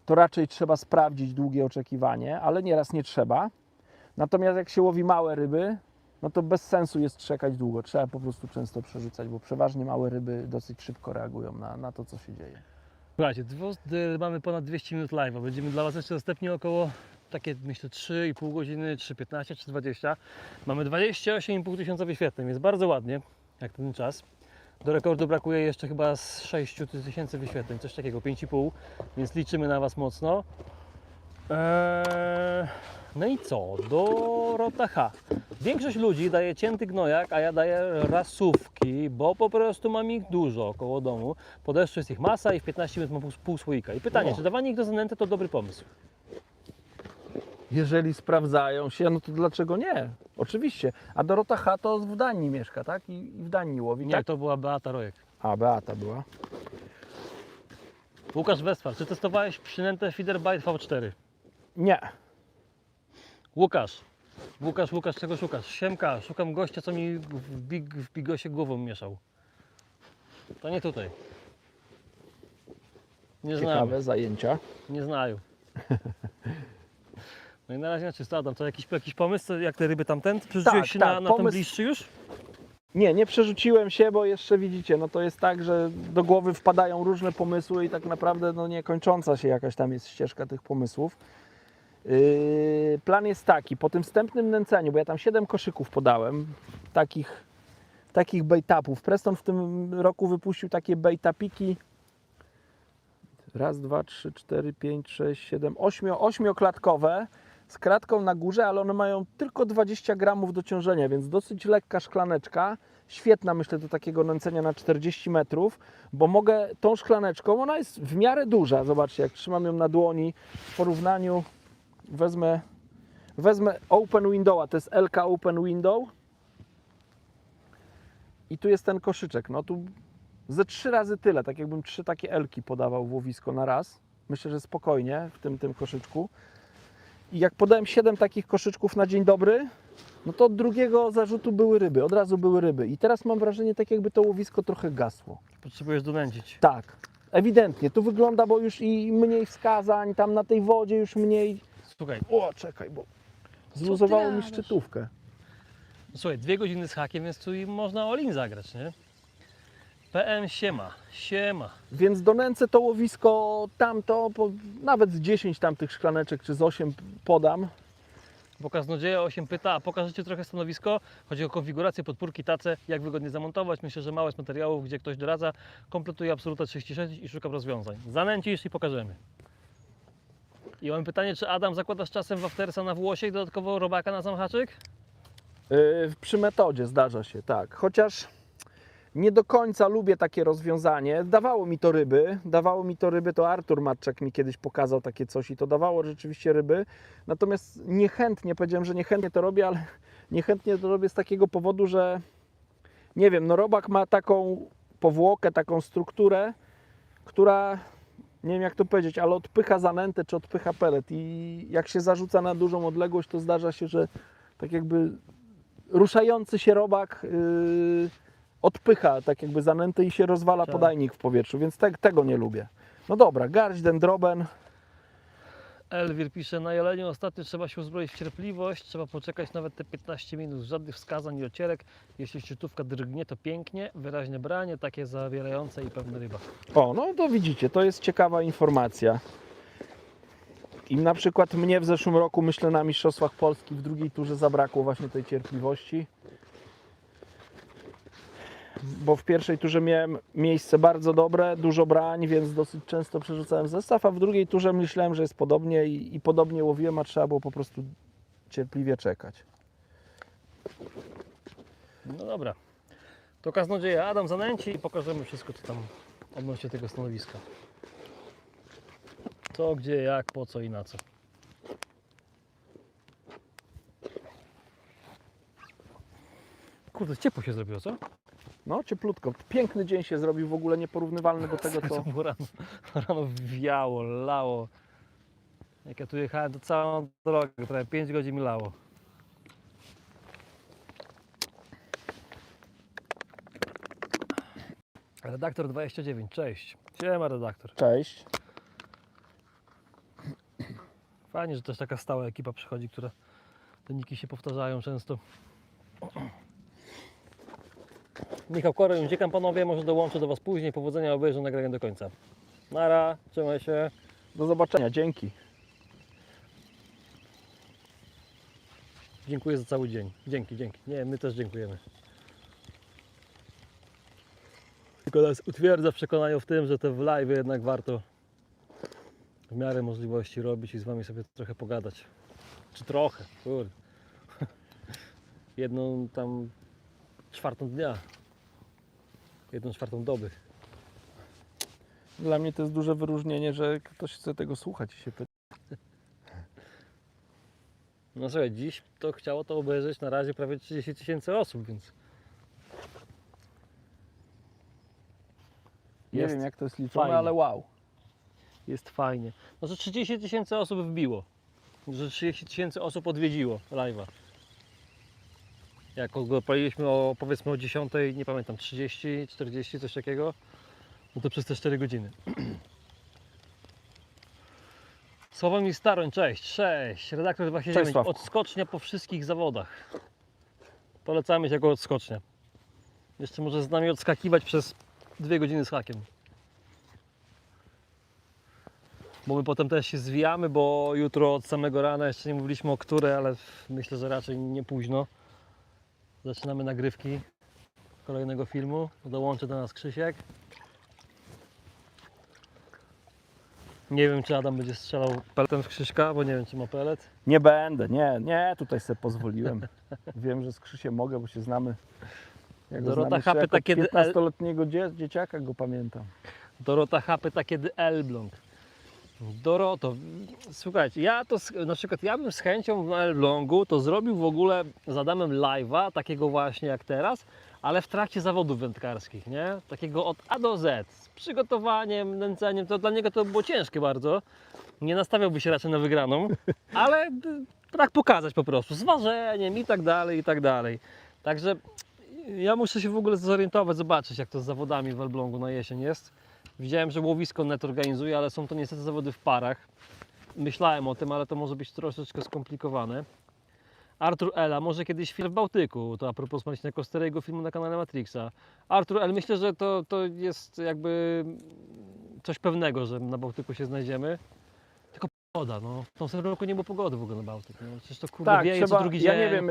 to raczej trzeba sprawdzić długie oczekiwanie, ale nieraz nie trzeba. Natomiast jak się łowi małe ryby, no to bez sensu jest czekać długo. Trzeba po prostu często przerzucać, bo przeważnie małe ryby dosyć szybko reagują na to, co się dzieje. Słuchajcie, mamy ponad 200 minut live'a. Będziemy dla Was jeszcze dostępni około takie, myślę, 3,5 godziny, 3,15, 3,20. Mamy 28,5 tysiąca wyświetleń, jest bardzo ładnie, jak ten czas. Do rekordu brakuje jeszcze chyba z 6 tysięcy wyświetleń, coś takiego, 5,5, więc liczymy na Was mocno. No i co? Do Rotaha. Większość ludzi daje cięty gnojak, a ja daję rasówki, bo po prostu mam ich dużo koło domu. Po deszczu jest ich masa i w 15 minut mam pół słoika. I pytanie, No. czy dawanie ich do zanęty to dobry pomysł? Jeżeli sprawdzają się, no to dlaczego nie? Oczywiście. A Dorota H. to w Danii mieszka, tak? I w Danii łowi, Nie, tak? to była Beata Rojek. A, Beata była. Łukasz Westphal, czy testowałeś przynętę Feederbite V4? Nie. Łukasz, czego szukasz? Siemka, szukam gościa, co mi w bigosie głową mieszał. To nie tutaj. Nie znamy, Ciekawe zajęcia. nie znają. No i na razie na czysto. Adam, to jakiś pomysł, jak te ryby tamten? Przerzuciłeś Tak, się tak, na ten pomysł- bliższy już? Nie przerzuciłem się, bo jeszcze widzicie, no to jest tak, że do głowy wpadają różne pomysły i tak naprawdę no niekończąca się jakaś tam jest ścieżka tych pomysłów. Plan jest taki, po tym wstępnym nęceniu, bo ja tam 7 koszyków podałem, takich bait-upów. Preston w tym roku wypuścił takie bait-upiki. Raz, dwa, trzy, cztery, pięć, sześć, siedem, ośmioklatkowe z kratką na górze, ale one mają tylko 20 gramów do ciążenia, więc dosyć lekka szklaneczka. Świetna, myślę, do takiego nęcenia na 40 metrów, bo mogę tą szklaneczką, ona jest w miarę duża, zobaczcie, jak trzymam ją na dłoni, w porównaniu wezmę Open Windowa, to jest LK Open Window i tu jest ten koszyczek, no tu ze 3 razy tyle, tak jakbym 3 takie elki podawał w łowisko na raz. Myślę, że spokojnie w tym koszyczku. I jak podałem 7 takich koszyczków na dzień dobry, no to od drugiego zarzutu były ryby, od razu były ryby. I teraz mam wrażenie, tak jakby to łowisko trochę gasło. Potrzebujesz donęcić. Tak, ewidentnie. Tu wygląda, bo już i mniej wskazań, tam na tej wodzie już mniej. Słuchaj, O, czekaj, bo zluzowało mi gadasz? szczytówkę. słuchaj, 2 godziny z hakiem, więc tu i można all-in zagrać, nie? PM siema. Więc donęcę to łowisko tamto, nawet z 10 tamtych szklaneczek, czy z 8 podam. Bo kaznodzieja 8 pyta, a pokażecie trochę stanowisko? Chodzi o konfigurację, podpórki, tace, jak wygodnie zamontować. Myślę, że małe z materiałów, gdzie ktoś doradza, kompletuje Absoluta 36 i szukam rozwiązań. Zanęcisz i pokażemy. I mam pytanie, czy Adam zakładasz czasem waftersa na włosie i dodatkowo robaka na sam haczyk? Przy metodzie zdarza się, tak. Chociaż nie do końca lubię takie rozwiązanie. Dawało mi to ryby, to Artur Matczak mi kiedyś pokazał takie coś i to dawało rzeczywiście ryby. Natomiast niechętnie, powiedziałem, że niechętnie to robię, ale niechętnie to robię z takiego powodu, że nie wiem, no robak ma taką powłokę, taką strukturę, która, nie wiem jak to powiedzieć, ale odpycha zanętę czy odpycha pelet i jak się zarzuca na dużą odległość, to zdarza się, że tak jakby ruszający się robak odpycha tak jakby zanętę i się rozwala Tak. podajnik w powietrzu, więc tego nie lubię. No dobra, garść, dendroben. Elwir pisze, na jeleniu ostatnio trzeba się uzbroić w cierpliwość, trzeba poczekać nawet te 15 minut, żadnych wskazań i ocierek. Jeśli szczytówka drgnie, to pięknie, wyraźne branie, takie zawierające i pewna ryba. O, no to widzicie, to jest ciekawa informacja. I na przykład mnie w zeszłym roku, myślę, na Mistrzostwach Polski w drugiej turze zabrakło właśnie tej cierpliwości. Bo w pierwszej turze miałem miejsce bardzo dobre, dużo brań, więc dosyć często przerzucałem zestaw, a w drugiej turze myślałem, że jest podobnie i podobnie łowiłem, a trzeba było po prostu cierpliwie czekać. No dobra, to kaznodzieja Adam zanęci i pokażemy wszystko, co tam odnośnie tego stanowiska. Co, gdzie, jak, po co i na co. Kurde, ciepło się zrobiło, co? No, cieplutko. Piękny dzień się zrobił, w ogóle nieporównywalny do tego, co... Było rano wiało, lało. Jak ja tu jechałem, to całą drogę, prawie 5 godzin mi lało. Redaktor 29, cześć. Siema redaktor. Cześć. Fajnie, że też taka stała ekipa przychodzi, która te niki się powtarzają często. Michał Korej, uciekam panowie, może dołączę do Was później. Powodzenia, obejrzę nagranie do końca. Nara, trzymaj się. Do zobaczenia, dzięki. Dziękuję za cały dzień. Dzięki. Nie, my też dziękujemy. Tylko nas utwierdza w przekonaniu w tym, że te live jednak warto w miarę możliwości robić i z Wami sobie trochę pogadać. Czy trochę, kurde. Jedną tam czwartą dnia. 1/4 doby. Dla mnie to jest duże wyróżnienie, że ktoś chce tego słuchać i się pyta. No słuchaj, dziś to chciało to obejrzeć na razie prawie 30 000 osób, więc Nie Jest wiem jak to jest liczone, fajnie. ale wow. jest fajnie. No, że 30 000 osób wbiło. Że 30 000 osób odwiedziło live'a. Jak go odpaliliśmy o, powiedzmy o 10, nie pamiętam, 30, 40, coś takiego, no to przez te 4 godziny. Sławomir Staroń, cześć. Redaktor 29, Cześć, Sławku. odskocznia po wszystkich zawodach. Polecamy się jako odskocznia. Jeszcze może z nami odskakiwać przez 2 godziny z hakiem. Bo my potem też się zwijamy, bo jutro od samego rana, jeszcze nie mówiliśmy o której, ale myślę, że raczej nie późno. Zaczynamy nagrywki kolejnego filmu. Dołączy do nas Krzysiek. Nie wiem, czy Adam będzie strzelał peletem w Krzyśka, bo nie wiem, czy ma pelet. Nie będę, nie, tutaj sobie pozwoliłem. Wiem, że z Krzysiem mogę, bo się znamy. Jak go Dorota znamy, Chapy jako takie 15-letniego dzieciaka go pamiętam. Dorota H. pyta, kiedy Elbląg. Doroto, słuchajcie, na przykład ja bym z chęcią w Elblągu to zrobił w ogóle z Adamem live'a, takiego właśnie jak teraz, ale w trakcie zawodów wędkarskich, nie? Takiego od A do Z, z przygotowaniem, nęceniem, to dla niego to było ciężkie bardzo. Nie nastawiałby się raczej na wygraną, ale tak pokazać po prostu, z ważeniem i tak dalej, i tak dalej. Także ja muszę się w ogóle zorientować, zobaczyć jak to z zawodami w Elblągu na jesień jest. Widziałem, że łowisko net organizuje, ale są to niestety zawody w parach. Myślałem o tym, ale to może być troszeczkę skomplikowane. Artur Ela, może kiedyś film w Bałtyku, to a propos Marcina Kostery, jego filmu na kanale Matrixa. Artur L, myślę, że to jest jakby coś pewnego, że na Bałtyku się znajdziemy. Tylko pogoda, no. W tym roku nie było pogody w ogóle na Bałtyk. No. Przecież to kurde wieje co drugi dzień. Ja nie wiem,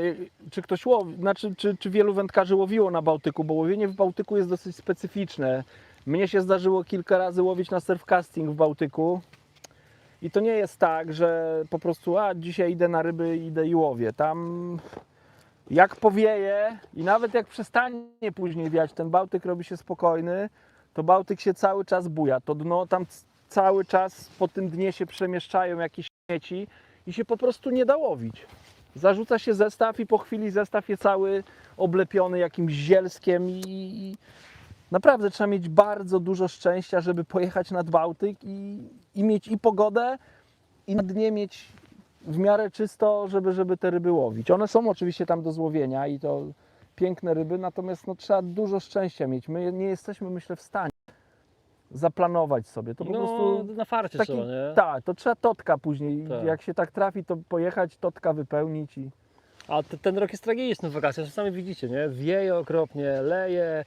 czy ktoś łowi, znaczy czy wielu wędkarzy łowiło na Bałtyku, bo łowienie w Bałtyku jest dosyć specyficzne. Mnie się zdarzyło kilka razy łowić na surfcasting w Bałtyku. I to nie jest tak, że po prostu dzisiaj idę na ryby, idę i łowię. Tam jak powieje i nawet jak przestanie później wiać, ten Bałtyk robi się spokojny, to Bałtyk się cały czas buja. To dno tam cały czas po tym dnie się przemieszczają jakieś śmieci i się po prostu nie da łowić. Zarzuca się zestaw i po chwili zestaw jest cały oblepiony jakimś zielskiem i naprawdę trzeba mieć bardzo dużo szczęścia, żeby pojechać nad Bałtyk i mieć i pogodę, i na dnie mieć w miarę czysto, żeby te ryby łowić. One są oczywiście tam do złowienia i to piękne ryby, natomiast no, trzeba dużo szczęścia mieć. My nie jesteśmy, myślę, w stanie zaplanować sobie. To po prostu na farcie taki, trzeba, nie? tak, to trzeba totka później. Tak. Jak się tak trafi, to pojechać, totka wypełnić i A ten rok jest tragiczny w wakacjach, sami widzicie, nie? Wieje okropnie, leje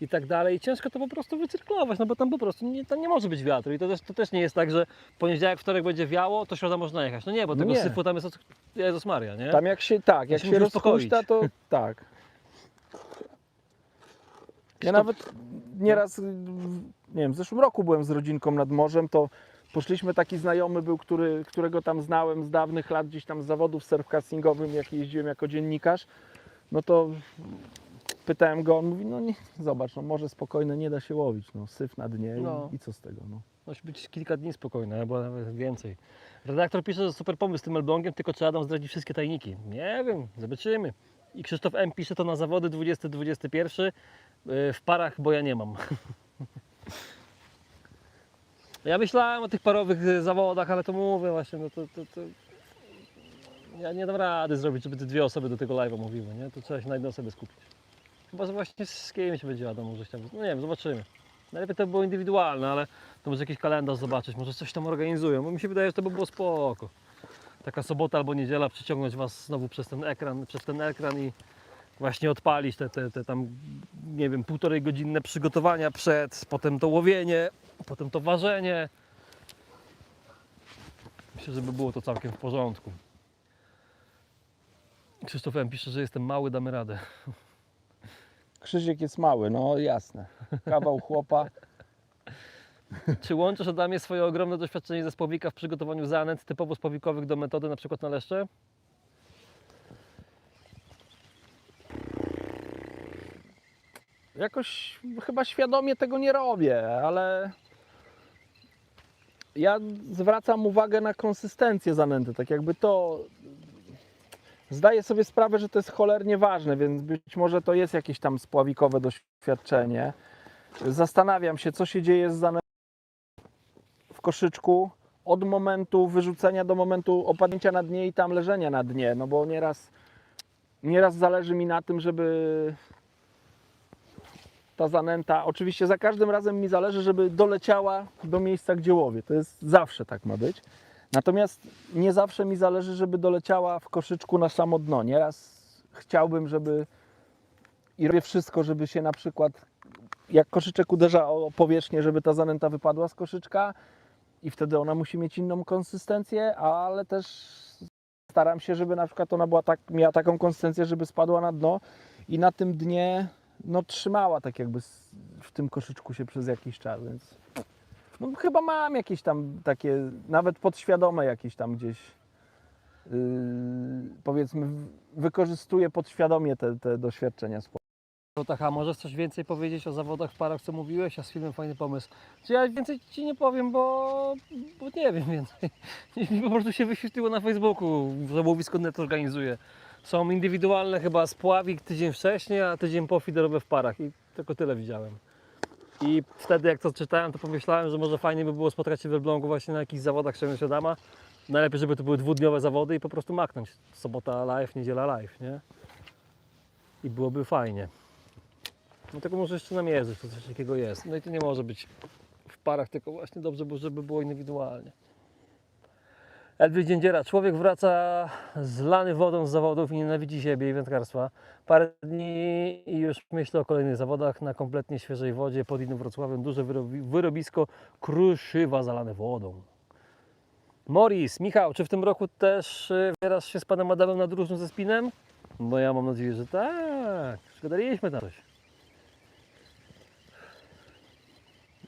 i tak dalej. I ciężko to po prostu wycyrklować, no bo tam po prostu tam nie może być wiatru. I to też nie jest tak, że poniedziałek, wtorek będzie wiało, to środa można jechać. No nie, bo tego nie. syfu tam jest Jezus Maria, nie? tam jak się, tak, jak się się musi uspokoić. rozpuszcza, to tak. Ja To- nawet nieraz, nie wiem, w zeszłym roku byłem z rodzinką nad morzem, to poszliśmy, taki znajomy był, którego tam znałem z dawnych lat, gdzieś tam z zawodów surfcastingowych, jak jeździłem jako dziennikarz, no to pytałem go, on mówi, no nie, zobacz, no morze spokojne, nie da się łowić, no syf na dnie No. i co z tego, no. Musi być kilka dni spokojne, albo nawet więcej. Redaktor pisze, że super pomysł z tym Elblągiem, tylko czy Adam zdradzi wszystkie tajniki? Nie wiem, zobaczymy. I Krzysztof M. pisze to na zawody 20-21 w parach, bo ja nie mam. Ja myślałem o tych parowych zawodach, ale to mówię właśnie, no to ja nie dam rady zrobić, żeby te dwie osoby do tego live'a mówiły, nie? To trzeba się na jednej osobie skupić. Chyba, że właśnie z kimś będzie wiadomo, że chciałbym. No nie wiem, zobaczymy. Najlepiej to by było indywidualne, ale to może jakiś kalendarz zobaczyć, może coś tam organizują, bo mi się wydaje, że to by było spoko. Taka sobota albo niedziela, przyciągnąć Was znowu przez ten ekran i właśnie odpalić te tam, nie wiem, 1,5 godzinne przygotowania przed, potem to łowienie, potem to ważenie. Myślę, że by było to całkiem w porządku. Krzysztof M. pisze, że jestem mały, damy radę. Krzysiek jest mały, no jasne. Kawał chłopa. Czy łączysz, Adamie, swoje ogromne doświadczenie ze spławika w przygotowaniu zanęt typowo spławikowych do metody, na przykład na leszcze? Jakoś chyba świadomie tego nie robię, ale ja zwracam uwagę na konsystencję zanęty, tak jakby to zdaję sobie sprawę, że to jest cholernie ważne, więc być może to jest jakieś tam spławikowe doświadczenie. Zastanawiam się, co się dzieje z zanętą w koszyczku od momentu wyrzucenia do momentu opadnięcia na dnie i tam leżenia na dnie, no bo nieraz zależy mi na tym, żeby ta zanęta, oczywiście za każdym razem mi zależy, żeby doleciała do miejsca, gdzie łowię. To jest zawsze tak ma być. Natomiast nie zawsze mi zależy, żeby doleciała w koszyczku na samo dno. Nieraz chciałbym, żeby i robię wszystko, żeby się na przykład, jak koszyczek uderza o powierzchnię, żeby ta zanęta wypadła z koszyczka i wtedy ona musi mieć inną konsystencję, ale też staram się, żeby na przykład ona miała taką konsystencję, żeby spadła na dno i na tym dnie no, trzymała tak jakby w tym koszyczku się przez jakiś czas, więc no, chyba mam jakieś tam takie, nawet podświadome jakieś tam gdzieś, powiedzmy, wykorzystuję podświadomie te doświadczenia społeczne. A możesz coś więcej powiedzieć o zawodach w parach, co mówiłeś, a z filmem fajny pomysł. Czy ja więcej Ci nie powiem, bo nie wiem więcej. Mi po prostu się wyświetliło na Facebooku, że łowisko.net organizuje. Są indywidualne chyba spławik tydzień wcześniej, a tydzień po feederowe w parach i tylko tyle widziałem. I wtedy jak to czytałem, to pomyślałem, że może fajnie by było spotkać się w Elblągu właśnie na jakichś zawodach Szczęścia Adama. Najlepiej, żeby to były dwudniowe zawody i po prostu maknąć. Sobota live, niedziela live, nie? I byłoby fajnie. No tylko może jeszcze namierzyć, to coś takiego jest. No i to nie może być w parach, tylko właśnie dobrze, żeby było indywidualnie. Edwin Dziędziera. Człowiek wraca zlany wodą z zawodów i nienawidzi siebie i wędkarstwa. Parę dni i już myślę o kolejnych zawodach na kompletnie świeżej wodzie pod innym Wrocławiem. Duże wyrobisko Kruszywa zalane wodą. Morris, Michał, czy w tym roku też wybierasz się z panem Adamem na drużynę ze spinem? No ja mam nadzieję, że tak. Gadaliśmy tam coś.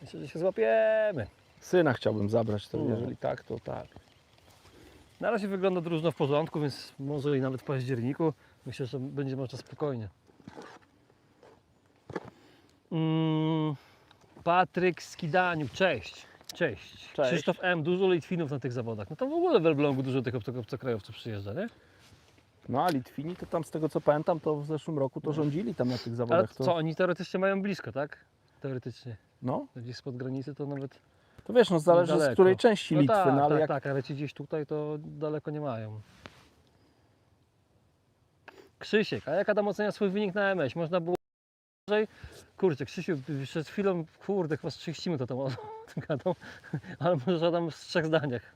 Myślę, że się złapiemy. Syna chciałbym zabrać, to jeżeli tak, to tak. Na razie wygląda drużyna w porządku, więc może i nawet w październiku. Myślę, że będzie można spokojnie. Patryk Skidaniuk, cześć. Cześć. Krzysztof M. Dużo Litwinów na tych zawodach. No to w ogóle w Elblągu dużo tych obcokrajowców przyjeżdża, nie? No a Litwini to tam z tego co pamiętam, to w zeszłym roku to rządzili tam na tych Ale zawodach. To, co, oni teoretycznie mają blisko, tak? Teoretycznie. no, Gdzieś spod granicy to nawet to wiesz, no zależy daleko. z której części No Litwy, tak, no ale tak, jak tak, ale ci gdzieś tutaj to daleko nie mają. Krzysiek, a jak Adam ocenia swój wynik na MS? Można było gorzej? Kurczę, Krzysiu, przed chwilą, kurde, chyba z 30 minut o tym gadał, ale może Adam w 3 zdaniach.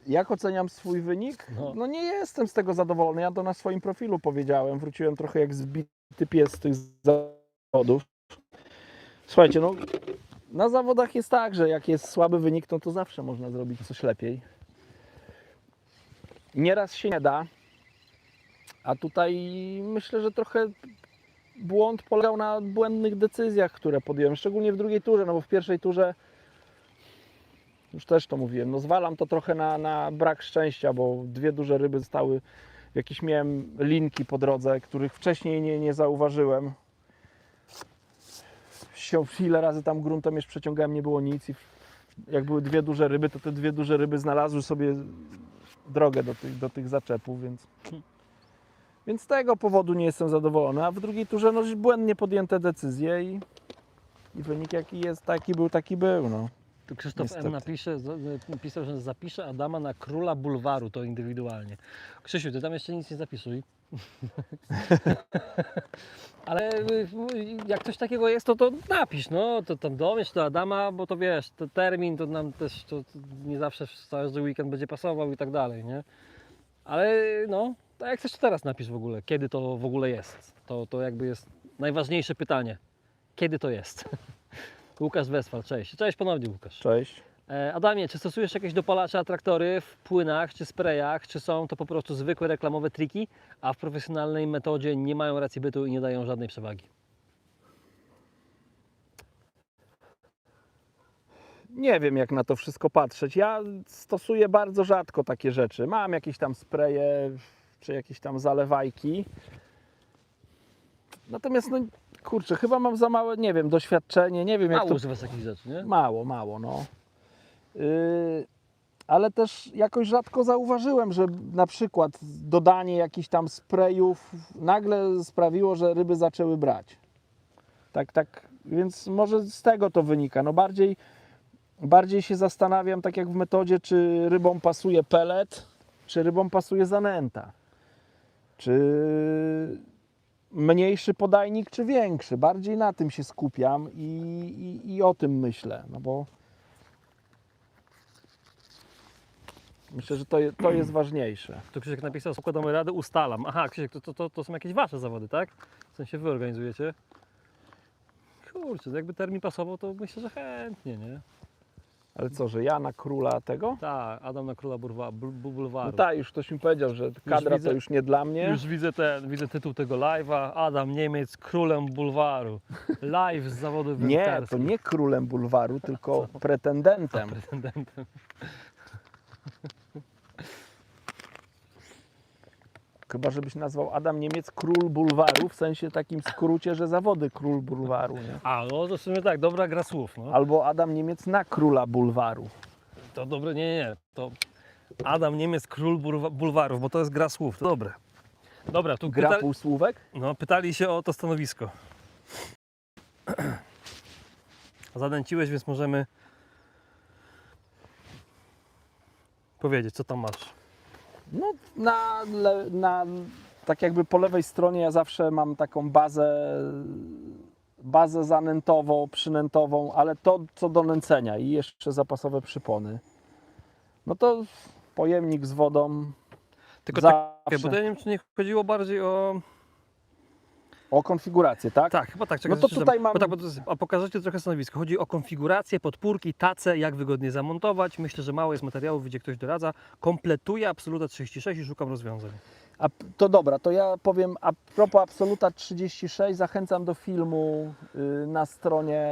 Jak oceniam swój wynik? No nie jestem z tego zadowolony. Ja to na swoim profilu powiedziałem. Wróciłem trochę jak zbity pies z tych zawodów. Słuchajcie, no na zawodach jest tak, że jak jest słaby wynik, to zawsze można zrobić coś lepiej. Nieraz się nie da. A tutaj myślę, że trochę błąd polegał na błędnych decyzjach, które podjąłem. Szczególnie w drugiej turze, no bo w pierwszej turze już też to mówiłem, no zwalam to trochę na brak szczęścia, bo 2 duże ryby zostały, jakieś miałem linki po drodze, których wcześniej nie zauważyłem. Ile razy tam gruntem jeszcze przeciągałem, nie było nic i jak były 2 duże ryby, to te 2 duże ryby znalazły sobie drogę do tych zaczepów, więc Więc z tego powodu nie jestem zadowolony, a w drugiej turze no, błędnie podjęte decyzje i wynik jaki jest, taki był. No. Tu Krzysztof Niestety. M. napisał, że zapisze Adama na króla bulwaru, to indywidualnie. Krzysiu, ty tam jeszcze nic nie zapisuj. Ale jak coś takiego jest, to napisz, no, to tam domyśl do Adama, bo to wiesz, to termin to nam też to nie zawsze każdy weekend będzie pasował i tak dalej, nie? Ale no, to jak chcesz to teraz napisz w ogóle, kiedy to w ogóle jest. To jakby jest najważniejsze pytanie. Kiedy to jest? Łukasz Westfal, cześć. Cześć ponownie Łukasz. Cześć. Adamie, czy stosujesz jakieś dopalacze atraktory w płynach czy sprayach, czy są to po prostu zwykłe reklamowe triki, a w profesjonalnej metodzie nie mają racji bytu i nie dają żadnej przewagi? Nie wiem, jak na to wszystko patrzeć. Ja stosuję bardzo rzadko takie rzeczy. Mam jakieś tam spreje, czy jakieś tam zalewajki. Natomiast, no kurczę, chyba mam za małe, nie wiem, doświadczenie, nie wiem jak Mało to... używasz takich rzeczy, nie? Mało, no. Ale też jakoś rzadko zauważyłem, że na przykład dodanie jakichś tam sprayów nagle sprawiło, że ryby zaczęły brać. Tak, więc może z tego to wynika. No bardziej się zastanawiam, tak jak w metodzie, czy rybom pasuje pelet, czy rybom pasuje zanęta. Czy mniejszy podajnik, czy większy. Bardziej na tym się skupiam i o tym myślę. No bo myślę, że to jest ważniejsze. Tu Krzysiek napisał, składamy rady, ustalam. Aha, Krzysiek, to są jakieś wasze zawody, tak? W sensie wy organizujecie? Kurczę, jakby termin pasował, to myślę, że chętnie, nie? Ale co, że ja na króla tego? Tak, Adam na króla bulwaru. No tak, już ktoś mi powiedział, że kadra widzę- to już nie dla mnie. Już widzę tytuł tego live'a. Adam Niemiec królem bulwaru. Live z zawodów Nie, to wędkarskich. nie królem bulwaru, tylko pretendentem. Pretendentem. Chyba, żebyś nazwał Adam Niemiec król bulwaru, w sensie takim skrócie, że zawody król bulwaru. Nie? A, no to w sumie tak, dobra gra słów. No. Albo Adam Niemiec na króla bulwaru. To dobre, nie. To Adam Niemiec król bulwarów, bo to jest gra słów. To dobre. Dobra, tu Gra półsłówek? pytali się o to stanowisko. Zadęciłeś, więc możemy powiedzieć, co tam masz. No, tak jakby po lewej stronie ja zawsze mam taką bazę zanętowo-przynętową, ale to co do nęcenia i jeszcze zapasowe przypony. No to pojemnik z wodą. Tylko zawsze. tak, bo to ja nie wiem, czy nie chodziło bardziej o... O konfigurację, tak? Tak, chyba tak. Czekaj, No to przeczytam. tutaj mam- Bo tak, a pokażecie trochę stanowisko. Chodzi o konfigurację, podpórki, tace, jak wygodnie zamontować. Myślę, że mało jest materiałów, gdzie ktoś doradza. Kompletuję Absoluta 36 i szukam rozwiązań. To dobra, to ja powiem a propos Absoluta 36, zachęcam do filmu na stronie,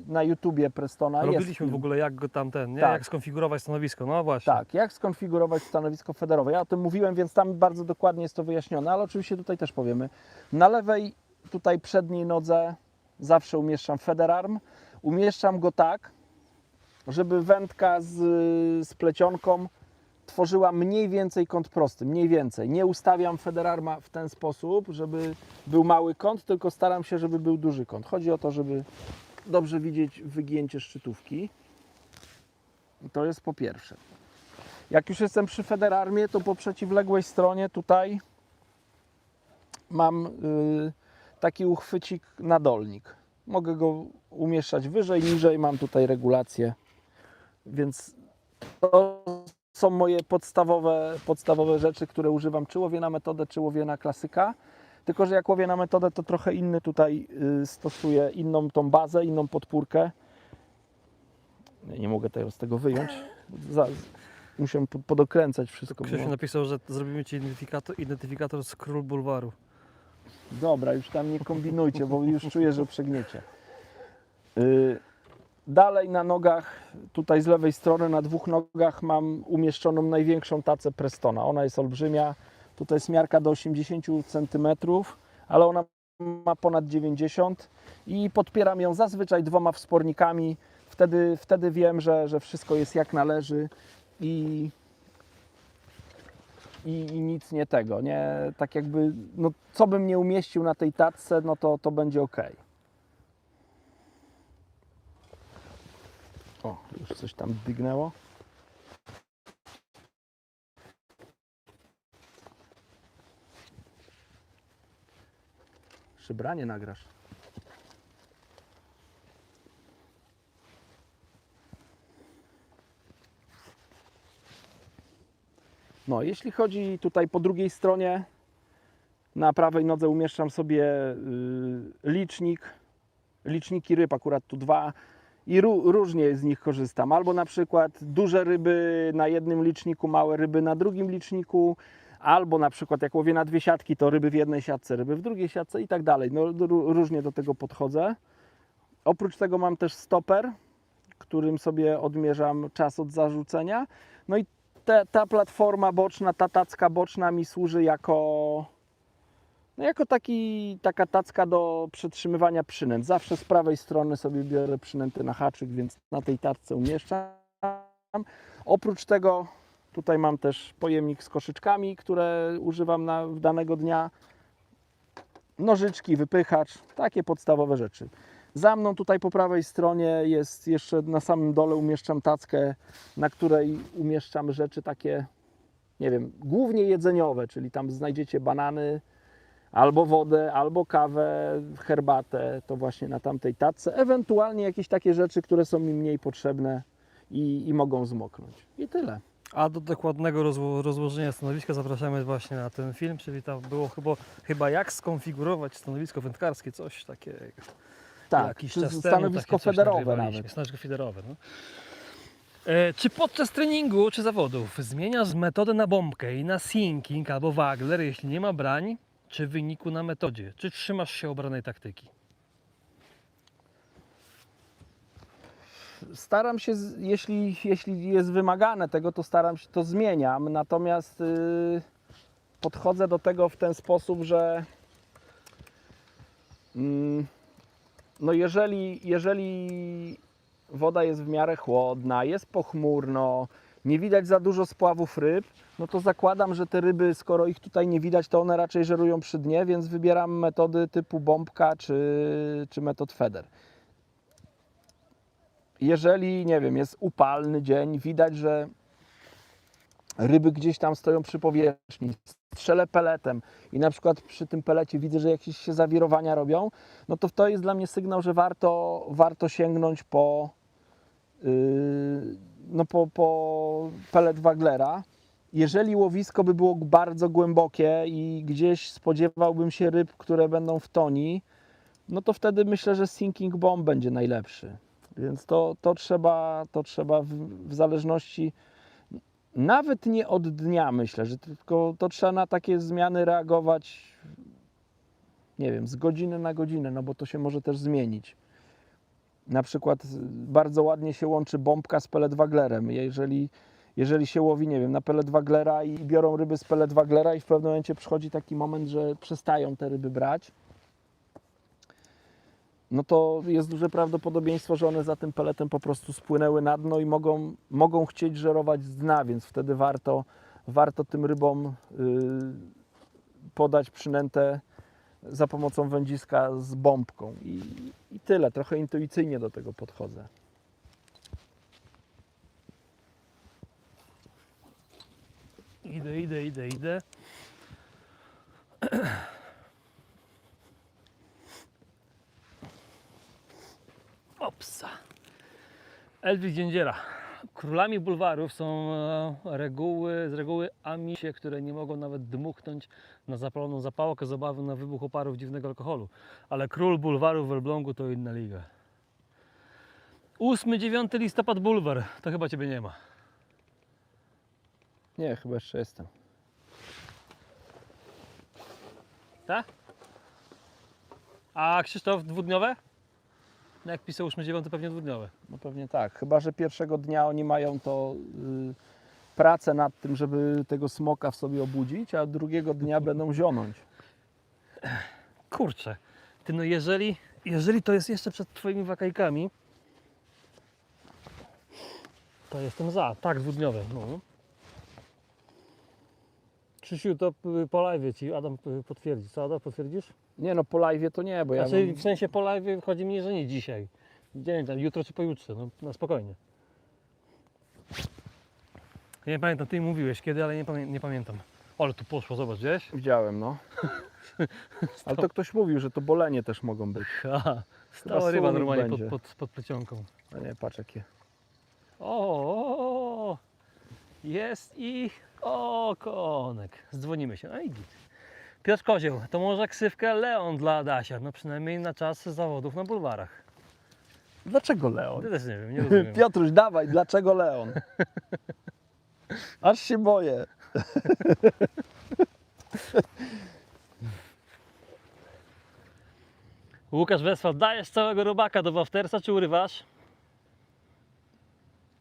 na YouTubie Prestona. Jest Robiliśmy film. w ogóle, jak go tam nie? Tak. Jak skonfigurować stanowisko. No właśnie. Tak, jak skonfigurować stanowisko federowe. Ja o tym mówiłem, więc tam bardzo dokładnie jest to wyjaśnione, ale oczywiście tutaj też powiemy. Na lewej, tutaj przedniej nodze zawsze umieszczam federarm. Umieszczam go tak, żeby wędka z plecionką tworzyła mniej więcej kąt prosty, mniej więcej. Nie ustawiam federarma w ten sposób, żeby był mały kąt, tylko staram się, żeby był duży kąt. Chodzi o to, żeby dobrze widzieć wygięcie szczytówki. I to jest po pierwsze. Jak już jestem przy federarmie, to po przeciwległej stronie tutaj mam taki uchwycik nadolnik. Mogę go umieszczać wyżej, niżej, mam tutaj regulację, więc to są moje podstawowe rzeczy, które używam, czy łowię na metodę, czy łowię na klasyka. Tylko że jak łowię na metodę, to trochę inny tutaj stosuję, inną tą bazę, inną podpórkę. Nie mogę z tego wyjąć. Muszę podokręcać wszystko. Krzysiu Bo... napisał, że zrobimy Ci identyfikator z król bulwaru. Dobra, już tam nie kombinujcie, bo już czuję, że przegniecie. Dalej na nogach, tutaj z lewej strony, na dwóch nogach mam umieszczoną największą tacę Prestona. Ona jest olbrzymia. Tutaj jest miarka do 80 cm, ale ona ma ponad 90 i podpieram ją zazwyczaj 2 wspornikami. Wtedy wiem, że wszystko jest jak należy i i nic nie tego, nie, tak jakby, no co bym nie umieścił na tej tacce, no to będzie ok. O, już coś tam dygnęło. Szybranie nagrasz. No, jeśli chodzi tutaj po drugiej stronie, na prawej nodze umieszczam sobie liczniki ryb, akurat tu 2 i różnie z nich korzystam. Albo na przykład duże ryby na jednym liczniku, małe ryby na drugim liczniku, albo na przykład jak łowię na 2 siatki, to ryby w jednej siatce, ryby w drugiej siatce i tak dalej. No, różnie do tego podchodzę. Oprócz tego mam też stoper, którym sobie odmierzam czas od zarzucenia. No i ta platforma boczna, ta tacka boczna mi służy jako taka tacka do przetrzymywania przynęt. Zawsze z prawej strony sobie biorę przynęty na haczyk, więc na tej tacce umieszczam. Oprócz tego tutaj mam też pojemnik z koszyczkami, które używam danego dnia. Nożyczki, wypychacz, takie podstawowe rzeczy. Za mną tutaj po prawej stronie jest jeszcze na samym dole umieszczam tackę, na której umieszczam rzeczy takie, nie wiem, głównie jedzeniowe, czyli tam znajdziecie banany, albo wodę, albo kawę, herbatę, to właśnie na tamtej tacce. Ewentualnie jakieś takie rzeczy, które są mi mniej potrzebne i mogą zmoknąć. I tyle. A do dokładnego rozłożenia stanowiska zapraszamy właśnie na ten film, czyli tam było chyba jak skonfigurować stanowisko wędkarskie, coś takiego. Tak, Jakiś czy czas temu stanowisko takie coś federowe nagrywaliśmy, nawet. stanowisko federowe. No. Czy podczas treningu czy zawodów zmieniasz metodę na bombkę i na sinking albo wagler, jeśli nie ma brań, czy w wyniku na metodzie? Czy trzymasz się obranej taktyki? Staram się, jeśli jest wymagane tego, to staram się, to zmieniam, natomiast podchodzę do tego w ten sposób, że no jeżeli woda jest w miarę chłodna, jest pochmurno, nie widać za dużo spławów ryb, no to zakładam, że te ryby, skoro ich tutaj nie widać, to one raczej żerują przy dnie, więc wybieram metody typu bombka czy metod feder. Jeżeli, nie wiem, jest upalny dzień, widać, że ryby gdzieś tam stoją przy powierzchni, strzelę peletem i na przykład przy tym pelecie widzę, że jakieś się zawirowania robią, no to jest dla mnie sygnał, że warto sięgnąć po pelet waglera. Jeżeli łowisko by było bardzo głębokie i gdzieś spodziewałbym się ryb, które będą w toni, no to wtedy myślę, że sinking bomb będzie najlepszy. Więc to trzeba w zależności, nawet nie od dnia myślę, że tylko to trzeba na takie zmiany reagować, nie wiem, z godziny na godzinę, no bo to się może też zmienić. Na przykład bardzo ładnie się łączy bombka z pelet waglerem. Jeżeli się łowi, nie wiem, na pelet waglera i biorą ryby z pelet waglera i w pewnym momencie przychodzi taki moment, że przestają te ryby brać, no to jest duże prawdopodobieństwo, że one za tym peletem po prostu spłynęły na dno i mogą chcieć żerować z dna, więc wtedy warto tym rybom podać przynętę za pomocą wędziska z bombką. I tyle, trochę intuicyjnie do tego podchodzę. Idę. Opsa. Elwik Dziędziera. Królami bulwarów są z reguły amisie, które nie mogą nawet dmuchnąć na zapaloną zapałkę z obawy na wybuch oparów dziwnego alkoholu. Ale król bulwarów w Elblągu to inna liga. 8-9 listopad bulwar. To chyba Ciebie nie ma. Nie, chyba jeszcze jestem. Tak? A Krzysztof, dwudniowe? No jak pisał 8-9, pewnie dwudniowe. No pewnie tak, chyba że pierwszego dnia oni mają to pracę nad tym, żeby tego smoka w sobie obudzić, a drugiego dnia będą zionąć. Kurczę, ty no jeżeli to jest jeszcze przed Twoimi wakajkami, to jestem za. Tak, dwudniowe. No. Krzysiu, to po live ci Adam potwierdzi. Co Adam, potwierdzisz? Nie no, po live'ie to nie, bo ja Znaczy mam... w sensie po live chodzi mi, że nie dzisiaj. Nie wiem, tam jutro czy pojutrze, no na spokojnie. Nie pamiętam, ty mi mówiłeś kiedy, ale nie pamiętam. Ale tu poszło, zobacz, wiesz? Widziałem, no. Ale to ktoś mówił, że to bolenie też mogą być. Ha, stała ryba słowik normalnie będzie. pod plecionką. A nie, patrz jakie. O, jest i okonek. Zdzwonimy się, no i git. Piotr Kozieł, to może ksywkę Leon dla Adasia, no przynajmniej na czas zawodów na bulwarach. Dlaczego Leon? Ja też nie wiem, nie rozumiem. Piotruś, dawaj, dlaczego Leon? Aż się boję. Łukasz Westphal, dajesz całego robaka do waftersa, czy urywasz?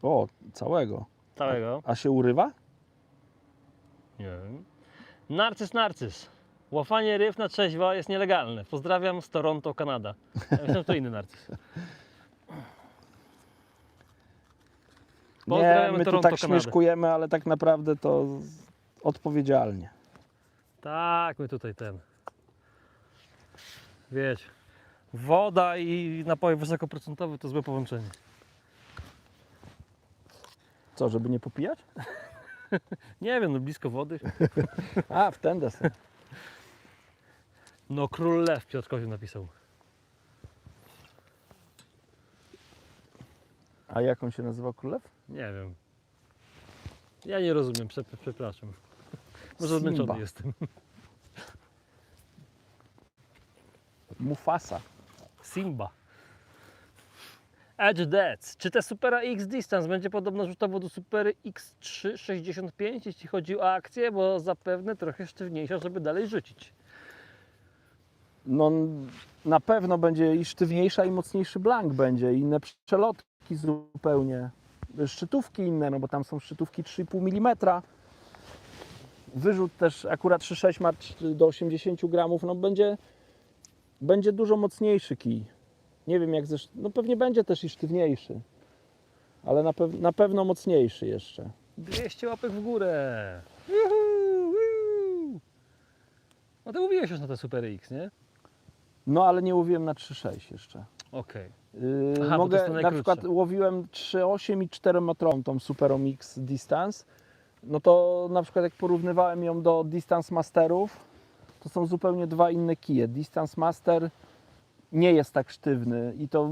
O, całego. Całego? A się urywa? Nie wiem. Narcyz. Łapanie ryb na trzeźwo jest nielegalne. Pozdrawiam z Toronto, Kanada. Ja myślę, że to inny narcyz. Nie, Pozdrawiamy my tu Toronto, tak Kanadę. śmieszkujemy, ale tak naprawdę to odpowiedzialnie. Tak, my tutaj wiecie, woda i napoje wysokoprocentowe to złe połączenie. Co, żeby nie popijać? Nie wiem, no blisko wody. A, w ten deser. No król lew, Piotr Kozieł napisał. A jak on się nazywa, królew? Nie wiem. Ja nie rozumiem, przepraszam. Może Simba. zmęczony jestem. Mufasa. Simba. Edge Deads. Czy te Supera X Distance będzie podobno rzutowo do Super X3 65, jeśli chodzi o akcję, bo zapewne trochę sztywniejsza, żeby dalej rzucić. No na pewno będzie i sztywniejsza, i mocniejszy blank będzie, i inne przelotki zupełnie, szczytówki inne, no bo tam są szczytówki 3,5 mm. Wyrzut też akurat 3,6 ma do 80 gramów, no będzie dużo mocniejszy kij. Nie wiem jak no pewnie będzie też i sztywniejszy, ale na pewno mocniejszy jeszcze. 200 łapek w górę. Juhu. No to mówiłeś już na te Super X, nie? No ale nie łowiłem na 3,6 jeszcze. Okej. Aha, bo to jest Mogę, to na najkrótsze. przykład łowiłem 3,8 i 4 metrową tą Super Mix Distance. No to na przykład jak porównywałem ją do Distance Masterów, to są zupełnie dwa inne kije. Distance Master nie jest tak sztywny i to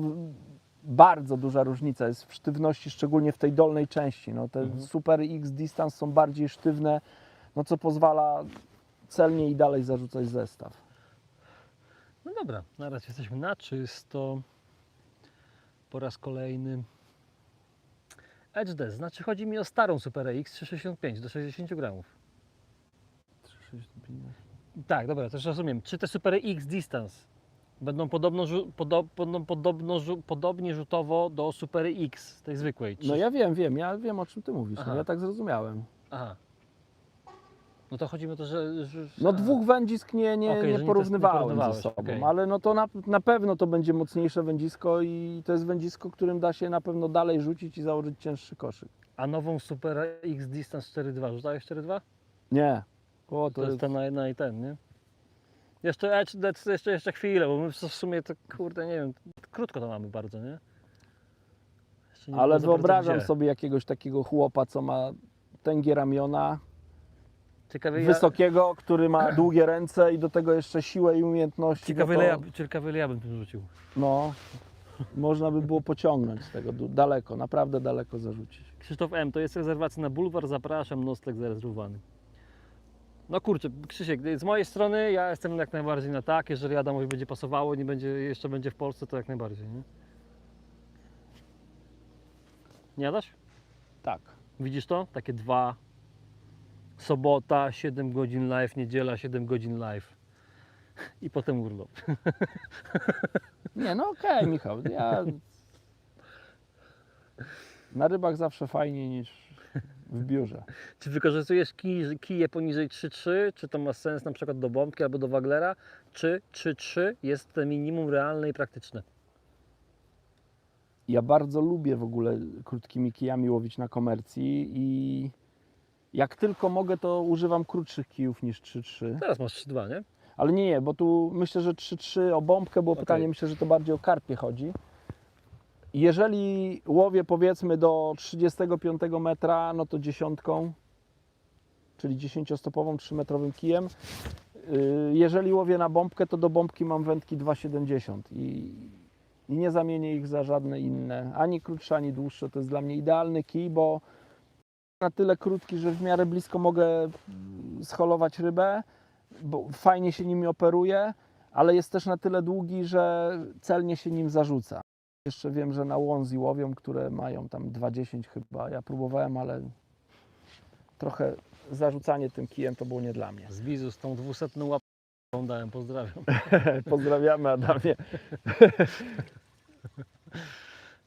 bardzo duża różnica jest w sztywności, szczególnie w tej dolnej części. No, te Super X Distance są bardziej sztywne, no co pozwala celnie i dalej zarzucać zestaw. No dobra, na razie jesteśmy na czysto. Po raz kolejny. Edge Death, znaczy chodzi mi o starą Super X 365 do 60 gramów. 3,65. Tak, dobra, też rozumiem. Czy te Super X Distance będą podobnie rzutowo do Super X, tej zwykłej? No ja wiem o czym ty mówisz, no, Aha. ja tak zrozumiałem. Aha. No to chodzi mi o to, że No dwóch wędzisk nie Okej, że nie porównywałem ze porównywałeś, sobą, okej. ale no to na pewno to będzie mocniejsze wędzisko i to jest wędzisko, którym da się na pewno dalej rzucić i założyć cięższy koszyk. A nową Super X Distance 4.2 rzucałeś 4.2? Nie. O, To jest ten na jedna i ten, nie? Jeszcze Edge Death, jeszcze chwilę, bo my w sumie to kurde, nie wiem, krótko to mamy bardzo, nie? Jeszcze nie Ale było za bardzo wyobrażam gdzie. sobie jakiegoś takiego chłopa, co ma tęgie ramiona, Ciekawe, wysokiego, który ma długie ręce i do tego jeszcze siłę i umiejętności. ciekawe, no, ile ja bym tym rzucił. no, można by było pociągnąć z tego daleko, naprawdę daleko zarzucić. Krzysztof M. To jest rezerwacja na bulwar, zapraszam, nocleg zarezerwowany. No kurczę, Krzysiek, z mojej strony ja jestem jak najbardziej na tak, jeżeli Adamowi będzie pasowało, nie będzie, jeszcze będzie w Polsce, to jak najbardziej, nie? Nie Adaś? Tak. Widzisz to? Takie dwa. Sobota, 7 godzin live, niedziela, 7 godzin live. I potem urlop. Nie, no okej, Michał, ja na rybach zawsze fajniej niż w biurze. Czy wykorzystujesz kije poniżej 3,3? Czy to ma sens na przykład do bombki albo do waglera? Czy 3,3 jest to minimum realne i praktyczne? Ja bardzo lubię w ogóle krótkimi kijami łowić na komercji i Jak tylko mogę, to używam krótszych kijów niż 3,3. Teraz masz 3,2, nie? Ale nie, bo tu myślę, że 3,3 o bombkę było pytanie, myślę, że to bardziej o karpie chodzi. Jeżeli łowię powiedzmy do 35 metra, no to dziesiątką, czyli 10-stopową, 3-metrowym kijem. Jeżeli łowię na bombkę, to do bombki mam wędki 2,70 i nie zamienię ich za żadne inne, ani krótsze, ani dłuższe. To jest dla mnie idealny kij, bo na tyle krótki, że w miarę blisko mogę scholować rybę, bo fajnie się nimi operuje, ale jest też na tyle długi, że celnie się nim zarzuca. Jeszcze wiem, że na Łązi łowią, które mają tam 2,10 chyba. Ja próbowałem, ale trochę zarzucanie tym kijem to było nie dla mnie. Z wizu z tą 200 łapką dałem, pozdrawiam. Pozdrawiamy, Adamie.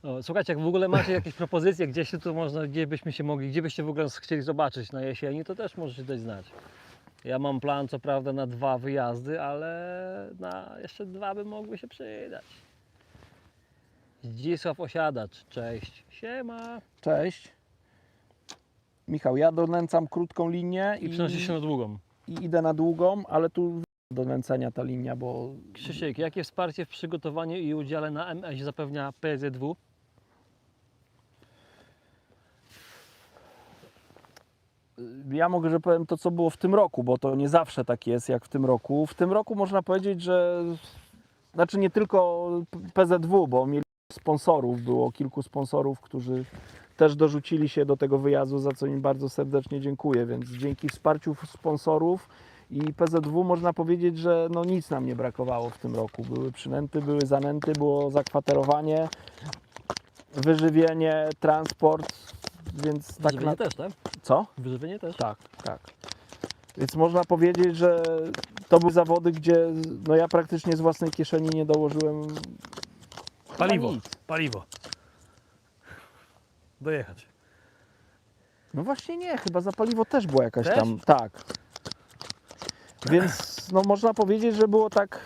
O, słuchajcie, jak w ogóle macie jakieś propozycje, gdzieś tu można, gdzie byśmy się mogli, gdzie byście w ogóle nas chcieli zobaczyć na jesieni, to też możecie dać znać. Ja mam plan, co prawda, na 2 wyjazdy, ale na jeszcze 2 by mogły się przydać. Zdzisław Osiadacz, cześć. Siema. Cześć. Michał, ja donęcam krótką linię I przenosi się na długą. i idę na długą, ale tu do nęcenia ta linia, bo Krzysiek, jakie wsparcie w przygotowaniu i udziale na MS zapewnia PZW? ja mogę, że powiem to, co było w tym roku, bo to nie zawsze tak jest jak w tym roku. W tym roku można powiedzieć, że znaczy nie tylko PZW, bo mieli sponsorów, było kilku sponsorów, którzy też dorzucili się do tego wyjazdu, za co im bardzo serdecznie dziękuję, więc dzięki wsparciu sponsorów i PZW można powiedzieć, że no nic nam nie brakowało w tym roku. Były przynęty, były zanęty, było zakwaterowanie, wyżywienie, transport, więc tak Wyżywienie też, tak? Co? Wyżywienie też? Tak, tak. Więc można powiedzieć, że to były zawody, gdzie no ja praktycznie z własnej kieszeni nie dołożyłem Paliwo, nic. paliwo. Dojechać. No właśnie nie, chyba za paliwo też była jakaś Też? tam, tak. Więc no można powiedzieć, że było tak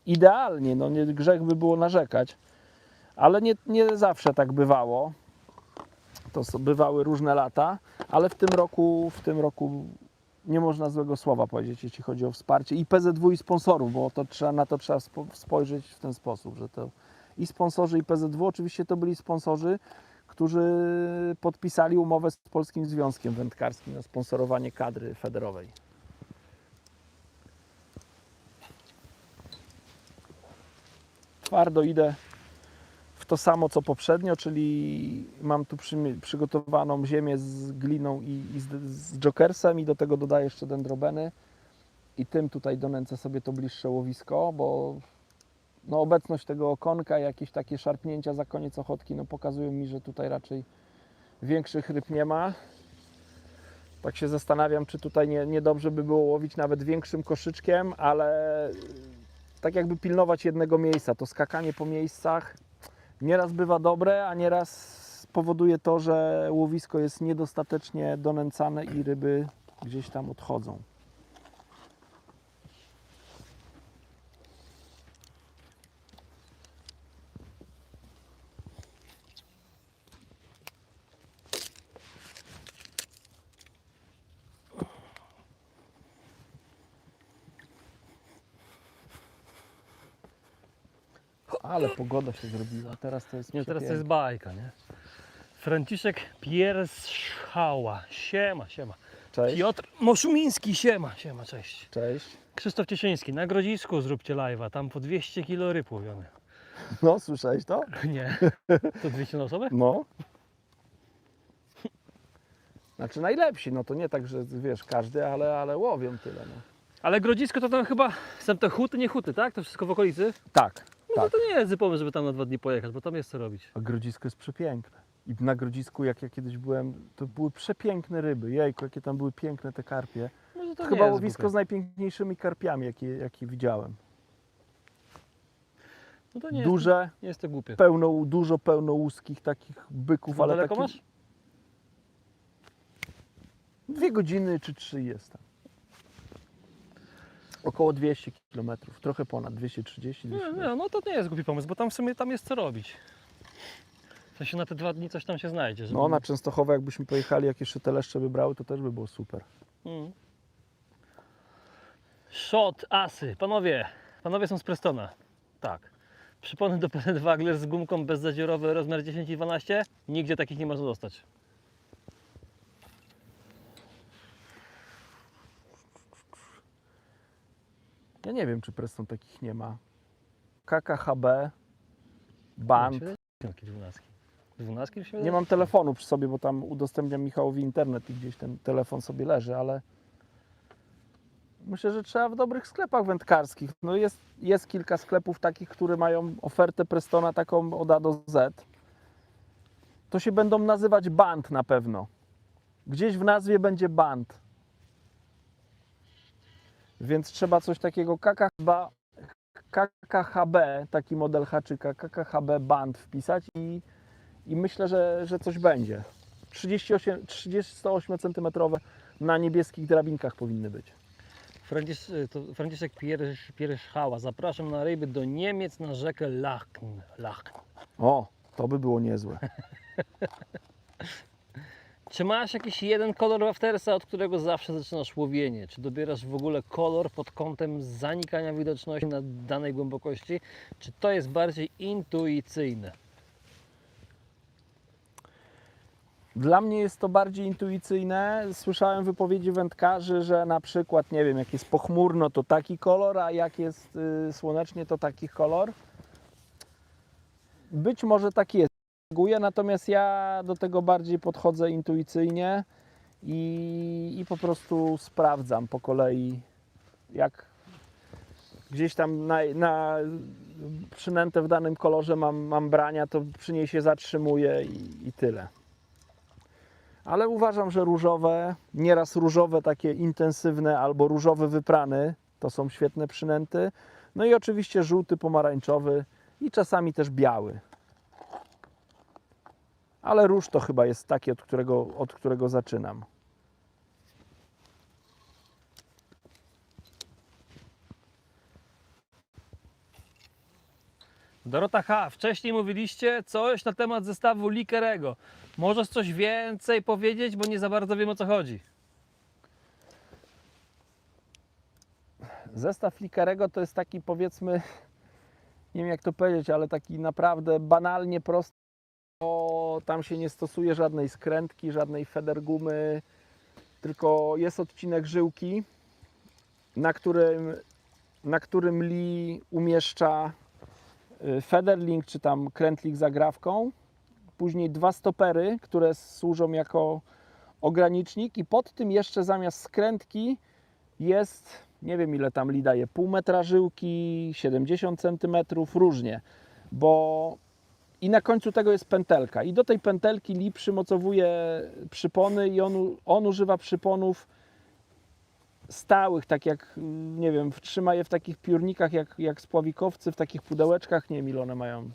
idealnie, no nie grzech by było narzekać, ale nie zawsze tak bywało. Bywały różne lata, ale w tym roku nie można złego słowa powiedzieć, jeśli chodzi o wsparcie i PZW i sponsorów, bo na to trzeba spojrzeć w ten sposób, że to i sponsorzy i PZW, oczywiście to byli sponsorzy, którzy podpisali umowę z Polskim Związkiem Wędkarskim na sponsorowanie kadry federowej. Twardo idę w to samo co poprzednio, czyli mam tu przygotowaną ziemię z gliną i z jokersem i do tego dodaję jeszcze dendrobeny i tym tutaj donęcę sobie to bliższe łowisko, bo no obecność tego okonka, jakieś takie szarpnięcia za koniec ochotki no pokazują mi, że tutaj raczej większych ryb nie ma. Tak się zastanawiam, czy tutaj nie dobrze by było łowić nawet większym koszyczkiem, ale tak jakby pilnować jednego miejsca. To skakanie po miejscach nieraz bywa dobre, a nieraz powoduje to, że łowisko jest niedostatecznie donęcane i ryby gdzieś tam odchodzą. Ale pogoda się zrobiła, teraz to jest Nie, teraz to przepięknie. jest bajka, nie? Franciszek Pierschała. Siema, siema. Cześć, Piotr Moszumiński, siema, siema, cześć. cześć. Krzysztof Cieszyński, na Grodzisku zróbcie live'a, tam po 200 kg ryb łowione. No, słyszałeś to? Nie, to 200 na osobę? No. Znaczy najlepsi, no to nie tak, że wiesz, każdy, ale łowią tyle. No. Ale Grodzisko to tam chyba, są te huty, nie huty, tak? To wszystko w okolicy? Tak, No tak. to nie jest pomysł, żeby tam na 2 dni pojechać, bo tam jest co robić. A Grodzisko jest przepiękne. I na Grodzisku, jak ja kiedyś byłem, to były przepiękne ryby. Jejku, jakie tam były piękne te karpie. Może To nie chyba jest łowisko głupie. z najpiękniejszymi karpiami, jakie widziałem. No to nie Duże, jest, nie jest to głupie. dużo pełnołuskich takich byków, No ale daleko takie masz? 2 godziny czy 3 jest tam. Około 200 km, trochę ponad 230 Nie, 200. nie, no to nie jest głupi pomysł, bo tam w sumie tam jest co robić. W sensie na te 2 dni coś tam się znajdzie. Żeby... No na Częstochowę jakbyśmy pojechali, jak jeszcze te leszcze by brały, to też by było super. Shot asy. Panowie są z Prestona. Tak. Przypony do Pellet Wagler z gumką bezzadziorowy rozmiar 10 i 12. Nigdzie takich nie można dostać. Ja nie wiem, czy Preston takich nie ma. KKHB, Band. Jakie 12? 12 już się Nie mam telefonu przy sobie, bo tam udostępniam Michałowi internet i gdzieś ten telefon sobie leży, ale myślę, że trzeba w dobrych sklepach wędkarskich. No jest kilka sklepów takich, które mają ofertę Prestona taką od A do Z. To się będą nazywać Band na pewno. Gdzieś w nazwie będzie Band. Więc trzeba coś takiego KKHB, taki model haczyka, KKHB Band wpisać i myślę, że coś będzie. 38 cm na niebieskich drabinkach powinny być. Franciszek Pierschała. Zapraszam na ryby do Niemiec na rzekę Lachn. O, to by było niezłe. Czy masz jakiś jeden kolor aftersa, od którego zawsze zaczynasz łowienie? Czy dobierasz w ogóle kolor pod kątem zanikania widoczności na danej głębokości? Czy to jest bardziej intuicyjne? Dla mnie jest to bardziej intuicyjne. Słyszałem wypowiedzi wędkarzy, że na przykład, nie wiem, jak jest pochmurno, to taki kolor, a jak jest słonecznie, to taki kolor. Być może tak jest. Natomiast ja do tego bardziej podchodzę intuicyjnie i po prostu sprawdzam po kolei, jak gdzieś tam na przynętę w danym kolorze mam brania, to przy niej się zatrzymuję i tyle. Ale uważam, że różowe, nieraz różowe takie intensywne albo różowy wyprany to są świetne przynęty. No i oczywiście żółty, pomarańczowy i czasami też biały. Ale róż to chyba jest taki, od którego zaczynam. Dorota H. Wcześniej mówiliście coś na temat zestawu Likerego. Możesz coś więcej powiedzieć, bo nie za bardzo wiem, o co chodzi. Zestaw Likerego to jest taki, powiedzmy, nie wiem jak to powiedzieć, ale taki naprawdę banalnie prosty, bo tam się nie stosuje żadnej skrętki, żadnej federgumy, tylko jest odcinek żyłki, na którym Lee umieszcza federlink czy tam krętlik z agrawką, później 2 stopery, które służą jako ogranicznik i pod tym jeszcze zamiast skrętki jest, nie wiem ile tam Lee daje, pół metra żyłki, 70 cm, różnie, bo i na końcu tego jest pętelka i do tej pętelki Lee przymocowuje przypony i on używa przyponów stałych, tak jak, nie wiem, trzyma je w takich piórnikach jak spławikowcy, w takich pudełeczkach, nie wiem ile one mają,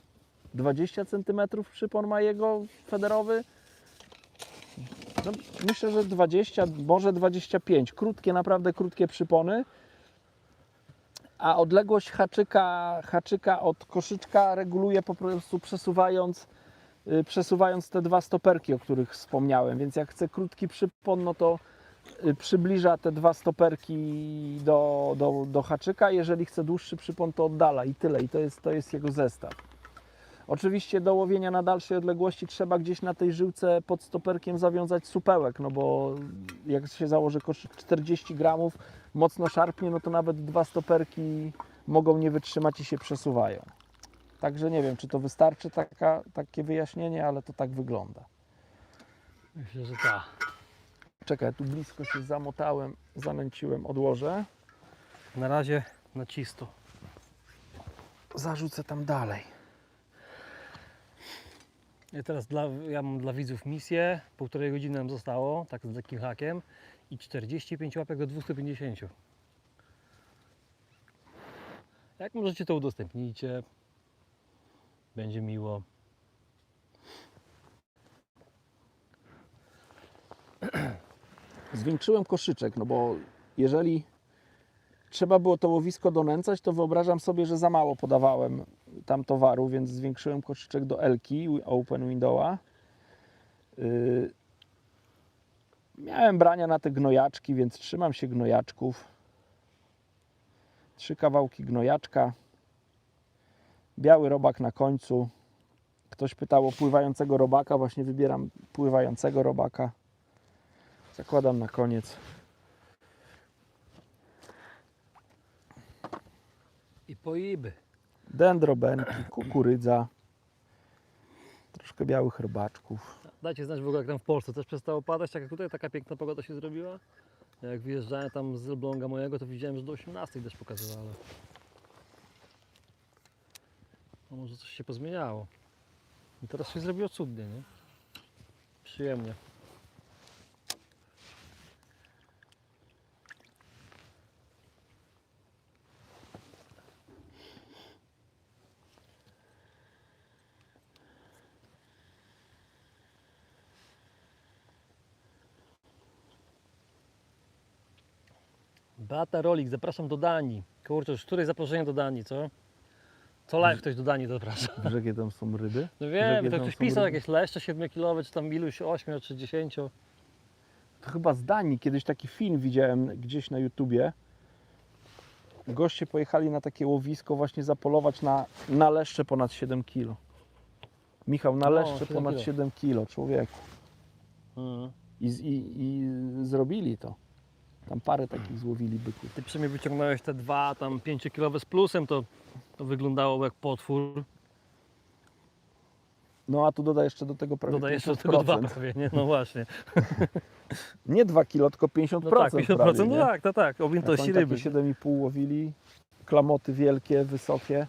20 cm przypon ma jego federowy. No, myślę, że 20, może 25, krótkie, naprawdę krótkie przypony. A odległość haczyka od koszyczka reguluje po prostu przesuwając te 2 stoperki, o których wspomniałem. Więc jak chcę krótki przypon, no to przybliża te 2 stoperki do haczyka. Jeżeli chce dłuższy przypon, to oddala i tyle. I to jest jego zestaw. Oczywiście do łowienia na dalszej odległości trzeba gdzieś na tej żyłce pod stoperkiem zawiązać supełek, no bo jak się założy koszyk 40 gramów, mocno szarpnie, no to nawet 2 stoperki mogą nie wytrzymać i się przesuwają. Także nie wiem, czy to wystarczy takie wyjaśnienie, ale to tak wygląda. Myślę, że tak. Czekaj, tu blisko się zamotałem, zanęciłem, odłożę. Na razie na cisto. Zarzucę tam dalej. I teraz ja mam dla widzów misję. 1,5 godziny nam zostało, tak z lekkim hakiem. I 45 łapek do 250. Jak możecie, to udostępnijcie. Będzie miło. Zwiększyłem koszyczek, no bo jeżeli trzeba było to łowisko donęcać, to wyobrażam sobie, że za mało podawałem tam towaru, więc zwiększyłem koszyczek do Elki, Open Windowa. Miałem brania na te gnojaczki, więc trzymam się gnojaczków. 3 kawałki gnojaczka. Biały robak na końcu. Ktoś pytał o pływającego robaka, właśnie wybieram pływającego robaka. Zakładam na koniec. I poiby. Dendrobenki, kukurydza. Troszkę białych robaczków. Dajcie znać w ogóle, jak tam w Polsce też przestało padać, tak jak tutaj taka piękna pogoda się zrobiła. Jak wyjeżdżałem tam z Elbląga mojego, to widziałem, że do 18 deszcz pokazywało, ale... No może coś się pozmieniało. I teraz się zrobiło cudnie, nie? Przyjemnie. Beata Rolik, zapraszam do Danii. Kurczę, już któreś zaproszenie do Danii, co? Co live ktoś do Danii zaprasza. Wiesz, jakie tam są ryby? No wiem, Jakie to tam ktoś są pisał ryby? jakieś leszcze 7-kilowe, czy tam iluś 8 czy 10. To chyba z Danii. Kiedyś taki film widziałem gdzieś na YouTubie. Goście pojechali na takie łowisko właśnie zapolować na leszcze ponad 7 kg. Michał, na No, leszcze 7 ponad kilo. 7 kg, człowieku. Mhm. I zrobili to. Tam parę takich złowili byków. Ty przy mnie wyciągnąłeś te 2 tam 5-kilowe z plusem, to wyglądało jak potwór. No a tu dodaj jeszcze do tego prawie Dodaj jeszcze do tego 2 50%. prawie, nie? No właśnie. Nie 2 kg, tylko 50%. No tak, 50%, prawie, no nie? tak, to tak, Jak objętości oni ryby. takie 7,5 łowili, klamoty wielkie, wysokie.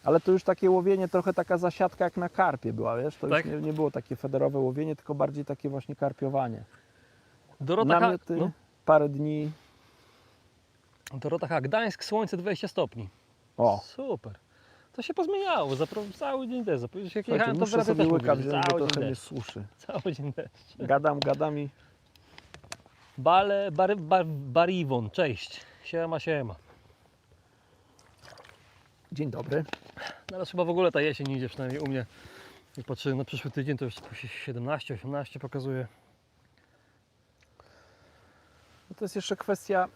Ale to już takie łowienie, trochę taka zasiadka jak na karpie była, wiesz? To Tak? już nie było takie federowe łowienie, tylko bardziej takie właśnie karpiowanie. Dorota, Namioty, no, parę dni. Dorota H. Gdańsk, słońce 20 stopni. O, Super. To się pozmieniało, cały dzień deszcz. Jak słuchajcie, jechałem, to w muszę Radzie sobie też łyka mówili, wziąć, bo cały dzień trochę mnie deszcz. suszy. Cały dzień deszcz. Gadam i... Bariwon, cześć. Siema, siema. Dzień dobry. Teraz chyba w ogóle ta jesień idzie, przynajmniej u mnie. Jak patrzyłem na przyszły tydzień, to już 17, 18 pokazuje. No to jest jeszcze kwestia,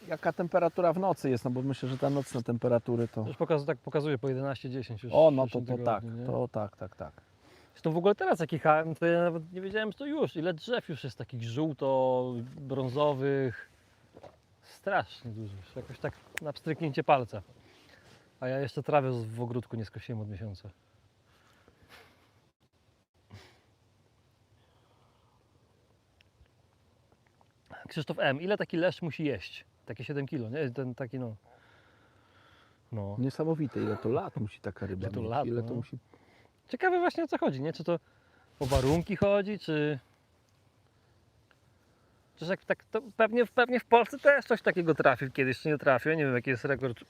jaka temperatura w nocy jest, no bo myślę, że ta nocne temperatury to... Już tak pokazuje po 11, 10 już. O, w no przyszłym to tygodniu, tak, nie? to tak. Zresztą w ogóle teraz jak jechałem, to ja nawet nie wiedziałem, że to już. Ile drzew już jest takich żółto-brązowych. Strasznie dużo. Już jakoś tak na pstryknięcie palca. A ja jeszcze trawy w ogródku nie skosiłem od miesiąca. Krzysztof M. Ile taki leszcz musi jeść? Takie 7 kg, nie? Ten taki no. No. Niesamowite, ile to lat musi taka ryba Ile to mieć, lat, ile no. to musi... Ciekawe właśnie o co chodzi, nie? Czy to o warunki chodzi, czy... Przecież jak tak, to pewnie w Polsce też coś takiego trafił kiedyś, czy nie trafił. Ja nie wiem jaki jest rekord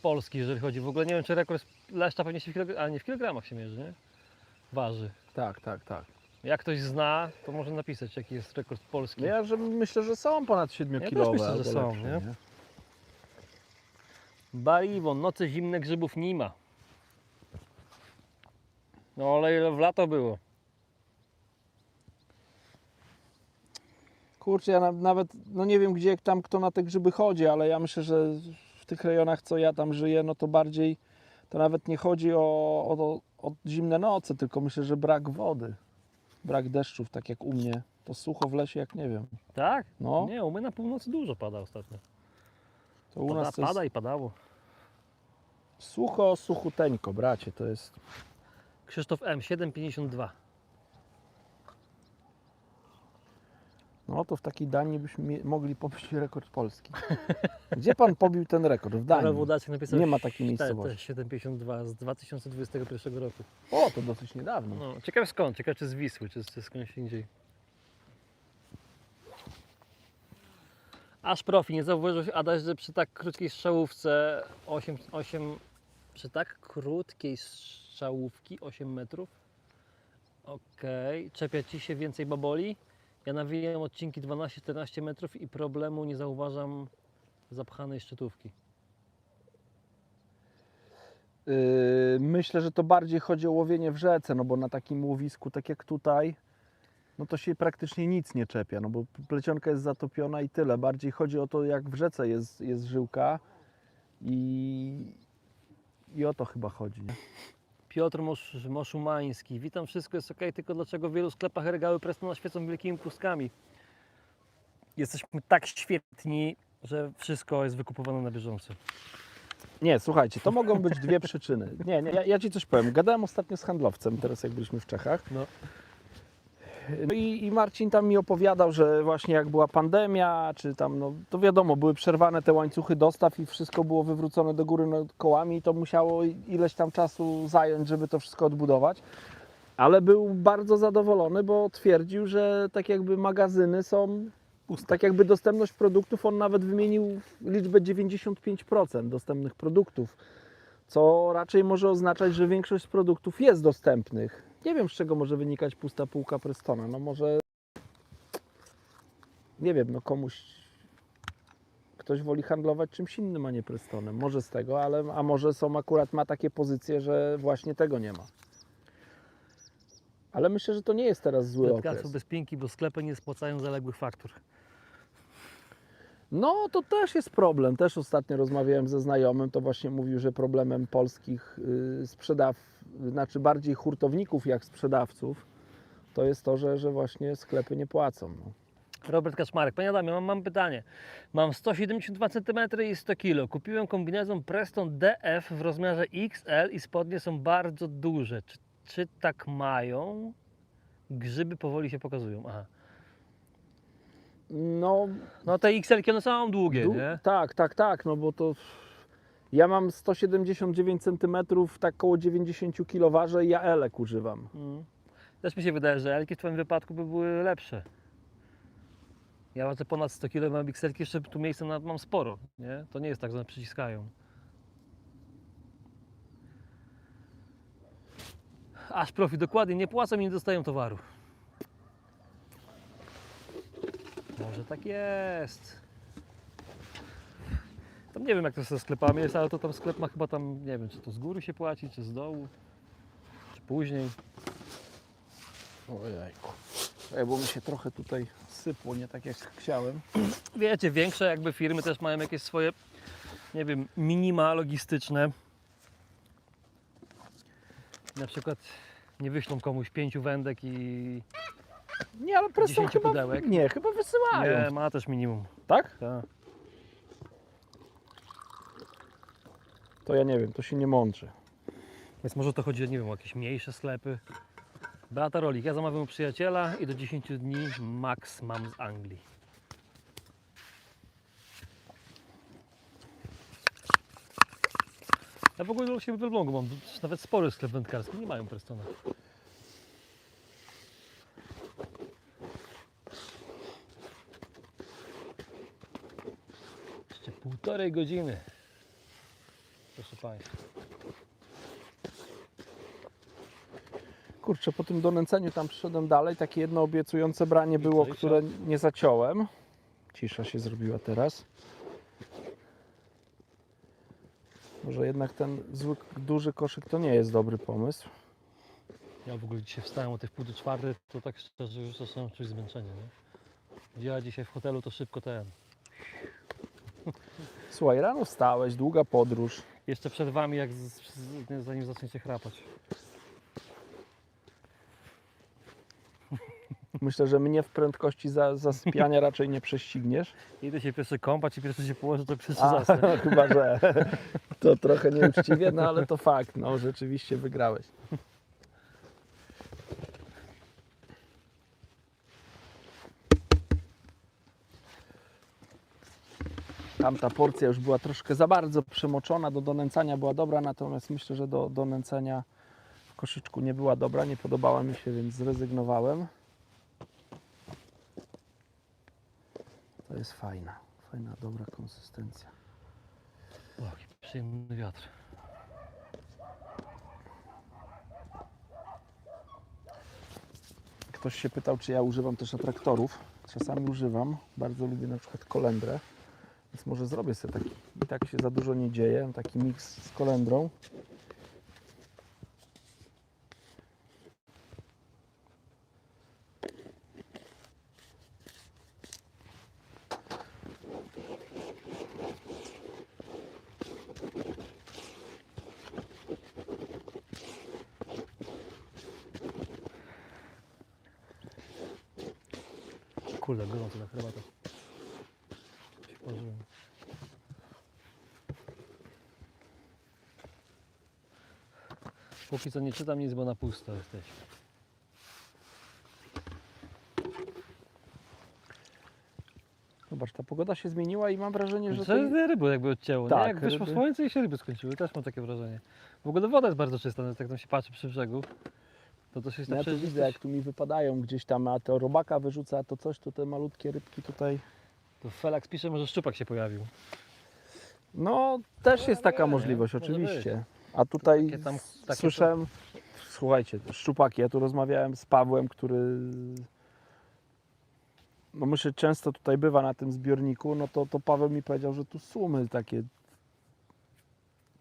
polski, jeżeli chodzi w ogóle. Nie wiem czy rekord leszcza pewnie się w kilogramach, ale nie w kilogramach się mierzy, nie? Waży. Tak. Jak ktoś zna, to może napisać jaki jest rekord polski. No ja myślę, że są ponad 7 Ja też kilowe. myślę, że albo są, lepsze, nie? Bariwon, noce zimne, grzybów nie ma. No ale ile w lato było. Kurczę, ja nawet no nie wiem gdzie tam kto na te grzyby chodzi, ale ja myślę, że w tych rejonach co ja tam żyję, no to bardziej to nawet nie chodzi o zimne noce, tylko myślę, że brak wody, brak deszczów, tak jak u mnie. To sucho w lesie jak nie wiem. Tak? No, Nie, u mnie na północy dużo pada ostatnio. to u nas to Pada jest i padało. sucho, suchuteńko, bracie, to jest... Krzysztof M, 7,52. No to w takiej Danii byśmy mogli pobić rekord polski. Gdzie pan pobił ten rekord? W Danii. Karol Włodaczek napisał Nie ma takiej miejscowości. 7,52 z 2021 roku. O, to dosyć niedawno. No, ciekawe skąd, ciekawe czy z Wisły, czy skądś indziej. Aż profi, nie zauważyłeś Adaś, że przy tak krótkiej strzałówce 8 przy tak krótkiej strzałówki 8 metrów? Okej, czepia Ci się więcej baboli? Ja nawijam odcinki 12-14 metrów i problemu nie zauważam zapchanej szczytówki. Myślę, że to bardziej chodzi o łowienie w rzece, no bo na takim łowisku, tak jak tutaj, no to się praktycznie nic nie czepia, no bo plecionka jest zatopiona i tyle. Bardziej chodzi o to, jak w rzece jest żyłka i o to chyba chodzi. Nie? Piotr Moszumański. Witam, wszystko jest ok, tylko dlaczego w wielu sklepach regały Prestona świecą wielkimi pustkami? Jesteśmy tak świetni, że wszystko jest wykupowane na bieżąco. Nie, słuchajcie, to mogą być dwie przyczyny. Nie, ja Ci coś powiem. Gadałem ostatnio z handlowcem, teraz jak byliśmy w Czechach. No. No i Marcin tam mi opowiadał, że właśnie jak była pandemia, czy tam, no to wiadomo, były przerwane te łańcuchy dostaw i wszystko było wywrócone do góry kołami i to musiało ileś tam czasu zająć, żeby to wszystko odbudować. Ale był bardzo zadowolony, bo twierdził, że tak jakby magazyny są, tak jakby dostępność produktów, on nawet wymienił liczbę 95% dostępnych produktów, co raczej może oznaczać, że większość z produktów jest dostępnych. Nie wiem, z czego może wynikać pusta półka Prestona. No może, nie wiem, no ktoś woli handlować czymś innym, a nie Prestonem. Może z tego, a może akurat ma takie pozycje, że właśnie tego nie ma. Ale myślę, że to nie jest teraz zły Wędkarstwo okres. bez pięki, bo sklepy nie spłacają zaległych faktur. No to też jest problem. Też ostatnio rozmawiałem ze znajomym, to właśnie mówił, że problemem polskich znaczy bardziej hurtowników jak sprzedawców, to jest to, że właśnie sklepy nie płacą. No. Robert Kaczmarek. Panie Adamie, mam pytanie. Mam 172 cm i 100 kg. Kupiłem kombinezon Preston DF w rozmiarze XL i spodnie są bardzo duże. Czy tak mają? Grzyby powoli się pokazują. Aha. No, No te XL-ki one są długie, nie? tak, no bo to ja mam 179 cm, tak koło 90 kg ważę i ja elek używam. Też mi się wydaje, że L-ki w Twoim wypadku by były lepsze. Ja ważę ponad 100 kg, mam XL-ki, jeszcze tu miejsca mam sporo, nie? To nie jest tak, że one przyciskają. Aż profi, dokładnie, nie płacą i nie dostają towaru. Może tak jest. Tam nie wiem, jak to ze sklepami jest, ale to tam sklep ma chyba tam, nie wiem, czy to z góry się płaci, czy z dołu, czy później. Ojejku. Bo mi się trochę tutaj sypło, nie tak jak chciałem. Wiecie, większe jakby firmy też mają jakieś swoje, nie wiem, minima logistyczne. Na przykład nie wyślą komuś 5 wędek i Nie, ale Preston 10 chyba, pudełek. nie, chyba wysyłają. nie, ma też minimum. Tak? Tak. To ja nie wiem, to się nie mądrzy. Więc może to chodzi, nie wiem, o jakieś mniejsze sklepy. Beata Rolik, ja zamawiam u przyjaciela i do 10 dni max mam z Anglii. Ja w ogóle u siebie w Elblągu mam nawet spory sklep wędkarski, nie mają Prestona. Jeszcze 1,5 godziny. Proszę Państwa. Kurczę, po tym donęceniu tam przyszedłem dalej, takie jedno obiecujące branie było, cisza. które nie zaciąłem. Cisza się zrobiła teraz. Może jednak ten duży koszyk to nie jest dobry pomysł. Ja w ogóle dzisiaj wstałem o tej 3:30, to tak szczerze już zacząłem czuć zmęczenie, nie? Ja dzisiaj w hotelu to szybko Słuchaj, rano wstałeś, długa podróż. Jeszcze przed Wami, zanim zaczniecie chrapać. Myślę, że mnie w prędkości zasypiania raczej nie prześcigniesz. Idę się pierwszy kąpać i pierwszy się położę, to pierwszy A, zasnę. chyba, że to trochę nieuczciwie, no ale to fakt, no rzeczywiście wygrałeś. Tamta porcja już była troszkę za bardzo przemoczona, do donęcania była dobra, natomiast myślę, że do nęcenia w koszyczku nie była dobra, nie podobała mi się, więc zrezygnowałem. To jest fajna, dobra konsystencja. O, jaki przyjemny wiatr. Ktoś się pytał, czy ja używam też atraktorów. Czasami używam, bardzo lubię na przykład kolendrę, więc może zrobię sobie taki, i tak się za dużo nie dzieje, taki miks z kolendrą. Kurde, gorąco ta herbata. Się położyłem. Póki co nie czytam nic, bo na pusto jesteś. Zobacz, ta pogoda się zmieniła i mam wrażenie, że Co ryby jakby odcięło, Tak, nie? Jak wyszło ryby. słońce i się ryby skończyły, też mam takie wrażenie. W ogóle woda jest bardzo czysta, nawet jak tam się patrzy przy brzegu, to też jest No na ja tu widzę, jak tu mi wypadają gdzieś tam, a to robaka wyrzuca, a to coś, to te malutkie rybki tutaj. To Felix pisze, może szczupak się pojawił. No, też jest taka nie? możliwość, Może oczywiście. A tutaj Takie tam- takie słyszałem, słuchajcie, szczupaki, ja tu rozmawiałem z Pawłem, który, no myślę, często tutaj bywa na tym zbiorniku, no to Paweł mi powiedział, że tu sumy takie,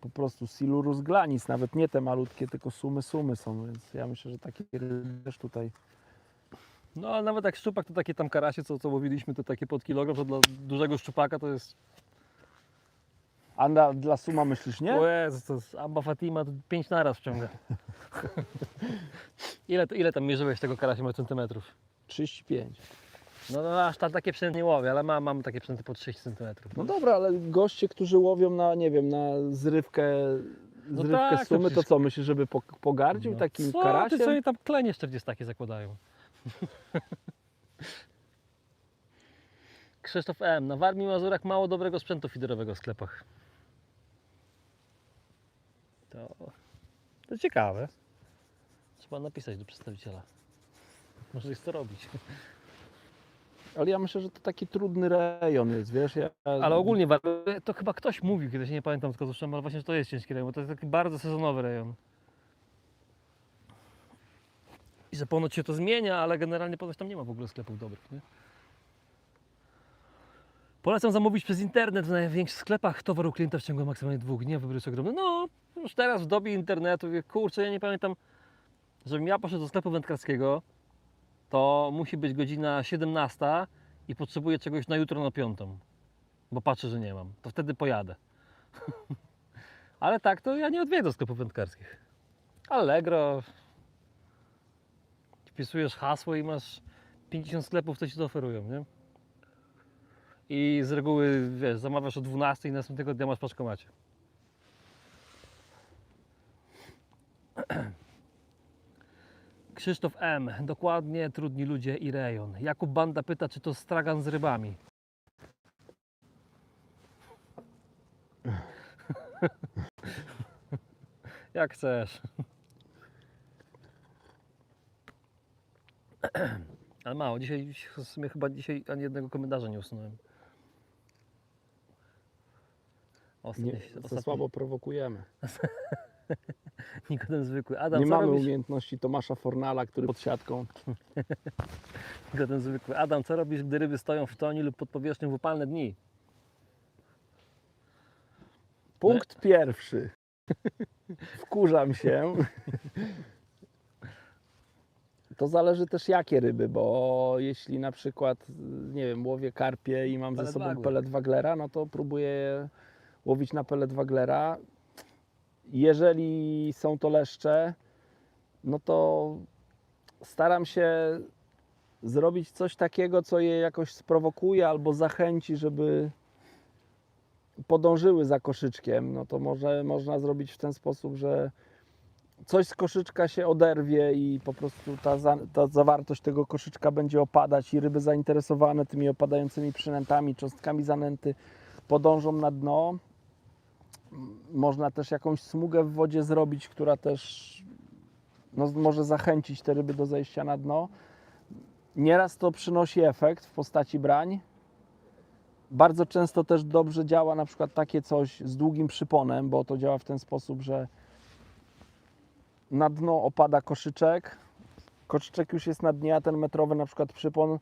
po prostu Silurus glanis, nawet nie te malutkie, tylko sumy są, więc ja myślę, że takie ryby też tutaj. No ale nawet jak szczupak, to takie tam karasie, co łowiliśmy, to takie pod kilogram, to dla dużego szczupaka to jest... A dla suma myślisz, nie? O Jezu, to jest Abba Fatima, to 5 naraz wciąga. ile tam mierzyłeś tego karasia na centymetrów? 35. No aż tam takie przynęty nie łowię, ale mam takie przynęty po 30 centymetrów. No dobra, ale goście, którzy łowią na, nie wiem, na zrywkę tak, to sumy, to przecież- co, myślisz, żeby pogardził No takim co, karasiem? ty co oni tam klenie 40 zakładają? Krzysztof M. Na Warmii i Mazurach mało dobrego sprzętu feederowego w sklepach. To ciekawe. Trzeba napisać do przedstawiciela. Może jest to robić. Ale ja myślę, że to taki trudny rejon jest, wiesz? Ale ogólnie to chyba ktoś mówił kiedyś, nie pamiętam skąd zresztą, ale właśnie, że to jest ciężki rejon, bo to jest taki bardzo sezonowy rejon. I że ponoć się to zmienia, ale generalnie ponoć tam nie ma w ogóle sklepów dobrych, nie? Polecam zamówić przez internet w największych sklepach towar u klienta w ciągu maksymalnie 2 dni, a wybór jest ogromny. No, już teraz w dobie internetu, kurczę, ja nie pamiętam, żebym ja poszedł do sklepu wędkarskiego, to musi być godzina 17 i potrzebuję czegoś na jutro na 5, bo patrzę, że nie mam. To wtedy pojadę. Ale tak, to ja nie odwiedzę sklepów wędkarskich. Allegro. Wpisujesz hasło i masz 50 sklepów, co ci to oferują, nie? I z reguły, wiesz, zamawiasz o 12 i następnego dnia masz w paczkomacie. Krzysztof M. Dokładnie, trudni ludzie i rejon. Jakub Banda pyta, czy to stragan z rybami. Jak chcesz. Ale mało, dzisiaj w sumie chyba dzisiaj ani jednego komentarza nie usunąłem. Za słabo prowokujemy. Nikodem zwykły. Adam, Nie co mamy robisz? umiejętności Tomasza Fornala, który pod siatką. Nikodem zwykły. Adam, co robisz, gdy ryby stoją w toni lub pod powierzchnią w upalne dni? Punkt pierwszy. Wkurzam się. To zależy też jakie ryby, bo jeśli na przykład, nie wiem, łowię karpie i mam ze Pelet sobą wagler. pelet waglera, no to próbuję łowić na pelet waglera. Jeżeli są to leszcze, no to staram się zrobić coś takiego, co je jakoś sprowokuje albo zachęci, żeby podążyły za koszyczkiem. No to można zrobić w ten sposób, że coś z koszyczka się oderwie i po prostu ta zawartość tego koszyczka będzie opadać i ryby zainteresowane tymi opadającymi przynętami, cząstkami zanęty podążą na dno. Można też jakąś smugę w wodzie zrobić, która też może zachęcić te ryby do zejścia na dno. Nieraz to przynosi efekt w postaci brań. Bardzo często też dobrze działa na przykład takie coś z długim przyponem, bo to działa w ten sposób, że na dno opada koszyczek, koszyczek już jest na dnie, a ten metrowy na przykład przypon,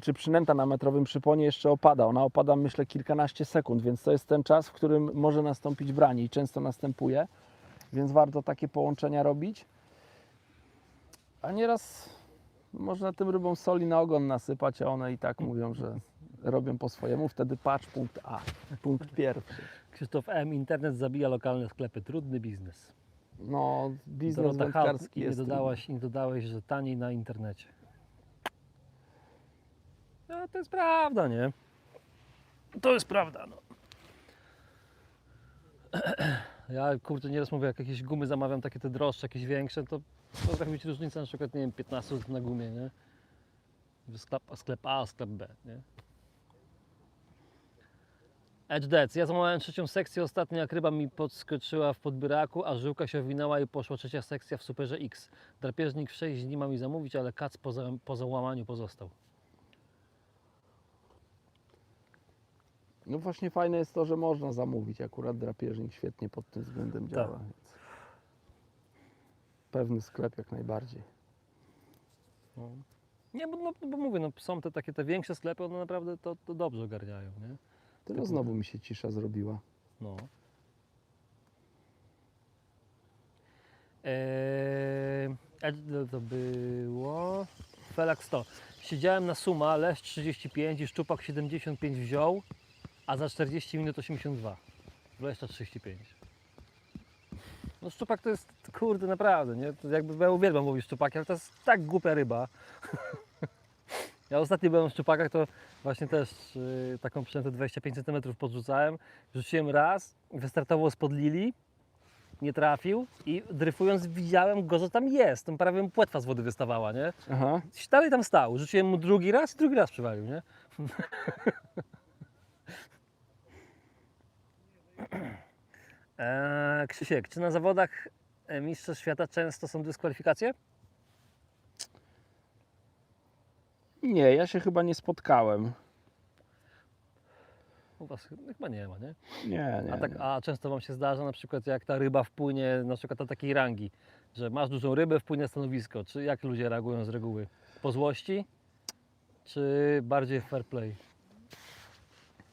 czy przynęta na metrowym przyponie jeszcze opada. Ona opada, myślę, kilkanaście sekund, więc to jest ten czas, w którym może nastąpić branie i często następuje, więc warto takie połączenia robić. A nieraz można tym rybom soli na ogon nasypać, a one i tak mówią, że robią po swojemu. Wtedy patrz, punkt A, punkt pierwszy. Krzysztof M. Internet zabija lokalne sklepy. Trudny biznes. No, biznes Dorota Haupt, wędkarski jest. nie dodałeś, że taniej na internecie. No, to jest prawda, nie? To jest prawda, no. Ja kurczę nieraz mówię, jak jakieś gumy zamawiam, takie te droższe, jakieś większe, to potrafi być różnica na przykład, nie wiem, 15 zł na gumie, nie? Sklep A, sklep B, nie? Edge Deads. Ja zamawiałem trzecią sekcję ostatnio, jak ryba mi podskoczyła w podbieraku, a żyłka się owinęła i poszła trzecia sekcja w Superze X. Drapieżnik w 6 dni ma mi zamówić, ale kac po załamaniu pozostał. No właśnie fajne jest to, że można zamówić. Akurat drapieżnik świetnie pod tym względem Tak. działa. Więc pewny sklep jak najbardziej. No. Nie, bo mówię, no, są te takie te większe sklepy, one naprawdę to dobrze ogarniają, nie? Tyle znowu mi się cisza zrobiła. No. To było Felak 100. Siedziałem na suma, leszcz 35 i szczupak 75 wziął, a za 40 minut 82. Leszcza 35. No szczupak to jest, kurde, naprawdę, nie? To jakby ja uwielbiam łowić szczupaki, ale to jest tak głupia ryba. Ja ostatnio byłem w szczupakach, to właśnie też taką przynętę 25 cm podrzucałem. Rzuciłem raz, wystartował spod lili, nie trafił i dryfując widziałem go, że tam jest. Tam prawie mu płetwa z wody wystawała, nie? Aha. Dalej tam stał. Rzuciłem mu drugi raz i drugi raz przywalił, nie? Krzysiek, czy na zawodach mistrzostw świata często są dyskwalifikacje? Nie, ja się chyba nie spotkałem. U was chyba nie ma, nie? Nie, nie. A często Wam się zdarza, na przykład jak ta ryba wpłynie na przykład do takiej rangi, że masz dużą rybę, wpłynie na stanowisko, czy jak ludzie reagują z reguły? Po złości, czy bardziej fair play?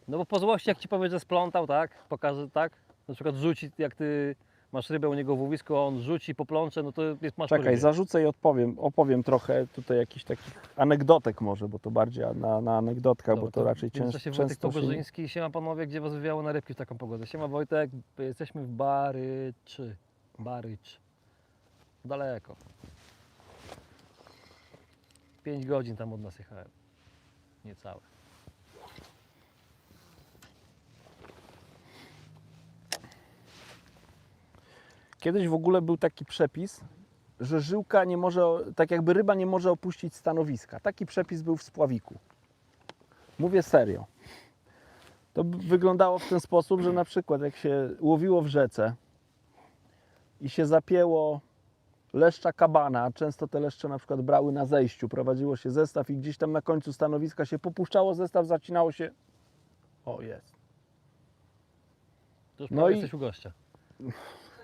No bo po złości jak Ci powie, że splątał, tak, pokaże, tak, na przykład rzuci, jak Ty masz rybę u niego w łowisku, a on rzuci po plącze, no to masz po Czekaj, rybie. zarzucę i opowiem trochę tutaj jakichś takich anegdotek może, bo to bardziej na anegdotkach, Dobra, bo to raczej w międzyczasie Wojtek często się... Pogorzyński, siema panowie, gdzie Was wywiało na rybki w taką pogodę? Siema Wojtek, jesteśmy w Barycz, daleko. 5 godzin tam od nas jechałem, niecałe. Kiedyś w ogóle był taki przepis, że żyłka nie może, tak jakby ryba nie może opuścić stanowiska. Taki przepis był w spławiku. Mówię serio. To wyglądało w ten sposób, że na przykład jak się łowiło w rzece i się zapięło leszcza kabana, a często te leszcze na przykład brały na zejściu, prowadziło się zestaw i gdzieś tam na końcu stanowiska się popuszczało zestaw, zacinało się. O, jest. To już No prawie i- jesteś u gościa.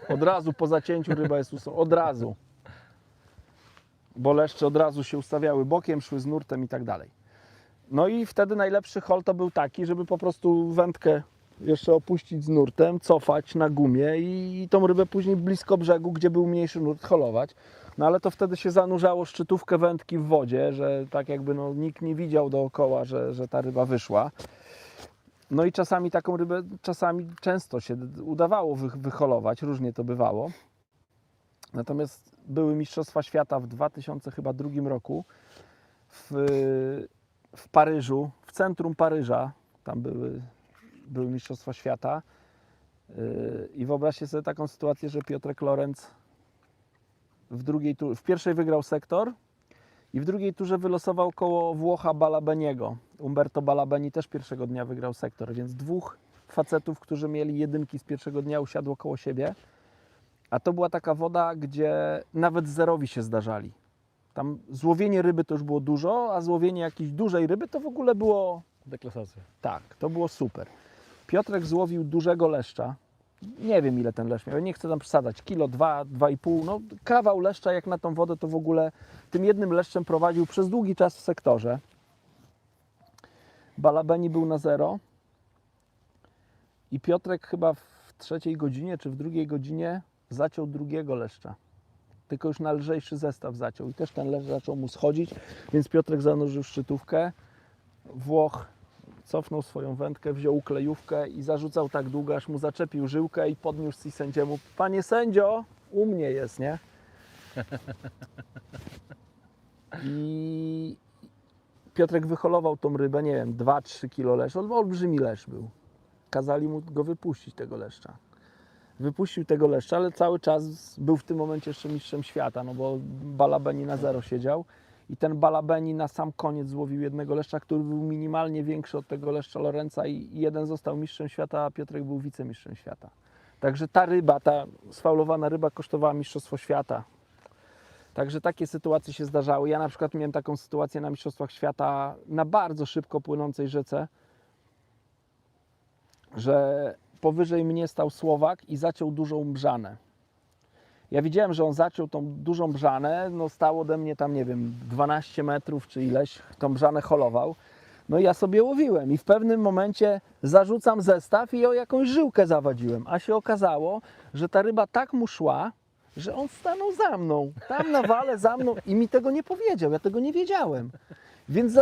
Od razu po zacięciu ryba jest od razu. Bo leszcze od razu się ustawiały bokiem, szły z nurtem i tak dalej. No i wtedy najlepszy hol to był taki, żeby po prostu wędkę jeszcze opuścić z nurtem, cofać na gumie i tą rybę później blisko brzegu, gdzie był mniejszy nurt, holować. No ale to wtedy się zanurzało szczytówkę wędki w wodzie, że tak jakby no, nikt nie widział dookoła, że ta ryba wyszła. No i czasami taką rybę, często się udawało wyholować, różnie to bywało. Natomiast były Mistrzostwa Świata w 2002 roku w Paryżu, w centrum Paryża. Tam były Mistrzostwa Świata. I wyobraźcie sobie taką sytuację, że Piotrek Lorenz w pierwszej wygrał sektor i w drugiej turze wylosował koło Włocha Balabeniego. Umberto Balabeni też pierwszego dnia wygrał sektor, więc dwóch facetów, którzy mieli jedynki z pierwszego dnia, usiadło koło siebie. A to była taka woda, gdzie nawet zerowi się zdarzali. Tam złowienie ryby to już było dużo, a złowienie jakiejś dużej ryby to w ogóle było... Deklasacja. Tak, to było super. Piotrek złowił dużego leszcza. Nie wiem ile ten leszcz miał, nie chcę tam przesadzać. Kilo, 2,5. No kawał leszcza jak na tą wodę to w ogóle tym jednym leszczem prowadził przez długi czas w sektorze. Balabeni był na zero. I Piotrek chyba w trzeciej godzinie czy w drugiej godzinie zaciął drugiego leszcza. Tylko już na lżejszy zestaw zaciął. I też ten leszcz zaczął mu schodzić, więc Piotrek zanurzył szczytówkę. Włoch cofnął swoją wędkę, wziął klejówkę i zarzucał tak długo, aż mu zaczepił żyłkę i podniósł sędziemu: panie sędzio, u mnie jest, nie? I Piotrek wyholował tą rybę, nie wiem, 2-3 kilo lesz, olbrzymi lesz był. Kazali mu go wypuścić, tego leszcza. Wypuścił tego leszcza, ale cały czas był w tym momencie jeszcze mistrzem świata, no bo Balabeni na 0 siedział i ten Balabeni na sam koniec złowił jednego leszcza, który był minimalnie większy od tego leszcza Lorenza i jeden został mistrzem świata, a Piotrek był wicemistrzem świata. Także ta ryba, ta sfaulowana ryba kosztowała mistrzostwo świata. Także takie sytuacje się zdarzały. Ja na przykład miałem taką sytuację na mistrzostwach świata na bardzo szybko płynącej rzece, że powyżej mnie stał Słowak i zaciął dużą brzanę. Ja widziałem, że on zaciął tą dużą brzanę, no stał ode mnie tam, nie wiem, 12 metrów czy ileś, tą brzanę holował. No i ja sobie łowiłem i w pewnym momencie zarzucam zestaw i o jakąś żyłkę zawadziłem, a się okazało, że ta ryba tak mu szła, że on stanął za mną, tam na wale za mną i mi tego nie powiedział, ja tego nie wiedziałem. Więc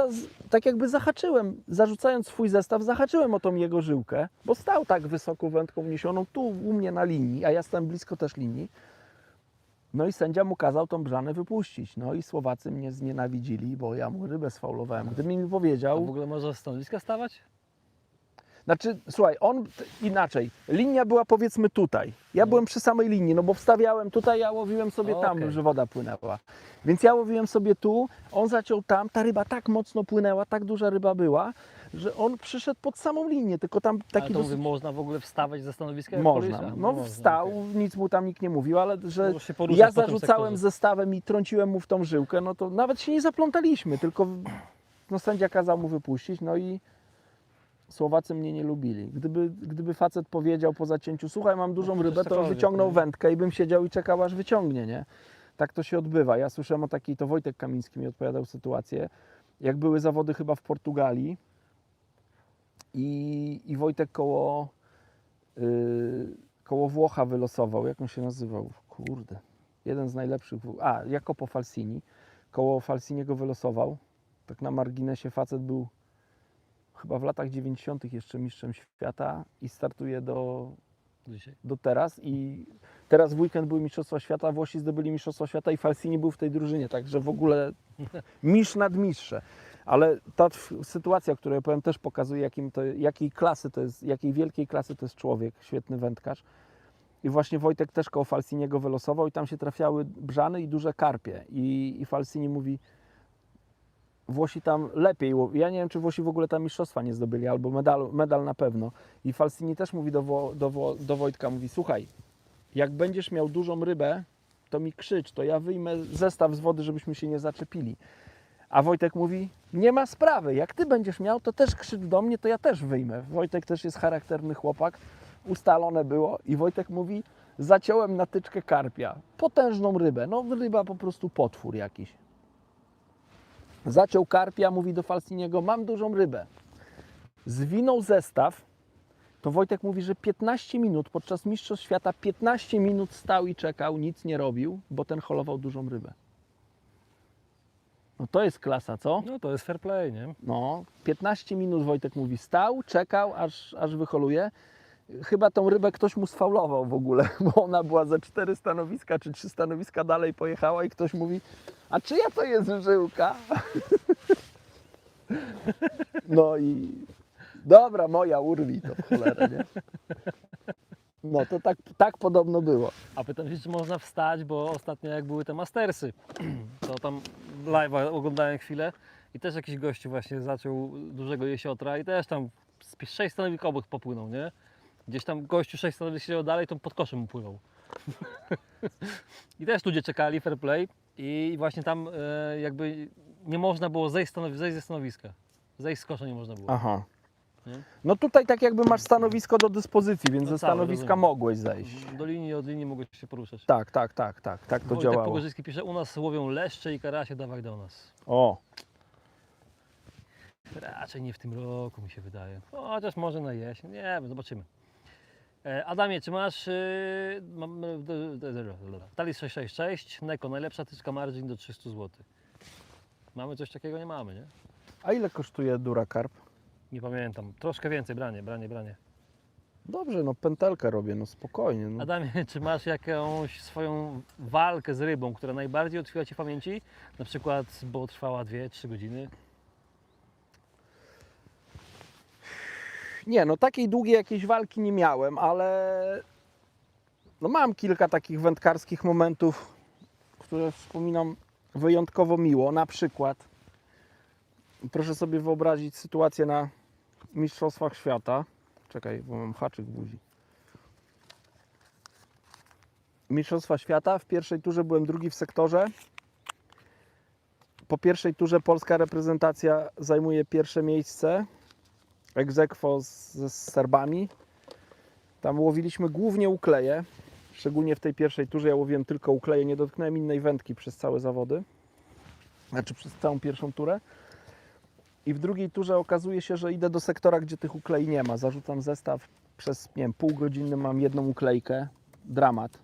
tak jakby zahaczyłem, zarzucając swój zestaw, zahaczyłem o tą jego żyłkę, bo stał tak wysoko wędką wniesioną tu u mnie na linii, a ja stałem blisko też linii. No i sędzia mu kazał tą brzanę wypuścić. No i Słowacy mnie znienawidzili, bo ja mu rybę sfaulowałem. Gdyby mi A w powiedział... ogóle można z stanowiska stawać? Znaczy, słuchaj, inaczej. Linia była powiedzmy tutaj. Ja byłem przy samej linii, no bo wstawiałem tutaj, ja łowiłem sobie tam, Okej. że woda płynęła. Więc ja łowiłem sobie tu, on zaciął tam, ta ryba tak mocno płynęła, tak duża ryba była, że on przyszedł pod samą linię, tylko tam Ale taki to mówię, można w ogóle wstawać ze stanowiska? jak Można. koleś? A, No można, wstał, okej. nic mu tam nikt nie mówił, ale że Możesz się poruszać ja po tym zarzucałem sektorze. zestawem i trąciłem mu w tą żyłkę, no to nawet się nie zaplątaliśmy, tylko no, sędzia kazał mu wypuścić, no i Słowacy mnie nie lubili. Gdyby facet powiedział po zacięciu, słuchaj, mam dużą No, rybę, to cokolwiek, wyciągnął nie? wędkę i bym siedział i czekał, aż wyciągnie, nie? Tak to się odbywa. Ja słyszałem o takiej, to Wojtek Kamiński mi odpowiadał sytuację, jak były zawody chyba w Portugalii i Wojtek koło Włocha wylosował, jak on się nazywał? Kurde, jeden z najlepszych, Jacopo Falsini, koło Falsiniego wylosował, tak na marginesie facet był chyba w latach 90. jeszcze mistrzem świata i startuje Dzisiaj. do teraz i teraz w weekend były mistrzostwa świata, Włosi zdobyli mistrzostwa świata i Falsini był w tej drużynie, także w ogóle mistrz nad mistrzem. Ale ta sytuacja, o której ja powiem, też pokazuje, jakiej klasy to jest, jakiej wielkiej klasy to jest człowiek, świetny wędkarz. I właśnie Wojtek też koło Falsiniego wylosował i tam się trafiały brzany i duże karpie. I Falsini mówi, Włosi tam lepiej, ja nie wiem, czy Włosi w ogóle tam mistrzostwa nie zdobyli, albo medal na pewno. I Falsini też mówi do Wojtka, mówi, słuchaj, jak będziesz miał dużą rybę, to mi krzycz, to ja wyjmę zestaw z wody, żebyśmy się nie zaczepili. A Wojtek mówi, nie ma sprawy, jak ty będziesz miał, to też krzycz do mnie, to ja też wyjmę. Wojtek też jest charakterny chłopak, ustalone było i Wojtek mówi, zaciąłem na tyczkę karpia, potężną rybę, no ryba po prostu potwór jakiś. Zaciął karpia, mówi do Falsiniego, mam dużą rybę. Zwinął zestaw, to Wojtek mówi, że 15 minut, podczas Mistrzostw Świata 15 minut stał i czekał, nic nie robił, bo ten holował dużą rybę. No to jest klasa, co? No to jest fair play, nie? No, 15 minut Wojtek mówi, stał, czekał, aż wyholuje. Chyba tą rybę ktoś mu sfaulował w ogóle, bo ona była ze 4 stanowiska czy 3 stanowiska dalej pojechała i ktoś mówi, a czyja to jest żyłka? No i dobra, moja, urwij to w cholerę, nie? No to tak podobno było. A pytam się, czy można wstać, bo ostatnio jak były te Mastersy, to tam live'a oglądałem chwilę i też jakiś gościu właśnie zaczął dużego jesiotra i też tam z 6 stanowisk obok popłynął, nie? Gdzieś tam gościu 6 stanowisk siedział dalej, to pod koszem mu pływał. I też ludzie czekali, fair play i właśnie tam jakby nie można było zejść ze stanowiska. Zejść z kosza nie można było. Aha. Nie? No tutaj tak jakby masz stanowisko do dyspozycji, więc No ze całe, stanowiska rozumiem. mogłeś zejść. Od linii mogłeś się poruszać. Tak to Wojtek działało. Pogorzycki pisze, u nas łowią leszcze i karasie, dawaj do nas. O, Raczej nie w tym roku mi się wydaje. Chociaż może na jesień, nie wiem, zobaczymy. Adamie, czy masz Talis 666, Neko, najlepsza tyczka margin do 300 zł. Mamy coś takiego? Nie mamy, nie? a ile kosztuje Duracarp? Nie pamiętam. Troszkę więcej, branie. Dobrze, no pętelkę robię, no spokojnie. No. Adamie, czy masz jakąś swoją walkę z rybą, która najbardziej utkwiła Ci w pamięci? Na przykład, bo trwała 2-3 godziny? Nie, no takiej długiej jakiejś walki nie miałem, ale no mam kilka takich wędkarskich momentów, które wspominam wyjątkowo miło. Na przykład, proszę sobie wyobrazić sytuację na Mistrzostwach Świata. Czekaj, bo mam haczyk w buzi. Mistrzostwa Świata. W pierwszej turze byłem drugi w sektorze. Po pierwszej turze polska reprezentacja zajmuje pierwsze miejsce. Ex aequo z Serbami. Tam łowiliśmy głównie ukleje. Szczególnie w tej pierwszej turze ja łowiłem tylko ukleje. Nie dotknąłem innej wędki przez całe zawody. Znaczy przez całą pierwszą turę. I w drugiej turze okazuje się, że idę do sektora, gdzie tych uklei nie ma. Zarzucam zestaw. Przez, nie wiem, półgodzinny mam jedną uklejkę. Dramat.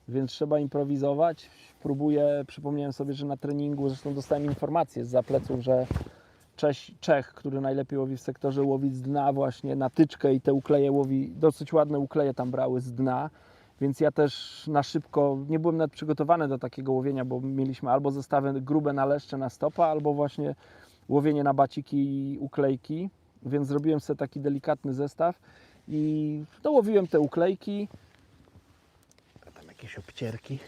Więc trzeba improwizować. Próbuję, przypomniałem sobie, że na treningu, zresztą dostałem informację zza pleców, że Czech, który najlepiej łowi w sektorze, łowi z dna właśnie na tyczkę i te ukleje łowi, dosyć ładne ukleje tam brały z dna. Więc ja też na szybko, nie byłem nawet przygotowany do takiego łowienia, bo mieliśmy albo zestawy grube na leszcze na stopa, albo właśnie łowienie na baciki i uklejki. Więc zrobiłem sobie taki delikatny zestaw i dołowiłem te uklejki. Tam jakieś obcierki.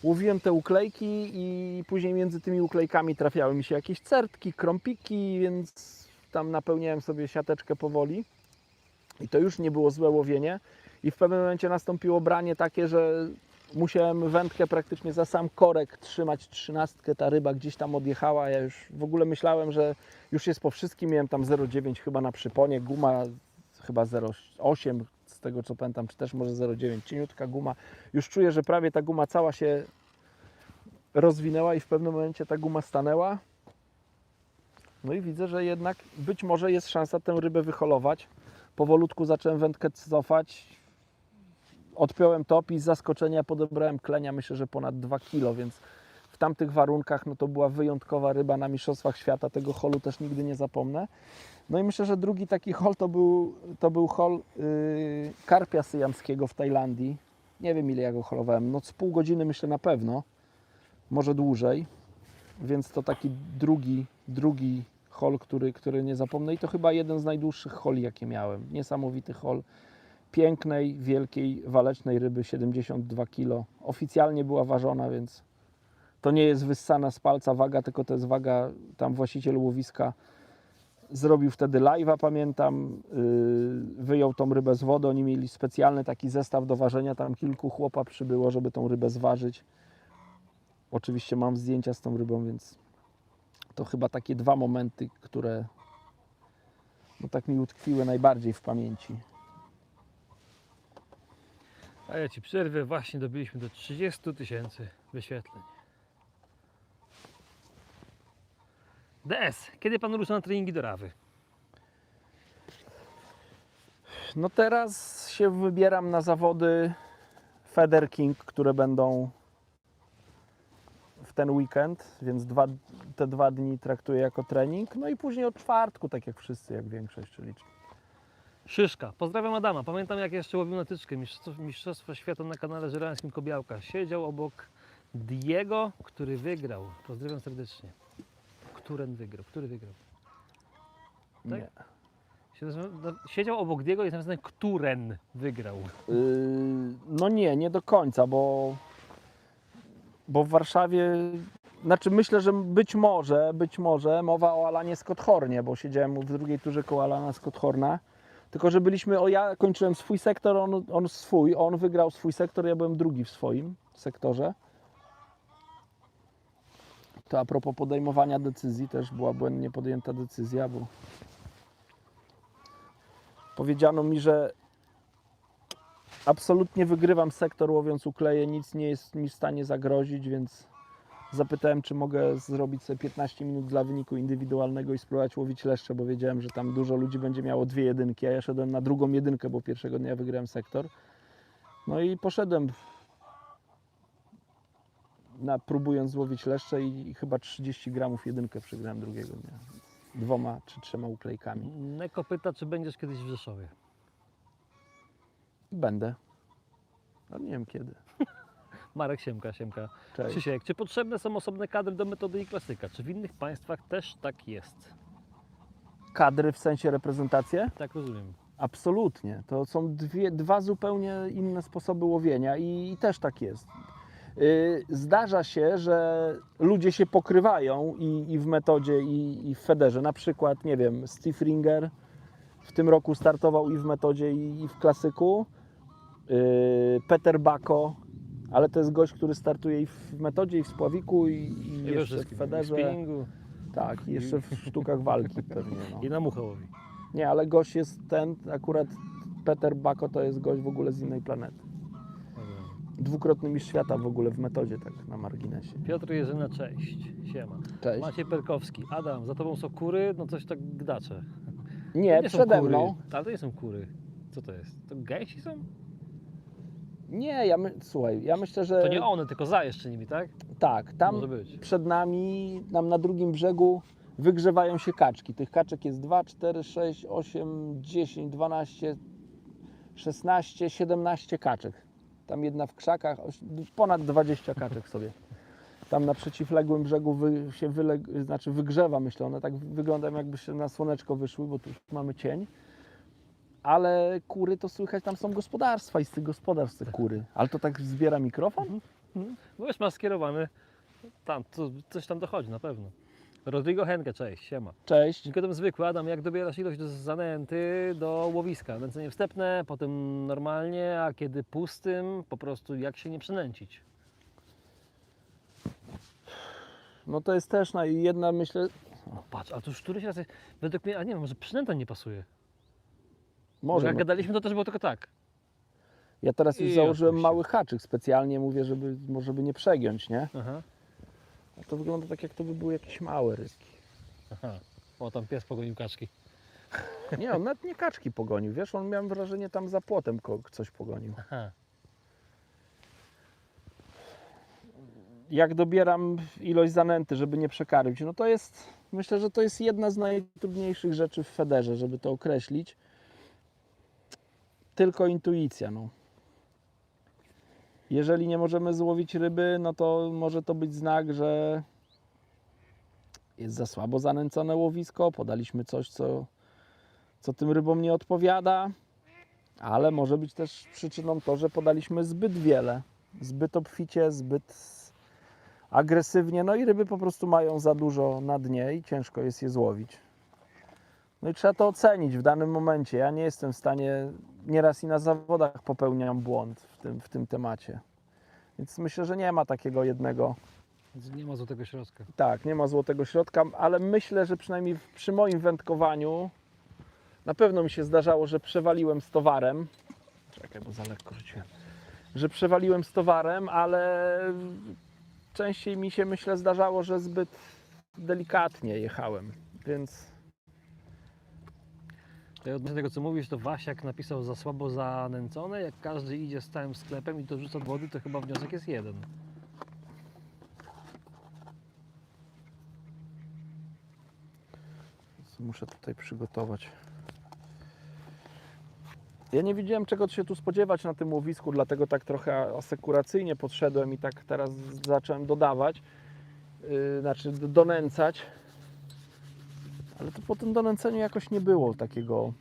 Łowiłem te uklejki i później między tymi uklejkami trafiały mi się jakieś certki, krąpiki, więc tam napełniałem sobie siateczkę powoli. I to już nie było złe łowienie. I w pewnym momencie nastąpiło branie takie, że musiałem wędkę praktycznie za sam korek trzymać 13. Ta ryba gdzieś tam odjechała. Ja już w ogóle myślałem, że już jest po wszystkim. Miałem tam 0,9 chyba na przyponie, guma chyba 0,8 z tego co pamiętam, czy też może 0,9, cieniutka guma. Już czuję, że prawie ta guma cała się rozwinęła i w pewnym momencie ta guma stanęła. No i widzę, że jednak być może jest szansa tę rybę wyholować. Powolutku zacząłem wędkę cofać. Odpiąłem top i z zaskoczenia podebrałem klenia, myślę, że ponad 2 kg, więc w tamtych warunkach no to była wyjątkowa ryba na Mistrzostwach Świata. Tego holu też nigdy nie zapomnę. No i myślę, że drugi taki hol to był hol karpia syjamskiego w Tajlandii. Nie wiem ile ja go holowałem, no z pół godziny myślę na pewno, może dłużej. Więc to taki drugi hol, który nie zapomnę i to chyba jeden z najdłuższych holi jakie miałem. Niesamowity hol pięknej, wielkiej, walecznej ryby, 72 kg. Oficjalnie była ważona, więc to nie jest wyssana z palca waga, tylko to jest waga, tam właściciel łowiska zrobił wtedy live'a, pamiętam, wyjął tą rybę z wody, oni mieli specjalny taki zestaw do ważenia, tam kilku chłopa przybyło, żeby tą rybę zważyć. Oczywiście mam zdjęcia z tą rybą, więc to chyba takie dwa momenty, które no tak mi utkwiły najbardziej w pamięci. A ja Ci przerwę, właśnie dobiliśmy do 30 000 wyświetleń. DS, kiedy Pan rusza na treningi do Rawy? No teraz się wybieram na zawody Feather King, które będą w ten weekend, więc te 2 dni traktuję jako trening. No i później od czwartku, tak jak wszyscy, jak większość, czyli Szyszka. Pozdrawiam Adama. Pamiętam jak jeszcze łowił na tyczkę. Mistrzostwo Świata na kanale żerańskim Kobiałka. Siedział obok Diego, który wygrał. Pozdrawiam serdecznie. Który wygrał? Tak? nie. Siedział obok Diego i jest napisane, któren wygrał. No nie do końca, bo w Warszawie, znaczy myślę, że być może mowa o Alanie Scotthornie, bo siedziałem w drugiej turze koło Alana Scotthorna. Tylko, że ja kończyłem swój sektor, on wygrał swój sektor, ja byłem drugi w swoim sektorze. To a propos podejmowania decyzji, też była błędnie podjęta decyzja, bo powiedziano mi, że absolutnie wygrywam sektor łowiąc ukleje, nic nie jest mi w stanie zagrozić, więc zapytałem, czy mogę zrobić sobie 15 minut dla wyniku indywidualnego i spróbować łowić leszcze, bo wiedziałem, że tam dużo ludzi będzie miało 2 jedynki, a ja szedłem na drugą jedynkę, bo pierwszego dnia wygrałem sektor. No i poszedłem próbując złowić leszcze i chyba 30 gramów jedynkę przegrałem drugiego dnia. 2 czy 3 uklejkami. Neko pyta, czy będziesz kiedyś w Rzeszowie. Będę. No nie wiem kiedy. Marek Siemka. Cześć. Krzysiek, czy potrzebne są osobne kadry do metody i klasyka? Czy w innych państwach też tak jest? Kadry w sensie reprezentacje? Tak rozumiem. Absolutnie. To są dwa zupełnie inne sposoby łowienia i też tak jest. Zdarza się, że ludzie się pokrywają i w metodzie, i w federze. Na przykład, nie wiem, Steve Ringer w tym roku startował i w metodzie, i w klasyku. Peter Bako, ale to jest gość, który startuje i w metodzie, i w spławiku, i we jeszcze w wszystkim. federze. W spinningu Tak, i jeszcze w sztukach walki pewnie. No. i na muchę łowi. Nie, ale gość jest ten, akurat Peter Bako to jest gość w ogóle z innej planety. Dwukrotny mistrz świata w ogóle w metodzie, tak na marginesie. Piotr Jerzyna, cześć. Siema. Cześć. Maciej Perkowski. Adam, za tobą są kury? No coś tak gdacze. Nie, To są przede kury. mną. Ale to nie są kury. Co to jest? To gęsi są? Nie, słuchaj, ja myślę, że To nie one, tylko za jeszcze nimi, tak? tak, tam Może być. przed nami, nam na drugim brzegu wygrzewają się kaczki. Tych kaczek jest 2, 4, 6, 8, 10, 12, 16, 17 kaczek. Tam jedna w krzakach, ponad 20 kaczek sobie. Tam na przeciwległym brzegu wygrzewa, myślę, one tak wyglądają, jakby się na słoneczko wyszły, bo tu już mamy cień. Ale kury to słychać, tam są gospodarstwa i z tych gospodarstw te kury. Ale to tak zbiera mikrofon? Bo już masz skierowany. Tam, coś tam dochodzi na pewno. Rodrigo Henke, cześć, siema. Cześć. Nikodem zwykły, Adam, jak dobierasz ilość do zanęty do łowiska? Nęcenie wstępne, potem normalnie, a kiedy pustym, po prostu jak się nie przynęcić? No to jest też jedna, myślę, No patrz, ale to już któryś raz, według mnie, a nie wiem, może przynęta nie pasuje. może. Jak No, gadaliśmy, to też było tylko tak. ja teraz już I założyłem oczywiście. mały haczyk specjalnie, mówię, żeby nie przegiąć, nie? Aha, A to wygląda tak, jak to by były jakieś małe rybki. aha. O, tam pies pogonił kaczki. Nie, on nawet nie kaczki pogonił, wiesz, on miałem wrażenie tam za płotem coś pogonił. Aha. Jak dobieram ilość zanęty, żeby nie przekarmić, no to jest, myślę, że to jest jedna z najtrudniejszych rzeczy w federze, żeby to określić. Tylko intuicja, no. Jeżeli nie możemy złowić ryby, no to może to być znak, że jest za słabo zanęcone łowisko, podaliśmy coś, co tym rybom nie odpowiada, ale może być też przyczyną to, że podaliśmy zbyt wiele, zbyt obficie, zbyt agresywnie, no i ryby po prostu mają za dużo na dnie i ciężko jest je złowić. No i trzeba to ocenić w danym momencie. Ja nie jestem w stanie, nieraz i na zawodach popełniam błąd w tym temacie. Więc myślę, że nie ma takiego jednego, Więc nie ma złotego środka. tak, nie ma złotego środka, ale myślę, że przynajmniej przy moim wędkowaniu na pewno mi się zdarzało, że przewaliłem z towarem. Czekaj, bo za lekko rzuciłem. Że przewaliłem z towarem, ale częściej mi się, myślę, zdarzało, że zbyt delikatnie jechałem, więc To ja odnośnie tego, co mówisz, to Wasiak napisał za słabo zanęcone. Jak każdy idzie z całym sklepem i to rzuca do wody, to chyba wniosek jest jeden. muszę tutaj przygotować. Ja nie wiedziałem, czego się tu spodziewać na tym łowisku, dlatego tak trochę asekuracyjnie podszedłem i tak teraz zacząłem dodawać, znaczy donęcać. Ale to po tym donęceniu jakoś nie było takiego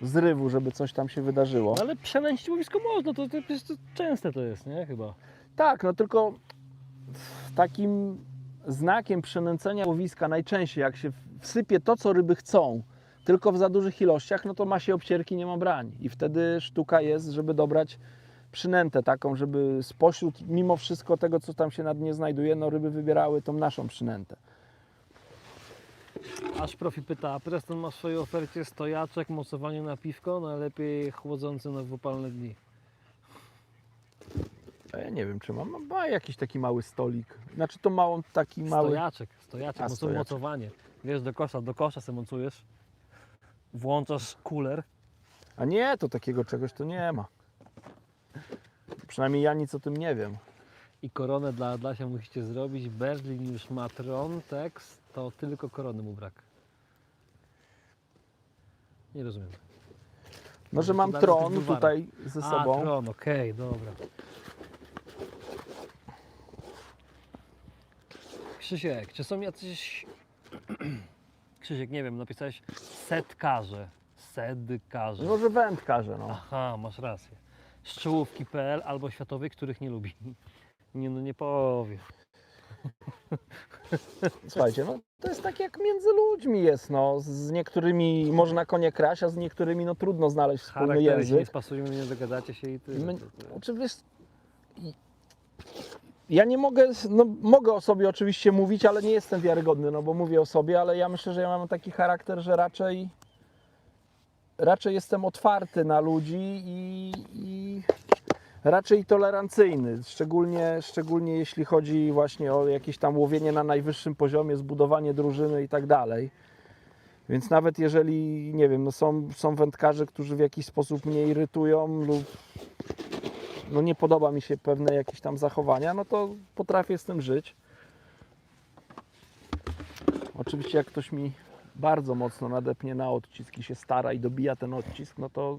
zrywu, żeby coś tam się wydarzyło. No ale przenęcić łowisko można, to częste to jest, nie? Chyba. Tak, no tylko takim znakiem przenęcenia łowiska najczęściej, jak się wsypie to, co ryby chcą, tylko w za dużych ilościach, no to ma się obcierki, nie ma brań. I wtedy sztuka jest, żeby dobrać przynętę taką, żeby spośród, mimo wszystko tego, co tam się na dnie znajduje, no ryby wybierały tą naszą przynętę. Aż profi pyta, a Preston ma w swojej ofercie stojaczek, mocowanie na piwko, najlepiej chłodzący na dwupalne dni. A ja nie wiem, czy ma jakiś taki mały stolik. Znaczy to małą, taki mały... Stojaczek, A, stojaczek. mocowanie. Wiesz, do kosza se mocujesz, włączasz kuler. A nie, to takiego czegoś to nie ma. Przynajmniej ja nic o tym nie wiem. I koronę dla Adlasia musicie zrobić. Berlin już ma tron, tekst, to tylko korony mu brak. Nie rozumiem. No, że mam To dalej tron tych bulwarach. tutaj ze sobą. A, tron, okej, dobra. Krzysiek, czy są jacyś... Krzysiek, nie wiem, napisałeś setkarze. Sedkarze. Może wędkarze, no. Aha, masz rację. Szczołówki.pl albo światowych, których nie lubi. Nie, no nie powie. Słuchajcie, no to jest tak jak między ludźmi jest, no. Z niektórymi można konie kraść, a z niektórymi no trudno znaleźć wspólny Charaktery się nie język. spasują, nie dogadacie się i tyle. Oczywiście ja nie mogę, no mogę o sobie oczywiście mówić, ale nie jestem wiarygodny, no bo mówię o sobie, ale ja myślę, że ja mam taki charakter, że raczej jestem otwarty na ludzi i raczej tolerancyjny, szczególnie jeśli chodzi właśnie o jakieś tam łowienie na najwyższym poziomie, zbudowanie drużyny i tak dalej. Więc nawet jeżeli, nie wiem, no są wędkarze, którzy w jakiś sposób mnie irytują lub no nie podoba mi się pewne jakieś tam zachowania, no to potrafię z tym żyć. Oczywiście jak ktoś mi bardzo mocno nadepnie na odcisk i się stara i dobija ten odcisk, no to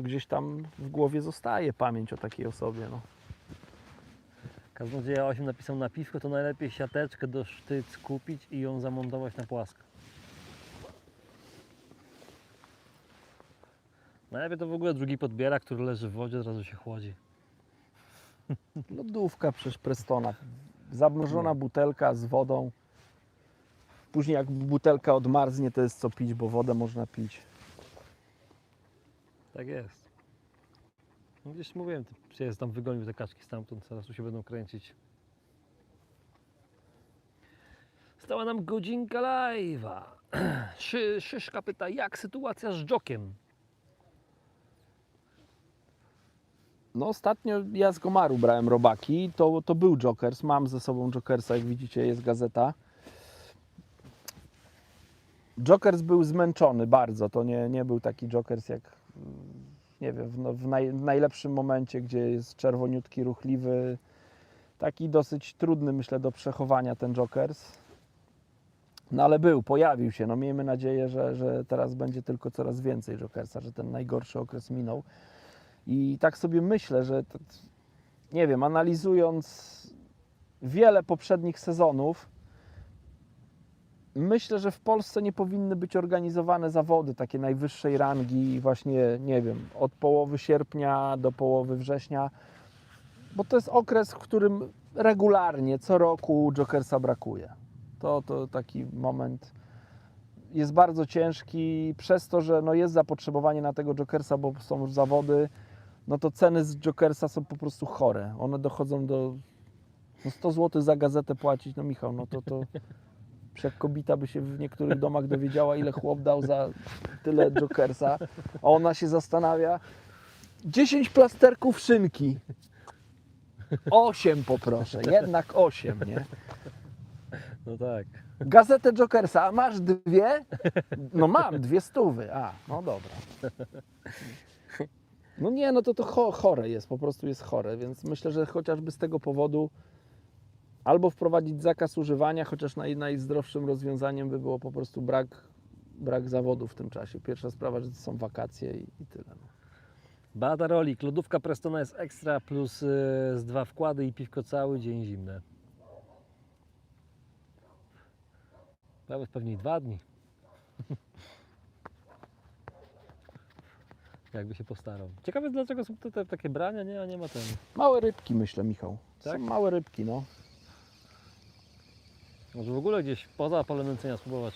gdzieś tam w głowie zostaje pamięć o takiej osobie. No. Kaznodzieja 8 napisał na piwko, to najlepiej siateczkę do sztyc kupić i ją zamontować na płasko. Najlepiej to w ogóle drugi podbierak, który leży w wodzie, od razu się chłodzi. Lodówka przecież Prestona, zamrożona butelka z wodą. Później jak butelka odmarznie, to jest co pić, bo wodę można pić. Tak jest. No gdzieś mówiłem, ty jest tam wygonił te kaczki stamtąd, zaraz tu się będą kręcić. Stała nam godzinka live'a. Szyszka pyta, jak sytuacja z Jokiem? No ostatnio ja z Gomaru brałem robaki, to był Jokers, mam ze sobą Jokersa, jak widzicie jest gazeta. Jokers był zmęczony bardzo, to nie był taki Jokers jak, nie wiem, w najlepszym momencie, gdzie jest czerwoniutki, ruchliwy, taki dosyć trudny myślę do przechowania ten Jokers. No ale pojawił się, no miejmy nadzieję, że teraz będzie tylko coraz więcej Jokersa, że ten najgorszy okres minął. I tak sobie myślę, że nie wiem, analizując wiele poprzednich sezonów, myślę, że w Polsce nie powinny być organizowane zawody takie najwyższej rangi właśnie, nie wiem, od połowy sierpnia do połowy września, bo to jest okres, w którym regularnie, co roku Jokersa brakuje. To taki moment jest bardzo ciężki, przez to, że no jest zapotrzebowanie na tego Jokersa, bo są już zawody, no to ceny z Jokersa są po prostu chore. One dochodzą do 100 zł za gazetę płacić, no Michał, no to jak kobieta by się w niektórych domach dowiedziała, ile chłop dał za tyle Jokersa, a ona się zastanawia, 10 plasterków szynki, 8 poproszę, jednak 8, nie? No tak. Gazetę Jokersa, a masz 2? No mam, 200, a, no dobra. No nie, no to chore jest, po prostu jest chore, więc myślę, że chociażby z tego powodu albo wprowadzić zakaz używania, chociaż najzdrowszym rozwiązaniem by było po prostu brak zawodów w tym czasie. Pierwsza sprawa, że to są wakacje i tyle. No. Beata Rolik, lodówka Prestona jest ekstra plus z 2 wkłady i piwko cały dzień zimne. Nawet pewnie 2 dni. Jakby się postarał. Ciekawe dlaczego są te takie brania, nie? A nie ma ten. Małe rybki myślę, Michał. Tak? Są małe rybki, no. Może w ogóle gdzieś poza polem nęcenia spróbować.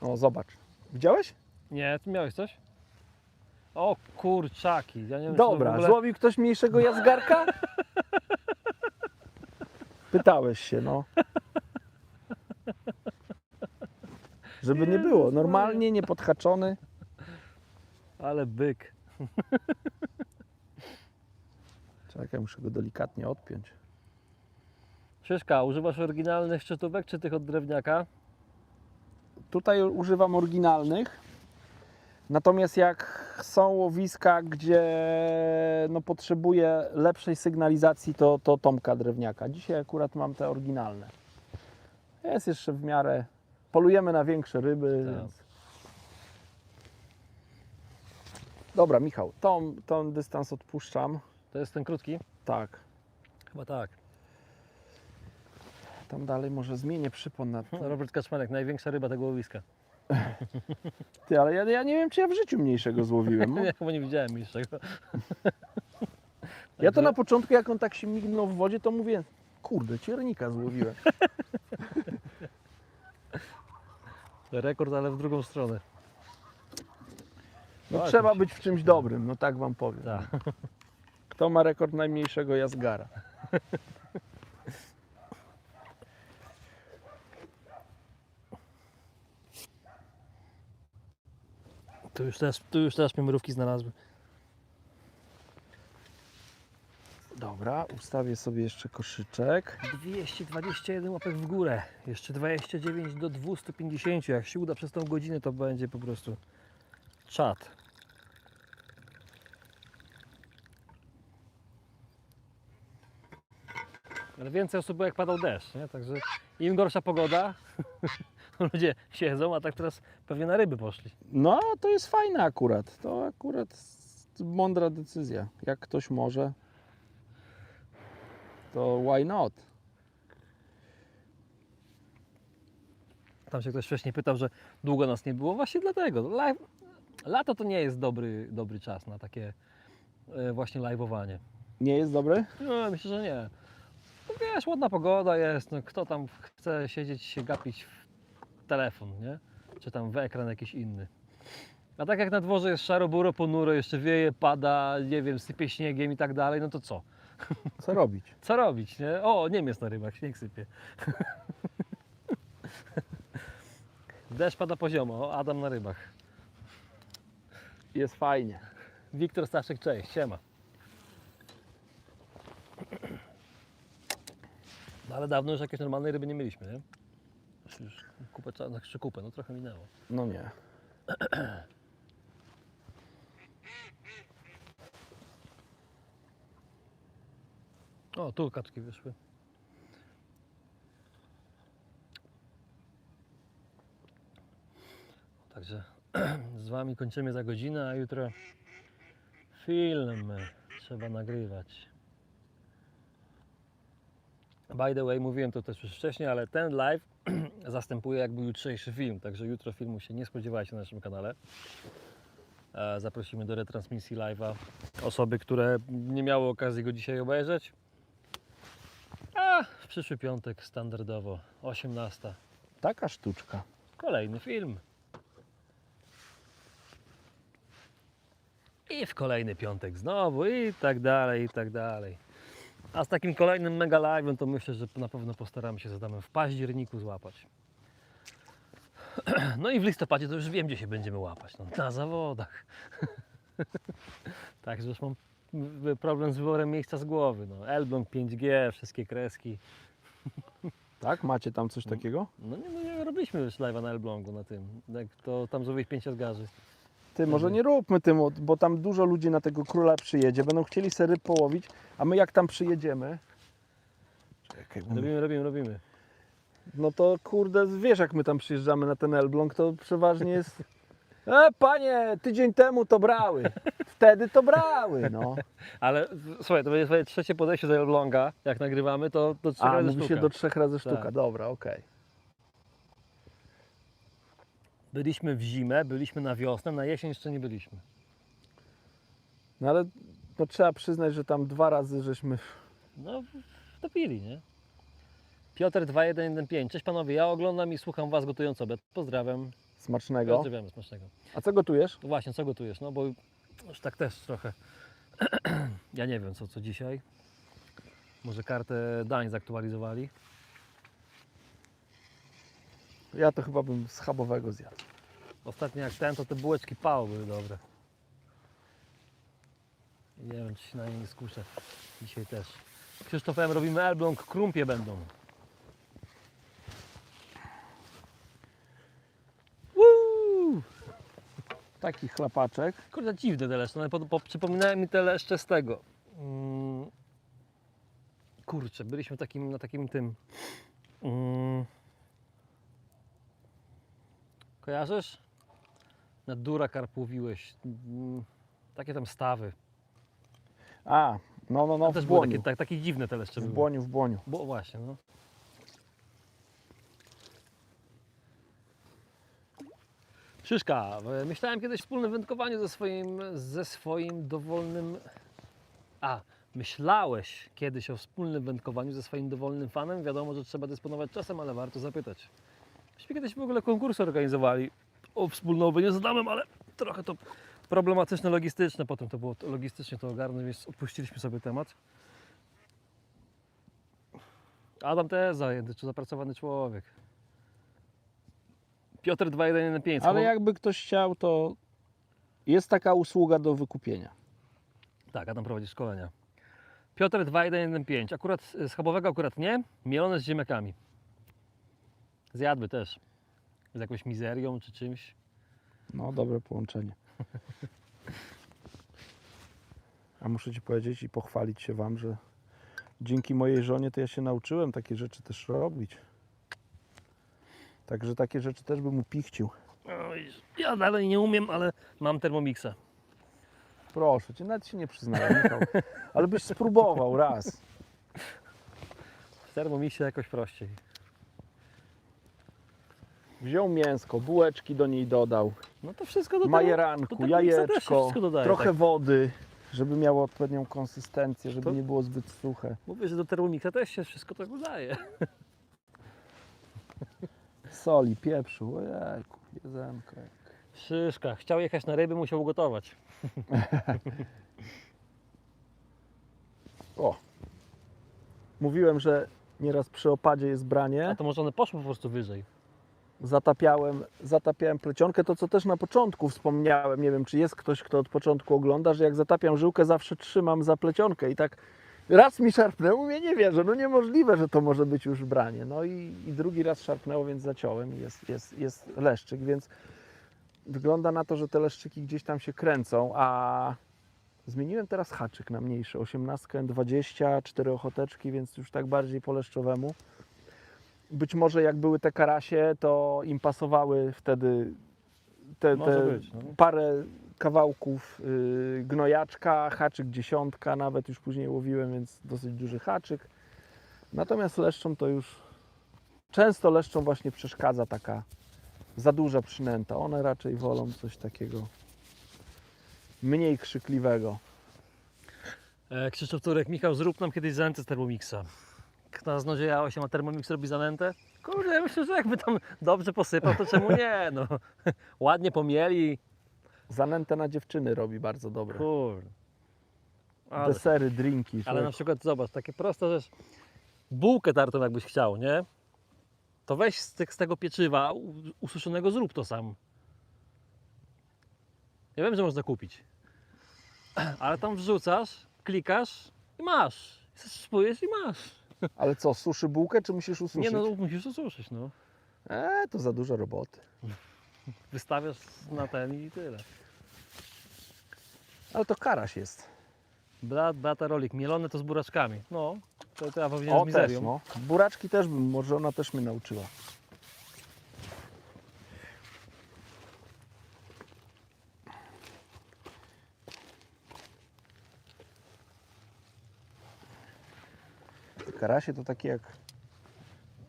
O, zobacz. Widziałeś? Nie, ty miałeś coś? O kurczaki. Ja nie wiem, Dobra, czy w ogóle... złowił ktoś mniejszego jazgarka? Pytałeś się, no. Żeby nie było. Normalnie, niepodhaczony. Ale byk. Czekaj, muszę go delikatnie odpiąć. Szyszka, używasz oryginalnych szczytówek czy tych od drewniaka? Tutaj używam oryginalnych. Natomiast jak są łowiska, gdzie no, potrzebuję lepszej sygnalizacji, to Tomka Drewniaka. Dzisiaj akurat mam te oryginalne. Jest jeszcze w miarę... Polujemy na większe ryby. Tak. Więc... Dobra, Michał, tą dystans odpuszczam. To jest ten krótki? Tak. Chyba tak. Tam dalej może zmienię przypon na... Robert Kaczmarek, największa ryba tego łowiska. Ty, ale ja nie wiem, czy ja w życiu mniejszego złowiłem. No. Ja chyba nie widziałem niczego. Ja to na początku, jak on tak się mignął w wodzie, to mówię, kurde, ciernika złowiłem. Rekord, ale w drugą stronę. No, Tak, trzeba musi- być w czymś dobrym, no tak wam powiem. Tak. Kto ma rekord najmniejszego jazgara? Tu już też mnie mrówki znalazły. Dobra, ustawię sobie jeszcze koszyczek. 221 łapek w górę. Jeszcze 29 do 250. Jak się uda przez tą godzinę, to będzie po prostu czad. Ale więcej osób było jak padał deszcz, nie? Także im gorsza pogoda, ludzie siedzą, a tak teraz pewnie na ryby poszli. No, to jest fajne akurat. To akurat mądra decyzja. Jak ktoś może, to why not? Tam się ktoś wcześniej pytał, że długo nas nie było. Właśnie dlatego. Lato to nie jest dobry czas na takie właśnie live'owanie. Nie jest dobry? No, myślę, że nie. No wiesz, ładna pogoda jest, no, kto tam chce siedzieć się gapić w telefon, nie? Czy tam w ekran jakiś inny. A tak jak na dworze jest szaro, buro, ponuro, jeszcze wieje, pada, nie wiem, sypie śniegiem i tak dalej, no to co? Co robić? Co robić, nie? O, Niemiec na rybach, śnieg sypie. Deszcz pada poziomo, o, Adam na rybach. Jest fajnie. Wiktor Staszek, cześć, siema. No ale dawno już jakiejś normalnej ryby nie mieliśmy, nie? Już kupę, znaczy kupę, no trochę minęło. No nie. O, tu kaczki wyszły. Także z Wami kończymy za godzinę, a jutro film trzeba nagrywać. By the way, mówiłem to też już wcześniej, ale ten live zastępuje jakby jutrzejszy film, także jutro filmu się nie spodziewajcie na naszym kanale. Zaprosimy do retransmisji live'a osoby, które nie miały okazji go dzisiaj obejrzeć. A w przyszły piątek standardowo 18. Taka sztuczka. Kolejny film. I w kolejny piątek znowu i tak dalej, i tak dalej. A z takim kolejnym mega live'em to myślę, że na pewno postaramy się z Adamem w październiku złapać. No i w listopadzie to już wiem, gdzie się będziemy łapać. No, na zawodach. Także już mam problem z wyborem miejsca z głowy. No, Elbląg 5G, wszystkie kreski. Tak? Macie tam coś takiego? No nie robiliśmy już live'a na Elblągu na tym. Jak to tam złowić 5 jazgarzy. Ty, może nie róbmy tym, bo tam dużo ludzi na tego króla przyjedzie, będą chcieli sobie ryb połowić, a my jak tam przyjedziemy... Czekaj, bo my- Robimy. No to kurde, wiesz jak my tam przyjeżdżamy na ten Elbląg, to przeważnie jest... Panie, tydzień temu to brały. Wtedy to brały, no. Ale słuchaj, to będzie swoje trzecie podejście do Elbląga, jak nagrywamy, to 3 A, razy mówi się sztuka. do 3 razy sztuka. Tak. Dobra, okej. Byliśmy w zimę, byliśmy na wiosnę, na jesień jeszcze nie byliśmy. No ale no, trzeba przyznać, że tam 2 razy żeśmy... No, topili, nie? Piotr 2115. Cześć panowie, ja oglądam i słucham was gotując obiad. Pozdrawiam. Smacznego. Pozdrawiam, smacznego. A co gotujesz? No właśnie, co gotujesz? No bo już tak też trochę. Ja nie wiem co dzisiaj. Może kartę dań zaktualizowali. Ja to chyba bym schabowego zjadł. Ostatnio jak ten, to te bułeczki Pał były dobre. Nie wiem, czy się na nie nie skuszę. Dzisiaj też. Krzysztofem robimy Elbląg, krumpie będą. Woo! Taki chlapaczek. Kurde, dziwne te leszcze, no, ale przypominają mi te leszcze z tego. Kurczę, byliśmy na takim tym... Kojarzysz? Na Dura Karp łowiłeś. Takie tam stawy. A, no, Tam w też były Błoniu. takie dziwne te leszcze W były. Błoniu, w Błoniu. Bo właśnie, no. Szyszka, myślałem kiedyś o wspólnym wędkowaniu ze swoim dowolnym... Myślałeś kiedyś o wspólnym wędkowaniu ze swoim dowolnym fanem? Wiadomo, że trzeba dysponować czasem, ale warto zapytać. Myśmy kiedyś w ogóle konkursy organizowali o wspólne łowienie z Adamem, ale trochę to problematyczne, logistyczne. Potem to było logistycznie to ogarnąć, więc odpuściliśmy sobie temat. Adam też zajęty, czy zapracowany człowiek. Piotr 2115. Ale jakby ktoś chciał, to jest taka usługa do wykupienia. Tak, Adam prowadzi szkolenia. Piotr 2115. Akurat schabowego akurat nie, mielone z ziemniakami. Zjadły też. Z jakąś mizerią czy czymś. No, dobre połączenie. A muszę Ci powiedzieć i pochwalić się Wam, że dzięki mojej żonie to ja się nauczyłem takie rzeczy też robić. Także takie rzeczy też bym upichcił. Oj, ja dalej nie umiem, ale mam Thermomixa. Proszę Cię, nawet się nie przyznałem, Michał. Ale byś spróbował raz. W Thermomixie jakoś prościej. Wziął mięsko, bułeczki do niej dodał, No to wszystko do majeranku, do Thermomixa też się jajeczko, wszystko dodaje, trochę tak. wody, żeby miało odpowiednią konsystencję, żeby To- nie było zbyt suche. Mówię, że do Thermomixa też się wszystko tak dodaje. Soli, pieprzu, ojejku, jedzenko. Szyszka, chciał jechać na ryby, musiał ugotować. O! Mówiłem, że nieraz przy opadzie jest A branie. to może one poszły po prostu wyżej. Zatapiałem plecionkę, to co też na początku wspomniałem, nie wiem czy jest ktoś, kto od początku ogląda, że jak zatapiam żyłkę, zawsze trzymam za plecionkę i tak raz mi szarpnęło, mówię, nie wierzę, no niemożliwe, że to może być już branie. No i drugi raz szarpnęło, więc zaciąłem i jest leszczyk, więc wygląda na to, że te leszczyki gdzieś tam się kręcą, a zmieniłem teraz haczyk na mniejszy, 18 20, 4 ochoteczki, więc już tak bardziej po leszczowemu. Być może jak były te karasie, to im pasowały wtedy te Może być, no. parę kawałków gnojaczka, haczyk 10 nawet już później łowiłem, więc dosyć duży haczyk. Natomiast leszczom to już często leszczom właśnie przeszkadza taka za duża przynęta. One raczej wolą coś takiego mniej krzykliwego. Krzysztof Turek, Michał, zrób nam kiedyś zanętę z Thermomixa. Kto z Nodzieja się ma Thermomix, robi zanętę? Kurde, ja myślę, że jakby tam dobrze posypał, to czemu nie? No, ładnie pomieli. Zanętę na dziewczyny robi bardzo dobre. Kurde. Ale, Desery, drinki. ale człowiek. na przykład zobacz, takie prosta rzecz. Bułkę tartą jakbyś chciał, nie? To weź z tego pieczywa ususzonego, zrób to sam. Ja wiem, że można kupić. Ale tam wrzucasz, klikasz i masz. Spróbujesz i masz. Ale co, suszy bułkę, czy musisz ususzyć? Nie no, musisz ususzyć, no. To za dużo roboty. Wystawiasz na ten i tyle. Ale to karaś jest. Beata rolik, mielone to z buraczkami. No, to ja powinienem O, z też, mizerią. no. Buraczki też bym, może ona też mnie nauczyła. Karasie to takie jak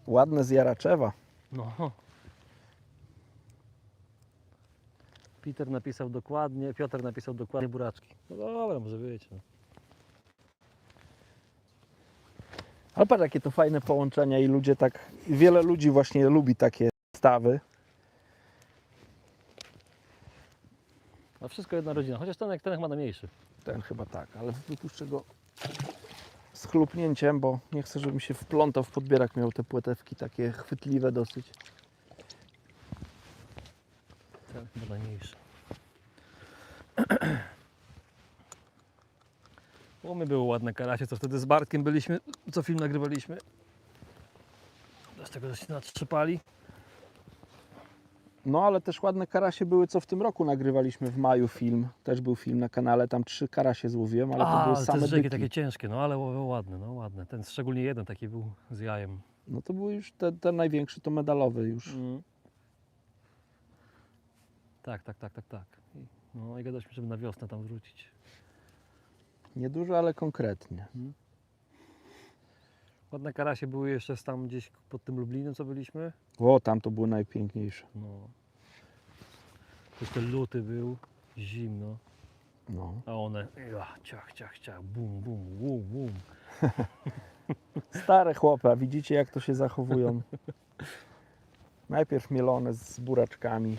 ładne z Jaraczewa. No. Piotr napisał dokładnie buraczki. No dobra, może być. No. Ale patrz, jakie to fajne połączenia i ludzie tak, wiele ludzi właśnie lubi takie stawy. A wszystko jedna rodzina, chociaż ten ma na mniejszy. Ten chyba tak, ale wypuszczę go z chlupnięciem, bo nie chcę, żeby mi się wplątał w podbierak, miał te płetewki takie chwytliwe dosyć. Ten chyba najmniejszy. U mnie były ładne karasie, co wtedy z Bartkiem byliśmy, co film nagrywaliśmy. Z tego, że się natrzepali. No ale też ładne karasie były, co w tym roku nagrywaliśmy w maju film. Też był film na kanale, tam 3 karasie złowiłem, ale to były te same rzeki dyki. takie ciężkie, no ale ładne, no ładne. Ten szczególnie jeden taki był z jajem. No to był już ten największy, to medalowy już. Tak. No i gadaliśmy, żeby na wiosnę tam wrócić. Niedużo, ale konkretnie. Ładne karasie były jeszcze tam gdzieś pod tym Lublinem, co byliśmy. O, tam to było najpiękniejsze. No. Jeszcze luty był, zimno, No. a one ciach, ciach, ciach, bum, bum, bum, bum. Stare chłopy, a widzicie jak to się zachowują. Najpierw mielone z buraczkami.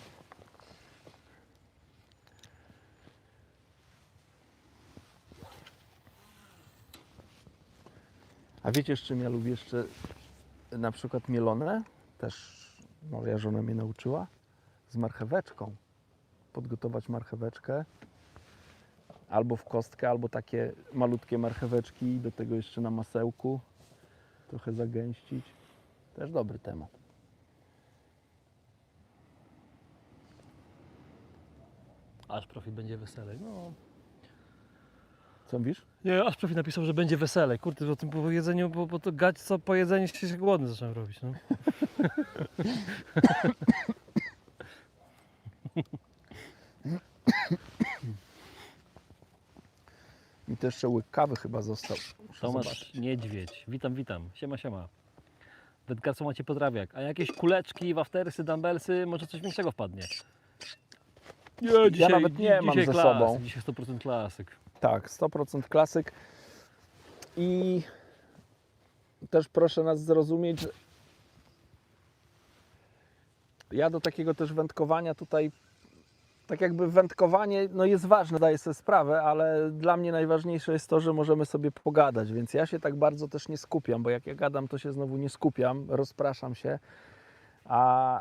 A wiecie, z czym ja lubię jeszcze na przykład mielone? Też moja żona mnie nauczyła. Z marcheweczką. Podgotować marcheweczkę. Albo w kostkę, albo takie malutkie marcheweczki. Do tego jeszcze na masełku. Trochę zagęścić. Też dobry temat. Aż profit będzie weselej. No. Co mówisz? Nie, aż profit napisał, że będzie weselej. Kurde, o tym po jedzeniu, bo to gać co po jedzeniu się głodny zacząłem robić. No. Mi też jeszcze łyk kawy chyba został. Muszę Tomasz zobaczyć. Niedźwiedź, witam, witam. Siema, siema. Wędkarstwo macie podrabiak. A jakieś kuleczki, waftersy, dumbbellsy, może coś większego wpadnie? Nie, nawet nie mam ze sobą. Dzisiaj 100% klasyk. Tak, 100% klasyk. I też proszę nas zrozumieć, że ja do takiego też wędkowania tutaj, tak jakby wędkowanie no jest ważne, daję sobie sprawę, ale dla mnie najważniejsze jest to, że możemy sobie pogadać, więc ja się tak bardzo też nie skupiam, bo jak ja gadam, to się znowu nie skupiam, rozpraszam się, a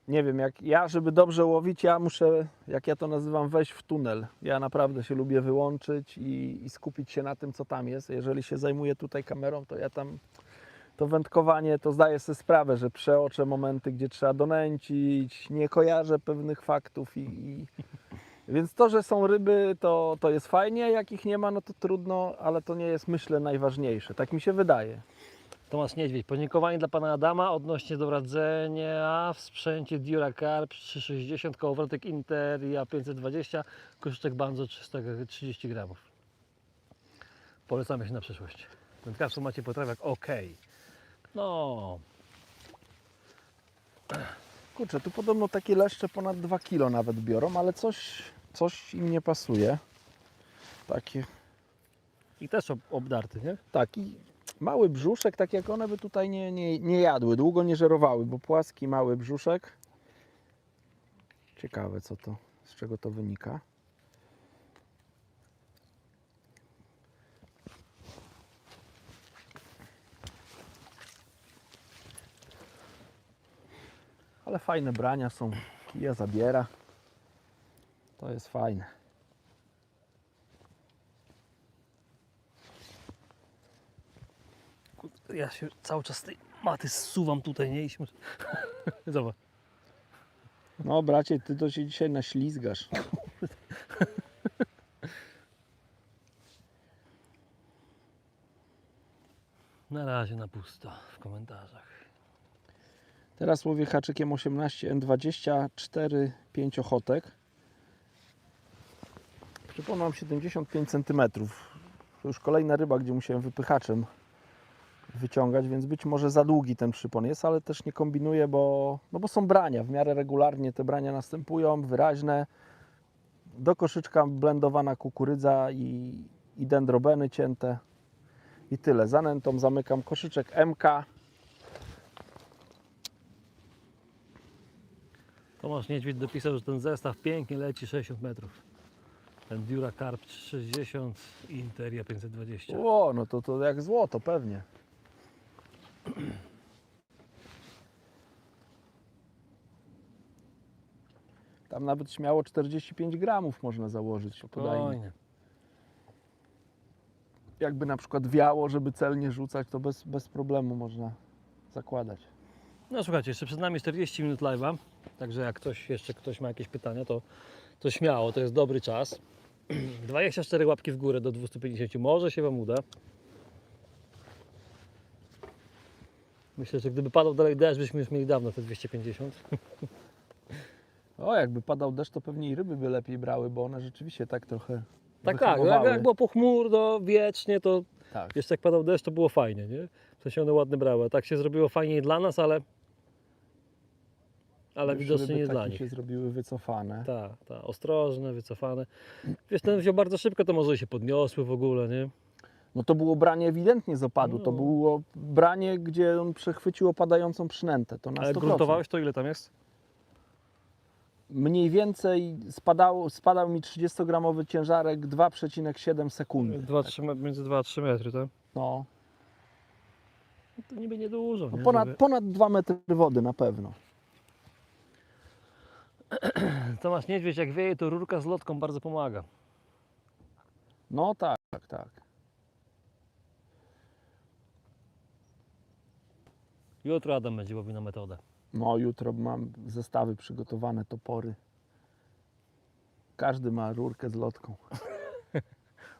nie wiem, jak ja, żeby dobrze łowić, ja muszę, jak ja to nazywam, wejść w tunel. Ja naprawdę się lubię wyłączyć i skupić się na tym, co tam jest. Jeżeli się zajmuję tutaj kamerą, to ja tam to wędkowanie, to zdaję sobie sprawę, że przeoczę momenty, gdzie trzeba donęcić, nie kojarzę pewnych faktów Więc to, że są ryby, to jest fajnie, jak ich nie ma, no to trudno, ale to nie jest, myślę, najważniejsze. Tak mi się wydaje. Tomasz Niedźwiedź, podziękowanie dla pana Adama odnośnie do radzenia w sprzęcie Duracarp 360, kołowrotek Interia 520, koszyczek Banzo 330 gramów. Polecamy się na przyszłość. Wędkarstwo macie potrafiak, ok. No, Kurczę, tu podobno takie leszcze ponad 2 kg nawet biorą, ale coś im nie pasuje. Takie, i też obdarty, nie? taki mały brzuszek, tak jak one by tutaj nie jadły, długo nie żerowały, bo płaski, mały brzuszek. Ciekawe co to, z czego to wynika. Ale fajne brania są, kija zabiera. To jest fajne. Ja się cały czas z tej maty zsuwam tutaj, nie? Zobacz. No bracie, ty to się dzisiaj naślizgasz. Na razie na pusto w komentarzach. Teraz łowię haczykiem 18 N20, 4-5 ochotek. Przypomnę, mam 75 cm. To już kolejna ryba, gdzie musiałem wypychaczem wyciągać, więc być może za długi ten przypon jest, ale też nie kombinuję, bo są brania. W miarę regularnie te brania następują, wyraźne. Do koszyczka blendowana kukurydza i dendrobeny cięte. I tyle. Zanętą zamykam koszyczek MK. Tomasz Niedźwiedź dopisał, że ten zestaw pięknie leci 60 metrów. Ten Duracarp 360 i Interia 520. O, no to jak złoto pewnie. Tam nawet śmiało 45 gramów można założyć. Podajnie. Spokojnie. Jakby na przykład wiało, żeby celnie rzucać, to bez problemu można zakładać. No słuchajcie, jeszcze przed nami 40 minut live'a, także jak ktoś ma jakieś pytania, to śmiało, to jest dobry czas. 24 łapki w górę do 250, może się Wam uda. Myślę, że gdyby padał dalej deszcz, byśmy już mieli dawno te 250. O, jakby padał deszcz, to pewnie i ryby by lepiej brały, bo one rzeczywiście tak trochę Tak, wyhamowały. jak było pochmurno, wiecznie, to Tak. jeszcze jak padał deszcz, to było fajnie, nie? W sensie one ładne brały, a tak się zrobiło fajniej dla nas, ale ale Już widocznie ryby nie dla takie nich. się zrobiły wycofane. Tak, ostrożne, wycofane. Wiesz, ten wziął bardzo szybko, to może się podniosły w ogóle, nie? No to było branie ewidentnie z opadu. To No. było branie, gdzie on przechwycił opadającą przynętę. To na Ale 100%. gruntowałeś to ile tam jest? Mniej więcej spadał mi 30-gramowy ciężarek 2,7 sekundy. 2-3, między 2 a 3 metry, tak? No, To niby niedużo, no nie? ponad 2 metry wody na pewno. Tomasz Niedźwiedź, jak wieje, to rurka z lotką bardzo pomaga. No tak. Jutro Adam będzie łowił na metodę. No jutro mam zestawy przygotowane, topory. Każdy ma rurkę z lotką.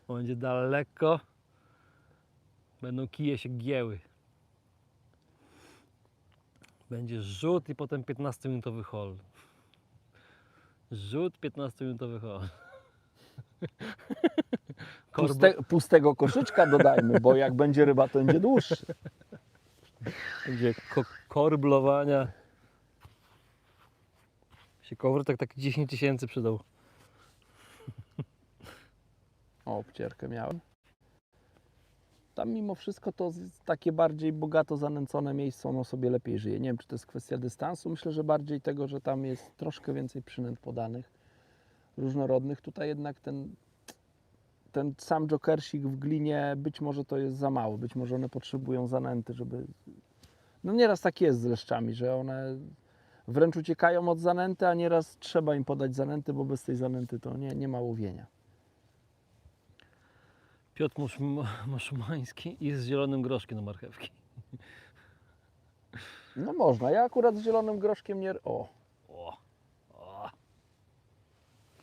Będzie daleko. Będą kije się gięły. Będzie rzut i potem 15-minutowy hol. Rzut, 15-minutowy hol. Pustego koszyczka dodajmy, bo jak będzie ryba, to będzie dłuższy. Będzie korblowania. Się kołowrotek taki 10 tysięcy przydał. O, obcierkę miałem. Tam mimo wszystko to takie bardziej bogato zanęcone miejsce, ono sobie lepiej żyje. Nie wiem, czy to jest kwestia dystansu. Myślę, że bardziej tego, że tam jest troszkę więcej przynęt podanych, różnorodnych. Tutaj jednak ten sam jokersik w glinie, być może to jest za mało. Być może one potrzebują zanęty, żeby... No nieraz tak jest z leszczami, że one wręcz uciekają od zanęty, a nieraz trzeba im podać zanęty, bo bez tej zanęty to nie ma łowienia. Piotr Moszumański i z zielonym groszkiem do marchewki. No można. Ja akurat z zielonym groszkiem nie... O! O.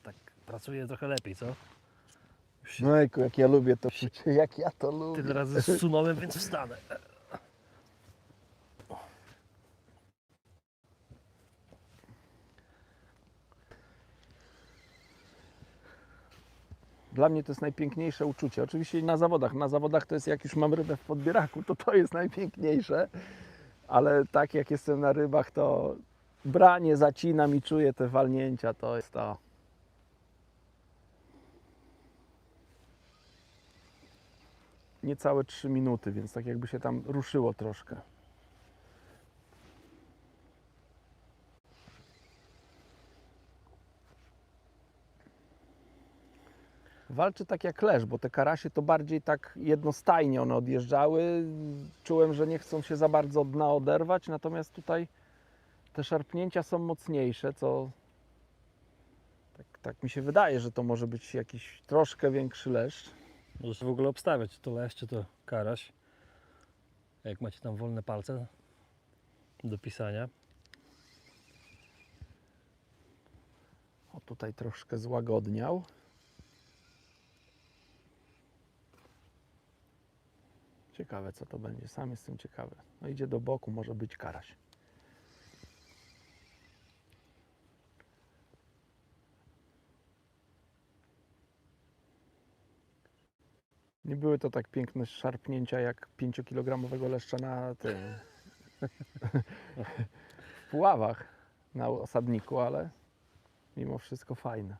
Tak pracuje trochę lepiej, co? No jejku, jak ja lubię to czucie, jak ja to lubię. Tyle razy zsunąłem, więc wstanę. Dla mnie to jest najpiękniejsze uczucie. Oczywiście i na zawodach. Na zawodach to jest, jak już mam rybę w podbieraku, to jest najpiękniejsze. Ale tak jak jestem na rybach, to branie, zacinam i czuję te walnięcia. To jest to. Niecałe 3 minuty, więc tak jakby się tam ruszyło troszkę. Walczy tak jak lesz, bo te karasie to bardziej tak jednostajnie one odjeżdżały. Czułem, że nie chcą się za bardzo od dna oderwać, natomiast tutaj te szarpnięcia są mocniejsze, co tak mi się wydaje, że to może być jakiś troszkę większy leszcz. Możesz w ogóle obstawiać, czy to leszcz, czy to karaś. Jak macie tam wolne palce do pisania. O, tutaj troszkę złagodniał. Ciekawe, co to będzie. Sam jestem ciekawy. No idzie do boku, może być karaś. Nie były to tak piękne szarpnięcia jak 5-kilogramowego leszcza na tym w Puławach na osadniku, ale mimo wszystko fajne.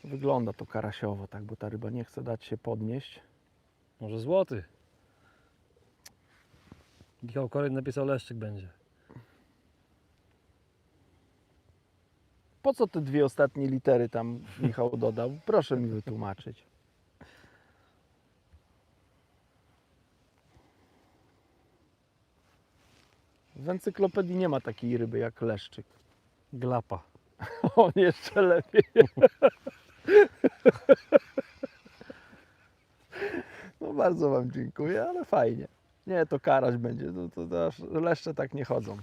Wygląda to karasiowo, tak, bo ta ryba nie chce dać się podnieść. Może złoty. Michał Koreń napisał, leszczyk będzie. Po co te 2 ostatnie litery tam Michał dodał? Proszę mi wytłumaczyć. W encyklopedii nie ma takiej ryby jak leszczyk. Glapa. On jeszcze lepiej. No bardzo Wam dziękuję, ale fajnie. Nie, to karaś będzie. To aż leszcze tak nie chodzą.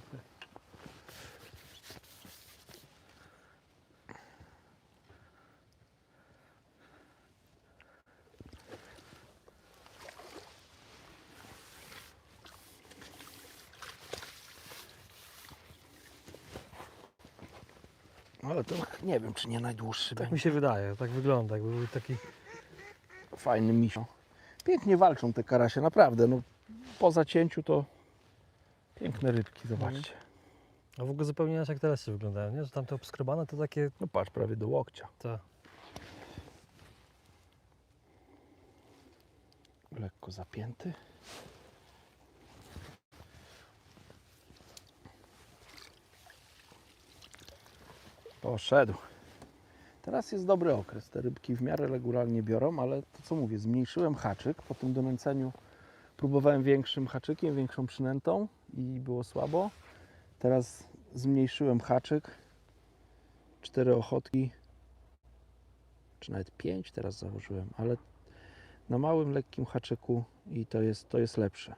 Ale to nie wiem, czy nie najdłuższy Tak będzie. mi się wydaje, tak wygląda, jakby był taki... Fajny misio. Pięknie walczą te karasie, naprawdę. No, po zacięciu to piękne rybki, zobaczcie. A w ogóle zupełnie inaczej jak teraz się wyglądają, nie? Że tamte obskrobane to takie... No patrz, prawie do łokcia. Ta. Lekko zapięty. Poszedł. Teraz jest dobry okres. Te rybki w miarę regularnie biorą, ale to co mówię, zmniejszyłem haczyk. Po tym donęceniu próbowałem większym haczykiem, większą przynętą i było słabo. Teraz zmniejszyłem haczyk. 4 ochotki, czy nawet 5 teraz założyłem, ale na małym, lekkim haczyku i to jest lepsze.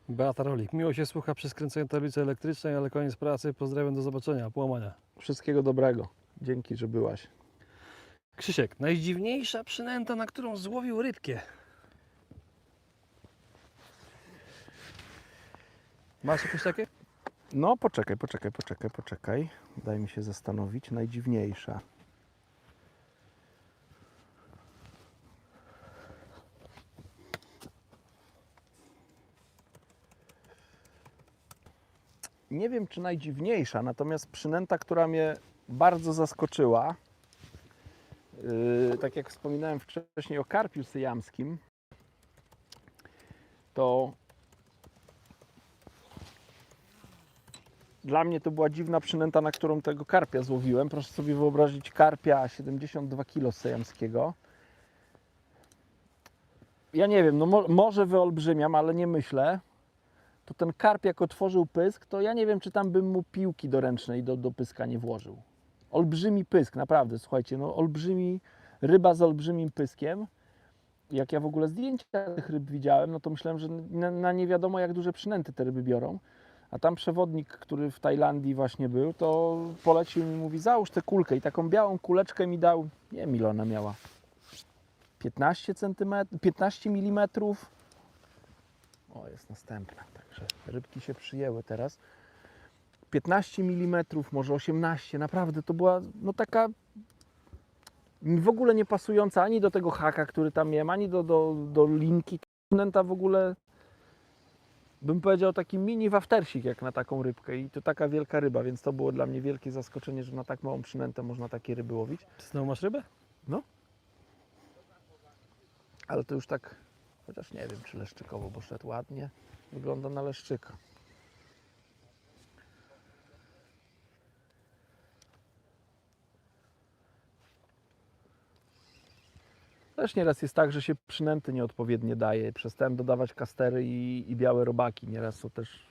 Beata Rolik. Miło się słucha przy skręceniu tablicy elektrycznej, ale koniec pracy. Pozdrawiam, do zobaczenia. Połamania. Wszystkiego dobrego. Dzięki, że byłaś. Krzysiek, najdziwniejsza przynęta, na którą złowił rybkę. Masz jakieś takie? No poczekaj. Daj mi się zastanowić. Najdziwniejsza. Nie wiem, czy najdziwniejsza, natomiast przynęta, która mnie bardzo zaskoczyła, tak jak wspominałem wcześniej o karpiu syjamskim, to dla mnie to była dziwna przynęta, na którą tego karpia złowiłem. Proszę sobie wyobrazić karpia 72 kg syjamskiego. Ja nie wiem, no może wyolbrzymiam, ale nie myślę. To ten karp jak otworzył pysk, to ja nie wiem, czy tam bym mu piłki doręcznej do pyska nie włożył. Olbrzymi pysk, naprawdę, słuchajcie, no olbrzymi, ryba z olbrzymim pyskiem. Jak ja w ogóle zdjęcia tych ryb widziałem, no to myślałem, że na nie wiadomo jak duże przynęty te ryby biorą. A tam przewodnik, który w Tajlandii właśnie był, to polecił mi, mówi, załóż tę kulkę i taką białą kuleczkę mi dał, nie wiem ile ona miała, 15 cm, 15 mm. O, jest następna, także rybki się przyjęły teraz. 15 mm, może 18, naprawdę to była no taka w ogóle nie pasująca ani do tego haka, który tam miałem, ani do linki. Przynęta w ogóle, bym powiedział, taki mini waftersik jak na taką rybkę i to taka wielka ryba, więc to było dla mnie wielkie zaskoczenie, że na tak małą przynętę można takie ryby łowić. Czy znowu masz rybę? No. Ale to już tak, chociaż nie wiem czy leszczykowo, bo szedł ładnie. Wygląda na leszczyka. Też nieraz jest tak, że się przynęty nieodpowiednie daje. Przestałem dodawać kastery i białe robaki. Nieraz to też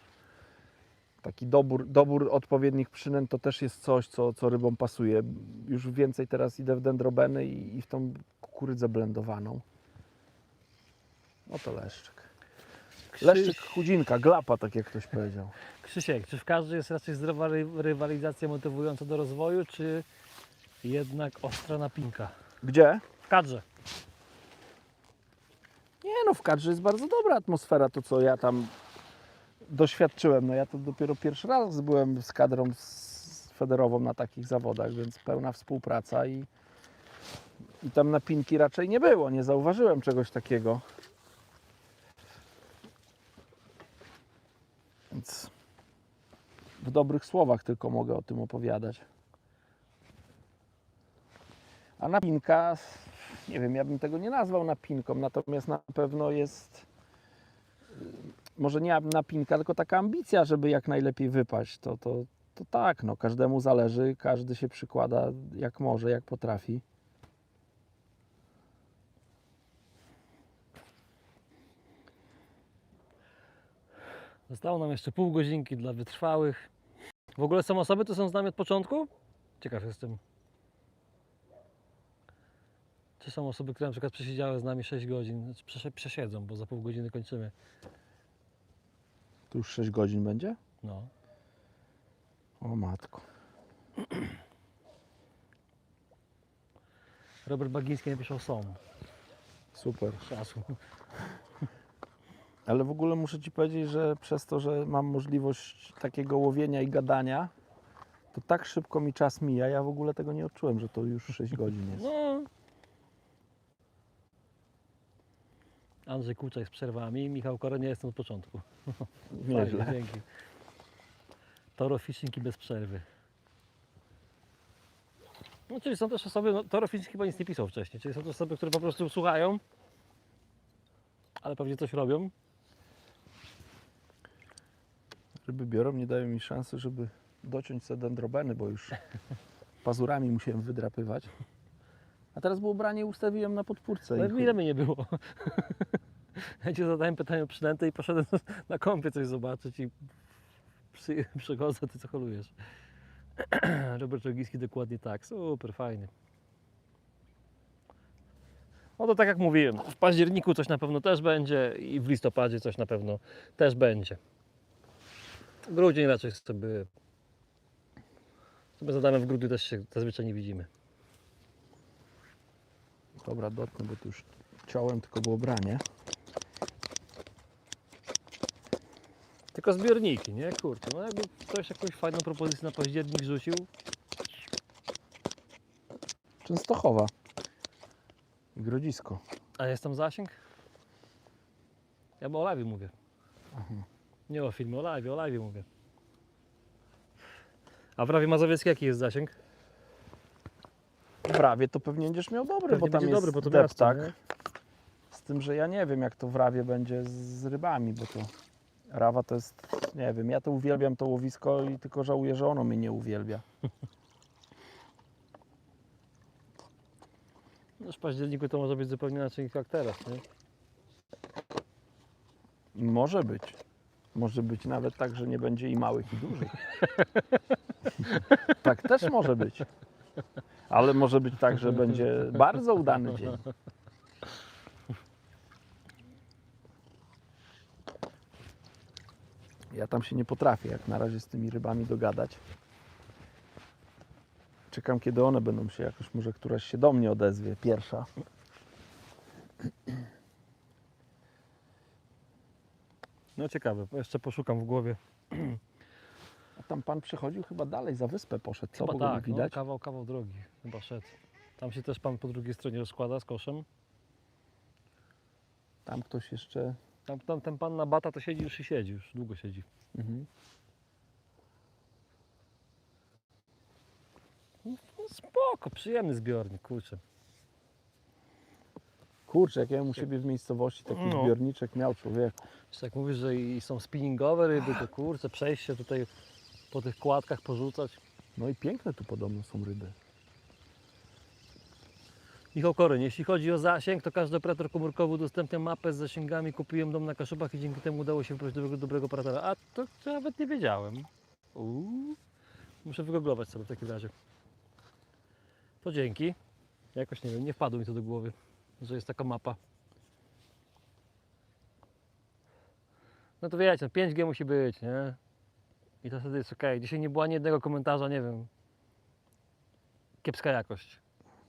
taki dobór odpowiednich przynęt to też jest coś, co rybom pasuje. Już więcej teraz idę w dendrobeny i w tą kukurydzę blendowaną. No to leszczyk. Leszczyk chudzinka, glapa, tak jak ktoś powiedział. Krzysiek, czy w kadrze jest raczej zdrowa rywalizacja motywująca do rozwoju, czy jednak ostra napinka? Gdzie? W kadrze. Nie no, w kadrze jest bardzo dobra atmosfera, to co ja tam doświadczyłem. No ja to dopiero pierwszy raz byłem z kadrą federową na takich zawodach, więc pełna współpraca i tam napinki raczej nie było, nie zauważyłem czegoś takiego. Więc w dobrych słowach tylko mogę o tym opowiadać. A napinka, nie wiem, ja bym tego nie nazwał napinką, natomiast na pewno jest, może nie napinka, tylko taka ambicja, żeby jak najlepiej wypaść. To tak, no, każdemu zależy, każdy się przykłada jak może, jak potrafi. Zostało nam jeszcze pół godzinki dla wytrwałych. W ogóle są osoby, które są z nami od początku? Ciekaw jestem. Czy są osoby, które na przykład przesiedziały z nami 6 godzin? Znaczy przesiedzą, bo za pół godziny kończymy. Tu już 6 godzin będzie? No. O matko. Robert Bagiński napisał są. Super. Czasu. Ale w ogóle muszę Ci powiedzieć, że przez to, że mam możliwość takiego łowienia i gadania, to tak szybko mi czas mija. Ja w ogóle tego nie odczułem, że to już 6 godzin jest. No. Andrzej Kuczaj z przerwami, Michał Koren, ja jestem od początku. Nieźle. Fajnie, dzięki. Toro Fishingi bez przerwy. No, czyli są też osoby, no, Toro Fishing chyba nic nie pisał wcześniej, czyli są też osoby, które po prostu słuchają, ale pewnie coś robią. Ryby biorą, nie dają mi szansy, żeby dociąć sobie dendrobeny, bo już pazurami musiałem wydrapywać. A teraz było branie, ustawiłem na podpórce. No ile mnie nie było. Ja Ci zadałem pytanie o przynętę i poszedłem na kąpie coś zobaczyć i przychodzę, Ty co holujesz. Robert Rogiski dokładnie tak, super, fajnie. No to tak jak mówiłem, w październiku coś na pewno też będzie i w listopadzie coś na pewno też będzie. Grudzień raczej sobie zadamy, w grudniu też się zazwyczaj nie widzimy. Dobra, dotknę, bo tu już ciąłem, tylko było branie. Tylko zbiorniki, nie? Kurczę, no jakby ktoś jakąś fajną propozycję na październik rzucił, Częstochowa. I Grodzisko. a jest tam zasięg? Ja o live mówię. Nie o filmie, o live mówię. A w Rawie Mazowieckiej jaki jest zasięg? W Rawie to pewnie będziesz miał dobry, Pewnie bo tam będzie jest dobry, bo to deptak. miasto, nie? Z tym, że ja nie wiem, jak to w Rawie będzie z rybami, bo to Rawa to jest, nie wiem, ja to uwielbiam to łowisko i tylko żałuję, że ono mnie nie uwielbia. No w październiku to może być zupełnie inaczej jak teraz, nie? Może być. Może być nawet tak, że nie będzie i małych, i dużych. Tak też może być. Ale może być tak, że będzie bardzo udany dzień. Ja tam się nie potrafię jak na razie z tymi rybami dogadać. Czekam, kiedy one będą się jakoś, może któraś się do mnie odezwie, pierwsza. No ciekawe, jeszcze poszukam w głowie. A tam pan przechodził chyba dalej, za wyspę poszedł, co? Chyba Bo go nie tak, no, widać. kawał drogi chyba szedł. Tam się też pan po drugiej stronie rozkłada z koszem. Tam ktoś jeszcze... Tam ten pan na bata to siedzi już i siedzi, już długo siedzi. Mhm. No, spoko, przyjemny zbiornik, kurczę. Kurczę, jak ja u siebie w miejscowości taki No. zbiorniczek miał, człowieku. Jeszcze jak mówisz, że i są spinningowe ryby, to kurczę, przejść się tutaj po tych kładkach, porzucać. No i piękne tu podobno są ryby. Michał Koren, jeśli chodzi o zasięg, to każdy operator komórkowy udostępnia mapę z zasięgami. Kupiłem dom na Kaszubach i dzięki temu udało się wybrać dobrego operatora. A to nawet nie wiedziałem. Muszę wygooglować sobie w takim razie. To dzięki. Jakoś nie wiem, nie wpadło mi to do głowy, że jest taka mapa. No to wiecie, 5G musi być, nie? I to wtedy jest ok. Dzisiaj nie było ani jednego komentarza, nie wiem. Kiepska jakość.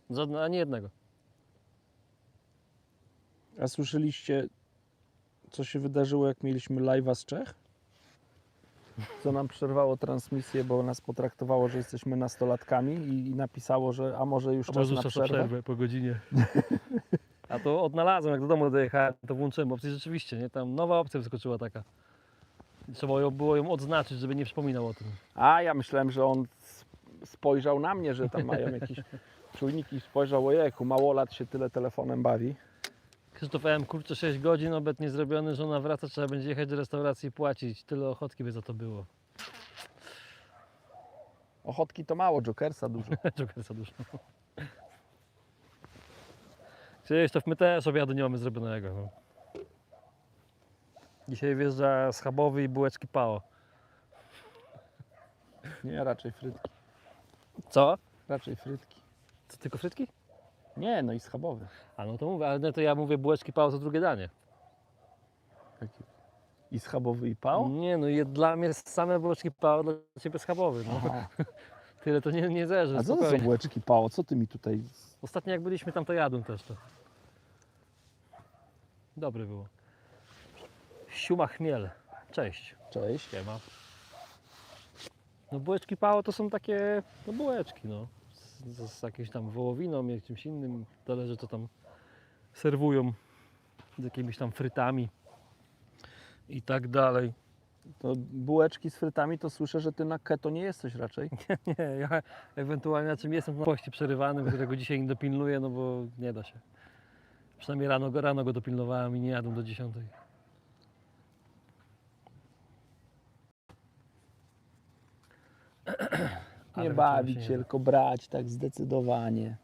Żadna, ani jednego. A słyszeliście, co się wydarzyło, jak mieliśmy live'a z Czech? Co nam przerwało transmisję, bo nas potraktowało, że jesteśmy nastolatkami i napisało, że a może już czas na przerwę. po godzinie. A to odnalazłem, jak do domu dojechałem, to włączyłem opcję rzeczywiście, nie? Tam nowa opcja wyskoczyła taka. Trzeba było ją odznaczyć, żeby nie przypominał o tym. A ja myślałem, że on spojrzał na mnie, że tam mają jakiś czujnik i spojrzał, ojejku, małolat się tyle telefonem bawi. Krzysztof M, kurczę, 6 godzin, obiad nie zrobiony, żona wraca, trzeba będzie jechać do restauracji i płacić. Tyle ochotki by za to było. Ochotki to mało, Jokersa dużo. Jokersa dużo. Krzysztof, my też obiadu nie mamy zrobionego. No. Dzisiaj wjeżdża schabowy i bułeczki pao. Nie, raczej frytki. Co? Raczej frytki. Co, tylko frytki? Nie, no i schabowy. A no to mówię, ale no to ja mówię bułeczki pao to drugie danie. I schabowy i pał? Nie, no i dla mnie same bułeczki pao, dla ciebie schabowy. No. Aha. Tyle to nie zerze, A co to są spokojnie. bułeczki pał? Co ty mi tutaj... Ostatnio jak byliśmy tam, to jadłem też to. Dobre było. Siuma chmiel. Cześć. Cześć. Siema. No bułeczki pao to są takie, no bułeczki no. Z jakimś tam wołowiną, jakimś innym, zależy co tam serwują. z jakimiś tam frytami i tak dalej. To bułeczki z frytami, to słyszę, że ty na keto nie jesteś raczej. Nie, ja ewentualnie na czym jestem na poście przerywanym, którego dzisiaj nie dopilnuję, no bo nie da się. Przynajmniej rano go dopilnowałem i nie jadłem do 10. Ale Nie wieczorem bawić nie się, da. tylko brać tak zdecydowanie.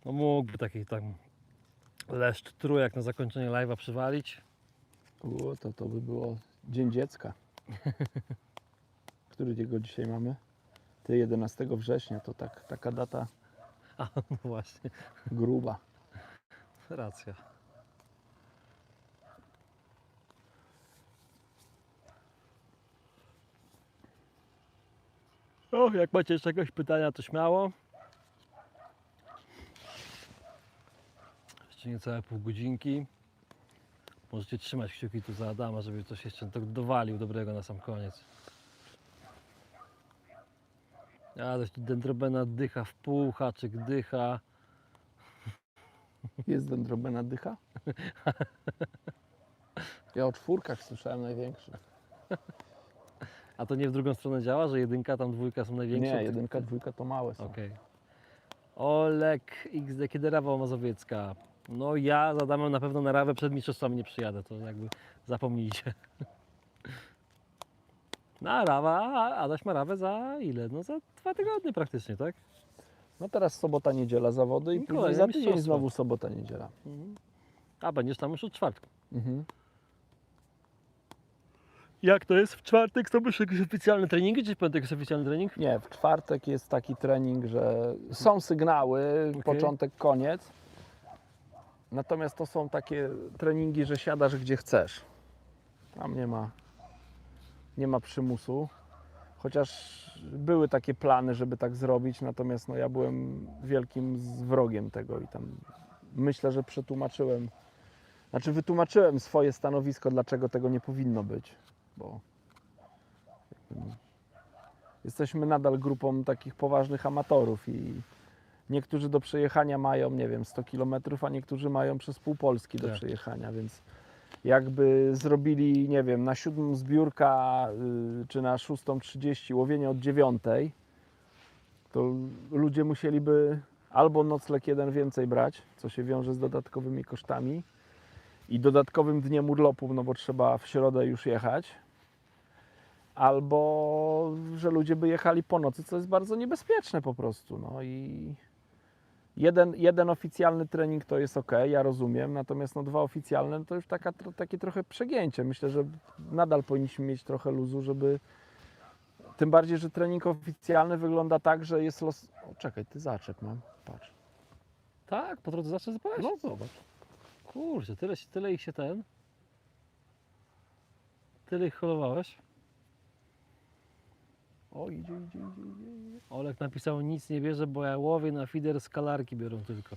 No mógłby taki tam leszcz trójek na zakończenie live'a przywalić. To by było Dzień Dziecka. Którego dzisiaj mamy? Ty 11 września, to taka data A, no właśnie, gruba. racja. O, jak macie jeszcze jakieś pytania, to śmiało. Jeszcze niecałe pół godzinki. Możecie trzymać kciuki tu za Adama, żeby coś jeszcze tak dowalił dobrego na sam koniec. A, coś tu dendrobena dycha w pół, haczyk dycha. Jest dendrobena dycha? Ja o czwórkach słyszałem największy. A to nie w drugą stronę działa, że jedynka, tam dwójka są największe? Nie, jedynka, dwójka to małe są. Okej. Olek XD, kiedy Rawa Mazowiecka? No ja z Adamem na pewno na Rawę przed mistrzostwami nie przyjadę, to jakby zapomnijcie. Na Rawa, Adaś ma Rawę za ile? No za 2 tygodnie praktycznie, tak? No teraz sobota, niedziela zawody i I później kolejne za tydzień mistrzostwa. znowu sobota, niedziela. A będziesz tam już od czwartku. Mhm. Jak to jest? W czwartek to już jakieś oficjalne treningi, czy w piątek jest oficjalny trening? Nie, w czwartek jest taki trening, że są sygnały, Okej. początek, koniec. Natomiast to są takie treningi, że siadasz gdzie chcesz. Tam nie ma przymusu. Chociaż były takie plany, żeby tak zrobić, natomiast no, ja byłem wielkim wrogiem tego i tam myślę, że wytłumaczyłem swoje stanowisko, dlaczego tego nie powinno być, bo jesteśmy nadal grupą takich poważnych amatorów i niektórzy do przejechania mają, nie wiem, 100 km, a niektórzy mają przez pół Polski do Tak. przejechania, więc jakby zrobili, nie wiem, na 7 zbiórka czy na 6:30 łowienie od 9, to ludzie musieliby albo nocleg jeden więcej brać, co się wiąże z dodatkowymi kosztami i dodatkowym dniem urlopu, no bo trzeba w środę już jechać, albo że ludzie by jechali po nocy, co jest bardzo niebezpieczne po prostu. No i jeden oficjalny trening to jest ok, ja rozumiem, natomiast no 2 oficjalne to już takie trochę przegięcie. Myślę, że nadal powinniśmy mieć trochę luzu, żeby... Tym bardziej, że trening oficjalny wygląda tak, że jest los... O, czekaj, ty zaczep mam, patrz. Tak, po drodze zawsze zapałeś? No zobacz. Kurczę, tyle ich się tyle ich holowałeś. O, idzie. Olek napisał, nic nie bierze, bo ja łowię na feeder, skalarki biorą tylko.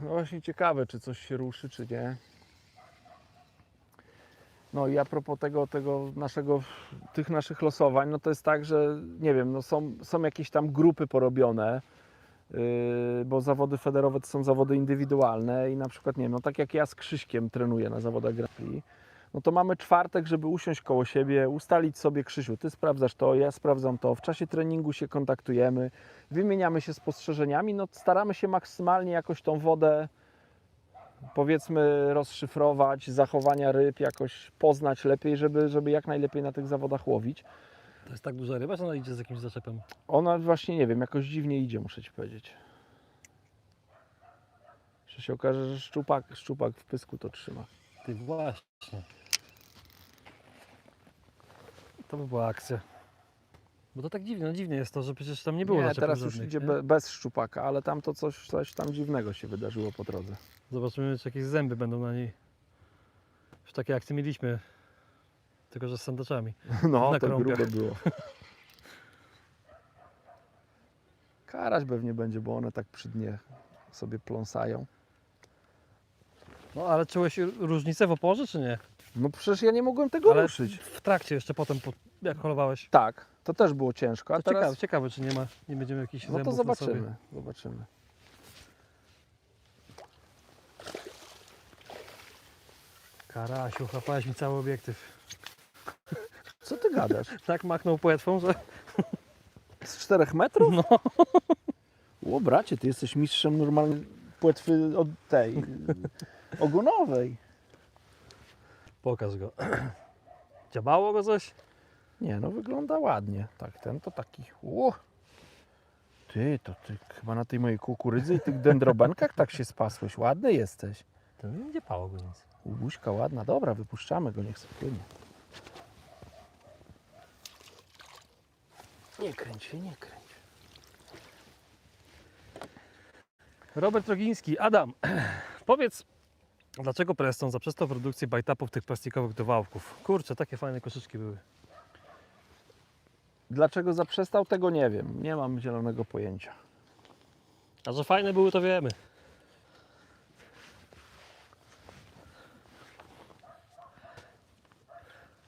No właśnie ciekawe, czy coś się ruszy, czy nie. No i a propos tych naszych losowań, no to jest tak, że nie wiem, no są jakieś tam grupy porobione, bo zawody federowe to są zawody indywidualne i na przykład, nie wiem, no tak jak ja z Krzyśkiem trenuję na zawodach Grand Prix, no to mamy czwartek, żeby usiąść koło siebie, ustalić sobie, Krzysiu, ty sprawdzasz to, ja sprawdzam to, w czasie treningu się kontaktujemy, wymieniamy się spostrzeżeniami, no staramy się maksymalnie jakoś tą wodę, powiedzmy, rozszyfrować, zachowania ryb, jakoś poznać lepiej, żeby jak najlepiej na tych zawodach łowić. To jest tak duża ryba, że ona idzie z jakimś zaczepem. Ona właśnie, nie wiem, jakoś dziwnie idzie, muszę Ci powiedzieć. Że się okaże, że szczupak w pysku to trzyma. Ty właśnie. To by była akcja. Bo to tak dziwnie, no dziwnie jest to, że przecież tam nie było zaczepów teraz już żadnych, idzie nie? bez szczupaka, ale tam to coś tam dziwnego się wydarzyło po drodze. Zobaczymy, czy jakieś zęby będą na niej. Już takie akcje mieliśmy. Tylko, że z sandaczami. No, Na to krąpiach. grube było. Karać pewnie będzie, bo one tak przy dnie sobie pląsają. No ale czułeś różnicę w oporze, czy nie? No przecież ja nie mogłem tego Ale ruszyć. w trakcie jeszcze potem, jak holowałeś. Tak. To też było ciężko, a To teraz... ciekawe, czy nie będziemy jakichś No to zębów na sobie. zobaczymy. Karasiu, chlapałeś mi cały obiektyw. Co ty gadasz? Tak machnął płetwą, że... Z 4 metrów? No. O bracie, ty jesteś mistrzem normalnie płetwy od tej ogonowej. Pokaż go. Dziabało go coś? Nie no, wygląda ładnie. Tak, ten to taki... O! Ty chyba na tej mojej kukurydzy i tych dendrobenkach tak się spasłeś. Ładny jesteś. To nie dziabało go nic. Łubuśka ładna. Dobra, wypuszczamy go, niech sobie płynie. Nie kręć się, nie kręć. Robert Rogiński. Adam, powiedz, dlaczego Preston zaprzestał produkcji bajtapów tych plastikowych do wałków? Kurczę, takie fajne koszyczki były. Dlaczego zaprzestał, tego nie wiem. Nie mam zielonego pojęcia. A że fajne były, to wiemy.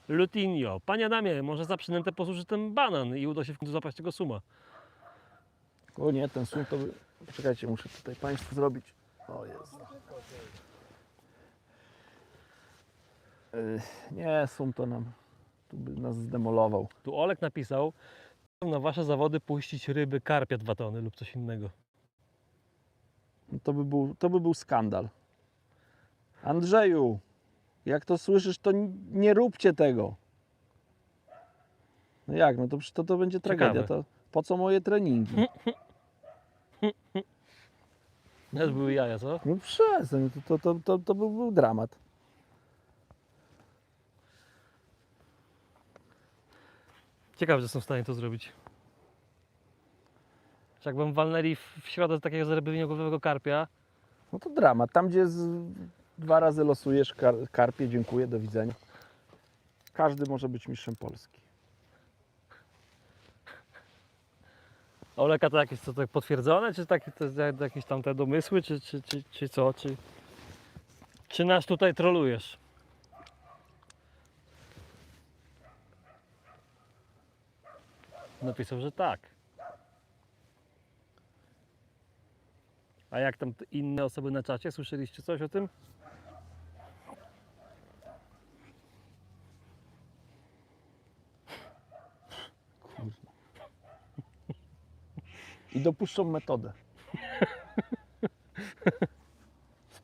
Lutinio. Panie Adamie, może za przynętę posłuży ten banan i uda się w końcu złapać tego suma. O nie, ten sum to... Poczekajcie, muszę tutaj Państwu zrobić... O jest. Nie, sum to nam... Tu by nas zdemolował. Tu Olek napisał, na wasze zawody puścić ryby karpia 2 tony lub coś innego. No to by był skandal. Andrzeju, jak to słyszysz, to nie róbcie tego. No jak, no to przecież to będzie tragedia. To po co moje treningi? Też były jaja, co? No przestań, to był dramat. Ciekawe, że są w stanie to zrobić. Czy jakbym walnęli w środę takiego zarybieniowego karpia, No to dramat. Tam, gdzie 2 razy losujesz karpie, dziękuję, do widzenia. Każdy może być mistrzem Polski. a Oleka to jakieś to tak potwierdzone, czy takie to jakieś tam te domysły, czy co? Czy nas tutaj trolujesz? Napisał, że tak. A jak tam inne osoby na czacie? Słyszeliście coś o tym? I dopuszczą metodę. W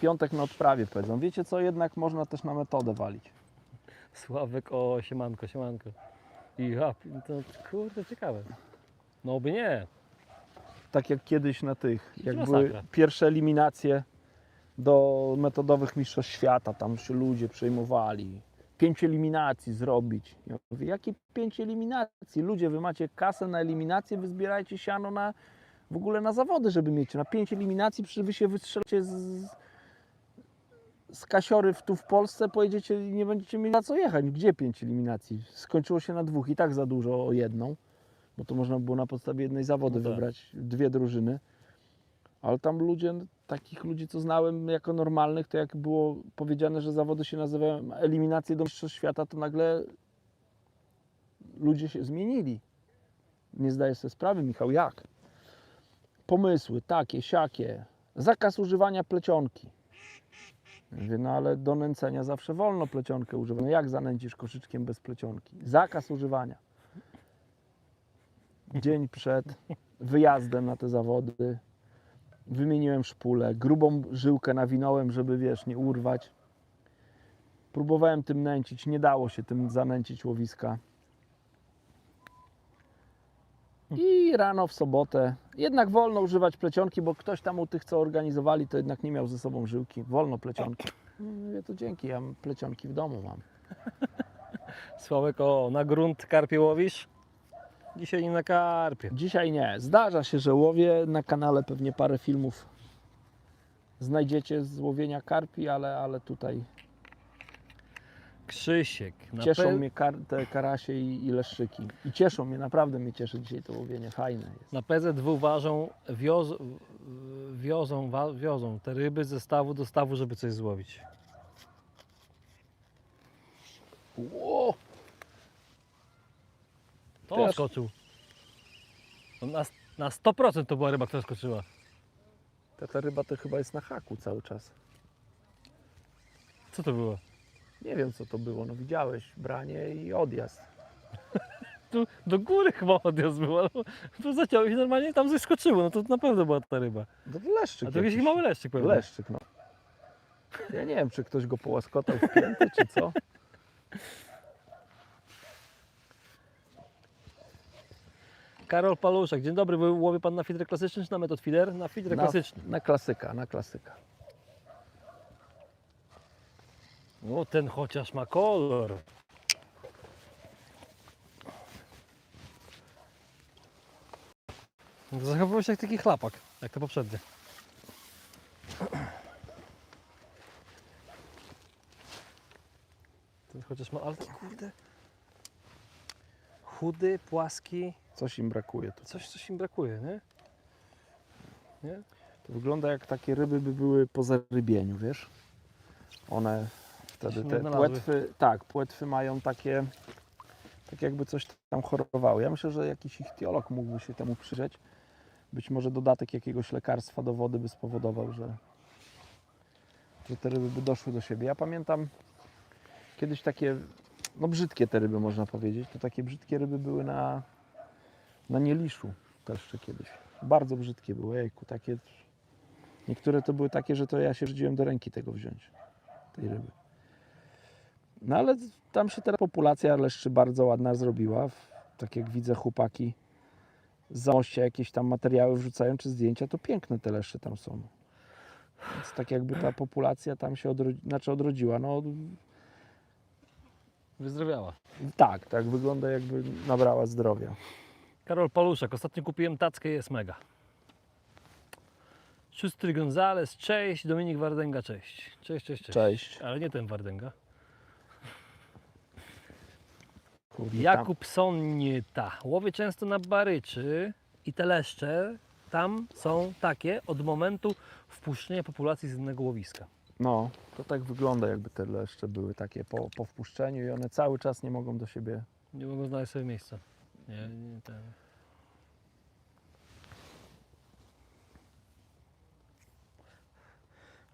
piątek na odprawie powiedzą. Wiecie co, jednak można też na metodę walić. Sławek, o siemanko, siemanko. I ja, to kurde ciekawe. No by nie. Tak jak kiedyś na tych, jak Masakra. były pierwsze eliminacje do metodowych mistrzostw świata, tam się ludzie przejmowali. 5 eliminacji zrobić. Ja mówię, jakie 5 eliminacji? Ludzie, wy macie kasę na eliminację, wy zbierajcie siano w ogóle na zawody, żeby mieć. Na 5 eliminacji przecież wy się wystrzelacie z kasiory tu w Polsce, pojedziecie i nie będziecie mieli na co jechać. Gdzie 5 eliminacji? Skończyło się na 2 i tak za dużo o jedną, bo to można było na podstawie jednej zawody No tak. wybrać 2 drużyny. Ale tam ludzie, takich ludzi, co znałem jako normalnych, to jak było powiedziane, że zawody się nazywają eliminacje do mistrzostw świata, to nagle ludzie się zmienili. Nie zdaję sobie sprawy, Michał, jak? Pomysły takie, siakie. Zakaz używania plecionki. Mówię, no ale do nęcenia zawsze wolno plecionkę używać. No jak zanęcisz koszyczkiem bez plecionki? Zakaz używania. Dzień przed wyjazdem na te zawody wymieniłem szpulę, grubą żyłkę nawinąłem, żeby wiesz, nie urwać. Próbowałem tym nęcić, nie dało się tym zanęcić łowiska. I rano w sobotę jednak wolno używać plecionki, bo ktoś tam u tych, co organizowali, to jednak nie miał ze sobą żyłki. Wolno plecionki. Mówię, to dzięki, ja plecionki w domu mam. Sławek, o na grunt karpie łowisz? Dzisiaj nie na karpie. Dzisiaj nie. Zdarza się, że łowię. Na kanale pewnie parę filmów znajdziecie z łowienia karpi, ale tutaj Krzysiek. cieszą mnie te karasie i leszczyki. I cieszą mnie, naprawdę mnie cieszy dzisiaj to łowienie. Fajne jest. Na PZ2 wiozą te ryby ze stawu do stawu, żeby coś złowić. Ło! To Ty on aż- skoczył. On na 100% to była ryba, która skoczyła. Ta ryba to chyba jest na haku cały czas. Co to było? Nie wiem co to było, no widziałeś, branie i odjazd. Tu do góry chyba odjazd był, ale tu zaciąłeś i normalnie tam coś skoczyło. No to na pewno była ta ryba. No to leszczyk A to jakiś jakiś. mały leszczyk pewnie. Leszczyk, no. Ja nie wiem, czy ktoś go połaskotał w pięty, czy co. Karol Paluszek, dzień dobry, łowi pan na feeder klasyczny czy na metod feeder? Na feeder klasyczny. Na klasyka, na klasyka. No ten chociaż ma kolor. Zachowywał się jak taki chlapak, jak to poprzednie. Ten chociaż ma, ale kurde. Chudy, płaski, Coś im brakuje tu. coś im brakuje, nie? Nie? To wygląda jak takie ryby by były po zarybieniu, wiesz? One wtedy Się te odnalazły. płetwy, tak, płetwy mają takie, tak jakby coś tam chorowało. Ja myślę, że jakiś ichtiolog mógłby się temu przyjrzeć. Być może dodatek jakiegoś lekarstwa do wody by spowodował, że te ryby by doszły do siebie. Ja pamiętam kiedyś takie, no brzydkie te ryby można powiedzieć, to takie brzydkie ryby były na Nieliszu też jeszcze kiedyś. Bardzo brzydkie były, jejku, takie. Niektóre to były takie, że to ja się rzuciłem do ręki tego wziąć, tej ryby. No ale tam się teraz populacja leszczy bardzo ładna zrobiła. Tak jak widzę, chłopaki z Zamościa jakieś tam materiały wrzucają czy zdjęcia, to piękne te leszcze tam są. Więc tak jakby ta populacja tam się odrodziła. No Wyzdrowiała. tak, tak wygląda jakby nabrała zdrowia. Karol Paluszek, ostatnio kupiłem tackę, jest mega. Szóstry Gonzales, cześć. Dominik Wardęga, cześć. Cześć, cześć, cześć. Cześć. Ale nie ten Wardęga. Kurde, tam- Jakub Sonnieta. Łowię często na baryczy i te leszcze tam są takie od momentu wpuszczenia populacji z innego łowiska. No, to tak wygląda jakby te leszcze były takie po wpuszczeniu i one cały czas nie mogą do siebie. Nie mogą znaleźć sobie miejsca. Nie ten.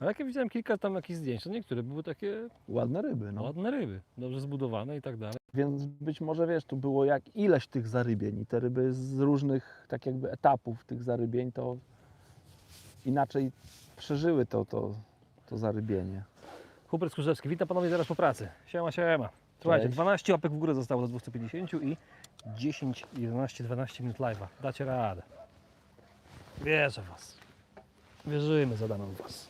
Ale jak ja widziałem kilka tam jakichś zdjęć, to niektóre były takie Ładne ryby, no. ładne ryby, dobrze zbudowane i tak dalej. Więc być może wiesz, tu było jak ileś tych zarybień i te ryby z różnych tak jakby etapów tych zarybień to inaczej przeżyły to zarybienie. Hubert Skórzewski, witam panowie zaraz po pracy. Siema, siema. Słuchajcie, Cześć. 12 łapek w górę zostało do 250 i 10, 11, 12 minut live'a. Dacie radę. Wierzę w was. Wierzymy, zadamy w was.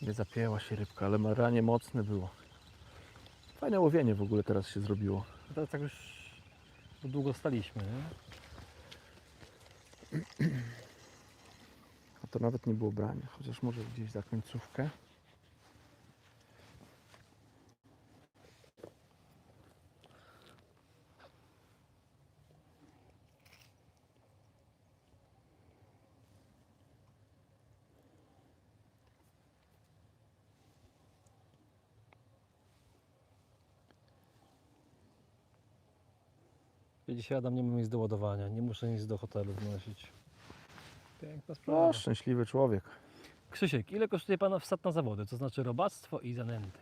Nie zapięła się rybka, ale maranie mocne było. Fajne łowienie w ogóle teraz się zrobiło. Teraz tak już długo staliśmy, nie? A to nawet nie było branie, chociaż może gdzieś za końcówkę. Ja dzisiaj Adam nie mam nic do ładowania, nie muszę nic do hotelu wnosić. Piękna No, sprawa. szczęśliwy człowiek. Krzysiek, ile kosztuje pana wsad na zawody, to znaczy robactwo i zanęty?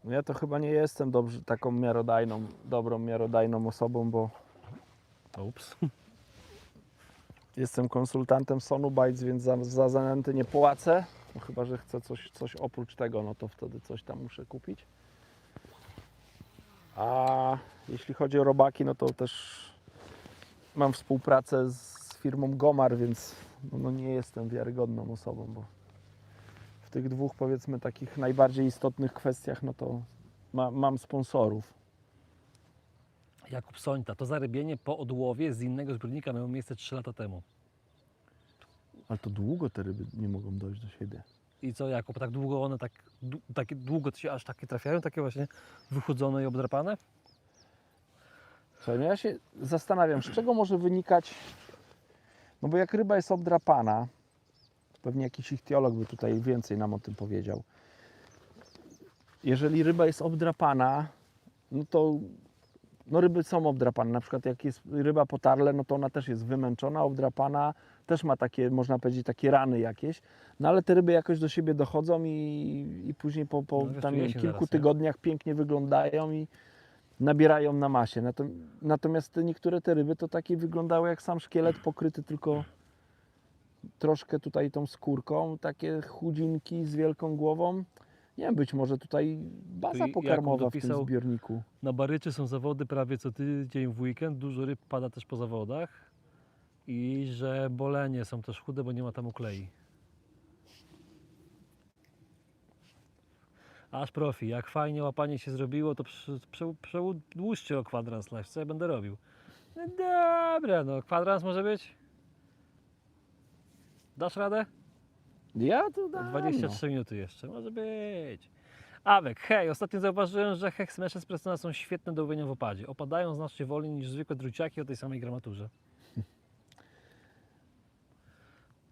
No ja to chyba nie jestem taką dobrą miarodajną osobą, bo Ups. jestem konsultantem Sonubites, więc za zanęty nie płacę. No chyba że chcę coś oprócz tego, no to wtedy coś tam muszę kupić. A jeśli chodzi o robaki, no to też mam współpracę z firmą Gomar, więc no nie jestem wiarygodną osobą, bo w tych dwóch, powiedzmy, takich najbardziej istotnych kwestiach, no to mam sponsorów. Jakub Sońta, to zarybienie po odłowie z innego zbiornika miało miejsce 3 lata temu. Ale to długo te ryby nie mogą dojść do siebie. I co Jakub, tak długo one takie długo to się aż takie trafiają, takie właśnie wychudzone i obdrapane? Słuchaj, no ja się zastanawiam, z czego może wynikać, no bo jak ryba jest obdrapana, Pewnie jakiś ichtiolog by tutaj więcej nam o tym powiedział. Jeżeli ryba jest obdrapana, no to no ryby są obdrapane. Na przykład jak jest ryba potarle, no to ona też jest wymęczona, obdrapana, też ma takie, można powiedzieć, takie rany jakieś. No ale te ryby jakoś do siebie dochodzą i później po No, tam, nie wiem, wiesz, się kilku zaraz, nie? tygodniach pięknie wyglądają i nabierają na masie. Natomiast niektóre te ryby to takie wyglądały jak sam szkielet pokryty tylko troszkę tutaj tą skórką, takie chudzinki z wielką głową. Nie wiem, być może tutaj baza Tu Jakub pokarmowa w tym dopisał- zbiorniku. Na Baryczy są zawody prawie co tydzień w weekend, dużo ryb pada też po zawodach i że bolenie są też chude, bo nie ma tam uklei. Aż profi, jak fajnie łapanie się zrobiło, to przedłużcie o kwadrans live, co ja będę robił? No dobra, no kwadrans może być? Dasz radę? Ja to dam, 23 minuty jeszcze, może być. Awek, hej, ostatnio zauważyłem, że heksmesze z Prestona są świetne do łowienia w opadzie. Opadają znacznie wolniej niż zwykłe druciaki o tej samej gramaturze.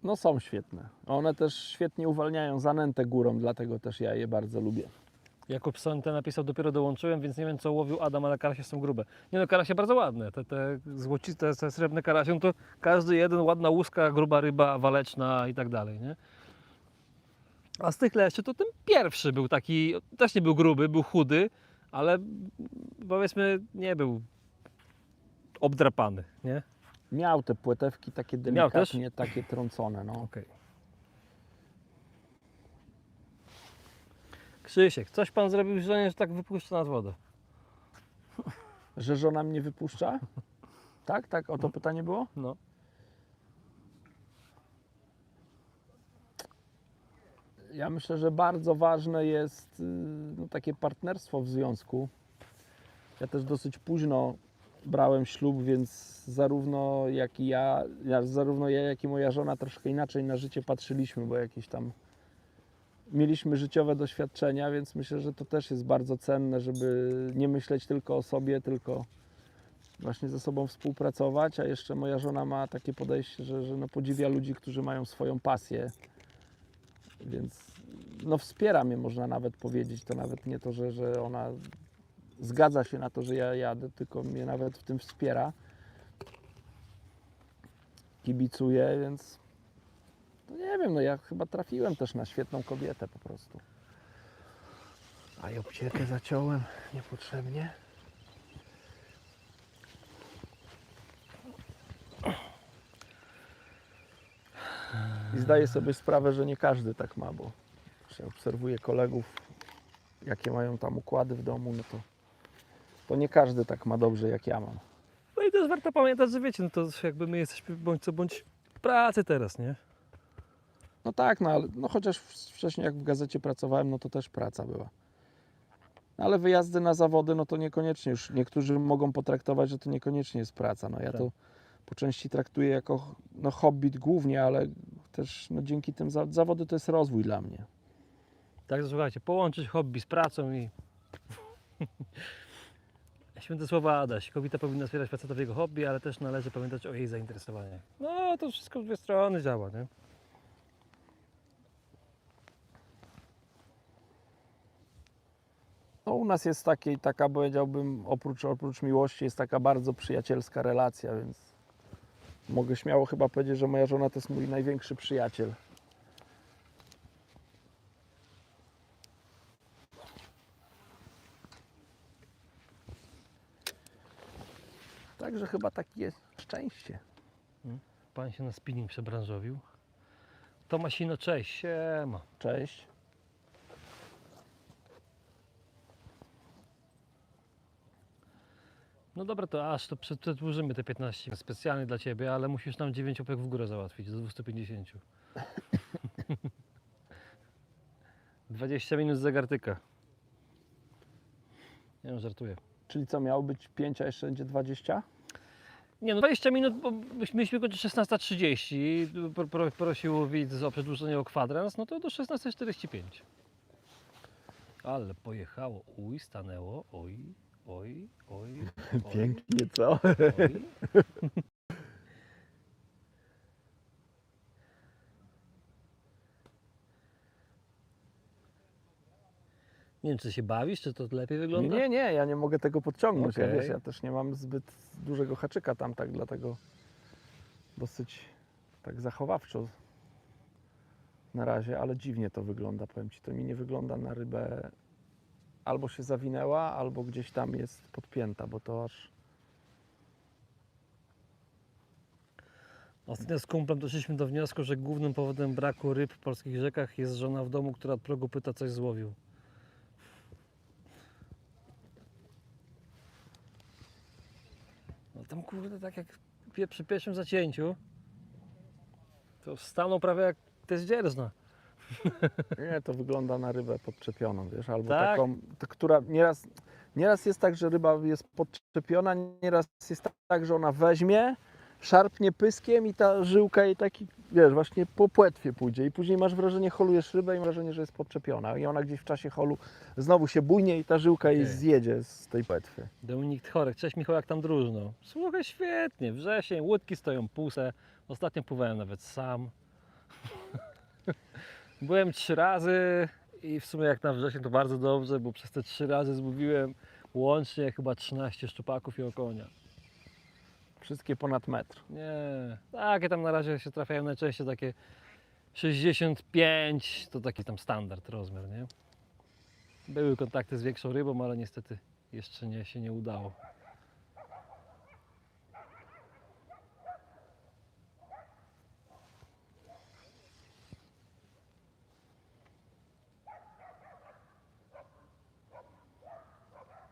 No są świetne. One też świetnie uwalniają zanętę górą, dlatego też ja je bardzo lubię. Jakub Sonte napisał, dopiero dołączyłem, więc nie wiem co łowił Adam, ale karasie są grube. Nie no, karasie bardzo ładne, te złociste, te srebrne karasie, no to każdy jeden, ładna łuska, gruba ryba, waleczna i tak dalej, nie? A z tych leszczy to ten pierwszy był taki, też nie był gruby, był chudy, ale powiedzmy nie był obdrapany, nie? Miał te płetewki takie Miał też? delikatnie, takie trącone. No. Okej. Krzysiek, coś pan zrobił żonie, że tak wypuszcza nas wodę? Że żona mnie wypuszcza? Tak? Tak? O to pytanie było? No. Ja myślę, że bardzo ważne jest no, takie partnerstwo w związku. Ja też dosyć późno brałem ślub, więc zarówno ja, jak i moja żona troszkę inaczej na życie patrzyliśmy, bo jakieś tam mieliśmy życiowe doświadczenia, więc myślę, że to też jest bardzo cenne, żeby nie myśleć tylko o sobie, tylko właśnie ze sobą współpracować, a jeszcze moja żona ma takie podejście, że no podziwia ludzi, którzy mają swoją pasję, więc no wspiera mnie, można nawet powiedzieć, to nawet nie to, że ona zgadza się na to, że ja jadę, tylko mnie nawet w tym wspiera, kibicuje, więc no nie wiem, no ja chyba trafiłem też na świetną kobietę po prostu. A i obciekę zaciąłem niepotrzebnie. I zdaję sobie sprawę, że nie każdy tak ma, bo jak się obserwuję kolegów, jakie mają tam układy w domu, no to nie każdy tak ma dobrze, jak ja mam. No i też warto pamiętać, że wiecie, no to jakby my jesteśmy bądź co bądź w pracy teraz, nie? No tak, no ale no chociaż wcześniej jak w gazecie pracowałem, no to też praca była. No ale wyjazdy na zawody, no to niekoniecznie już, niektórzy mogą potraktować, że to niekoniecznie jest praca. No ja Tak. to po części traktuję jako no, hobby głównie, ale też no, dzięki tym zawody to jest rozwój dla mnie. Także słuchajcie, połączyć hobby z pracą i... Święte słowa Adaś, kobieta powinna wspierać faceta w jego hobby, ale też należy pamiętać o jej zainteresowaniach. No to wszystko w dwie strony działa, nie? No u nas jest taka powiedziałbym, oprócz miłości, jest taka bardzo przyjacielska relacja, więc mogę śmiało chyba powiedzieć, że moja żona to jest mój największy przyjaciel. Także chyba takie jest szczęście. Pan się na spinning przebranżowił. Tomasino, cześć, siema. Cześć. No dobra, to aż to przedłużymy te 15 specjalnie dla Ciebie, ale musisz nam 9 łapek w górę załatwić do 250. 20 minut z zegartyka. Nie no, żartuję. Czyli co, miało być 5, a jeszcze będzie 20? Nie no, 20 minut, bo myśmy kończyć 16:30. Prosił widz o przedłużenie o kwadrans, no to do 16:45. Ale pojechało, stanęło, oj. Pięknie, co? Oj. Nie wiem, czy się bawisz, czy to lepiej wygląda? Nie, ja nie mogę tego podciągnąć. Ja, Okej. wiesz, ja też nie mam zbyt dużego haczyka tam, tak, dlatego dosyć tak zachowawczo na razie, ale dziwnie to wygląda, powiem Ci. To mi nie wygląda na rybę, albo się zawinęła, albo gdzieś tam jest podpięta, bo to aż... Ostatnio z kumplem doszliśmy do wniosku, że głównym powodem braku ryb w polskich rzekach jest żona w domu, która od progu pyta, coś złowił. No tam kurde, tak jak przy pierwszym zacięciu, to stanął prawie jak też dzierżna. Nie, to wygląda na rybę podczepiona, wiesz, albo Tak? taką, która nieraz jest tak, że ryba jest podczepiona, nieraz jest tak, że ona weźmie, szarpnie pyskiem i ta żyłka jej taki, wiesz, właśnie po płetwie pójdzie i później masz wrażenie, holujesz rybę i masz wrażenie, że jest podczepiona i ona gdzieś w czasie holu znowu się bujnie i ta żyłka jej Okej. zjedzie z tej płetwy. Dominik Tchorek, cześć Michał, jak tam drużno? Słuchaj, świetnie, wrzesień, łódki stoją puse. Ostatnio pływałem nawet sam. Byłem 3 razy i w sumie jak na wrzesień to bardzo dobrze, bo przez te 3 razy złowiłem łącznie chyba 13 szczupaków i okonia. Wszystkie ponad metr. Nie, takie tam na razie się trafiają najczęściej takie 65, to taki tam standard rozmiar, nie? Były kontakty z większą rybą, ale niestety jeszcze się nie udało.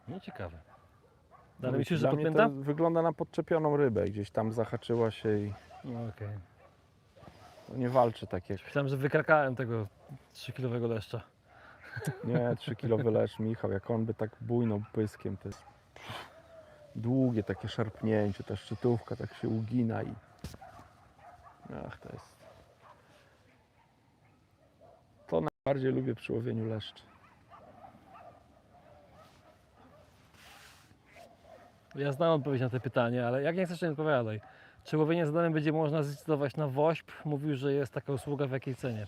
No ciekawe. Dalej myślisz, że Dla mnie to podpęta? wygląda na podczepioną rybę, gdzieś tam zahaczyła się i No okej. nie walczy tak jak... Myślałem, że wykrakałem tego 3-kilowego leszcza. Nie, 3-kilowy leszcz, Michał, jak on by tak bujnął pyskiem, to jest długie takie szarpnięcie, ta szczytówka tak się ugina i... Ach, to jest... To najbardziej lubię przy łowieniu leszczy. Ja znam odpowiedź na to pytanie, ale jak nie chcesz, to nie odpowiadaj. Czy łowienie z Adamem będzie można zdecydować na WOŚP? Mówił, że jest taka usługa, w jakiej cenie?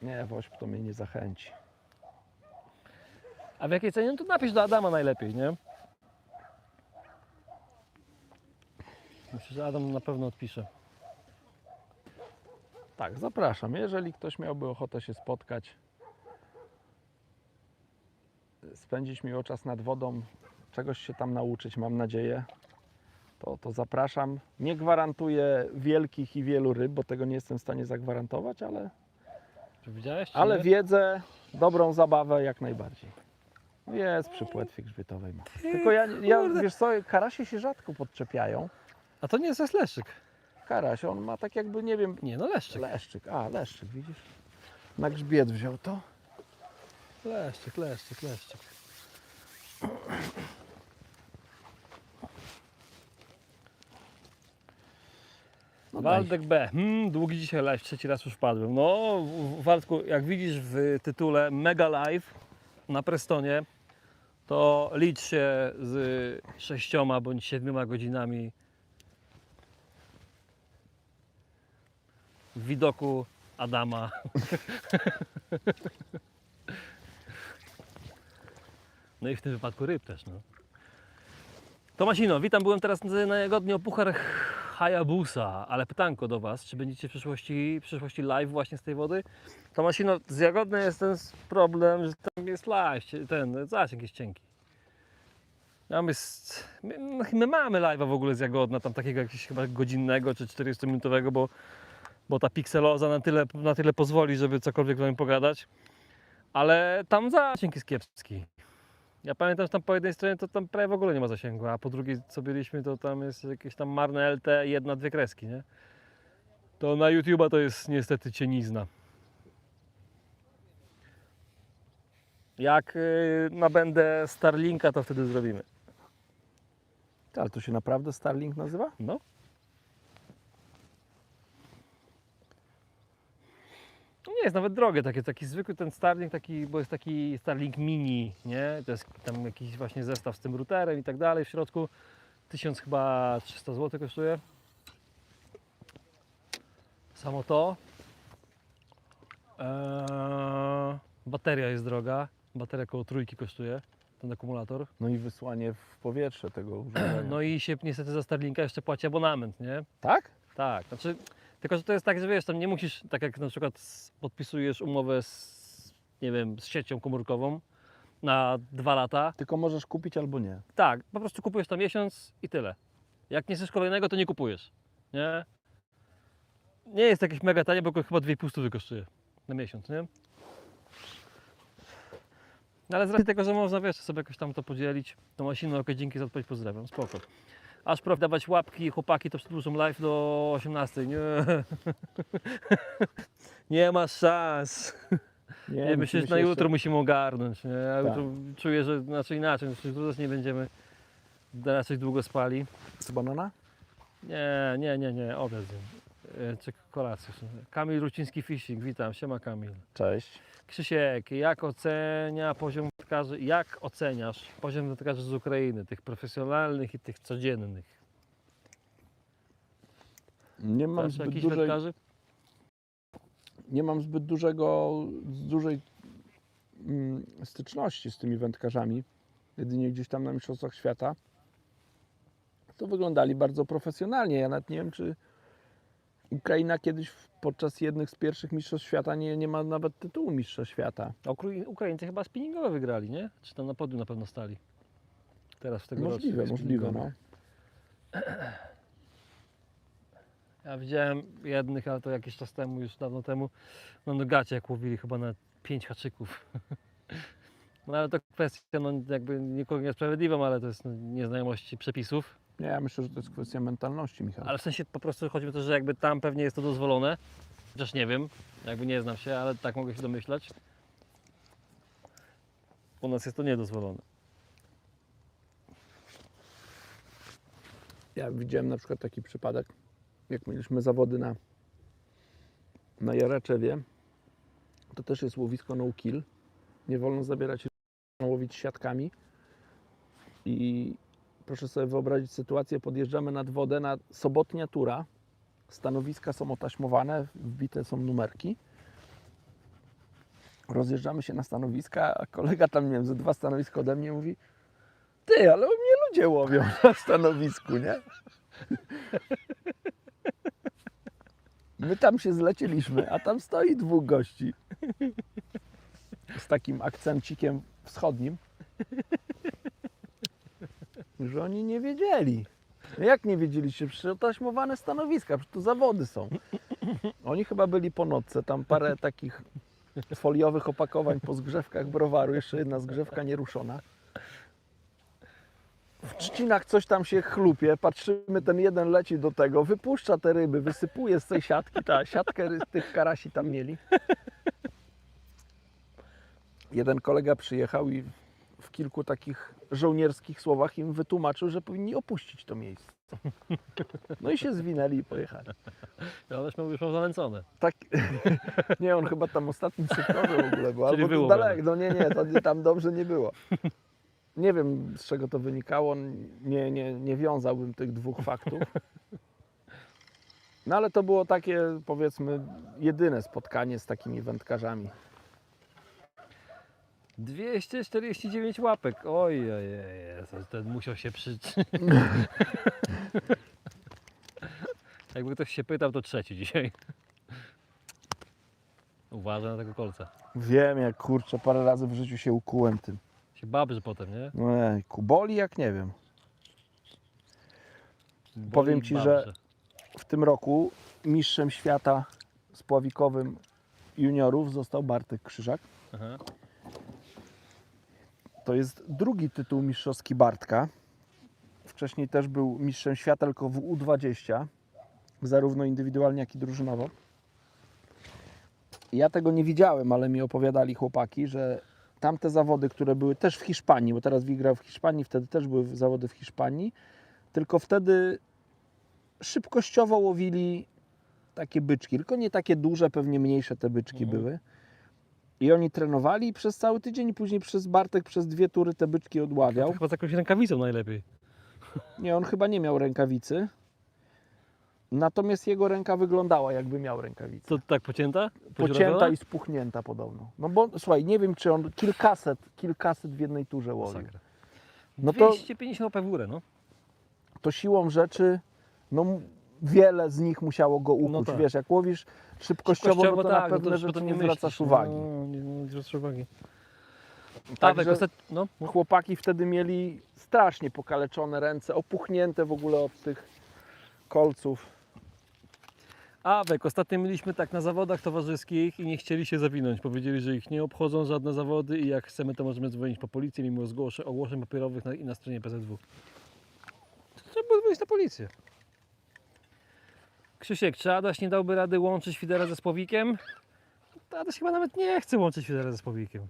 Nie, woźb to mnie nie zachęci. A w jakiej cenie? No to napisz do Adama najlepiej, nie? Myślę, że Adam na pewno odpisze. Tak, zapraszam. Jeżeli ktoś miałby ochotę się spotkać, spędzić miło czas nad wodą, czegoś się tam nauczyć, mam nadzieję, to zapraszam. Nie gwarantuję wielkich i wielu ryb, bo tego nie jestem w stanie zagwarantować, Czy widziałeś? Czy ale nie? wiedzę, dobrą zabawę jak najbardziej. Jest przy płetwie grzbietowej. Ma. Tylko wiesz co, karasie się rzadko podczepiają. A to nie jest leszczyk. Karaś, on ma tak jakby, nie wiem, Nie, no leszczyk. leszczyk. A, leszczyk, widzisz? Na grzbiet wziął to. Leszczyk. No daj. Waldek B. Długi dzisiaj live, 3. raz już wpadłem. No, Waldku, jak widzisz w tytule Mega Live na Prestonie, to licz się z 6 bądź 7 godzinami widoku Adama. No i w tym wypadku ryb też, no. Tomasino, witam, byłem teraz na Jagodni o puchar Hayabusa, ale pytanko do Was, czy będziecie w przyszłości live właśnie z tej wody? Tomasino, z Jagodny jest ten problem, że tam jest live, ten zasięg jest cienki. My mamy live'a w ogóle z Jagodna, tam takiego jakiegoś chyba godzinnego czy 40-minutowego, bo ta pikseloza na tyle pozwoli, żeby cokolwiek z nami pogadać. Ale tam zasięg jest kiepski. Ja pamiętam, że tam po jednej stronie to tam prawie w ogóle nie ma zasięgu, a po drugiej co byliśmy, to tam jest jakieś tam marne LT, 1-2 kreski, nie? To na YouTube'a to jest niestety cienizna. Jak nabędę Starlinka, to wtedy zrobimy. Ale to się naprawdę Starlink nazywa? No. To nie jest nawet drogie, taki zwykły ten Starlink, bo jest taki Starlink mini, nie? To jest tam jakiś właśnie zestaw z tym routerem i tak dalej w środku. 1300 zł kosztuje. Samo to. Bateria jest droga. Bateria około 3 kosztuje, ten akumulator. No i wysłanie w powietrze tego urządzenia. No i się niestety za Starlinka jeszcze płaci abonament, nie? Tak? Tak, znaczy, tylko że to jest tak, że wiesz, tam nie musisz, tak jak na przykład podpisujesz umowę z, nie wiem, z siecią komórkową na 2 lata. Tylko możesz kupić albo nie. Tak, po prostu kupujesz to miesiąc i tyle. Jak nie chcesz kolejnego, to nie kupujesz, nie? Nie jest jakieś mega tanie, bo chyba 2,5 kosztuje na miesiąc, nie? No ale z racji tego, że można, wiesz, sobie jakoś tam to podzielić, to maszyną, okej, dzięki za odpowiedź, pozdrawiam, spoko. Aż prof dawać łapki, chłopaki to przedłużą live do 18, nie. Nie ma szans. Nie, myślę, że na jutro musimy ogarnąć, nie? Ja Tak. jutro czuję, że znaczy inaczej, jutro też nie będziemy raczej długo spali. Co, banana? Nie, obiad zjem. Czy kolację. Kamil Ruciński Fishing, witam, siema Kamil. Cześć. Krzysiek, jak oceniasz poziom wędkarzy z Ukrainy, tych profesjonalnych i tych codziennych? Nie mam Znasz zbyt jakichś dużej, wędkarzy? nie mam zbyt dużej styczności z tymi wędkarzami. Jedynie gdzieś tam na Mistrzostwach Świata. To wyglądali bardzo profesjonalnie. Ja nawet nie wiem, czy Ukraina kiedyś podczas jednych z pierwszych Mistrzostw Świata nie ma nawet tytułu Mistrza Świata. A Ukraińcy chyba spinningowe wygrali, nie? Czy tam na podium na pewno stali? Teraz w tego Możliwe, no. Ja widziałem jednych, ale to jakiś czas temu, już dawno temu, na Nogacie, jak łowili chyba na 5 haczyków. No ale to kwestia, no jakby nikogo niesprawiedliwą, ale to jest nieznajomości przepisów. Nie, ja myślę, że to jest kwestia mentalności, Michał. Ale w sensie po prostu chodzi o to, że jakby tam pewnie jest to dozwolone. Chociaż nie wiem, jakby nie znam się, ale tak mogę się domyślać. U nas jest to niedozwolone. Ja widziałem na przykład taki przypadek, jak mieliśmy zawody na Jareczewie, to też jest łowisko no kill. Nie wolno zabierać łowić siatkami. I proszę sobie wyobrazić sytuację, podjeżdżamy nad wodę, na sobotnia tura, stanowiska są otaśmowane, wbite są numerki. Rozjeżdżamy się na stanowiska, a kolega tam, nie wiem, ze 2 stanowiska ode mnie mówi: ty, ale u mnie ludzie łowią na stanowisku, nie? My tam się zlecieliśmy, a tam stoi 2 gości z takim akcencikiem wschodnim, że oni nie wiedzieli. No jak nie wiedzieliście? Przecież otaśmowane stanowiska, przecież tu zawody są. Oni chyba byli po nocce, tam parę takich foliowych opakowań po zgrzewkach browaru, jeszcze jedna zgrzewka nieruszona. W trzcinach coś tam się chlupie, patrzymy, ten jeden leci do tego, wypuszcza te ryby, wysypuje z tej siatki, siatkę tych karasi tam mieli. Jeden kolega przyjechał i w kilku takich żołnierskich słowach im wytłumaczył, że powinni opuścić to miejsce. No i się zwinęli i pojechali. Ja też już mam zanęcone. Tak, nie, on chyba tam ostatnim sektorze w ogóle był, Czyli albo było daleko, no nie, to tam dobrze nie było. Nie wiem, z czego to wynikało, nie wiązałbym tych 2 faktów. No ale to było takie, powiedzmy, jedyne spotkanie z takimi wędkarzami. 249 łapek. Oj, ten musiał się Jakby ktoś się pytał, to 3 dzisiaj. Uważaj na tego kolca. Wiem, jak kurczę, parę razy w życiu się ukułem tym. Się babrzy potem, nie? Ojejku, boli jak nie wiem. Boli Powiem Ci, że babrzy. w tym roku mistrzem świata spławikowym juniorów został Bartek Krzyżak. Aha. To jest 2. tytuł mistrzowski Bartka. Wcześniej też był mistrzem świata, tylko w U20, zarówno indywidualnie, jak i drużynowo. Ja tego nie widziałem, ale mi opowiadali chłopaki, że tamte zawody, które były też w Hiszpanii, bo teraz wygrał w Hiszpanii, wtedy też były zawody w Hiszpanii, tylko wtedy szybkościowo łowili takie byczki, tylko nie takie duże, pewnie mniejsze te byczki były. I oni trenowali przez cały tydzień i później Bartek przez 2 tury te byczki odławiał. Chyba z jakąś rękawicą najlepiej. Nie, on chyba nie miał rękawicy. Natomiast jego ręka wyglądała, jakby miał rękawicę. To tak pocięta? Pocięta Podziurawiona? i spuchnięta podobno. No bo słuchaj, nie wiem, czy on kilkaset w jednej turze łowił. Masakra. No to, 250 łapek w górę, no. to siłą rzeczy, no wiele z nich musiało go ukuć. No tak. Wiesz, jak łowisz szybkościowo, no to na tak, pewne to rzeczy potem nie myślisz, zwracasz uwagi. No, nie zwracasz uwagi. Także No. chłopaki wtedy mieli strasznie pokaleczone ręce, opuchnięte w ogóle od tych kolców. Awek, ostatnio mieliśmy tak na zawodach towarzyskich i nie chcieli się zawinąć. Powiedzieli, że ich nie obchodzą żadne zawody i jak chcemy, to możemy dzwonić po policję, mimo ogłoszeń papierowych i na stronie PZW. Trzeba było dzwonić na policję. Krzysiek, czy Adaś nie dałby rady łączyć fidera ze spłowikiem? Adaś chyba nawet nie chce łączyć fidera ze spłowikiem.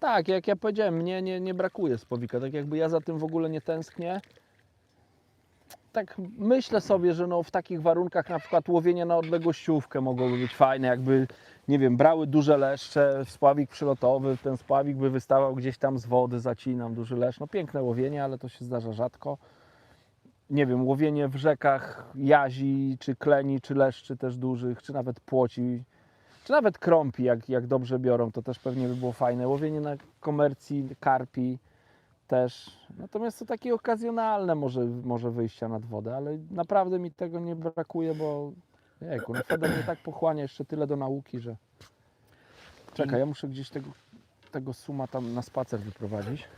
Tak, jak ja powiedziałem, mnie nie brakuje spławika, tak jakby ja za tym w ogóle nie tęsknię. Tak myślę sobie, że no w takich warunkach na przykład łowienie na odległościówkę mogłoby być fajne, jakby, nie wiem, brały duże leszcze, spławik przylotowy, ten spławik by wystawał gdzieś tam z wody, zacinam, duży leszcz. No piękne łowienie, ale to się zdarza rzadko. Nie wiem, łowienie w rzekach jazi, czy kleni, czy leszczy też dużych, czy nawet płoci, czy nawet krąpi, jak dobrze biorą, to też pewnie by było fajne. Łowienie na komercji, karpi też. Natomiast to takie okazjonalne może wyjścia nad wodę, ale naprawdę mi tego nie brakuje, bo jejku, no Feder mnie tak pochłania jeszcze tyle do nauki, że... Czekaj, ja muszę gdzieś tego suma tam na spacer wyprowadzić.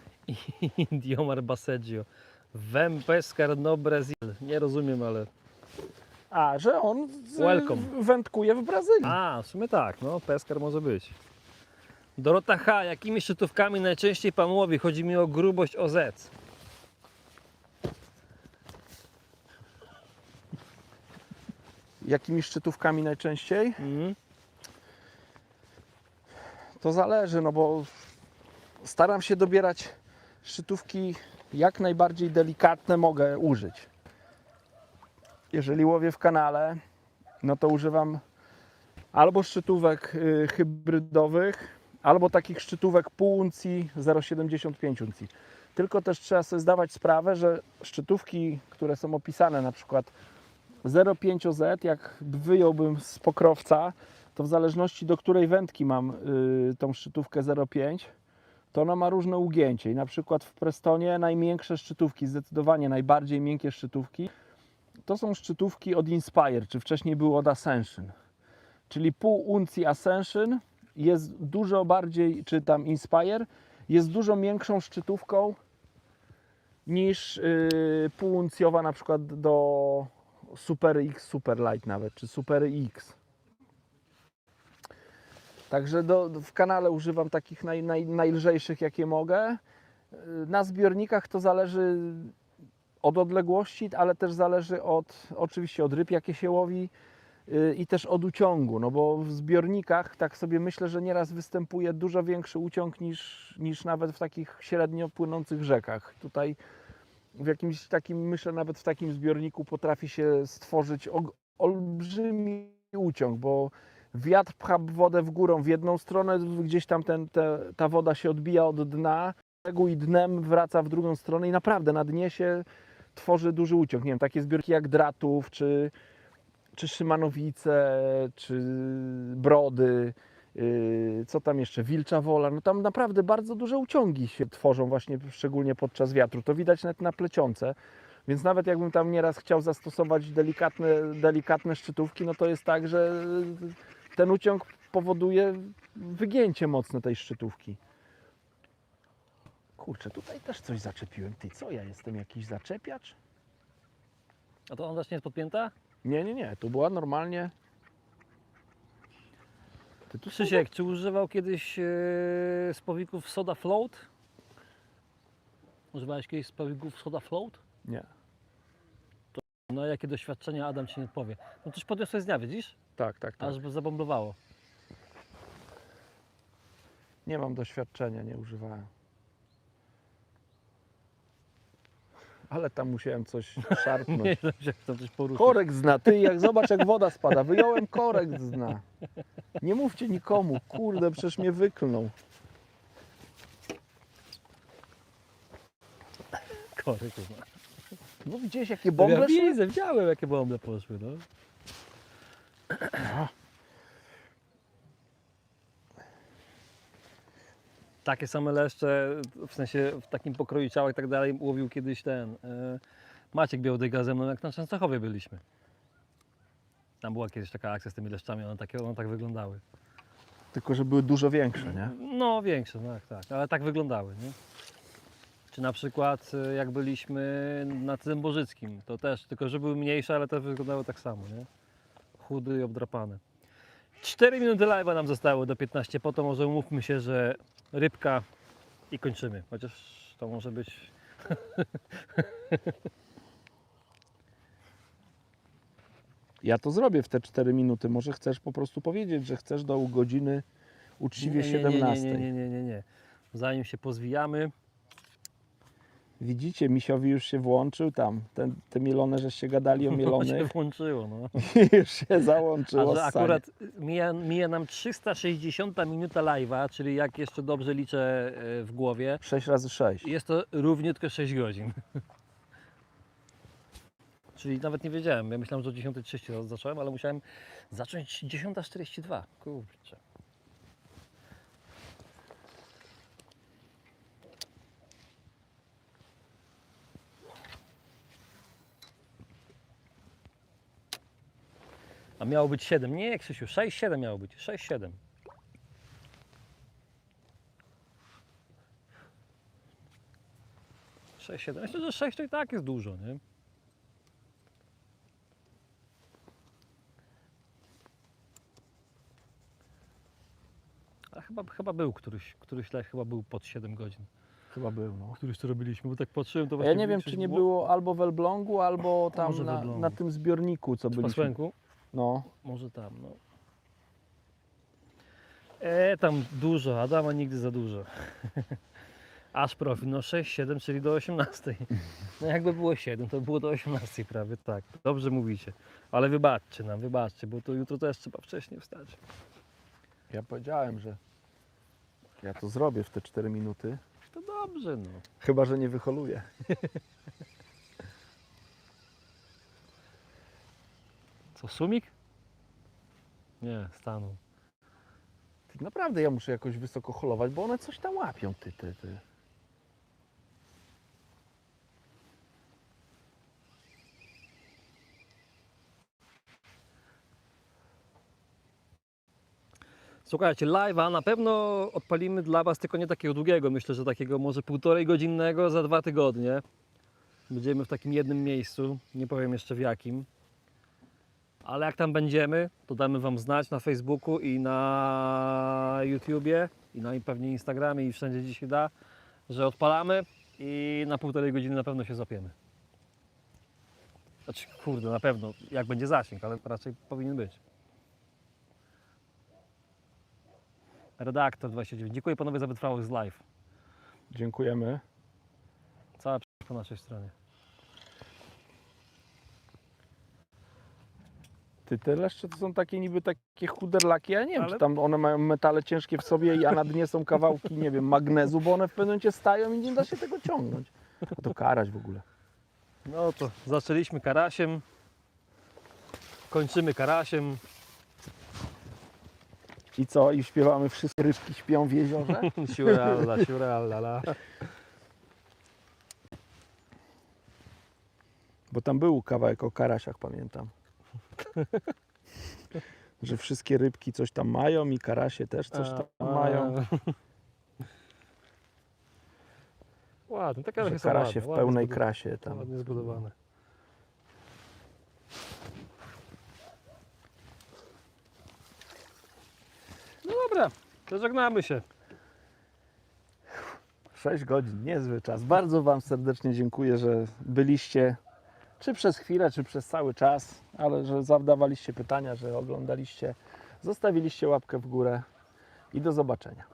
Indiomar Baseggio. Vem pescar no Brasil. Nie rozumiem, ale... A, że on Welcome. wędkuje w Brazylii. A, w sumie tak, no, peskar może być. Dorota H. Jakimi szczytówkami najczęściej pan łowi? Chodzi mi o grubość OZ. Jakimi szczytówkami najczęściej? Mm. To zależy, no bo staram się dobierać szczytówki jak najbardziej delikatne mogę użyć. Jeżeli łowię w kanale, no to używam albo szczytówek hybrydowych, albo takich szczytówek pół uncji 0,75 uncji. Tylko też trzeba sobie zdawać sprawę, że szczytówki, które są opisane, na przykład 0,5 OZ, jak wyjąłbym z pokrowca, to w zależności do której wędki mam tą szczytówkę 0,5, to ona ma różne ugięcie. I na przykład w Prestonie najmiększe szczytówki, zdecydowanie najbardziej miękkie szczytówki, to są szczytówki od Inspire, czy wcześniej było od Ascension. Czyli pół uncji Ascension jest dużo bardziej, czy tam Inspire, jest dużo miększą szczytówką niż półuncjowa na przykład do Super X, Super Light nawet, czy Super X. Także w kanale używam takich najlżejszych jakie mogę. Na zbiornikach to zależy od odległości, ale też zależy oczywiście od ryb jakie się łowi i też od uciągu, no bo w zbiornikach tak sobie myślę, że nieraz występuje dużo większy uciąg niż nawet w takich średnio płynących rzekach. Tutaj w jakimś takim, myślę, nawet w takim zbiorniku potrafi się stworzyć olbrzymi uciąg, bo wiatr pcha wodę w górą w jedną stronę, gdzieś tam ta woda się odbija od dna i dnem wraca w drugą stronę i naprawdę na dnie się tworzy duży uciąg. Nie wiem, takie zbiorki jak Dratów, czy Szymanowice, czy Brody, co tam jeszcze, Wilcza Wola, no tam naprawdę bardzo duże uciągi się tworzą właśnie szczególnie podczas wiatru. To widać nawet na plecionce, więc nawet jakbym tam nieraz chciał zastosować delikatne szczytówki, no to jest tak, że ten uciąg powoduje wygięcie mocne tej szczytówki. Kurczę, tutaj też coś zaczepiłem. Ty, co ja jestem, jakiś zaczepiacz? A to ona też nie jest podpięta? Nie, tu była normalnie. Krzysiek, czy używał kiedyś spławików Soda Float? Używałeś kiedyś spławików Soda Float? Nie. No jakie doświadczenia Adam ci nie powie. No coś podniosłeś z dnia, widzisz? Tak. Aż zabąblowało. Nie mam doświadczenia, nie używałem. Ale tam musiałem coś szarpnąć. Nie, że tam coś poruszyć. Korek z dna, ty, zobacz jak woda spada. Wyjąłem korek z dna. Nie mówcie nikomu, kurde, przecież mnie wyklnął. Korek. No widziałeś jakie bąble Ja szły? widzę, widziałem jakie bąble poszły, no. Takie same leszcze, w sensie w takim pokroju ciała i tak dalej, łowił kiedyś Maciek Białdyga ze mną, jak na Częstochowie byliśmy. Tam była kiedyś taka akcja z tymi leszczami, one tak wyglądały. Tylko, że były dużo większe, nie? No większe, no tak, ale tak wyglądały, nie? Czy na przykład jak byliśmy nad Zębożyckim, to też, tylko że były mniejsze, ale też wyglądały tak samo, nie? Chudy i obdrapane. 4 minuty live'a nam zostało do 15, po to może umówmy się, że rybka i kończymy, chociaż to może być... Ja to zrobię w te 4 minuty. Może chcesz po prostu powiedzieć, że chcesz do godziny uczciwie 17. Nie. Zanim się pozwijamy, Widzicie, Misiowi już się włączył tam. Te mielone, żeście gadali o to się mielonych. włączyło, no. Już się załączyło. A że ssanie. akurat mija nam 360 minuta live'a, czyli jak jeszcze dobrze liczę w głowie, 6 razy 6. jest to równiutko 6 godzin. Czyli nawet nie wiedziałem, ja myślałem, że o 10:30 zacząłem, ale musiałem zacząć 10:42. Kurczę. A miało być 7. Nie, Krzysiu, 6-7 miało być. 6-7. Myślę, że 6 to i tak jest dużo, nie? A chyba był któryś live chyba był pod 7 godzin. Chyba był, no. Któryś to robiliśmy, bo tak patrzyłem, to Ja właśnie nie wiem, czy nie było albo w Elblągu, albo tam Może w Elblągu. na tym zbiorniku, co w byliśmy. Pasłęku. No. Może tam, no. Tam dużo, Adama nigdy za dużo. Aż profil, no 6-7, czyli do 18. No jakby było 7, to było do 18 prawie, tak. Dobrze mówicie. Ale wybaczcie nam, bo to jutro też trzeba wcześniej wstać. Ja powiedziałem, że ja to zrobię w te 4 minuty. To dobrze, no. Chyba, że nie wyholuję. Co, sumik? Nie, stanął. Ty, naprawdę ja muszę jakoś wysoko holować, bo one coś tam łapią, ty. Słuchajcie, live'a na pewno odpalimy dla Was, tylko nie takiego długiego, myślę, że takiego może 1,5 godzinnego za 2 tygodnie. Będziemy w takim jednym miejscu, nie powiem jeszcze w jakim. Ale jak tam będziemy, to damy Wam znać na Facebooku i na YouTubie i na pewnie Instagramie i wszędzie gdzie się da, że odpalamy i na 1,5 godziny na pewno się złapiemy. Znaczy, kurde, na pewno, jak będzie zasięg, ale raczej powinien być. Redaktor 29. Dziękuję panowie za wytrwałość z live. Dziękujemy. Cała po naszej stronie. Te leszcze to są takie niby takie chuderlaki, ja nie wiem, Ale- czy tam one mają metale ciężkie w sobie, a na dnie są kawałki, nie wiem, magnezu, bo one w pewnym momencie stają i nie da się tego ciągnąć. A to karać w ogóle. No to zaczęliśmy karasiem. Kończymy karasiem. I co? I śpiewamy wszystkie rybki śpią w jeziorze? Siuralla, siuralla. Bo tam był kawałek o karasiach, pamiętam. Że wszystkie rybki coś tam mają i karasie też coś tam mają. Ładnie, te karasy Że są karasie w ładne, pełnej ładnie krasie tam. Ładnie zbudowane. No dobra, to żegnamy się. 6 godzin, niezły czas. Bardzo Wam serdecznie dziękuję, że byliście, czy przez chwilę, czy przez cały czas, ale że zadawaliście pytania, że oglądaliście, zostawiliście łapkę w górę i do zobaczenia.